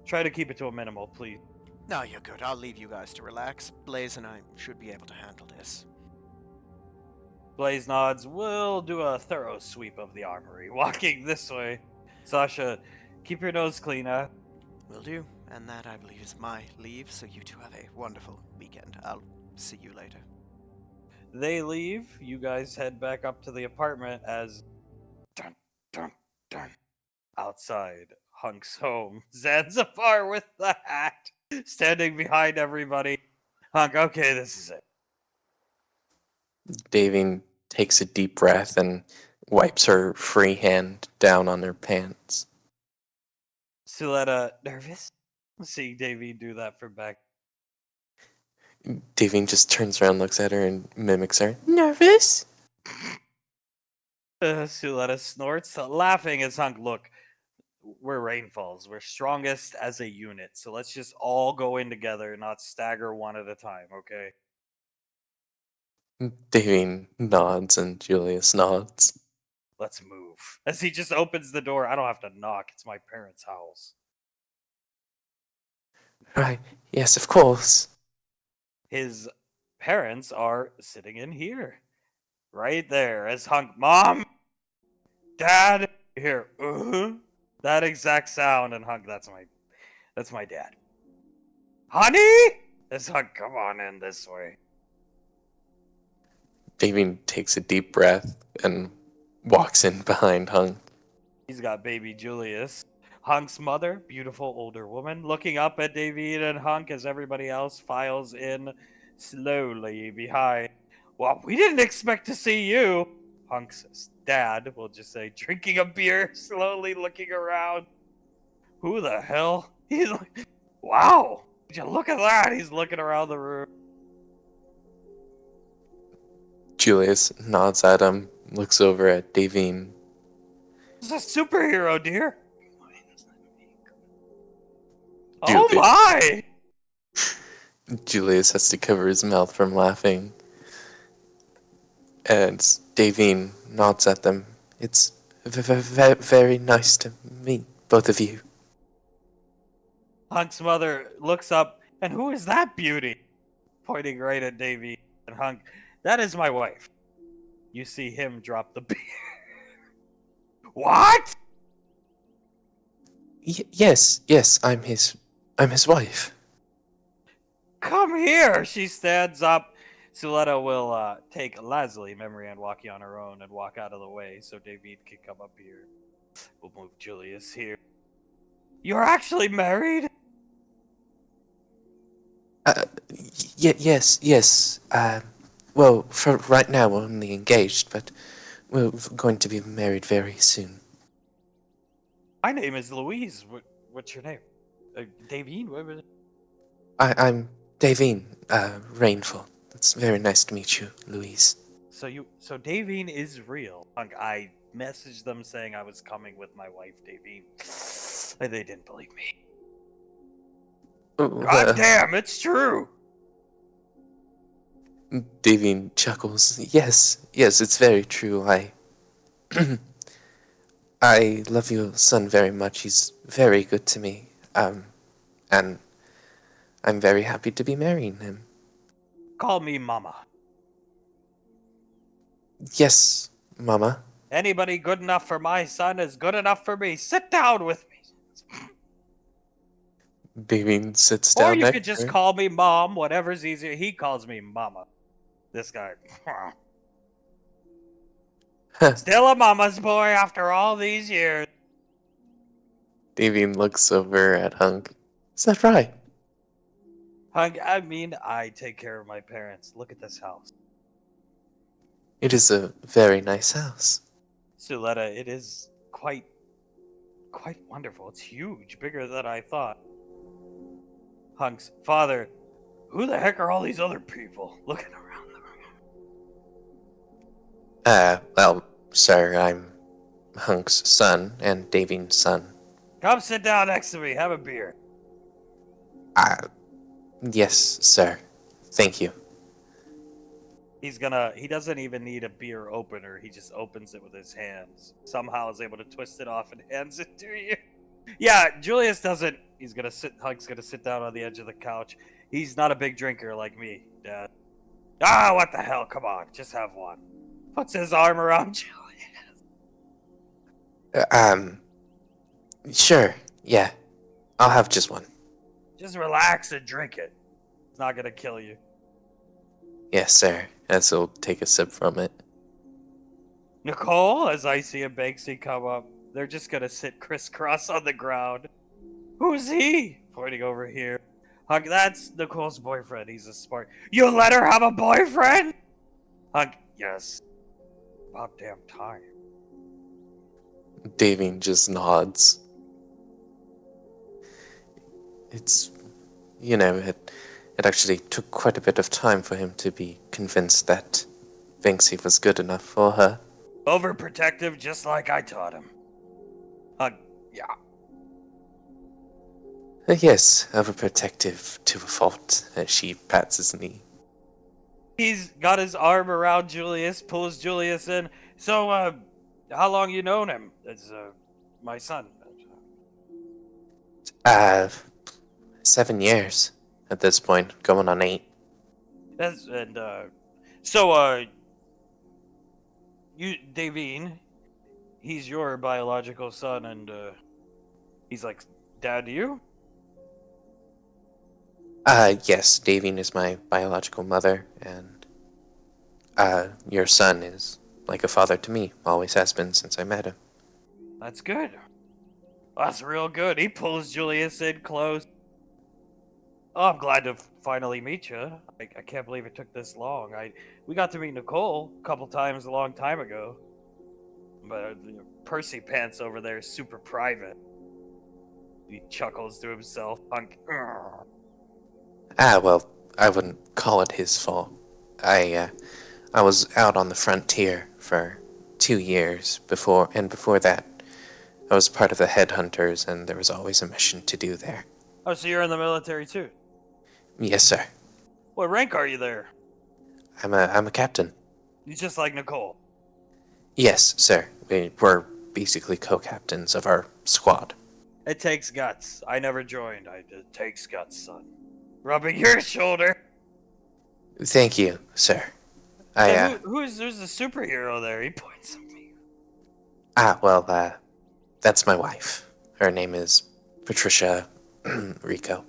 try to keep it to a minimal, please. No, you're good. I'll leave you guys to relax. Blaze and I should be able to handle this. Blaze nods. We'll do a thorough sweep of the armory. Walking this way. Sasha, keep your nose clean, huh? Will do. And that, I believe, is my leave, so you two have a wonderful weekend. I'll see you later. They leave. You guys head back up to the apartment as dun dun dun outside Hunk's home. Zanzibar with the hat, standing behind everybody. Hunk, okay, this is it. Davine takes a deep breath and wipes her free hand down on her pants. Suletta, nervous? Seeing Davy do that from back. Davine just turns around, looks at her, and mimics her. Nervous? Suletta snorts, laughing as Hunk, look, we're Rainfalls. We're strongest as a unit, so let's just all go in together, not stagger one at a time, okay? Davine nods and Julius nods. Let's move. As he just opens the door, I don't have to knock. It's my parents' house. Right, yes, of course. His parents are sitting in here. Right there. As Hunk, Mom! Dad! Here. That exact sound. And Hunk, that's my dad. Honey! As Hunk, come on in this way. Davine takes a deep breath and walks in behind Hunk. He's got baby Julius. Hunk's mother, beautiful older woman, looking up at David and Hunk as everybody else files in slowly behind. Well, we didn't expect to see you. Hunk's dad will just say, drinking a beer, slowly looking around. Who the hell? He's like, wow, would you look at that? He's looking around the room. Julius nods at him, looks over at Davine. He's a superhero, dear. Julius. Oh my! Julius has to cover his mouth from laughing. And Davine nods at them. It's very nice to meet both of you. Hunk's mother looks up, and who is that beauty? Pointing right at Davy and Hunk. That is my wife. You see him drop the beer. What? Yes, I'm his wife. Come here. She stands up. Suletta will take Leslie, Memory, and Walkie on her own and walk out of the way so David can come up here. We'll move Julius here. You're actually married? Yes. Well, for right now we're only engaged, but we're going to be married very soon. My name is Louise. What's your name? Davine? What was it? I'm Davine, Rainfall. It's very nice to meet you, Louise. So Davine is real. I messaged them saying I was coming with my wife, Davine. And they didn't believe me. God damn, it's true. Davine chuckles. Yes, it's very true. I love your son very much. He's very good to me. And I'm very happy to be marrying him. Call me Mama. Yes, Mama. Anybody good enough for my son is good enough for me. Sit down with me. Davine sits down. Or you next could to just her. call me Mom, whatever's easier. He calls me Mama. This guy. Still a mama's boy after all these years. Davine looks over at Hunk. Is that right? Hunk, I take care of my parents. Look at this house. It is a very nice house. Suletta, it is quite wonderful. It's huge, bigger than I thought. Hunk's father, who the heck are all these other people looking around the room? Well, sir, I'm Hunk's son and Davine's son. Come sit down next to me. Have a beer. Yes, sir. Thank you. He doesn't even need a beer opener. He just opens it with his hands. Somehow is able to twist it off and hands it to you. Yeah, Julius doesn't. Hunk's gonna sit down on the edge of the couch. He's not a big drinker like me, Dad. What the hell? Come on, just have one. Puts his arm around Julius. Sure, yeah. I'll have just one. Just relax and drink it. It's not gonna kill you. Yes, sir. As he'll take a sip from it. Nicole, as Icy and Banksy come up, they're just gonna sit crisscross on the ground. Who's he? Pointing over here. Hunk, that's Nicole's boyfriend. He's a smart. You let her have a boyfriend? Hunk, yes. About damn time. Davine just nods. It's, it actually took quite a bit of time for him to be convinced that Banksy was good enough for her. Overprotective, just like I taught him. Hunk, yeah. Yes, overprotective to a fault, as she pats his knee. He's got his arm around Julius, pulls Julius in. So, how long you known him? It's, my son. 7 years at this point, going on 8. That's, and, you, Davine, he's your biological son, and, he's like dad to you? Yes, Davine is my biological mother, and, your son is like a father to me, always has been since I met him. That's good. That's real good. He pulls Julius in close. Oh, I'm glad to finally meet you. I can't believe it took this long. We got to meet Nicole a couple times a long time ago. But Percy Pants over there is super private. He chuckles to himself. Well, I wouldn't call it his fault. I was out on the frontier for 2 years before that, I was part of the Headhunters, and there was always a mission to do there. Oh, so you're in the military too? Yes, sir. What rank are you there? I'm a captain. You just like Nicole. Yes, sir. We're basically co-captains of our squad. It takes guts. I never joined. It takes guts, son. Rubbing your shoulder. Thank you, sir. Who's a superhero there? He points at me. That's my wife. Her name is Patricia Rico.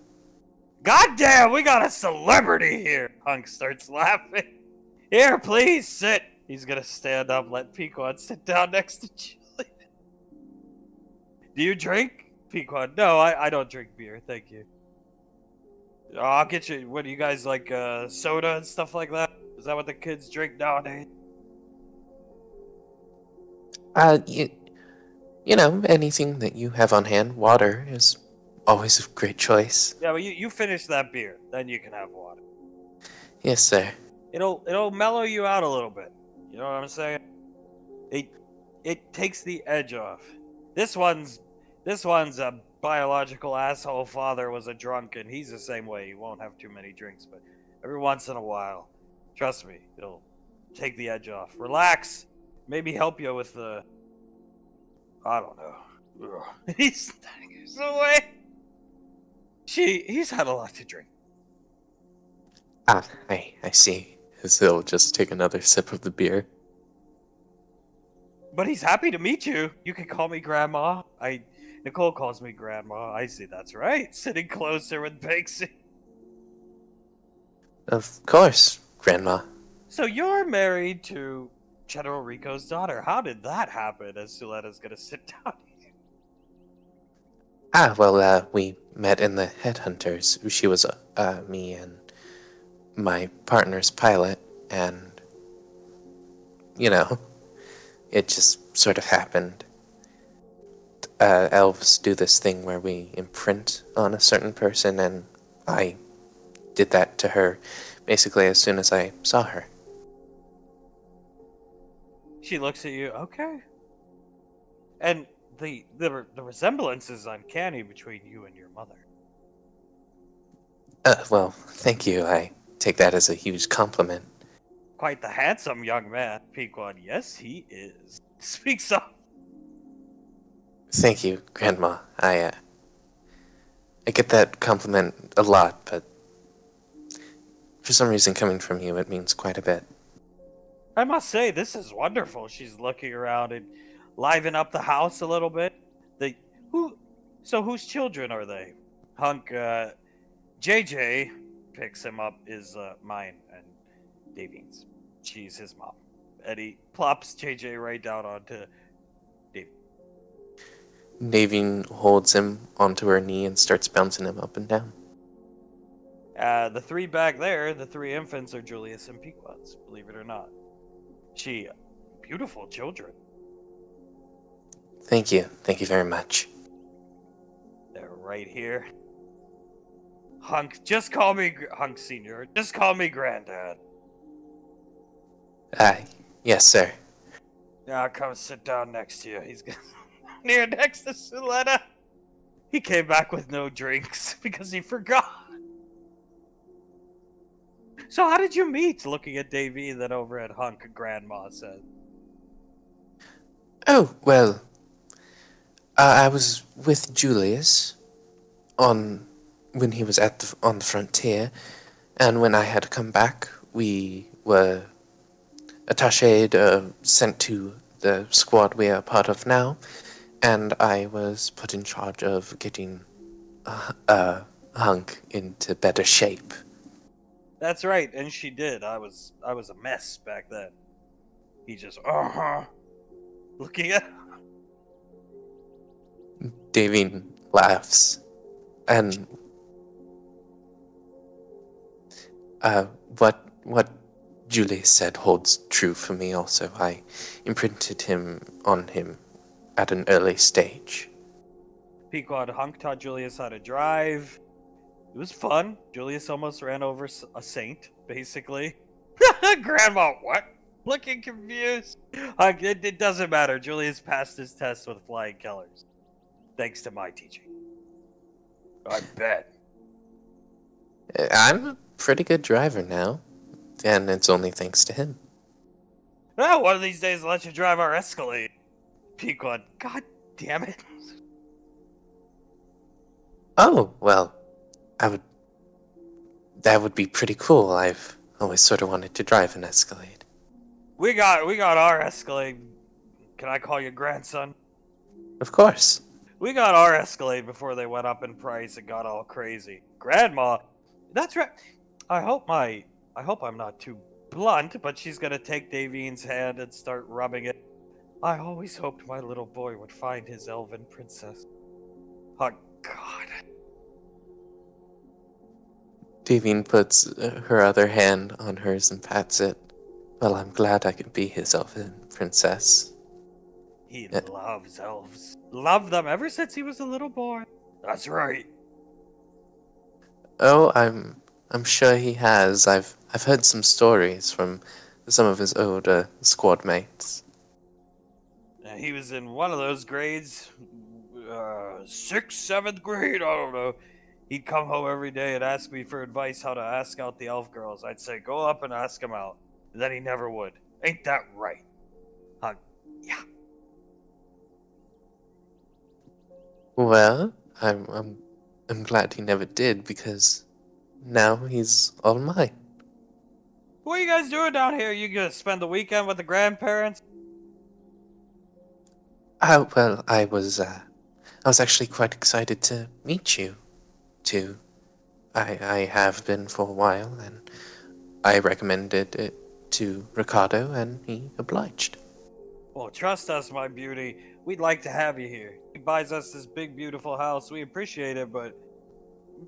Goddamn, we got a celebrity here! Hunk starts laughing. Here, please sit. He's gonna stand up, let Pequod sit down next to Julie. Do you drink? Pequod, no, I don't drink beer, thank you. I'll get you. What do you guys like? Soda and stuff like that? Is that what the kids drink nowadays? Anything that you have on hand. Water is always a great choice. Yeah, but you finish that beer, then you can have water. Yes, sir. It'll mellow you out a little bit. You know what I'm saying? It takes the edge off. This one's a biological asshole father was a drunk, and he's the same way. He won't have too many drinks, but every once in a while, trust me, it'll take the edge off. Relax. Maybe help you with the. I don't know. Ugh. He staggers away. He's had a lot to drink. I see. As he'll just take another sip of the beer. But he's happy to meet you. You can call me Grandma. Nicole calls me Grandma. I see, that's right. Sitting closer with Banksy. Of course, Grandma. So you're married to General Rico's daughter. How did that happen? As Suletta's gonna sit down here. We met in the Headhunters. She was, me and my partner's pilot, and, it just sort of happened. Elves do this thing where we imprint on a certain person, and I did that to her basically as soon as I saw her. She looks at you. Okay. And the resemblance is uncanny between you and your mother. Well, thank you. I take that as a huge compliment. Quite the handsome young man, Pequod. Yes, he is. Speaks up. Thank you, Grandma. I get that compliment a lot, but for some reason coming from you, it means quite a bit. I must say, this is wonderful. She's looking around and liven up the house a little bit. The who? So whose children are they? Hunk. JJ picks him up is mine and Davine's. She's his mom. And he plops JJ right down onto Davine. Naveen holds him onto her knee and starts bouncing him up and down. The three back there, the three infants, are Julius and Pequods, believe it or not. Beautiful children. Thank you. Thank you very much. They're right here. Hunk, just call me Hunk Senior. Just call me Granddad. Yes, sir. Now come sit down next to you. He's near next to Suletta. He came back with no drinks because he forgot. So how did you meet? Looking at Davey, then over at Hunk, Grandma said. Oh, well, I was with Julius when he was on the frontier, and when I had to come back, we were attached, sent to the squad we are part of now, and I was put in charge of getting Hunk into better shape. That's right, and she did. I was a mess back then. He just looking at. Davine laughs, and what Julius said holds true for me also. I imprinted on him at an early stage. Pequod Hunk taught Julius how to drive. It was fun. Julius almost ran over a saint, basically. Grandma, what? Looking confused. Hunk, it doesn't matter. Julius passed his test with flying colors. Thanks to my teaching. I bet. I'm a pretty good driver now, and it's only thanks to him. Well, one of these days I'll let you drive our Escalade. Pequod, god damn it. Oh, well, that would be pretty cool. I've always sort of wanted to drive an Escalade. We got our Escalade. Can I call you grandson? Of course. We got our Escalade before they went up in price and got all crazy. Grandma, that's right. I hope I'm not too blunt, but she's gonna take Davine's hand and start rubbing it. I always hoped my little boy would find his elven princess. Oh, God. Davine puts her other hand on hers and pats it. Well, I'm glad I could be his elven princess. He loves elves. Loved them ever since he was a little boy. That's right. Oh, I'm sure he has. I've heard some stories from some of his older squad mates. He was in one of those grades, 6th, 7th grade, I don't know. He'd come home every day and ask me for advice how to ask out the elf girls. I'd say, go up and ask them out. And then he never would. Ain't that right? Yeah. Well, I'm glad he never did, because now he's all mine. What are you guys doing down here? You gonna spend the weekend with the grandparents? Oh, well, I was actually quite excited to meet you two. I have been for a while, and I recommended it to Ricardo, and he obliged. Well, trust us, my beauty. We'd like to have you here. He buys us this big, beautiful house. We appreciate it, but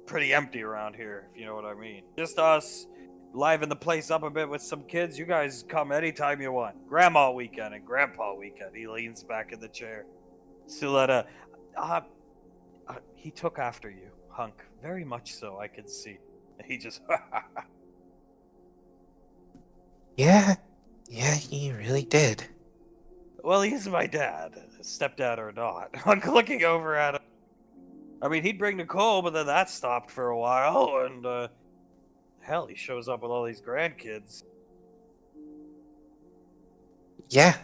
pretty empty around here, if you know what I mean. Just us, liven the place up a bit with some kids. You guys come anytime you want. Grandma weekend and Grandpa weekend. He leans back in the chair. Suletta, he took after you, Hunk. Very much so, I can see. He just... Yeah, he really did. Well, he's my dad, stepdad or not. I'm looking over at him. I mean, he'd bring Nicole, but then that stopped for a while, and, hell, he shows up with all these grandkids. Yeah,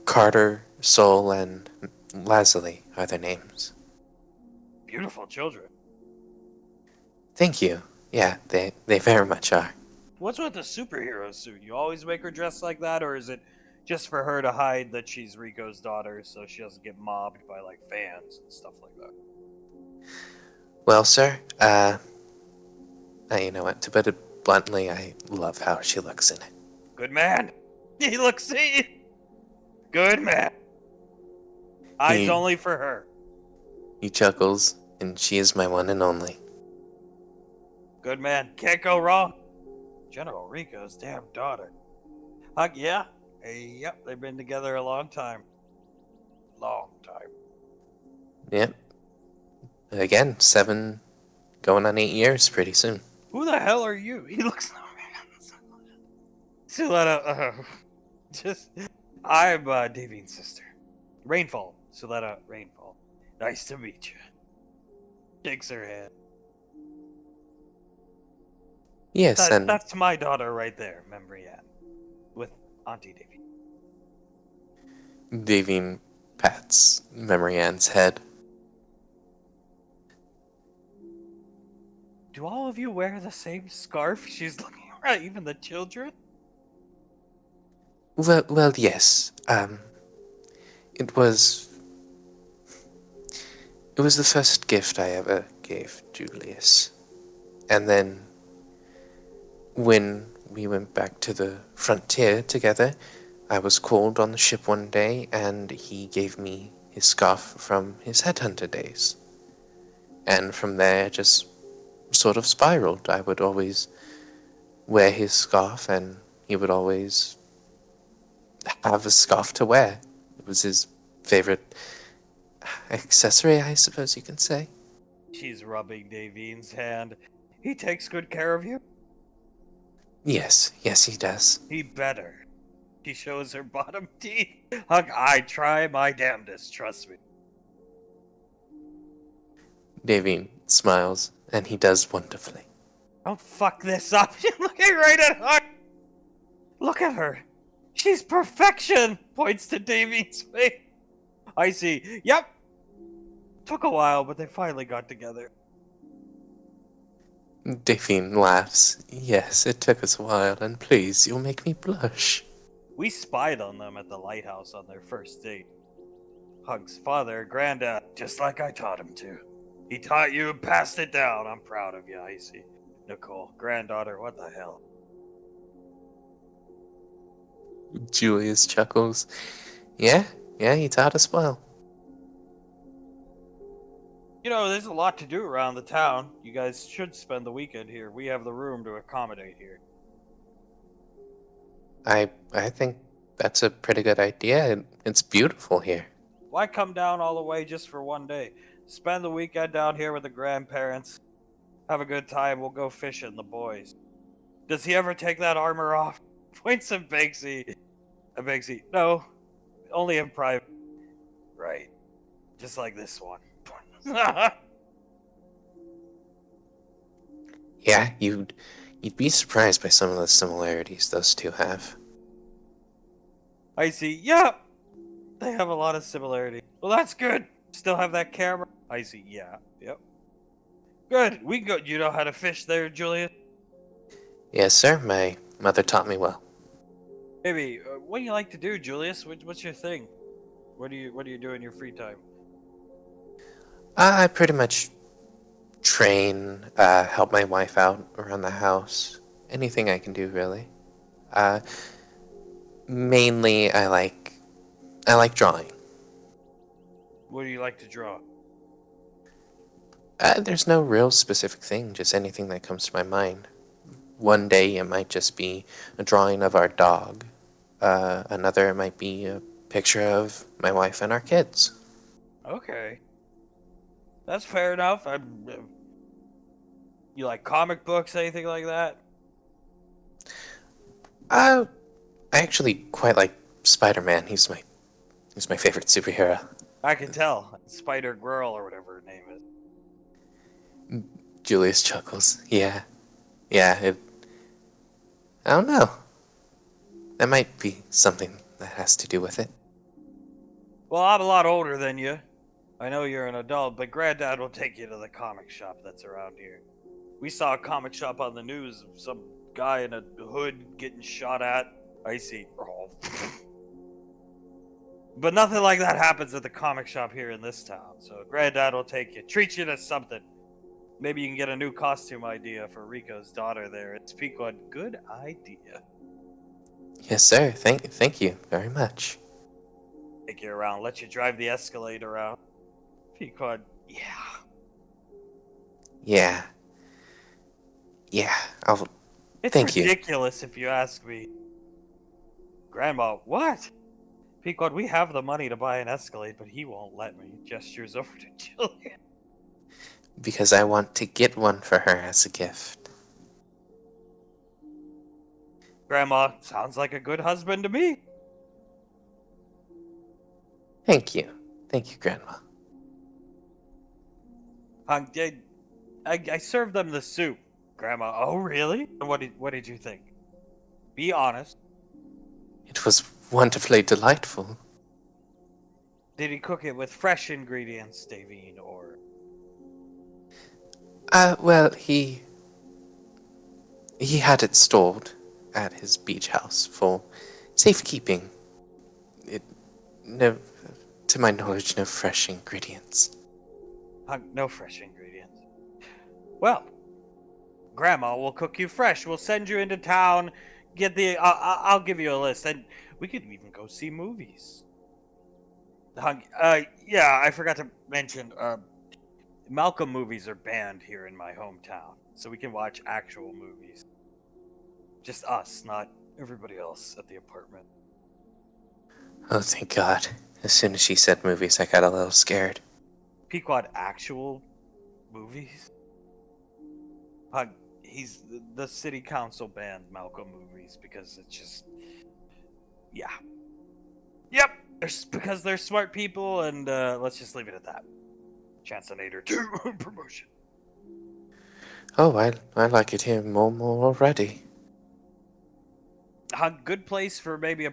Carter, Sol, and Lazuli are their names. Beautiful children. Thank you. Yeah, they very much are. What's with the superhero suit? You always make her dress like that, or is it just for her to hide that she's Rico's daughter so she doesn't get mobbed by, like, fans and stuff like that? Well, sir, you know what, to put it bluntly, I love how she looks in it. Good man. He looks at you. Good man. Eyes He- only for her. He chuckles, and she is my one and only. Good man. Can't go wrong. General Rico's damn daughter. Yeah. Yep, they've been together a long time. Long time. Yep. Again, 7, going on 8 years pretty soon. Who the hell are you? He looks. Suletta, I'm Davine's sister. Rainfall. Suletta Rainfall. Nice to meet you. Shakes her hand. Yes, and That's my daughter right there, Memory Ann. With Auntie Davine. Davine pats Memory Ann's head. Do all of you wear the same scarf? She's looking right, even the children? Well, yes. It was the first gift I ever gave Julius. And then, when we went back to the frontier together, I was called on the ship one day, and he gave me his scarf from his headhunter days. And from there, just sort of spiraled. I would always wear his scarf, and he would always have a scarf to wear. It was his favorite accessory, I suppose you can say. She's rubbing Davine's hand. He takes good care of you? Yes, he does. He better. She shows her bottom teeth. Huck, I try my damnedest, trust me. Davine smiles, and he does wonderfully. Don't fuck this up. She's looking right at her. Look at her. She's perfection. Points to Davine's face. I see. Yep. Took a while, but they finally got together. Davine laughs. Yes, it took us a while, and please, you'll make me blush. We spied on them at the lighthouse on their first date. Hunk's father, Granddad, just like I taught him to. He taught you and passed it down. I'm proud of you, Icy. Nicole, granddaughter, what the hell? Julius chuckles. Yeah, he taught us well. You know, there's a lot to do around the town. You guys should spend the weekend here. We have the room to accommodate here. I think that's a pretty good idea. It's beautiful here. Why come down all the way just for one day? Spend the weekend down here with the grandparents. Have a good time. We'll go fishing, the boys. Does he ever take that armor off? Points at Banksy. Banksy, no. Only in private. Right. Just like this one. Yeah, you'd be surprised by some of the similarities those two have. I see. Yeah. They have a lot of similarity. Well, that's good. Still have that camera. I see. Yeah. Yep. Good. We go. You know how to fish there, Julius? Yes, sir. My mother taught me well. Maybe. What do you like to do, Julius? What's your thing? What do you do in your free time? I pretty much train, help my wife out around the house. Anything I can do, really. Mainly, I like drawing. What do you like to draw? There's no real specific thing, just anything that comes to my mind. One day it might just be a drawing of our dog. Another it might be a picture of my wife and our kids. Okay. That's fair enough. You like comic books, anything like that? I actually quite like Spider-Man. He's my favorite superhero. I can tell. Spider Girl or whatever her name is. Julius chuckles. Yeah, I don't know. That might be something that has to do with it. Well, I'm a lot older than you. I know you're an adult, but Granddad will take you to the comic shop that's around here. We saw a comic shop on the news some guy in a hood getting shot at. Icy. Oh. But nothing like that happens at the comic shop here in this town. So Granddad will take you, treat you to something. Maybe you can get a new costume idea for Rico's daughter there. It's Pequod. Good idea. Yes, sir. Thank you very much. Take you around, let you drive the Escalade around. Pequod. Yeah. Yeah. Yeah. I'll. It's Thank you. ridiculous if you ask me. Grandma, what? Pequod, we have the money to buy an Escalade, but he won't let me. Gestures over to Julian. Because I want to get one for her as a gift. Grandma, sounds like a good husband to me. Thank you. Thank you, Grandma. I served them the soup. Grandma, oh really? What did you think? Be honest. It was wonderfully delightful. Did he cook it with fresh ingredients, Davine, or... Well, he had it stored at his beach house for safekeeping. No, to my knowledge, no fresh ingredients. No fresh ingredients. Well, Grandma will cook you fresh. We'll send you into town. Get the... I'll give you a list, and we could even go see movies. Yeah, I forgot to mention, Malcolm movies are banned here in my hometown, so we can watch actual movies. Just us, not everybody else at the apartment. Oh, thank God. As soon as she said movies, I got a little scared. Pequod actual movies? He's the city council banned Malcolm movies because it's just... Yeah. Yep! Because they're smart people, and let's just leave it at that. Chancellor 2 promotion. Oh, I like it here more already. A good place for maybe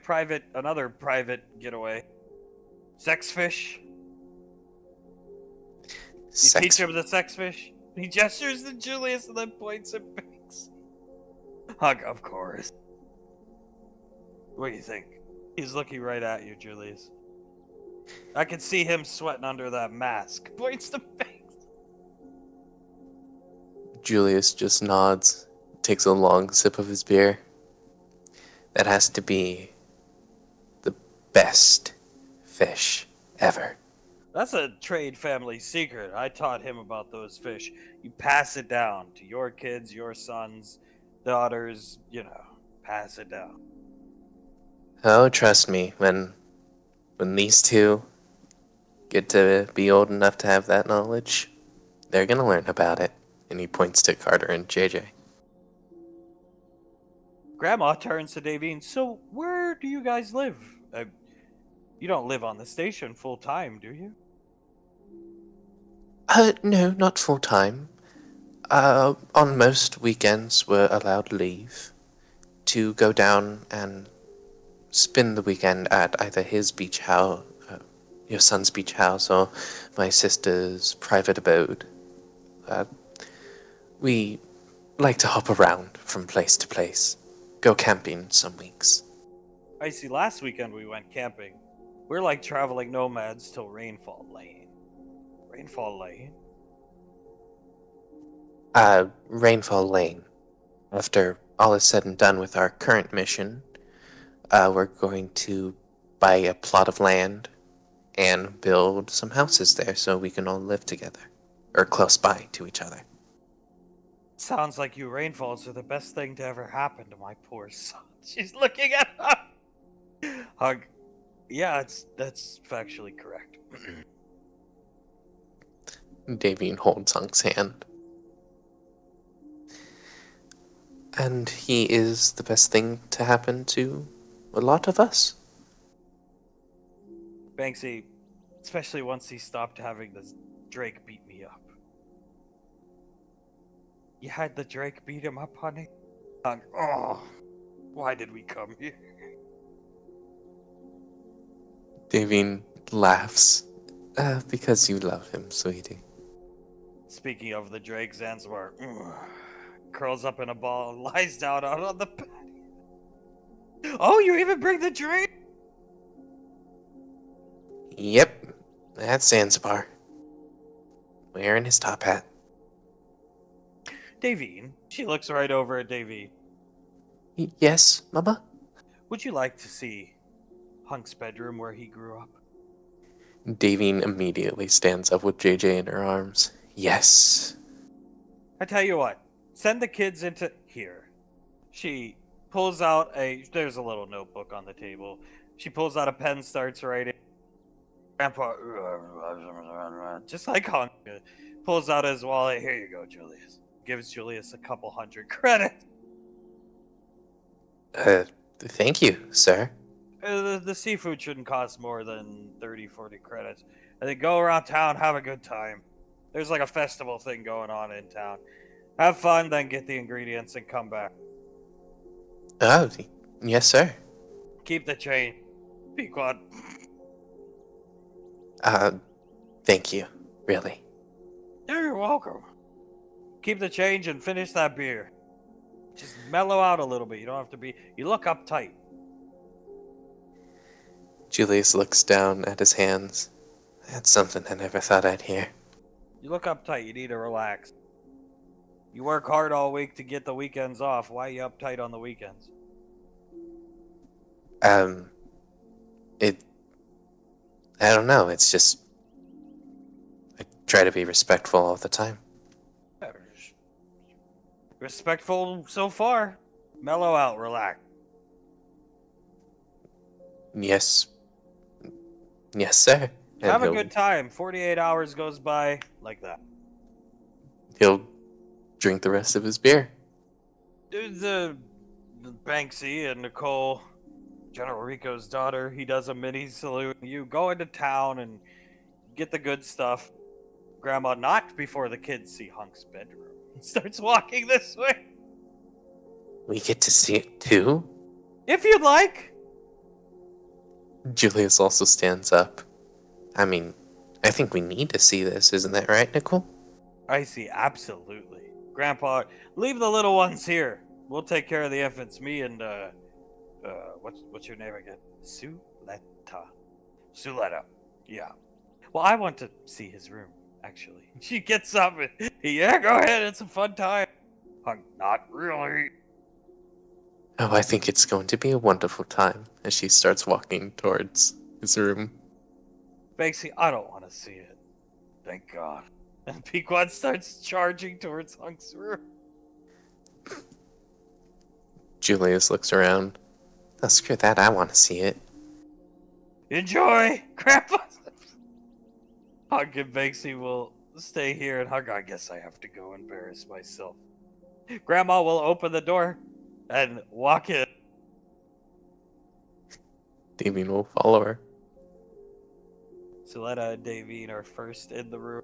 another private getaway. Sex fish. You teach him the sex fish? He gestures to Julius and then points at Banks. Of course. What do you think? He's looking right at you, Julius. I can see him sweating under that mask. Points to Banks. Julius just nods, takes a long sip of his beer. That has to be the best fish ever. That's a trade family secret. I taught him about those fish. You pass it down to your kids, your sons, daughters, pass it down. Oh, trust me, when these two get to be old enough to have that knowledge, they're gonna learn about it. And he points to Carter and JJ. Grandma turns to Davine. So, where do you guys live? You don't live on the station full time, do you? No, not full time. On most weekends, we're allowed leave to go down and spend the weekend at either his beach house, your son's beach house, or my sister's private abode. We like to hop around from place to place. Go camping some weeks. I see. Last weekend we went camping. We're like traveling nomads till Rainfall Lane. Rainfall Lane? Rainfall Lane. After all is said and done with our current mission, we're going to buy a plot of land and build some houses there so we can all live together. Or close by to each other. Sounds like you Rainfalls are the best thing to ever happen to my poor son. She's looking at him. Hug. Yeah, that's factually correct. Davine holds Hunk's hand. And he is the best thing to happen to a lot of us. Banksy, especially once he stopped having this Drake beat me up. You had the Drake beat him up, honey? Oh, why did we come here? Davine laughs. Because you love him, sweetie. Speaking of the Drake, Zanzibar. curls up in a ball and lies down out on the bed. Oh, you even bring the drink? Yep, that's Zanzibar. Wearing his top hat. Davine. She looks right over at Davine. Yes, Mama? Would you like to see Hunk's bedroom where he grew up? Davine immediately stands up with JJ in her arms. Yes. I tell you what, send the kids into here. She pulls out there's a little notebook on the table. She pulls out a pen, starts writing. Grandpa, just like Hunk, pulls out his wallet. Here you go, Julius. Gives Julius a couple hundred credits. Thank you, sir. The seafood shouldn't cost more than 30, 40 credits. And then go around town, have a good time. There's like a festival thing going on in town. Have fun, then get the ingredients and come back. Oh, yes, sir. Keep the change. Pequod. Thank you, really. You're welcome. Keep the change and finish that beer. Just mellow out a little bit. You don't have to be. You look uptight. Julius looks down at his hands. That's something I never thought I'd hear. You look uptight. You need to relax. You work hard all week to get the weekends off. Why are you uptight on the weekends? I don't know, it's just, I try to be respectful all the time. Respectful so far. Mellow out, relax. Yes. Yes, sir. And Have a good time. 48 hours goes by like that. He'll drink the rest of his beer. The Banksy and Nicole, General Rico's daughter, he does a mini salute. You go into town and get the good stuff. Grandma, not before the kids see Hunk's bedroom. He starts walking this way. We get to see it too? If you'd like. Julius also stands up. I mean, I think we need to see this, isn't that right, Nicole? I see, absolutely. Grandpa, leave the little ones here. We'll take care of the infants. Me and, what's your name again? Suletta. Yeah. Well, I want to see his room, actually. She gets up and, yeah, go ahead. It's a fun time. Not really. Oh, I think it's going to be a wonderful time as she starts walking towards his room. Banksy, I don't want to see it. Thank God. And Pequod starts charging towards Hunk's room. Julius looks around. Oh, screw that, I want to see it. Enjoy, Grandpa. Hunk and Banksy will stay here, and Hunk, I guess I have to go embarrass myself. Grandma will open the door and walk in. Damien will follow her. Suletta and Davine are first in the room.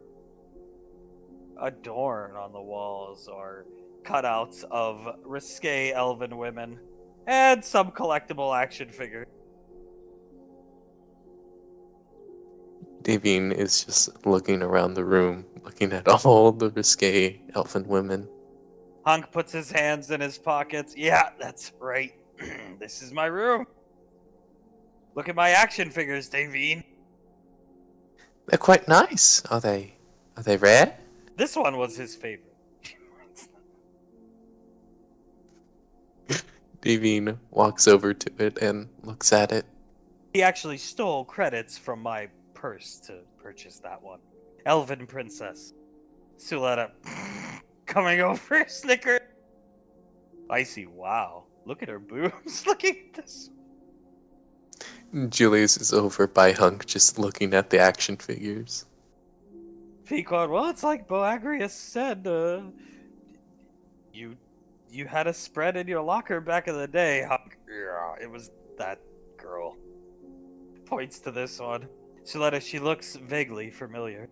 Adorned on the walls are cutouts of risque elven women and some collectible action figures. Davine is just looking around the room, looking at all the risque elfin women. Hunk puts his hands in his pockets. Yeah, that's right. This is my room. Look at my action figures, Davine. They're quite nice. Are they rare? This one was his favorite. Davine walks over to it and looks at it. He actually stole credits from my purse to purchase that one. Elven Princess. Suletta coming over, snicker. Icy, wow. Look at her boobs. Looking at this. Julius is over by Hunk, just looking at the action figures. Pequod, well, it's like Boagrius said, you had a spread in your locker back in the day, Hunk. Yeah, it was that girl. Points to this one. Suletta, she looks vaguely familiar.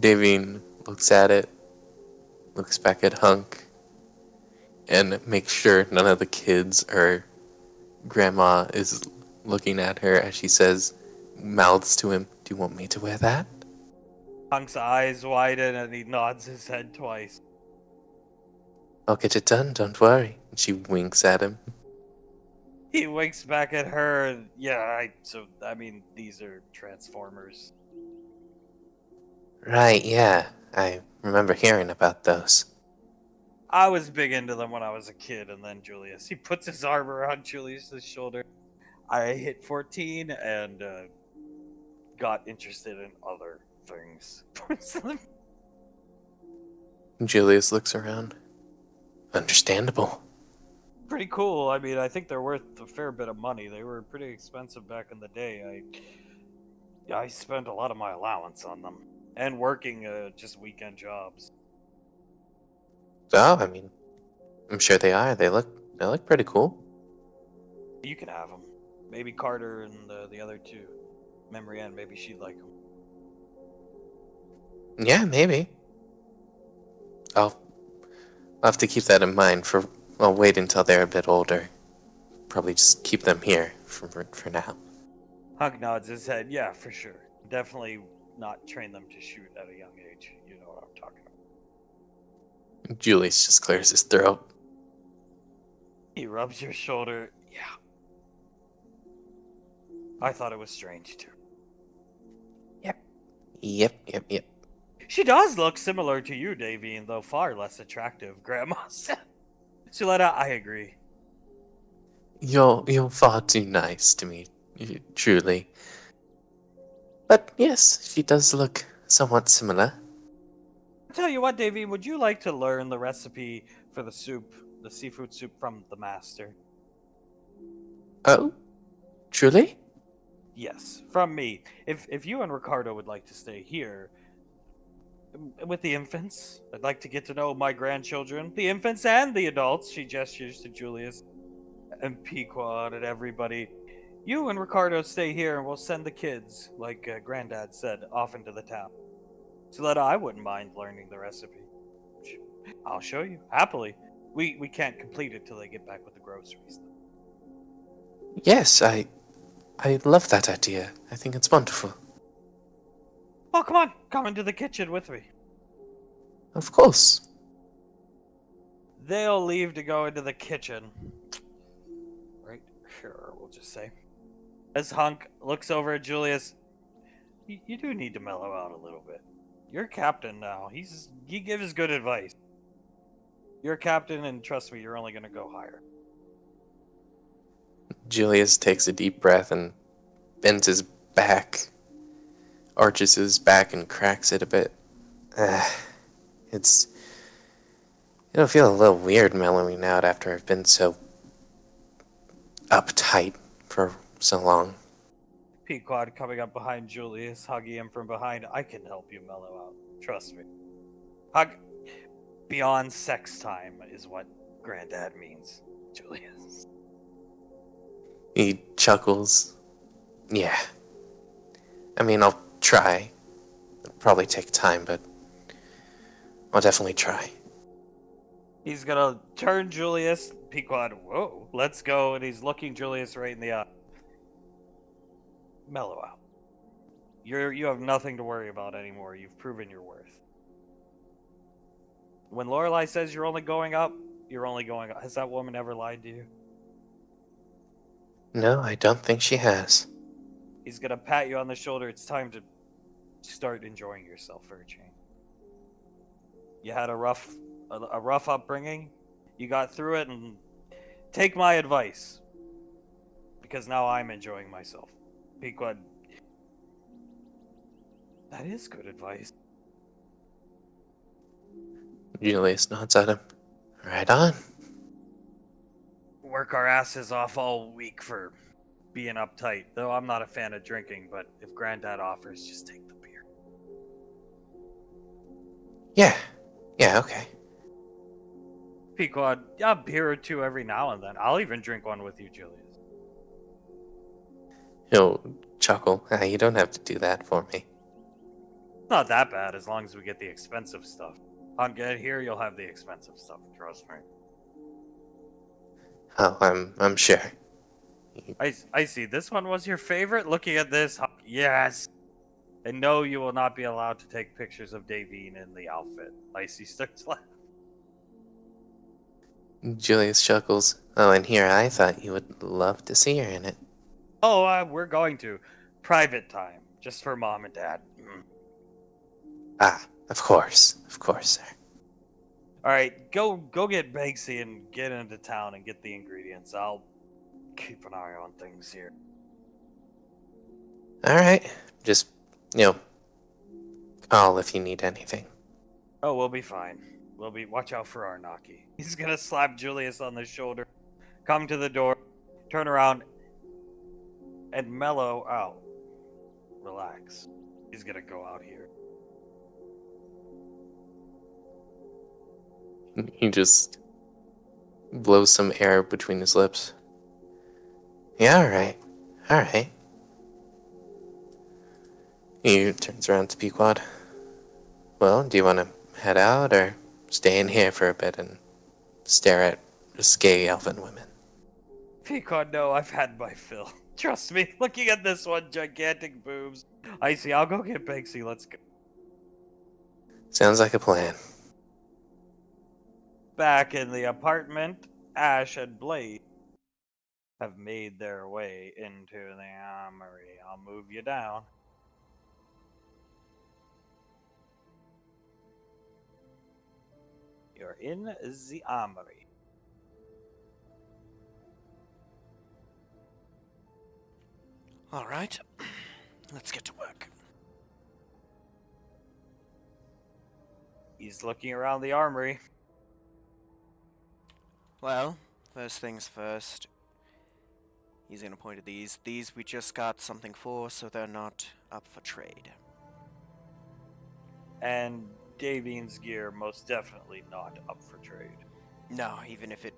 Davine looks at it, looks back at Hunk, and makes sure none of the kids or Grandma is looking at her as she says, mouths to him, "Do you want me to wear that?" Hunk's eyes widen and he nods his head twice. I'll get it done, don't worry. And she winks at him. He winks back at her. And, yeah, I mean, these are Transformers. Right, yeah. I remember hearing about those. I was big into them when I was a kid, and then Julius. He puts his arm around Julius's shoulder. I hit 14 and got interested in other things. Julius looks around. Understandable. Pretty cool. I mean, I think they're worth a fair bit of money. They were pretty expensive back in the day. I spent a lot of my allowance on them, and working just weekend jobs. Oh, I mean, I'm sure they are. They look pretty cool. You can have them. Maybe Carter and the other two. Memory Ann, maybe she'd like them. Yeah, maybe. I'll have to keep that in mind for. I'll wait until they're a bit older. Probably just keep them here for now. Hunk nods his head. Yeah, for sure. Definitely not train them to shoot at a young age. You know what I'm talking about. Julius just clears his throat. He rubs your shoulder. Yeah. I thought it was strange too. Yep. She does look similar to you, Davine, though far less attractive, Grandma said. Suletta, I agree. You're far too nice to me, truly. But yes, she does look somewhat similar. I'll tell you what, Davine, would you like to learn the recipe for the soup, the seafood soup from the master? Oh, truly? Yes, from me. If you and Ricardo would like to stay here with the infants, I'd like to get to know my grandchildren, the infants and the adults. She gestures to Julius and Pequod and everybody. You and Ricardo stay here, and we'll send the kids, like Granddad said, off into the town. So that I wouldn't mind learning the recipe. I'll show you happily. We can't complete it till they get back with the groceries. Yes, I love that idea. I think it's wonderful. Oh, come on, come into the kitchen with me. Of course. They'll leave to go into the kitchen. Right? Sure, we'll just say. As Hunk looks over at Julius, you do need to mellow out a little bit. You're captain now. He gives good advice. You're captain, and trust me, you're only going to go higher. Julius takes a deep breath and bends his back, arches his back, and cracks it a bit. It'll feel a little weird mellowing out after I've been so uptight for so long. Pequod coming up behind Julius, hugging him from behind. I can help you mellow out. Trust me. Hug beyond sex time is what Granddad means, Julius. He chuckles. Yeah. I mean, I'll try. It'll probably take time, but I'll definitely try. He's gonna turn Julius. Pequod, whoa, let's go. And he's looking Julius right in the eye. Mellow out. You have nothing to worry about anymore. You've proven your worth. When Lorelei says you're only going up, you're only going up. Has that woman ever lied to you? No, I don't think she has. He's gonna pat you on the shoulder. It's time to start enjoying yourself for a change. You had a rough upbringing. You got through it, and take my advice, because now I'm enjoying myself. Pequod, that is good advice. Julius nods at him. Right on. Work our asses off all week for being uptight. Though I'm not a fan of drinking, but if Granddad offers, just take the beer. Yeah, okay. Pequod, a beer or two every now and then. I'll even drink one with you, Julius. He'll chuckle. You don't have to do that for me. Not that bad, as long as we get the expensive stuff. I'll get here, you'll have the expensive stuff, trust me. Oh, I'm sure. I see. This one was your favorite? Looking at this, yes! And no, you will not be allowed to take pictures of Davine in the outfit. Icy starts laughing. Julius chuckles. Oh, and here I thought you would love to see her in it. Oh, we're going to. Private time. Just for mom and dad. Ah, of course, sir. Alright, go get Banksy and get into town and get the ingredients. I'll keep an eye on things here. All right, just call if you need anything. Oh, we'll be fine. Watch out for Arnaki. He's gonna slap Julius on the shoulder, come to the door, turn around, and mellow out. Relax. He's gonna go out here. He just blows some air between his lips. Yeah, all right. He turns around to Pequod. Well, do you want to head out or stay in here for a bit and stare at risque elven women? Peacock, no, I've had my fill. Trust me, looking at this one, gigantic boobs. Icy, I'll go get Banksy, let's go. Sounds like a plan. Back in the apartment, Ash and Blade have made their way into the armory. I'll move you down. You're in the armory. All right, let's get to work. He's looking around the armory. Well, first things first. He's gonna point at these. These we just got something for, so they're not up for trade. And Davian's gear most definitely not up for trade. No, even if it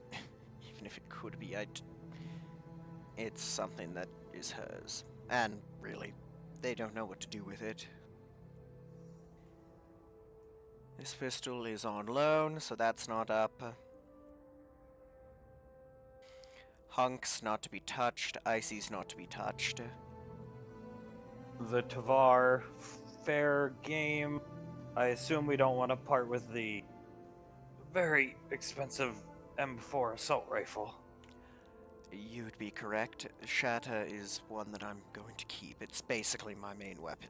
could be, it's something that is hers. And really, they don't know what to do with it. This pistol is on loan, so that's not up. Hunk's not to be touched. Icy's not to be touched. The Tavar, fair game. I assume we don't want to part with the very expensive M4 assault rifle. You'd be correct. Shatter is one that I'm going to keep. It's basically my main weapon.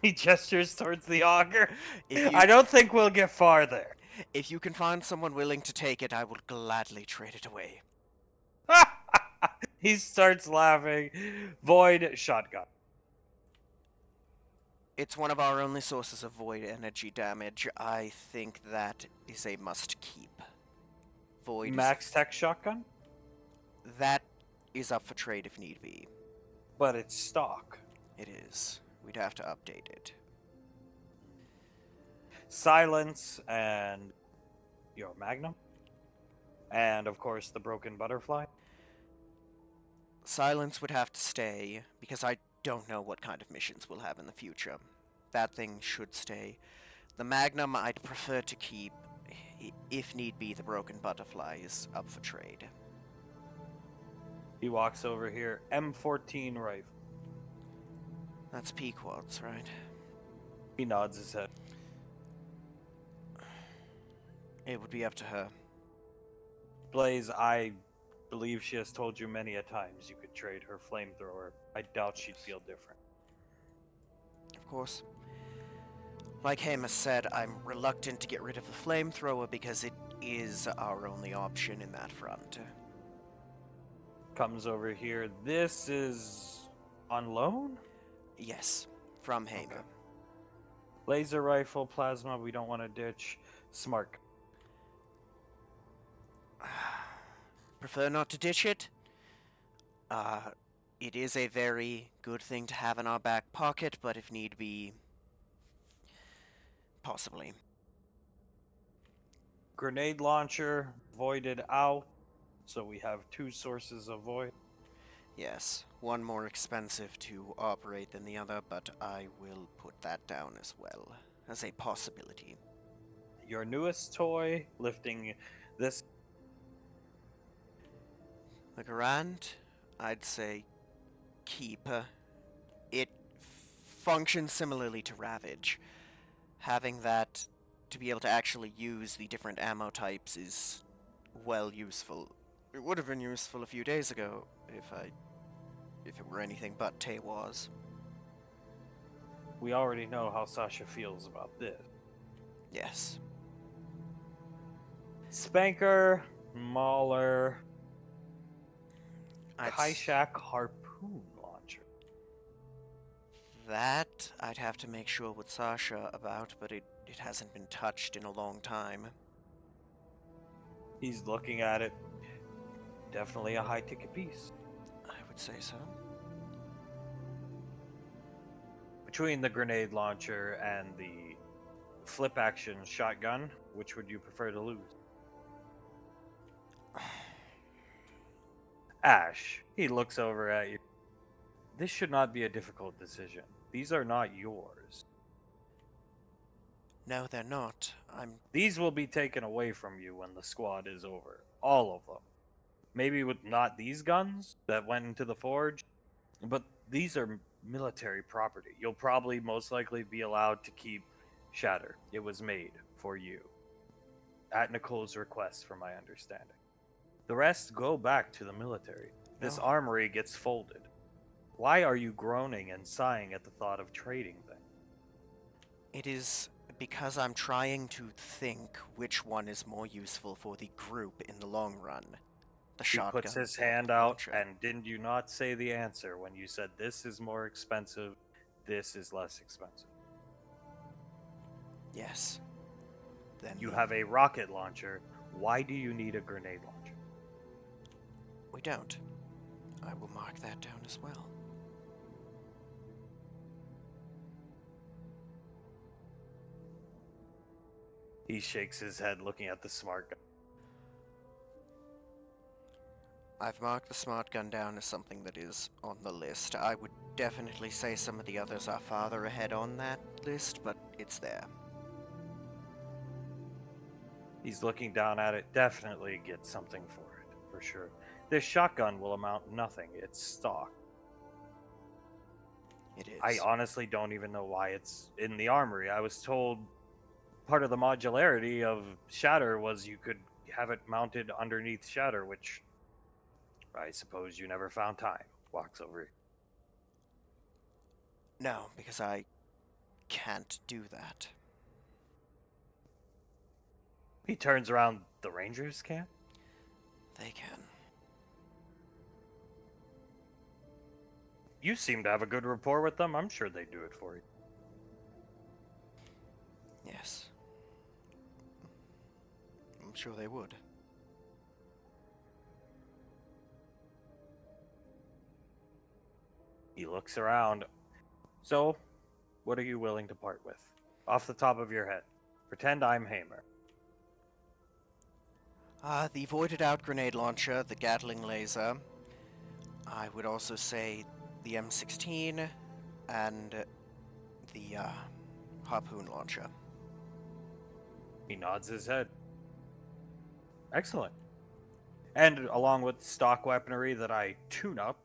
He gestures towards the auger. If you- I don't think we'll get far there. If you can find someone willing to take it, I will gladly trade it away. He starts laughing. Void shotgun. It's one of our only sources of void energy damage. I think that is a must keep. Void Max tech shotgun, that is up for trade if need be. but it's stock. It is. We'd have to update it. Silence and your Magnum. And of course the broken butterfly. Silence would have to stay, because I don't know what kind of missions we'll have in the future. That thing should stay. The Magnum I'd prefer to keep. If need be, the broken butterfly is up for trade. He walks over here. M14 rifle. That's Pequod's, right? He nods his head. It would be up to her. Blaze, I believe she has told you many a times you could trade her flamethrower. I doubt she'd feel different. Of course. Like Hamus said, I'm reluctant to get rid of the flamethrower because it is our only option in that front. Comes over here. This is on loan? Yes, from Hamer. Okay. Laser rifle, plasma, we don't want to ditch. Smart. Prefer not to ditch it. It is a very good thing to have in our back pocket, but if need be, possibly. Grenade launcher, voided out. So we have two sources of void. Yes, one more expensive to operate than the other, but I will put that down as well, as a possibility. Your newest toy, lifting this. The Garand, I'd say keep. It functions similarly to Ravage. Having that to be able to actually use the different ammo types is well useful. It would have been useful a few days ago if it were anything but Tewaz. We already know how Sasha feels about this. Yes. Spanker, Mauler, I'd Kaishak harpoon launcher. That I'd have to make sure with Sasha about, but it hasn't been touched in a long time. He's looking at it. Definitely a high ticket piece. I would say so. Between the grenade launcher and the flip action shotgun, which would you prefer to lose? Ash, he looks over at you. This should not be a difficult decision. These are not yours. No, they're not. These will be taken away from you when the squad is over. All of them. Maybe with not these guns that went into the forge, but these are military property. You'll probably most likely be allowed to keep Shatter. It was made for you. At Nicole's request, from my understanding. The rest go back to the military. This No. armory gets folded. Why are you groaning and sighing at the thought of trading them? It is because I'm trying to think which one is more useful for the group in the long run. The He shotgun. puts his or the hand out, launcher. and didn't you not say the answer when you said this is more expensive, this is less expensive? Yes. Then You have a rocket launcher. Why do you need a grenade launcher? We don't. I will mark that down as well. He shakes his head looking at the smart gun. I've marked the smart gun down as something that is on the list. I would definitely say some of the others are farther ahead on that list, but it's there. He's looking down at it. Definitely get something for it, for sure. This shotgun will amount nothing. It's stock. It is. I honestly don't even know why it's in the armory. I was told part of the modularity of Shatter was you could have it mounted underneath Shatter, which I suppose you never found time. Walks over. No, because I can't do that. He turns around. The Rangers can? They can. You seem to have a good rapport with them. I'm sure they'd do it for you. Yes. I'm sure they would. He looks around. So, what are you willing to part with? Off the top of your head. Pretend I'm Hamer. The voided out grenade launcher, the Gatling laser. I would also say the M16 and the harpoon launcher. He nods his head. Excellent. And along with stock weaponry that I tune up,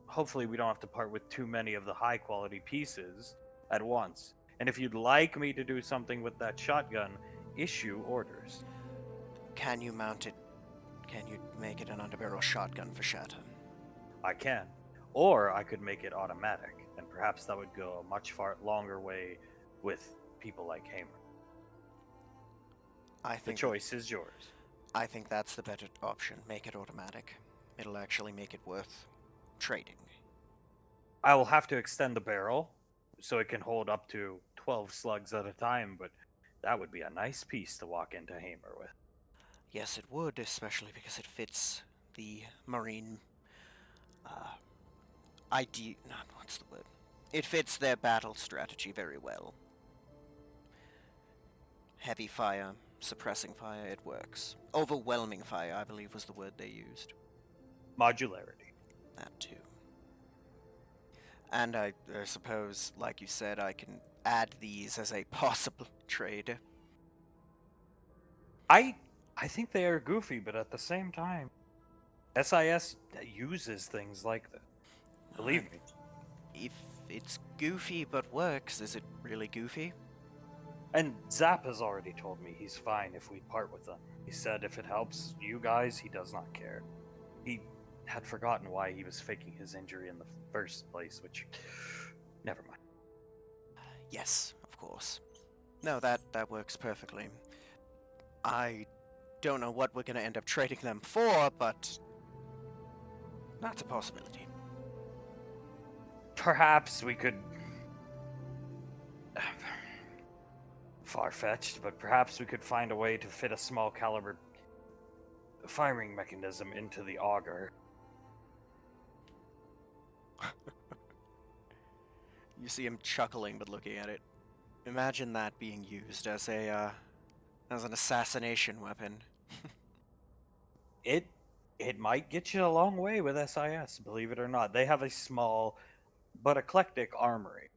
hopefully we don't have to part with too many of the high quality pieces at once. And if you'd like me to do something with that shotgun, issue orders. Can you mount it? Can you make it an underbarrel shotgun for Shatter? I can. Or I could make it automatic, and perhaps that would go a much far longer way with people like Hamer. I The think choice is yours. I think that's the better option. Make it automatic. It'll actually make it worth trading. I will have to extend the barrel so it can hold up to 12 slugs at a time, but that would be a nice piece to walk into Hamer with. Yes, it would, especially because it fits the Marine what's the word? It fits their battle strategy very well. Heavy fire, suppressing fire, it works. Overwhelming fire, I believe, was the word they used. Modularity. That too. And I suppose, like you said, I can add these as a possible trade. I think they are goofy, but at the same time, SIS uses things like this. Believe me. If it's goofy but works, is it really goofy? And Zap has already told me he's fine if we part with them. He said if it helps you guys, he does not care. He had forgotten why he was faking his injury in the first place, which. Never mind. Yes, of course. No, that works perfectly. I don't know what we're gonna end up trading them for, but that's a possibility. Perhaps we could. Far-fetched, but perhaps we could find a way to fit a small caliber firing mechanism into the auger. You see him chuckling but looking at it. Imagine that being used as as an assassination weapon. It might get you a long way with SIS, believe it or not. They have a small but eclectic armory.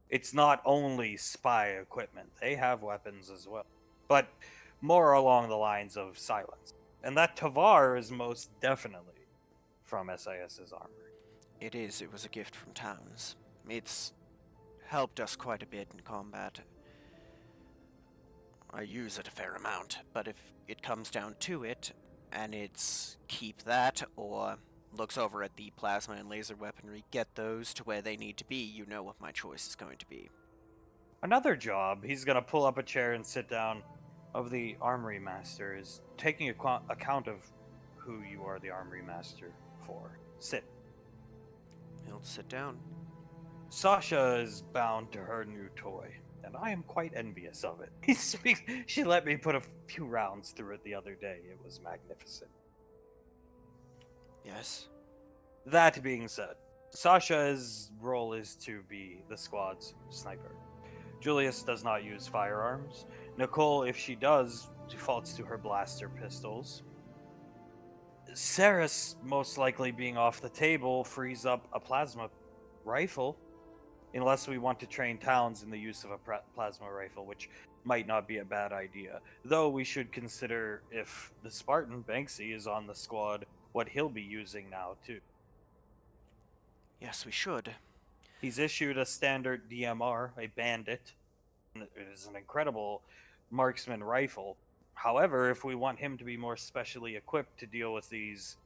It's not only spy equipment, they have weapons as well. But more along the lines of silence. And that Tavar is most definitely from SIS's armory. It is, it was a gift from Towns. It's helped us quite a bit in combat. I use it a fair amount, but if it comes down to it, and it's keep that, or looks over at the plasma and laser weaponry, get those to where they need to be, you know what my choice is going to be. Another job, he's going to pull up a chair and sit down, of the Armory Master is taking account of who you are the Armory Master for. Sit. He'll sit down. Sasha is bound to her new toy, and I am quite envious of it. She let me put a few rounds through it the other day. It was magnificent. Yes? That being said, Sasha's role is to be the squad's sniper. Julius does not use firearms. Nicole, if she does, defaults to her blaster pistols. Saris, most likely being off the table, frees up a plasma rifle. Unless we want to train Towns in the use of a plasma rifle, which might not be a bad idea. Though we should consider if the Spartan, Banksy, is on the squad, what he'll be using now, too. Yes, we should. He's issued a standard DMR, a Bandit. It is an incredible marksman rifle. However, if we want him to be more specially equipped to deal with these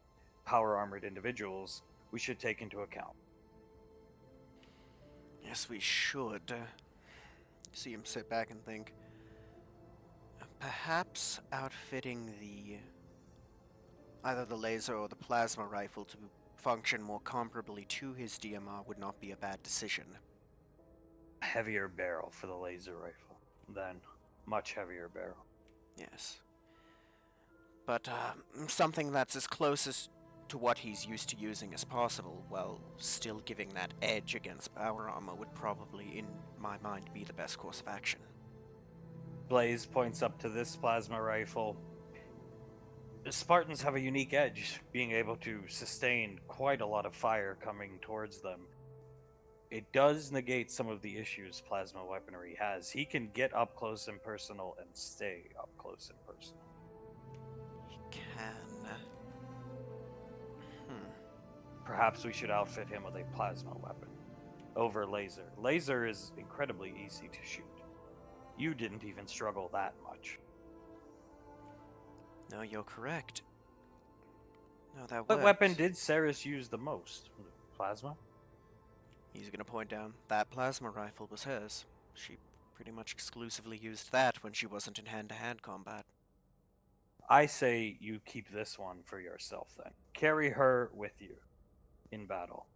power-armored individuals, we should take into account. Yes, we should. See him sit back and think. Perhaps outfitting either the laser or the plasma rifle to function more comparably to his DMR would not be a bad decision. Heavier barrel for the laser rifle. Then, much heavier barrel. Yes. But something that's as close as to what he's used to using as possible, while still giving that edge against power armor would probably, in my mind, be the best course of action. Blaze points up to this plasma rifle. The Spartans have a unique edge, being able to sustain quite a lot of fire coming towards them. It does negate some of the issues plasma weaponry has. He can get up close and personal and stay up close and personal. He can. Perhaps we should outfit him with a plasma weapon over laser. Laser is incredibly easy to shoot. You didn't even struggle that much. No, you're correct. No, that What works. weapon did Saris use the most? Plasma? He's gonna point down. That plasma rifle was hers. She pretty much exclusively used that when she wasn't in hand-to-hand combat. I say you keep this one for yourself then. Carry her with you in battle.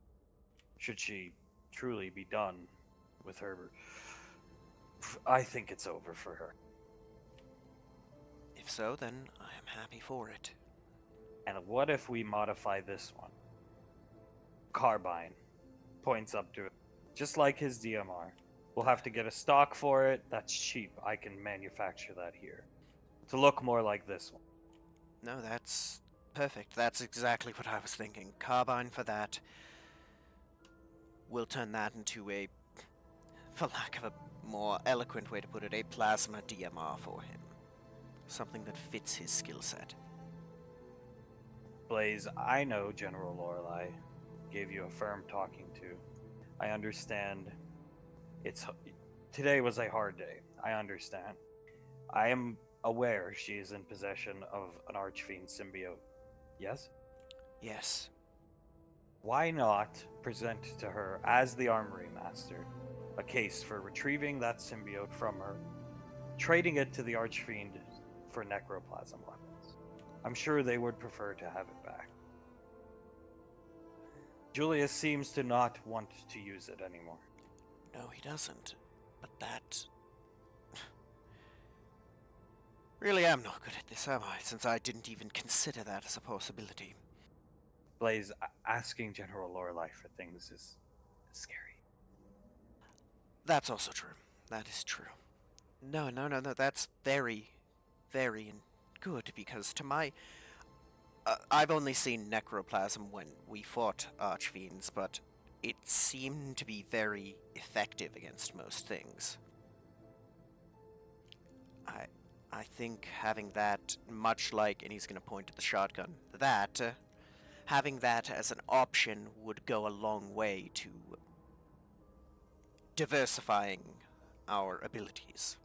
Should she truly be done with her, I think it's over for her. If so, then I am happy for it. And what if we modify this one? Carbine. Points up to it. Just like his DMR. We'll have to get a stock for it. That's cheap. I can manufacture that here. To look more like this one. No, that's perfect. That's exactly what I was thinking. Carbine for that. We'll turn that into a, for lack of a more eloquent way to put it, a plasma DMR for him. Something that fits his skill set. Blaze, I know General Lorelei gave you a firm talking to. I understand today was a hard day. I understand. I am aware she is in possession of an Archfiend symbiote. Yes? Yes. Why not present to her, as the Armory Master, a case for retrieving that symbiote from her, trading it to the Archfiend for necroplasm weapons? I'm sure they would prefer to have it back. Julius seems to not want to use it anymore. No, he doesn't. But that... Really am not good at this, am I? Since I didn't even consider that as a possibility. Blaze, asking General Lorelei for things is scary. That's also true. That is true. No, that's very, very good, because to my... I've only seen necroplasm when we fought Archfiends, but it seemed to be very effective against most things. I think having that, much like, and he's going to point to the shotgun, having that as an option would go a long way to diversifying our abilities.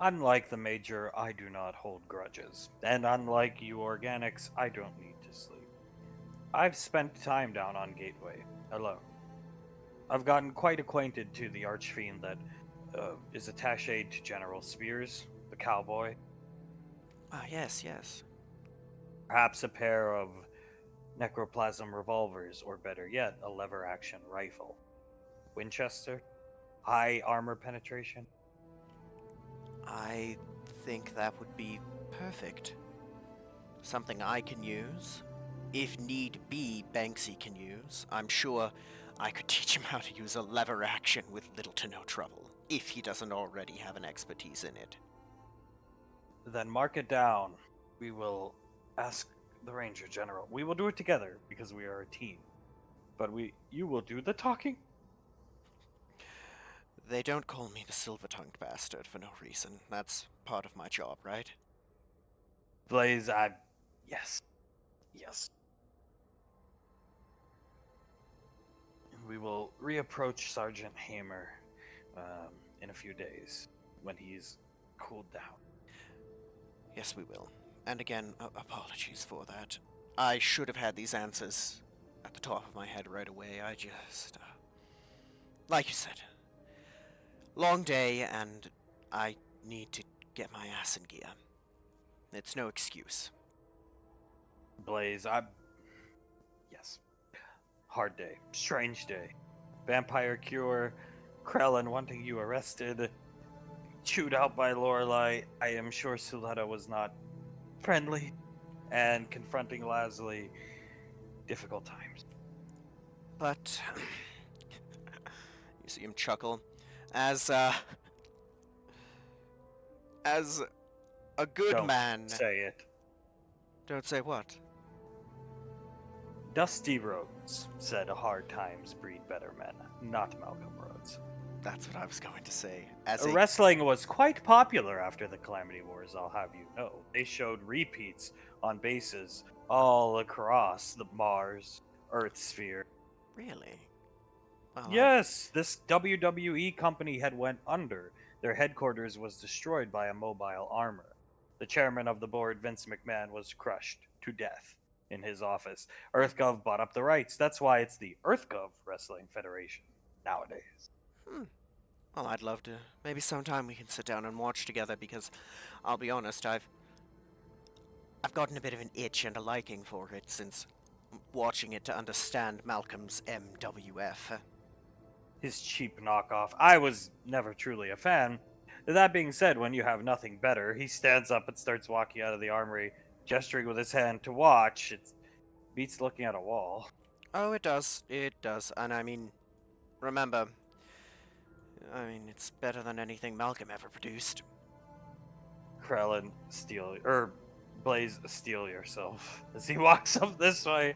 Unlike the Major, I do not hold grudges. And unlike you organics, I don't need to sleep. I've spent time down on Gateway, alone. I've gotten quite acquainted to the Archfiend that is attached to General Spears, the cowboy. Ah, yes. Perhaps a pair of necroplasm revolvers, or better yet, a lever-action rifle. Winchester? High armor penetration? I think that would be perfect. Something I can use. If need be, Banksy can use. I'm sure I could teach him how to use a lever action with little to no trouble, if he doesn't already have an expertise in it. Then mark it down. We will ask the Ranger General. We will do it together, because we are a team. But you will do the talking? They don't call me the silver-tongued bastard for no reason. That's part of my job, right? Blaze, yes. Yes. We will reapproach Sergeant Hamer in a few days, when he's cooled down. Yes, we will. And again, apologies for that. I should have had these answers at the top of my head right away. I just... like you said. Long day, and I need to get my ass in gear. It's no excuse. Blaze, yes. Hard day. Strange day. Vampire cure. Krellin wanting you arrested. Chewed out by Lorelei. I am sure Suletta was not friendly. And confronting Lasley. Difficult times. But... you see him chuckle. As a good Don't man... say it. Don't say what? Dusty Rhodes said hard times breed better men, not Malcolm Rhodes. That's what I was going to say. Wrestling was quite popular after the Calamity Wars, I'll have you know. They showed repeats on bases all across the Mars, Earth sphere. Really? Well, Yes, this WWE company had went under. Their headquarters was destroyed by a mobile armor. The chairman of the board, Vince McMahon, was crushed to death in his office. EarthGov bought up the rights. That's why it's the EarthGov Wrestling Federation nowadays. Well, I'd love to. Maybe sometime we can sit down and watch together, because I'll be honest, I've gotten a bit of an itch and a liking for it since watching it to understand Malcolm's MWF. His cheap knockoff. I was never truly a fan. That being said, when you have nothing better, he stands up and starts walking out of the armory, gesturing with his hand to watch. It beats looking at a wall. Oh, it does. It does. And I mean, remember, it's better than anything Malcolm ever produced. Krellin, Blaze, steel yourself. As he walks up this way,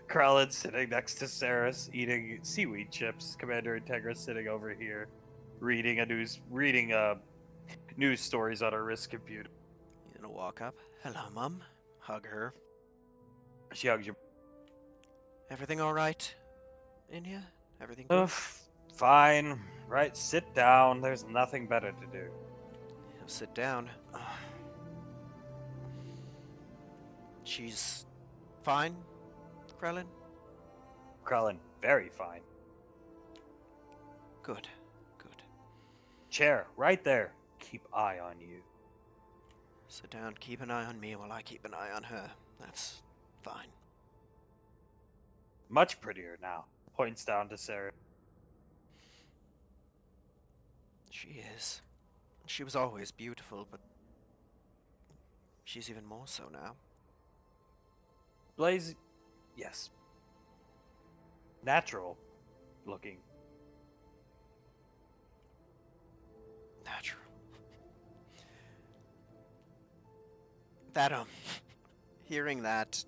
Krellin sitting next to Saris, eating seaweed chips. Commander Integra sitting over here, reading news stories on her wrist computer. You gonna walk up? Hello, Mum. Hug her. She hugs you. Everything all right in here? Everything good? Fine. right, sit down. There's nothing better to do. He'll sit down. She's fine, Krellin? Krellin, very fine. Good. Good. Chair, right there. Keep eye on you. Sit down, keep an eye on me while I keep an eye on her. That's fine. Much prettier now. Points down to Sarah. She is. She was always beautiful, but she's even more so now. Blaze, yes. Natural looking. Natural. That, hearing that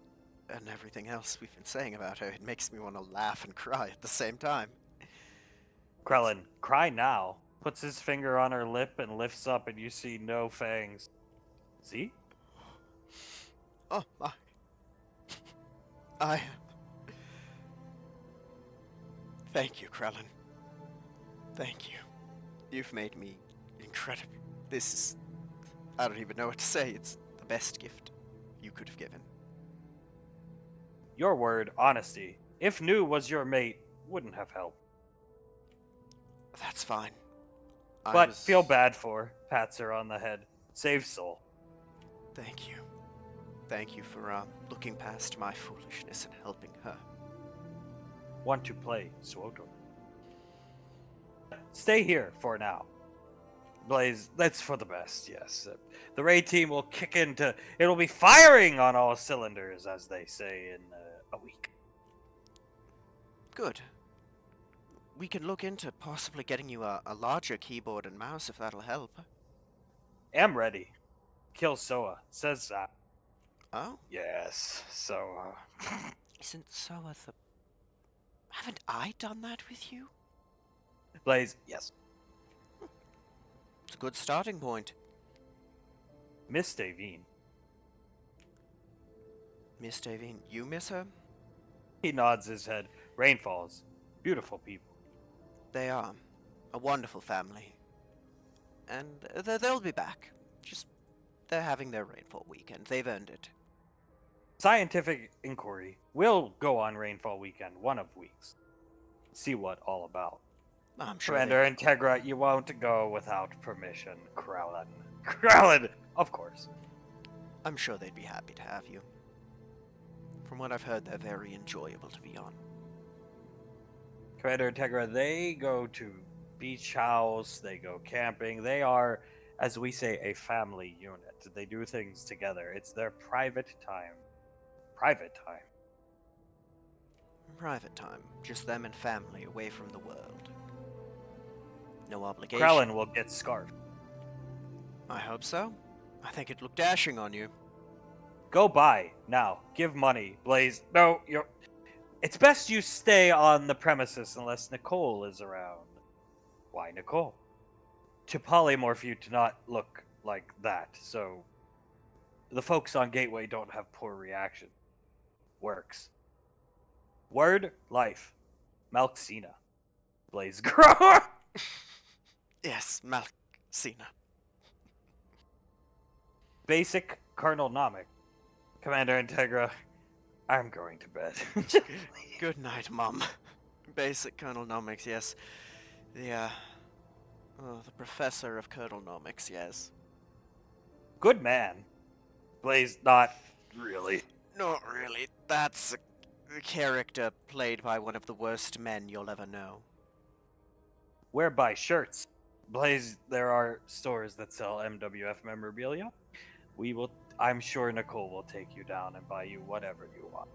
and everything else we've been saying about her, it makes me want to laugh and cry at the same time. Krellin, cry now. Puts his finger on her lip and lifts up, and you see no fangs. See? Oh, I... Thank you, Krellin. Thank you. You've made me incredible. This is... I don't even know what to say. It's the best gift you could have given. Your word, honesty. If Nu was your mate, wouldn't have helped. That's fine. But feel bad for her. Pats her on the head. Save soul. Thank you. Thank you for looking past my foolishness and helping her. Want to play Suoto. Stay here for now. Blaze, that's for the best, yes. The raid team will kick into... It'll be firing on all cylinders, as they say, in a week. Good. We can look into possibly getting you a larger keyboard and mouse if that'll help. Am ready. Kill Soa. Says that. Oh? Yes, Soa. Isn't Soa the... Haven't I done that with you? Blaze, yes. It's a good starting point. Miss Davine. Miss Davine, you miss her? He nods his head. Rain falls. Beautiful people. They are. A wonderful family. And they'll be back. Just, they're having their rainfall weekend. They've earned it. Scientific inquiry will go on rainfall weekend, one of weeks. See what all about. I'm sure Commander Integra, you won't go without permission, Krellin. Krellin, of course. I'm sure they'd be happy to have you. From what I've heard, they're very enjoyable to be on. Commander Integra, they go to beach house, they go camping. They are, as we say, a family unit. They do things together. It's their private time. Private time. Private time. Just them and family away from the world. No obligation. Krellin will get scarfed. I hope so. I think it looked dashing on you. Go buy now. Give money, Blaze. No, you're. It's best you stay on the premises unless Nicole is around. Why Nicole? To polymorph you to not look like that, so the folks on Gateway don't have poor reaction. Works. Word, life. Malxina. Blaze Grower. Yes, Malxina. Basic Colonel Namek. Commander Integra, I'm going to bed. Good night, Mom. Basic Colonelnomics, yes. The professor of Colonelnomics, yes. Good man. Blaze, not really. Not really. That's a character played by one of the worst men you'll ever know. Where buy shirts? Blaze, there are stores that sell MWF memorabilia. I'm sure Nicole will take you down and buy you whatever you want.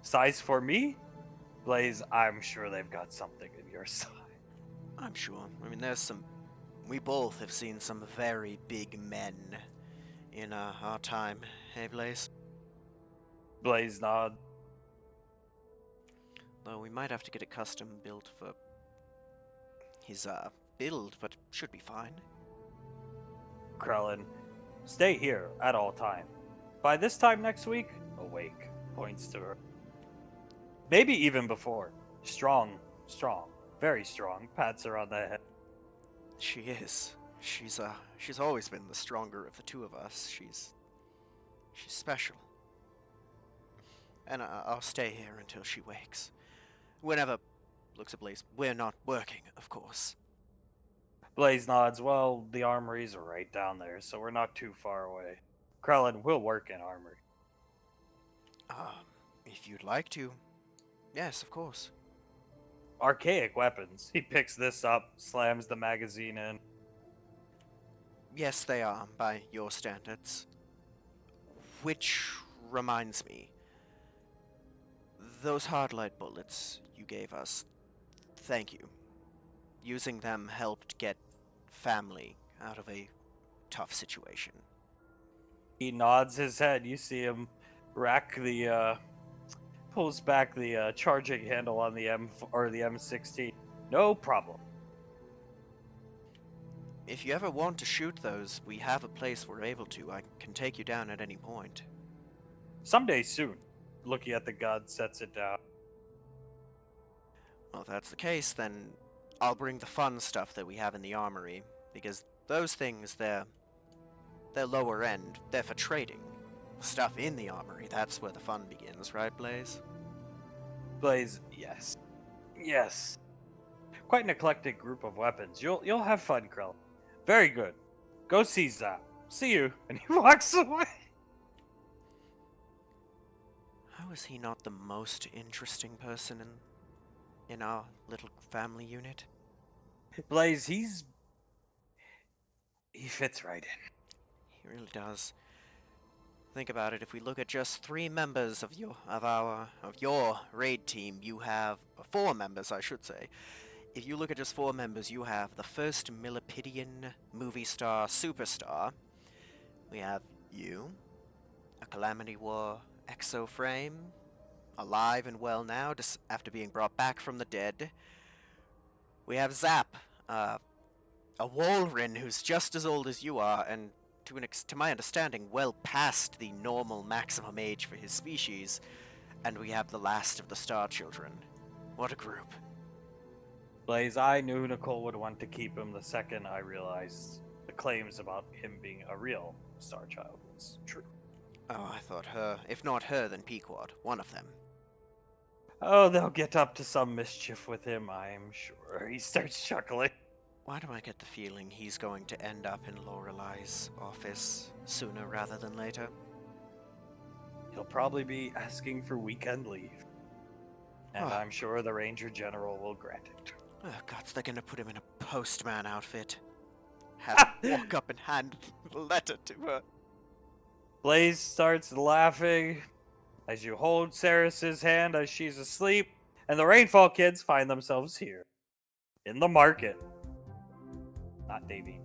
Size for me? Blaze, I'm sure they've got something in your size. I'm sure. I mean, we both have seen some very big men in our time. Hey, Blaze? Blaze nod. Though we might have to get a custom built for his build, but should be fine. Krellin, stay here at all time. By this time next week, awake. Points to her. Maybe even before. Strong. Very strong. Pats her on the head. She is. She's always been the stronger of the two of us. She's special. And I'll stay here until she wakes. Whenever, looks at Blaze, we're not working, of course. Blaze nods. Well, the armory's right down there, so we're not too far away. Krellin will work in armory. If you'd like to. Yes, of course. Archaic weapons. He picks this up, slams the magazine in. Yes, they are, by your standards. Which reminds me. Those hard light bullets you gave us, thank you. Using them helped get family out of a tough situation. He nods his head. You see him rack the, pulls back the charging handle on the M16. No problem. If you ever want to shoot those, we have a place we're able to. I can take you down at any point. Someday soon. Looking at the gun, sets it down. Well, if that's the case, then I'll bring the fun stuff that we have in the armory, because those things, they're lower end. They're for trading. The stuff in the armory, that's where the fun begins, right, Blaze? Blaze, yes. Yes. Quite an eclectic group of weapons. You'll have fun, Krell. Very good. Go see Zap. See you. And he walks away. How is he not the most interesting person in our little family unit? Blaze, he fits right in. He really does. Think about it. If we look at just 3 members of your raid team, you have 4 members, I should say. If you look at just 4 members, you have the first Millipidian movie star superstar. We have you, a Calamity War exoframe, alive and well now, after being brought back from the dead. We have Zap, a Walrin who's just as old as you are, and to my understanding, well past the normal maximum age for his species. And we have the last of the Star Children. What a group. Blaze, I knew Nicole would want to keep him the second I realized the claims about him being a real Star Child was true. Oh, I thought her. If not her, then Pequod. One of them. Oh, they'll get up to some mischief with him, I'm sure. He starts chuckling. Why do I get the feeling he's going to end up in Lorelai's office sooner rather than later? He'll probably be asking for weekend leave. And Oh. I'm sure the Ranger General will grant it. Oh, gods, they're gonna put him in a postman outfit. Have him walk up and hand the letter to her. Blaze starts laughing as you hold Ceres's hand as she's asleep, and the Rainfall kids find themselves here. In the market. Not Davy.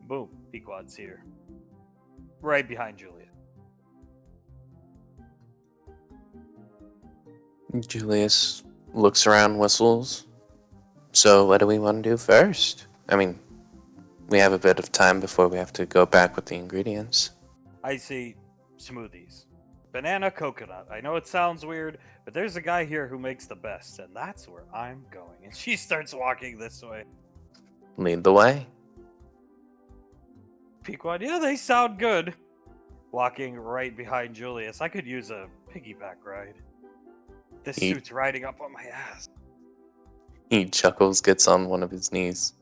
Boom. Pequod's here. Right behind Julia. Julius looks around, whistles. So what do we want to do first? I mean, we have a bit of time before we have to go back with the ingredients. I see smoothies. Banana coconut. I know it sounds weird, but there's a guy here who makes the best, and that's where I'm going. And she starts walking this way. Lead the way. Pequod, yeah, they sound good. Walking right behind Julius. I could use a piggyback ride. This He- suit's riding up on my ass. He chuckles, gets on one of his knees.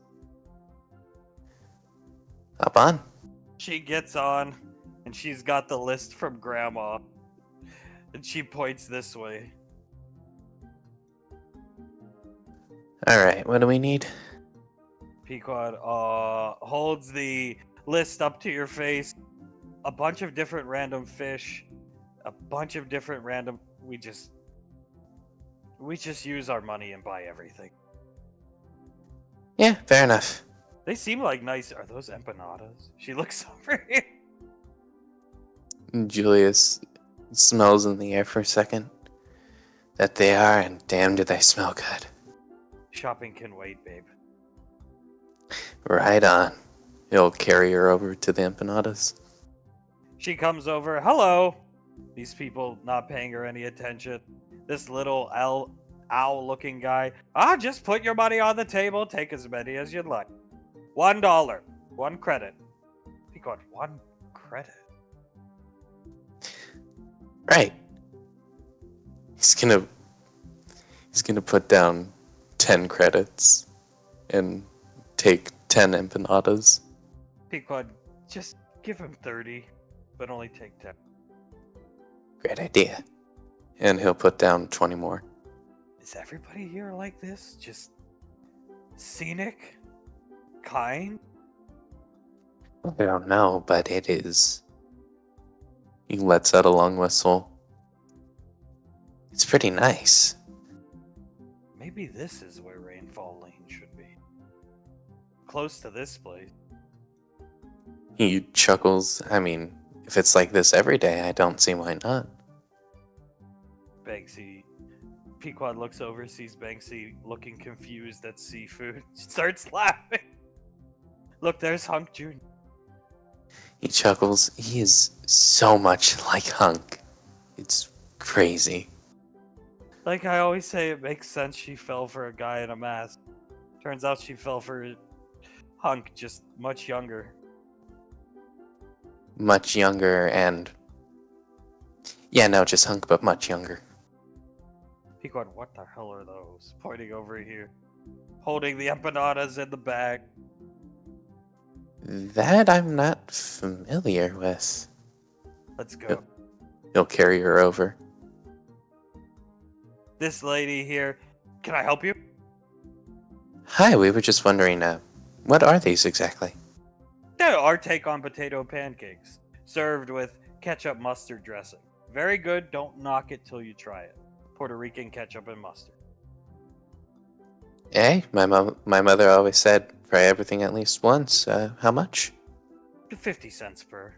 Hop on. She gets on, and she's got the list from Grandma. And she points this way. Alright, what do we need? Pequod holds the list up to your face. A bunch of different random fish. A bunch of different random... We just use our money and buy everything. Yeah, fair enough. They seem like nice... Are those empanadas? She looks over here. Julius smells in the air for a second. That they are, and damn do they smell good. Shopping can wait, babe. Right on. He'll carry her over to the empanadas. She comes over. Hello. These people not paying her any attention. This little owl-looking guy. Ah, just put your money on the table. Take as many as you'd like. $1. 1 credit. Pequod, 1 credit. Right. He's gonna put down 10 credits and take 10 empanadas. Pequod, just give him 30, but only take 10. Great idea. And he'll put down 20 more. Is everybody here like this? Just scenic? Kind? I don't know, but it is. He lets out a long whistle. It's pretty nice. Maybe this is where Rainfall Lane should be. Close to this place. He chuckles. I mean, if it's like this every day, I don't see why not. Banksy. Pequod looks over, sees Banksy looking confused at seafood, starts laughing. Look, there's Hunk Jr. He chuckles. He is so much like Hunk. It's crazy. Like I always say, it makes sense she fell for a guy in a mask. Turns out she fell for Hunk, just much younger. Much younger and. Yeah, no, just Hunk, but much younger. Pequod, what the hell are those? Pointing over here. Holding the empanadas in the bag. That I'm not familiar with. Let's go. He'll carry her over. This lady here. Can I help you? Hi, we were just wondering, what are these exactly? Yeah, our take on potato pancakes. Served with ketchup mustard dressing. Very good, don't knock it till you try it. Puerto Rican ketchup and mustard. Hey, my mother always said, try everything at least once. How much? 50 cents per.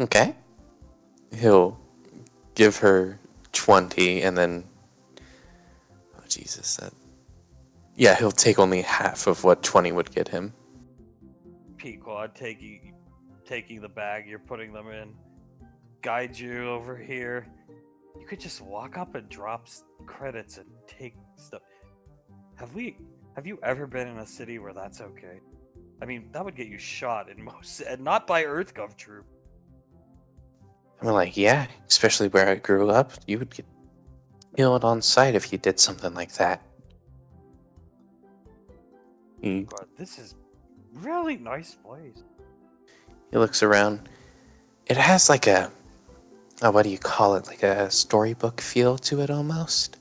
Okay. He'll give her 20 and then... Oh, Jesus. Yeah, he'll take only half of what 20 would get him. Pequod taking the bag, you're putting them in. Guide you over here. You could just walk up and drop credits and take stuff. Have you ever been in a city where that's okay? I mean, that would get you shot in most, and not by EarthGov troop. I'm like, yeah, especially where I grew up, you would get killed on sight if you did something like that. He God, this is really nice place. looks around. It has like a what do you call it? Like a storybook feel to it almost.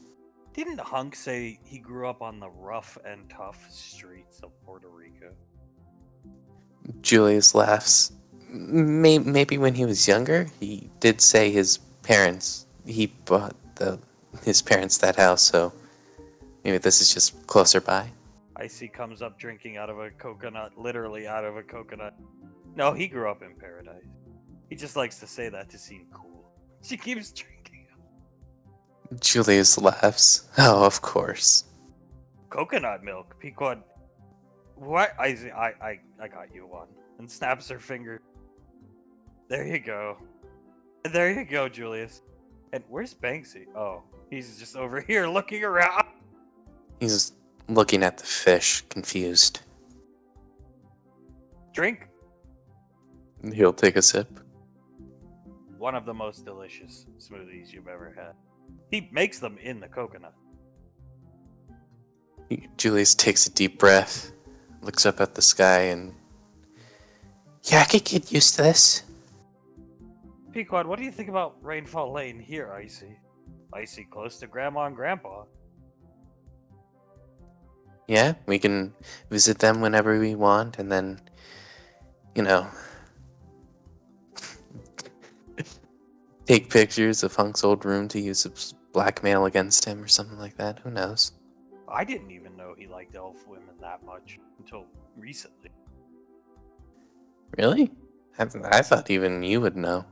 Didn't Hunk say he grew up on the rough and tough streets of Puerto Rico? Julius laughs. Maybe when he was younger, he did say he bought his parents that house, so maybe this is just closer by. Icy comes up drinking out of a coconut, literally out of a coconut. No, he grew up in paradise. He just likes to say that to seem cool. She keeps drinking. Julius laughs. Oh, of course. Coconut milk, Pequod. What? I got you one. And snaps her finger. There you go. There you go, Julius. And where's Banksy? Oh, he's just over here looking around. He's looking at the fish, confused. Drink. He'll take a sip. One of the most delicious smoothies you've ever had. He makes them in the coconut. Julius takes a deep breath, looks up at the sky, and... Yeah, I could get used to this. Pequod, what do you think about Rainfall Lane here, Icy? Icy close to Grandma and Grandpa. Yeah, we can visit them whenever we want, and then, take pictures of Hunk's old room to use as blackmail against him or something like that. Who knows? I didn't even know he liked elf women that much until recently. Really? I thought even you would know.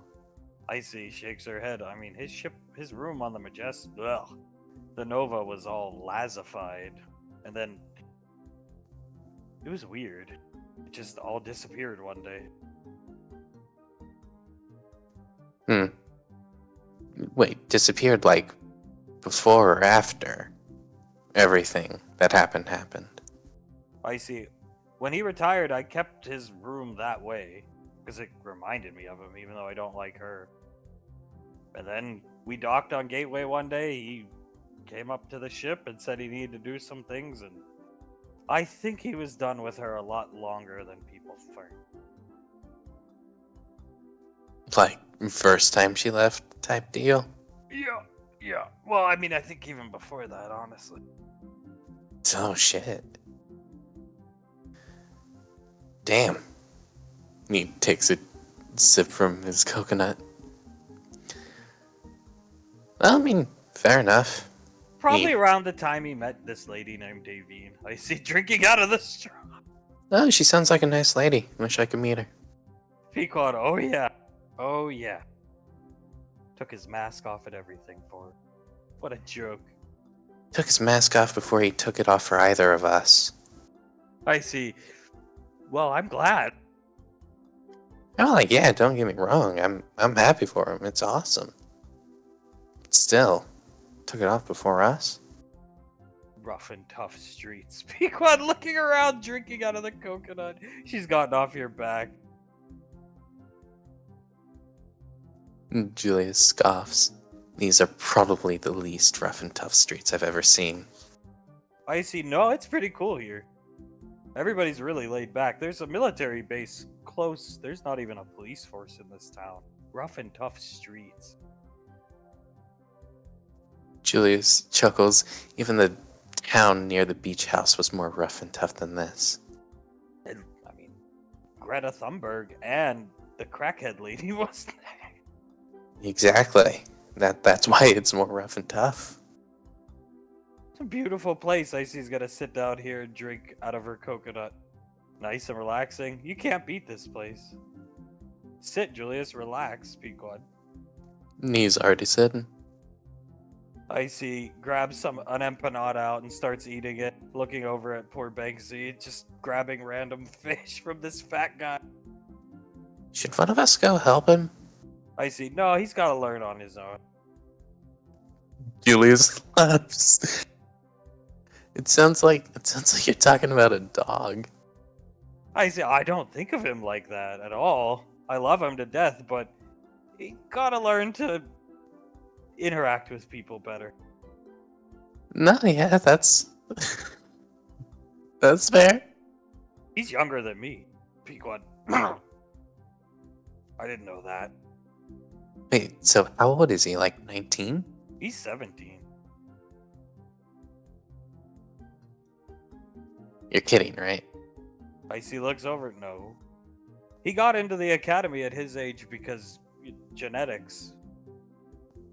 Icy shakes her head. I mean, his room on the the Nova was all lazified, and then it was weird. It just all disappeared one day. Wait, disappeared like before or after everything that happened. I see. When he retired, I kept his room that way because it reminded me of him, even though I don't like her. And then we docked on Gateway one day. He came up to the ship and said he needed to do some things, and I think he was done with her a lot longer than people think. Like, first time she left type deal. Yeah. Well, I mean, I think even before that, honestly. Oh, shit. Damn. He takes a sip from his coconut. Well, I mean, fair enough. Probably Yeah. around the time he met this lady named Davine. I see drinking out of the straw. Oh, she sounds like a nice lady. Wish I could meet her. Pequod, oh yeah. Oh yeah. Took his mask off and everything for her. What a joke. Took his mask off before he took it off for either of us. I see. Well, I'm glad. Oh, like, yeah, don't get me wrong. I'm happy for him. It's awesome. But still, took it off before us. Rough and tough streets. Pequod looking around, drinking out of the coconut. She's gotten off your back. Julius scoffs. These are probably the least rough and tough streets I've ever seen. I see. No, it's pretty cool here. Everybody's really laid back. There's a military base close. There's not even a police force in this town. Rough and tough streets. Julius chuckles. Even the town near the beach house was more rough and tough than this. And, I mean, Greta Thunberg and the crackhead lady wasn't there. Exactly. That's why it's more rough and tough. It's a beautiful place. Icy's gonna sit down here and drink out of her coconut. Nice and relaxing. You can't beat this place. Sit, Julius. Relax, Pequod. He's already sitting. Icy grabs an empanada out and starts eating it, looking over at poor Banksy, just grabbing random fish from this fat guy. Should one of us go help him? Icy, no, he's gotta learn on his own. Julius laughs. It sounds like you're talking about a dog. Icy, I don't think of him like that at all. I love him to death, but he gotta learn to interact with people better. No, yeah, that's that's fair. He's younger than me, Pequod. I didn't know that. Wait, so how old is he? Like 19? He's 17. You're kidding, right? Icy looks over. No. He got into the academy at his age because genetics.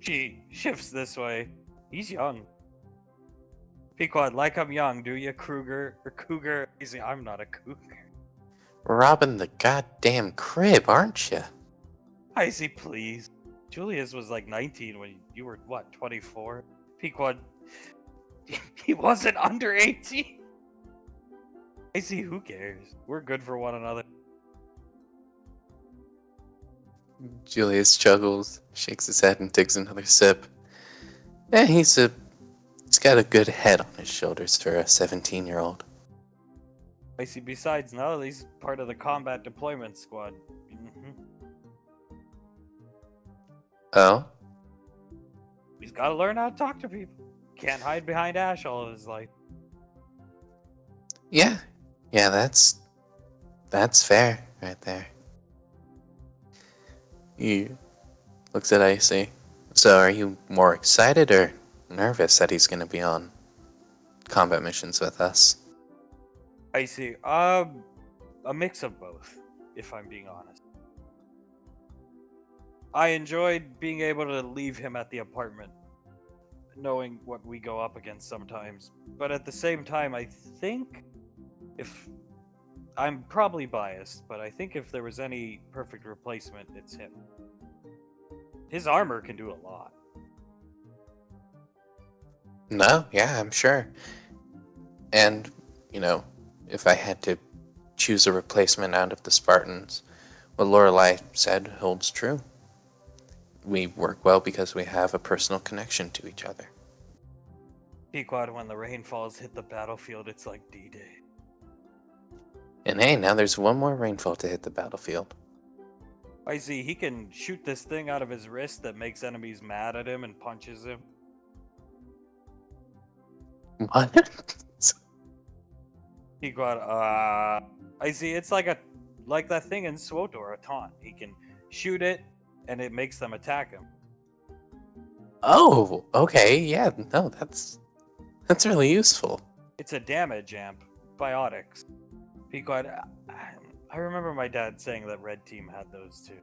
She shifts this way. He's young. Pequod, like I'm young, do you, Kruger? Or Cougar? Easy, I'm not a cougar. Robbing the goddamn crib, aren't you? Icy, please. Julius was like 19 when you were, what, 24? Pequod, he wasn't under 18? Icy, who cares? We're good for one another. Julius chuckles, shakes his head, and takes another sip. Yeah, he's got a good head on his shoulders for a 17-year-old. Icy, besides, now he's part of the combat deployment squad. Oh? He's got to learn how to talk to people. Can't hide behind Ash all of his life. Yeah, that's fair right there. He looks at Icy. So are you more excited or nervous that he's going to be on combat missions with us? Icy, a mix of both, if I'm being honest. I enjoyed being able to leave him at the apartment, knowing what we go up against sometimes. But at the same time, I think if I'm probably biased, but I think if there was any perfect replacement, it's him. His armor can do a lot. No, yeah, I'm sure. And, if I had to choose a replacement out of the Spartans, what Lorelei said holds true. We work well because we have a personal connection to each other. Pequod, when the rainfalls hit the battlefield, it's like D-Day. And hey, now there's one more rainfall to hit the battlefield. I see, he can shoot this thing out of his wrist that makes enemies mad at him and punches him. What? Pequod, I see, it's like that thing in SWTOR, a taunt. He can shoot it, and it makes them attack him. Oh, okay, yeah, no, that's really useful. It's a damage amp, biotics. Pequod, I remember my dad saying that Red Team had those too.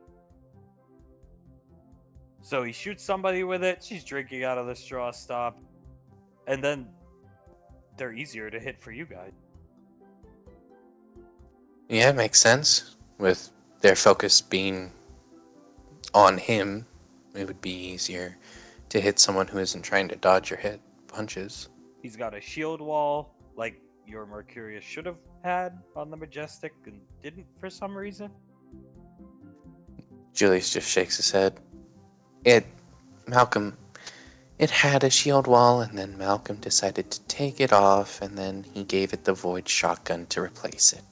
So he shoots somebody with it, she's drinking out of the straw stop, and then they're easier to hit for you guys. Yeah, it makes sense. With their focus being on him, it would be easier to hit someone who isn't trying to dodge your hit punches. He's got a shield wall, like your Mercurius should have had on the Majestic and didn't for some reason. Julius just shakes his head. Malcolm, it had a shield wall, and then Malcolm decided to take it off, and then he gave it the Void shotgun to replace it.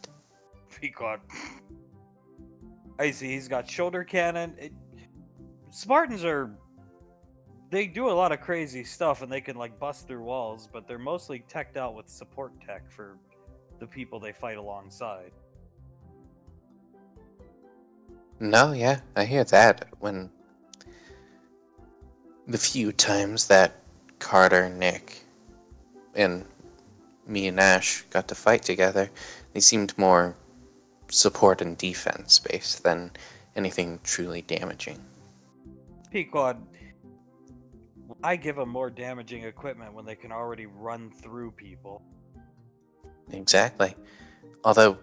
Pequod. I see, he's got shoulder cannon. Spartans they do a lot of crazy stuff, and they can like bust through walls, but they're mostly teched out with support tech for the people they fight alongside. No, yeah, I hear that. When the few times that Carter, Nick, and me and Ash got to fight together, they seemed more support and defense based than anything truly damaging. Pequod, I give them more damaging equipment when they can already run through people. Exactly. Although,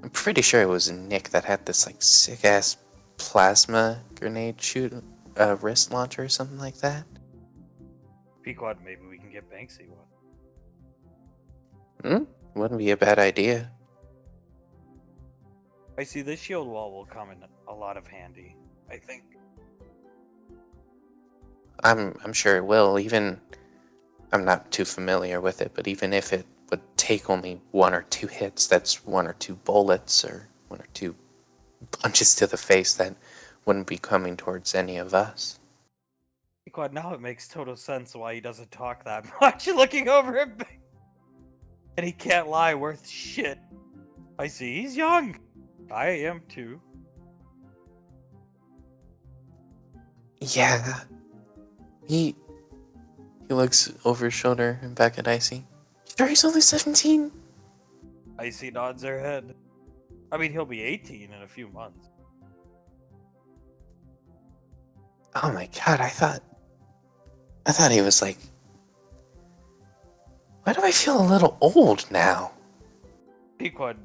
I'm pretty sure it was Nick that had this like sick ass plasma grenade wrist launcher or something like that. Pequod, maybe we can get Banksy one. Wouldn't be a bad idea. I see this shield wall will come in a lot of handy, I think. I'm sure it will. Even I'm not too familiar with it, but even if it would take only 1 or 2 hits, that's 1 or 2 bullets or 1 or 2 punches to the face that wouldn't be coming towards any of us. Pequod, now it makes total sense why he doesn't talk that much looking over him. And he can't lie worth shit. I see, he's young. I am too. Yeah. He looks over his shoulder and back at Icy. Sure, he's only 17? Icy nods her head. I mean, he'll be 18 in a few months. Oh my god, I thought he was like... Why do I feel a little old now? Pequod,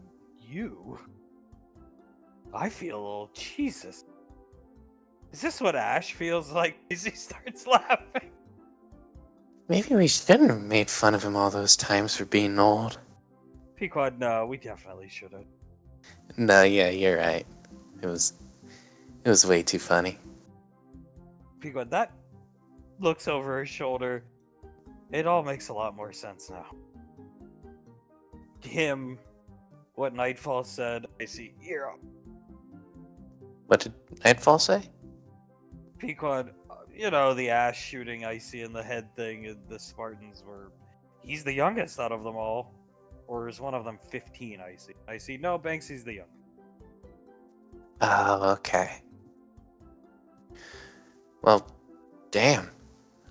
you? I feel old. Jesus. Is this what Ash feels like as he starts laughing? Maybe we shouldn't have made fun of him all those times for being old. Pequod, no, we definitely should have. No, yeah, you're right. It was way too funny. Pequod, that looks over her shoulder. It all makes a lot more sense now. Him, what Nightfall said, I see hero. What did Nightfall say? Pequod, you know, the Ash shooting Icy in the head thing, and the Spartans were... He's the youngest out of them all. Or is one of them 15, Icy? Icy, no, Banksy's the youngest. Oh, okay. Well, damn.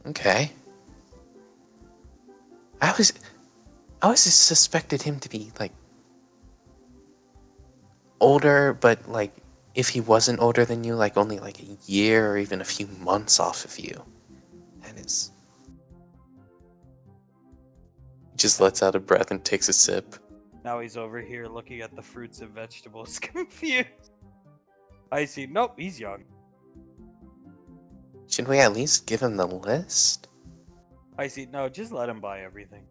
Okay. I always suspected him to be, like, older, but, like, if he wasn't older than you, like, only, like, a year or even a few months off of you. That is... He just lets out a breath and takes a sip. Now he's over here looking at the fruits and vegetables, confused. Icy, nope, he's young. Should we at least give him the list? Icy, no, just let him buy everything.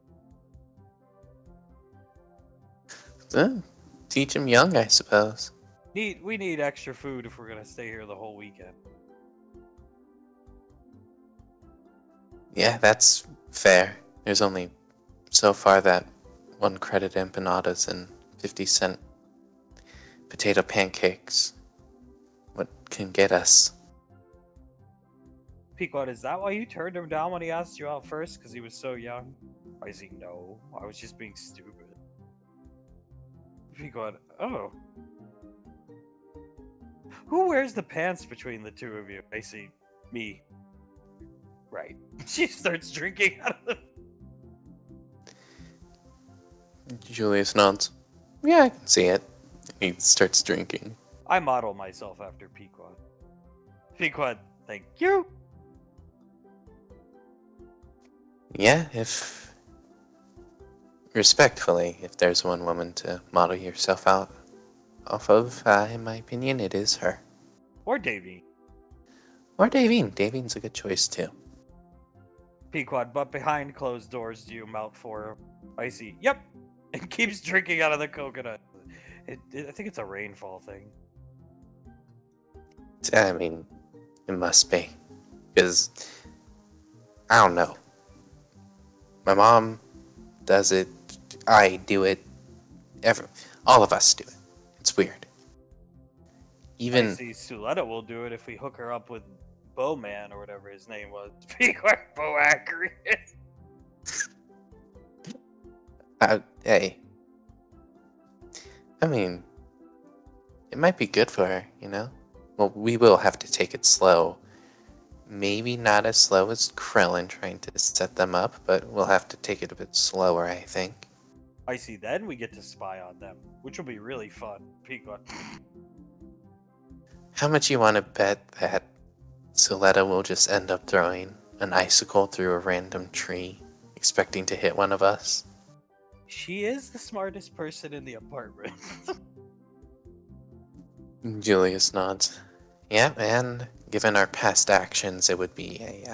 Teach him young, I suppose. We need extra food if we're gonna stay here the whole weekend. Yeah, that's fair. There's only so far that 1 credit empanadas and 50-cent potato pancakes. What can get us? Pequod, is that why you turned him down when he asked you out first? Because he was so young? I see, no. I was just being stupid. Pequod, oh. Who wears the pants between the two of you? I see, me. Right. She starts drinking out of them. Julius nods. Yeah, I can see it. He starts drinking. I model myself after Pequod. Pequod, thank you. Yeah, if... Respectfully, if there's one woman to model yourself out off of, in my opinion, it is her. Or Davy. Or Davine. Davine's a good choice, too. Pequod, but behind closed doors do you mouth for him? I see. Yep. And keeps drinking out of the coconut. I think it's a rainfall thing. I mean, it must be. Because, I don't know. My mom does it. I do it. All of us do it. It's weird. I Even... see Suletta will do it if we hook her up with Bowman or whatever his name was. Pequod Boacris. Hey. I mean, it might be good for her, you know? Well, we will have to take it slow. Maybe not as slow as Krellin trying to set them up, but we'll have to take it a bit slower, I think. I see. Then we get to spy on them, which will be really fun. Pequod. How much you want to bet that Suletta will just end up throwing an icicle through a random tree, expecting to hit one of us? She is the smartest person in the apartment. Julius nods. Yeah, and given our past actions, it would be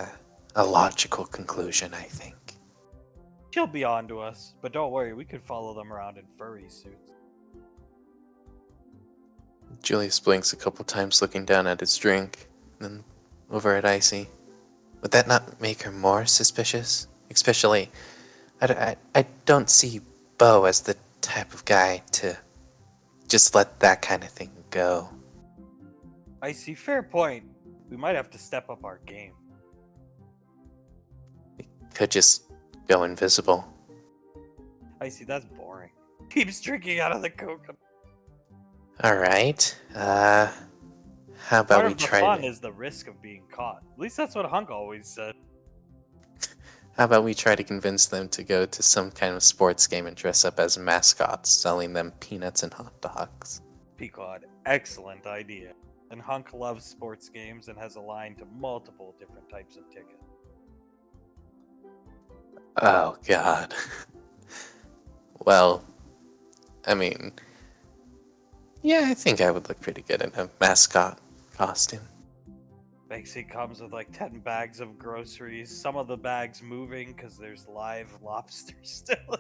a logical conclusion, I think. She'll be on to us, but don't worry, we could follow them around in furry suits. Julius blinks a couple times, looking down at his drink, then over at Icy. Would that not make her more suspicious? Especially, I don't see Bo as the type of guy to just let that kind of thing go. I see. Fair point. We might have to step up our game. Could just go invisible. I see. That's boring. Keeps drinking out of the coconut. Alright, how about Part we of the try fun to... is the risk of being caught. At least that's what Hunk always said. How about we try to convince them to go to some kind of sports game and dress up as mascots, selling them peanuts and hot dogs? Pequod, excellent idea. And Hunk loves sports games and has a line to multiple different types of tickets. Oh, God. Well, I mean... Yeah, I think I would look pretty good in a mascot costume. Banksy comes with like 10 bags of groceries, some of the bags moving because there's live lobsters still.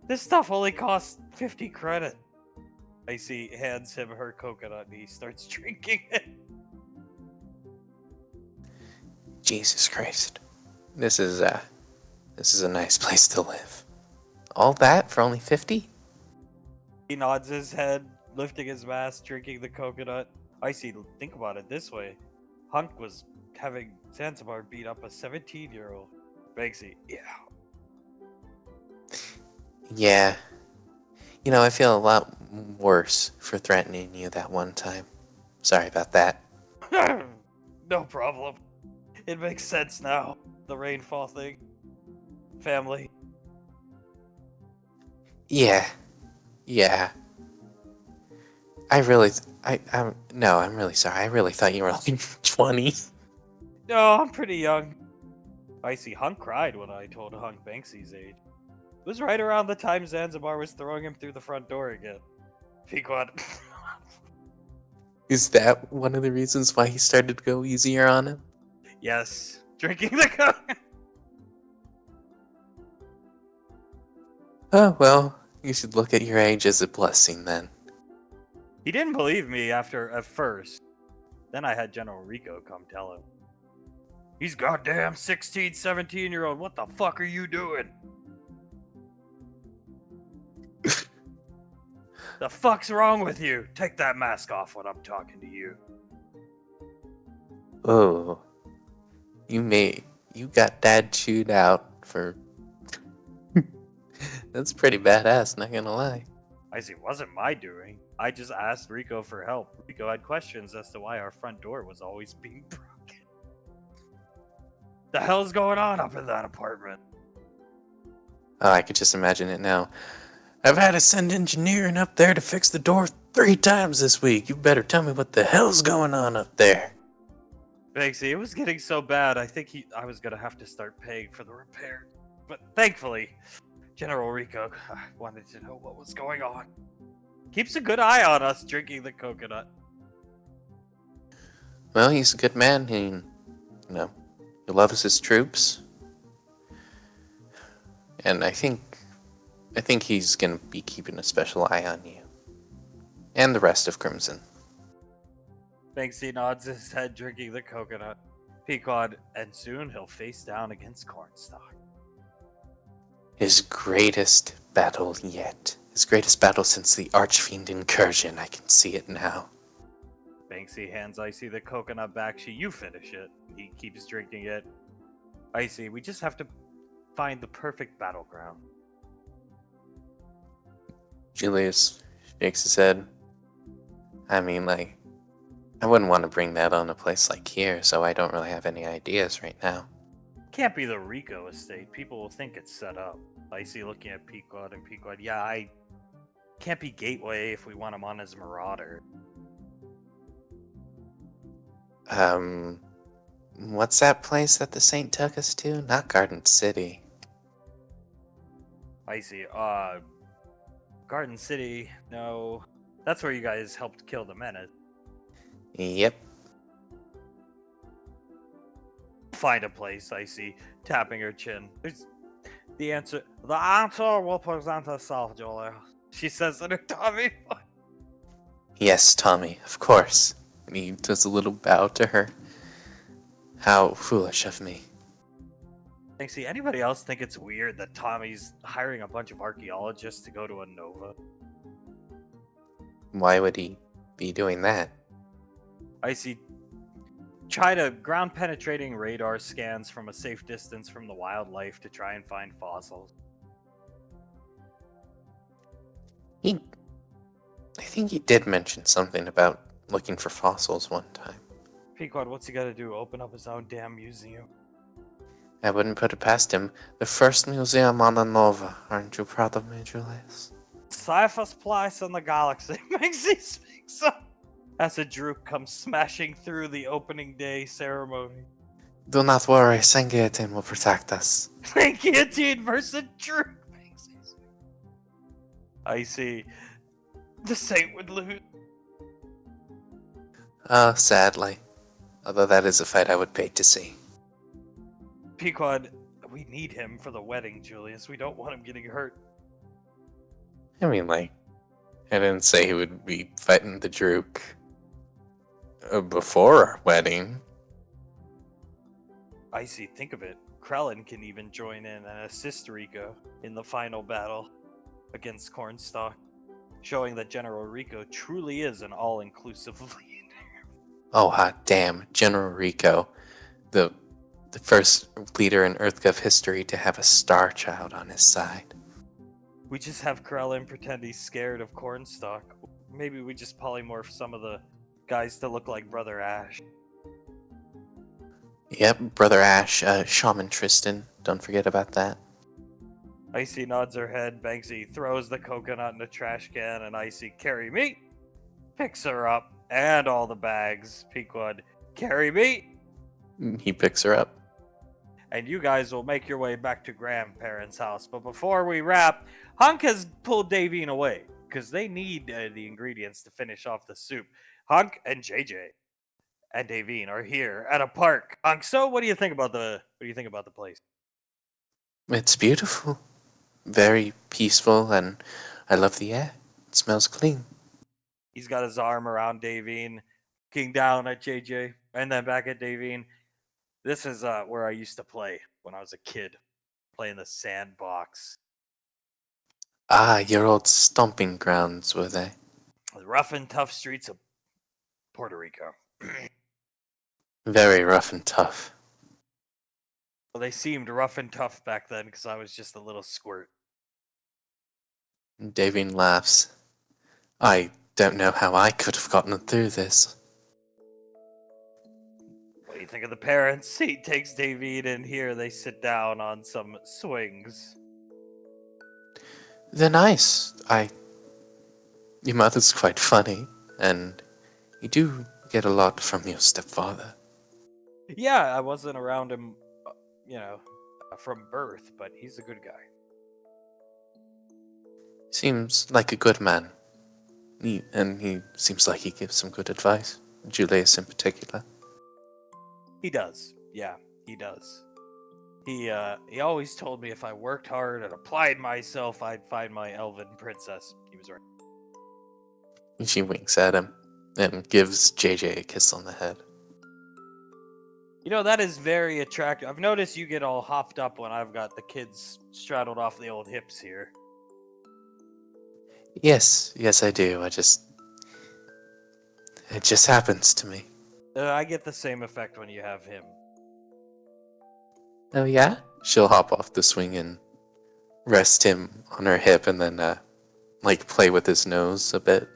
This stuff only costs 50 credit. Icy hands him her coconut and he starts drinking it. Jesus Christ. This is a nice place to live. All that for only 50? He nods his head, lifting his mask, drinking the coconut. Icy, think about it this way. Hunk was having Zanzibar beat up a 17-year-old. Banksy, yeah. Yeah. You know, I feel a lot worse for threatening you that one time. Sorry about that. No problem. It makes sense now. The rainfall thing. Family. Yeah. I'm really sorry. I really thought you were like 20. No, I'm pretty young. Icy, Hunk cried when I told Hunk Banksy's age. It was right around the time Zanzibar was throwing him through the front door again. Pequod. Is that one of the reasons why he started to go easier on him? Yes. Drinking the coconut. Oh, well, you should look at your age as a blessing then. He didn't believe me at first. Then I had General Rico come tell him. He's goddamn 16, 17-year-old. What the fuck are you doing? The fuck's wrong with you? Take that mask off when I'm talking to you. Oh, you got dad chewed out for. That's pretty badass, not gonna lie. I see, it wasn't my doing. I just asked Rico for help. Rico had questions as to why our front door was always being broken. The hell's going on up in that apartment? Oh, I could just imagine it now. I've had to send engineering up there to fix the door 3 times this week. You better tell me what the hell's going on up there. Banksy, it was getting so bad, I think I was gonna have to start paying for the repair. But thankfully, General Rico wanted to know what was going on. Keeps a good eye on us drinking the coconut. Well, he's a good man. He loves his troops. And I think he's gonna be keeping a special eye on you. And the rest of Crimson. Banksy nods his head drinking the coconut. Pequod, and soon he'll face down against Cornstalk. His greatest battle yet. His greatest battle since the Archfiend incursion. I can see it now. Banksy hands Icy the coconut back. You finish it. He keeps drinking it. Icy, we just have to find the perfect battleground. Julius shakes his head. I mean, I wouldn't want to bring that on a place like here, so I don't really have any ideas right now. Can't be the Rico estate. People will think it's set up. Icy looking at Pequod, and Pequod, yeah, I can't be Gateway if we want him on as Marauder. What's that place that the Saint took us to? Not Garden City. Icy, Garden City, no. That's where you guys helped kill the menace. Yep. Find a place, Icy, tapping her chin. The answer will present itself, Julia. She says in her Tommy voice. Yes, Tommy, of course. And he does a little bow to her. How foolish of me. Banksy, anybody else think it's weird that Tommy's hiring a bunch of archaeologists to go to a Nova? Why would he be doing that? Icy, try to ground penetrating radar scans from a safe distance from the wildlife to try and find fossils. I think he did mention something about looking for fossils one time. Pequod, what's he gotta do? Open up his own damn museum? I wouldn't put it past him. The first museum on the Nova. Aren't you proud of me, Julius? Safest place in the galaxy. Banksy speaks up as a droop comes smashing through the opening day ceremony. Do not worry, Saint-Gaetan will protect us. Guillotine versus droop. I see. The Saint would lose. Sadly. Although that is a fight I would pay to see. Pequod, we need him for the wedding, Julius. We don't want him getting hurt. I mean, I didn't say he would be fighting the Drook before our wedding. I see. Think of it. Krellin can even join in and assist Rico in the final battle against Cornstalk, showing that General Rico truly is an all-inclusive leader. Oh, hot damn. General Rico, the first leader in EarthGov history to have a star child on his side. We just have Krellin pretend he's scared of Cornstalk. Maybe we just polymorph some of the guys to look like Brother Ash. Yep, Brother Ash, Shaman Tristan. Don't forget about that. Icy nods her head. Banksy throws the coconut in the trash can, and Icy, carry me, picks her up, and all the bags. Pequod, carry me, He picks her up. and you guys will make your way back to grandparents' house. But before we wrap, Hunk has pulled Davine away because they need the ingredients to finish off the soup. Hunk and JJ and Davine are here at a park. Hunk, so what do you think about the place? It's beautiful. Very peaceful, and I love the air. It smells clean. He's got his arm around Davine, looking down at JJ, and then back at Davine. This is where I used to play when I was a kid, playing the sandbox. Ah, your old stomping grounds, were they? The rough and tough streets of Puerto Rico. Very rough and tough. Well, they seemed rough and tough back then because I was just a little squirt. Davine laughs. I don't know how I could have gotten through this. What do you think of the parents? He takes David in here. They sit down on some swings. They're nice. Your mother's quite funny, and you do get a lot from your stepfather. Yeah, I wasn't around him, from birth, but he's a good guy. Seems like a good man. He seems like he gives some good advice. Julius in particular. He does. Yeah, he does. He always told me if I worked hard and applied myself, I'd find my elven princess. He was right. She winks at him and gives JJ a kiss on the head. You know, that is very attractive. I've noticed you get all hopped up when I've got the kids straddled off the old hips here. Yes, I do. It just happens to me. I get the same effect when you have him. Oh yeah? She'll hop off the swing and rest him on her hip and then, play with his nose a bit.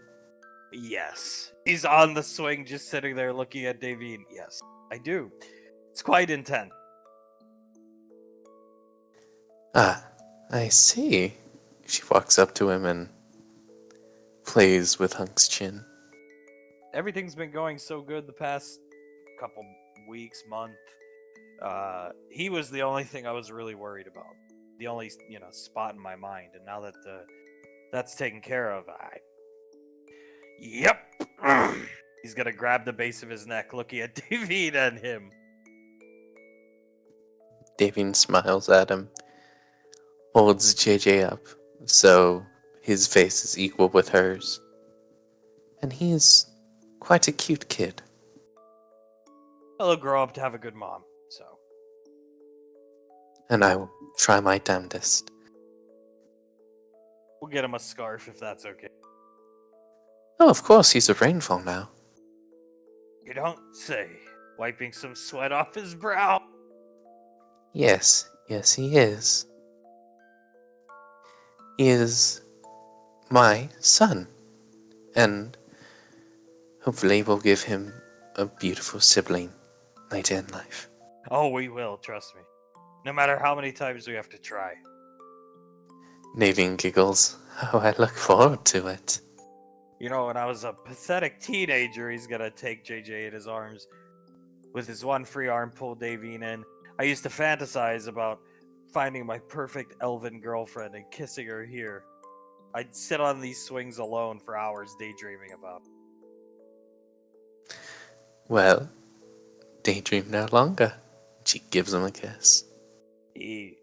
Yes. He's on the swing just sitting there looking at Davine. Yes, I do. It's quite intense. Ah, I see. She walks up to him and plays with Hunk's chin. Everything's been going so good the past couple weeks, month. He was the only thing I was really worried about. The only, spot in my mind. And now that that's taken care of, Yep! He's gonna grab the base of his neck looking at David and him. Davine smiles at him, holds JJ up so his face is equal with hers. And he's quite a cute kid. He'll grow up to have a good mom, so. And I will try my damnedest. We'll get him a scarf if that's okay. Oh, of course, he's a rainfall now. You don't say. Wiping some sweat off his brow. Yes, he is. He is my son. And hopefully we'll give him a beautiful sibling later in life. Oh, we will, trust me. No matter how many times we have to try. Naveen giggles. Oh, I look forward to it. You know, when I was a pathetic teenager, he's gonna take JJ in his arms. With his one free arm, pull Davine in. I used to fantasize about finding my perfect elven girlfriend and kissing her here. I'd sit on these swings alone for hours daydreaming about it. Well, daydream no longer. She gives him a kiss. He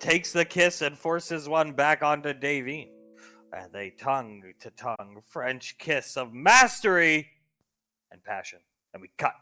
takes the kiss and forces one back onto Davine. And they tongue-to-tongue French kiss of mastery and passion. And we cut.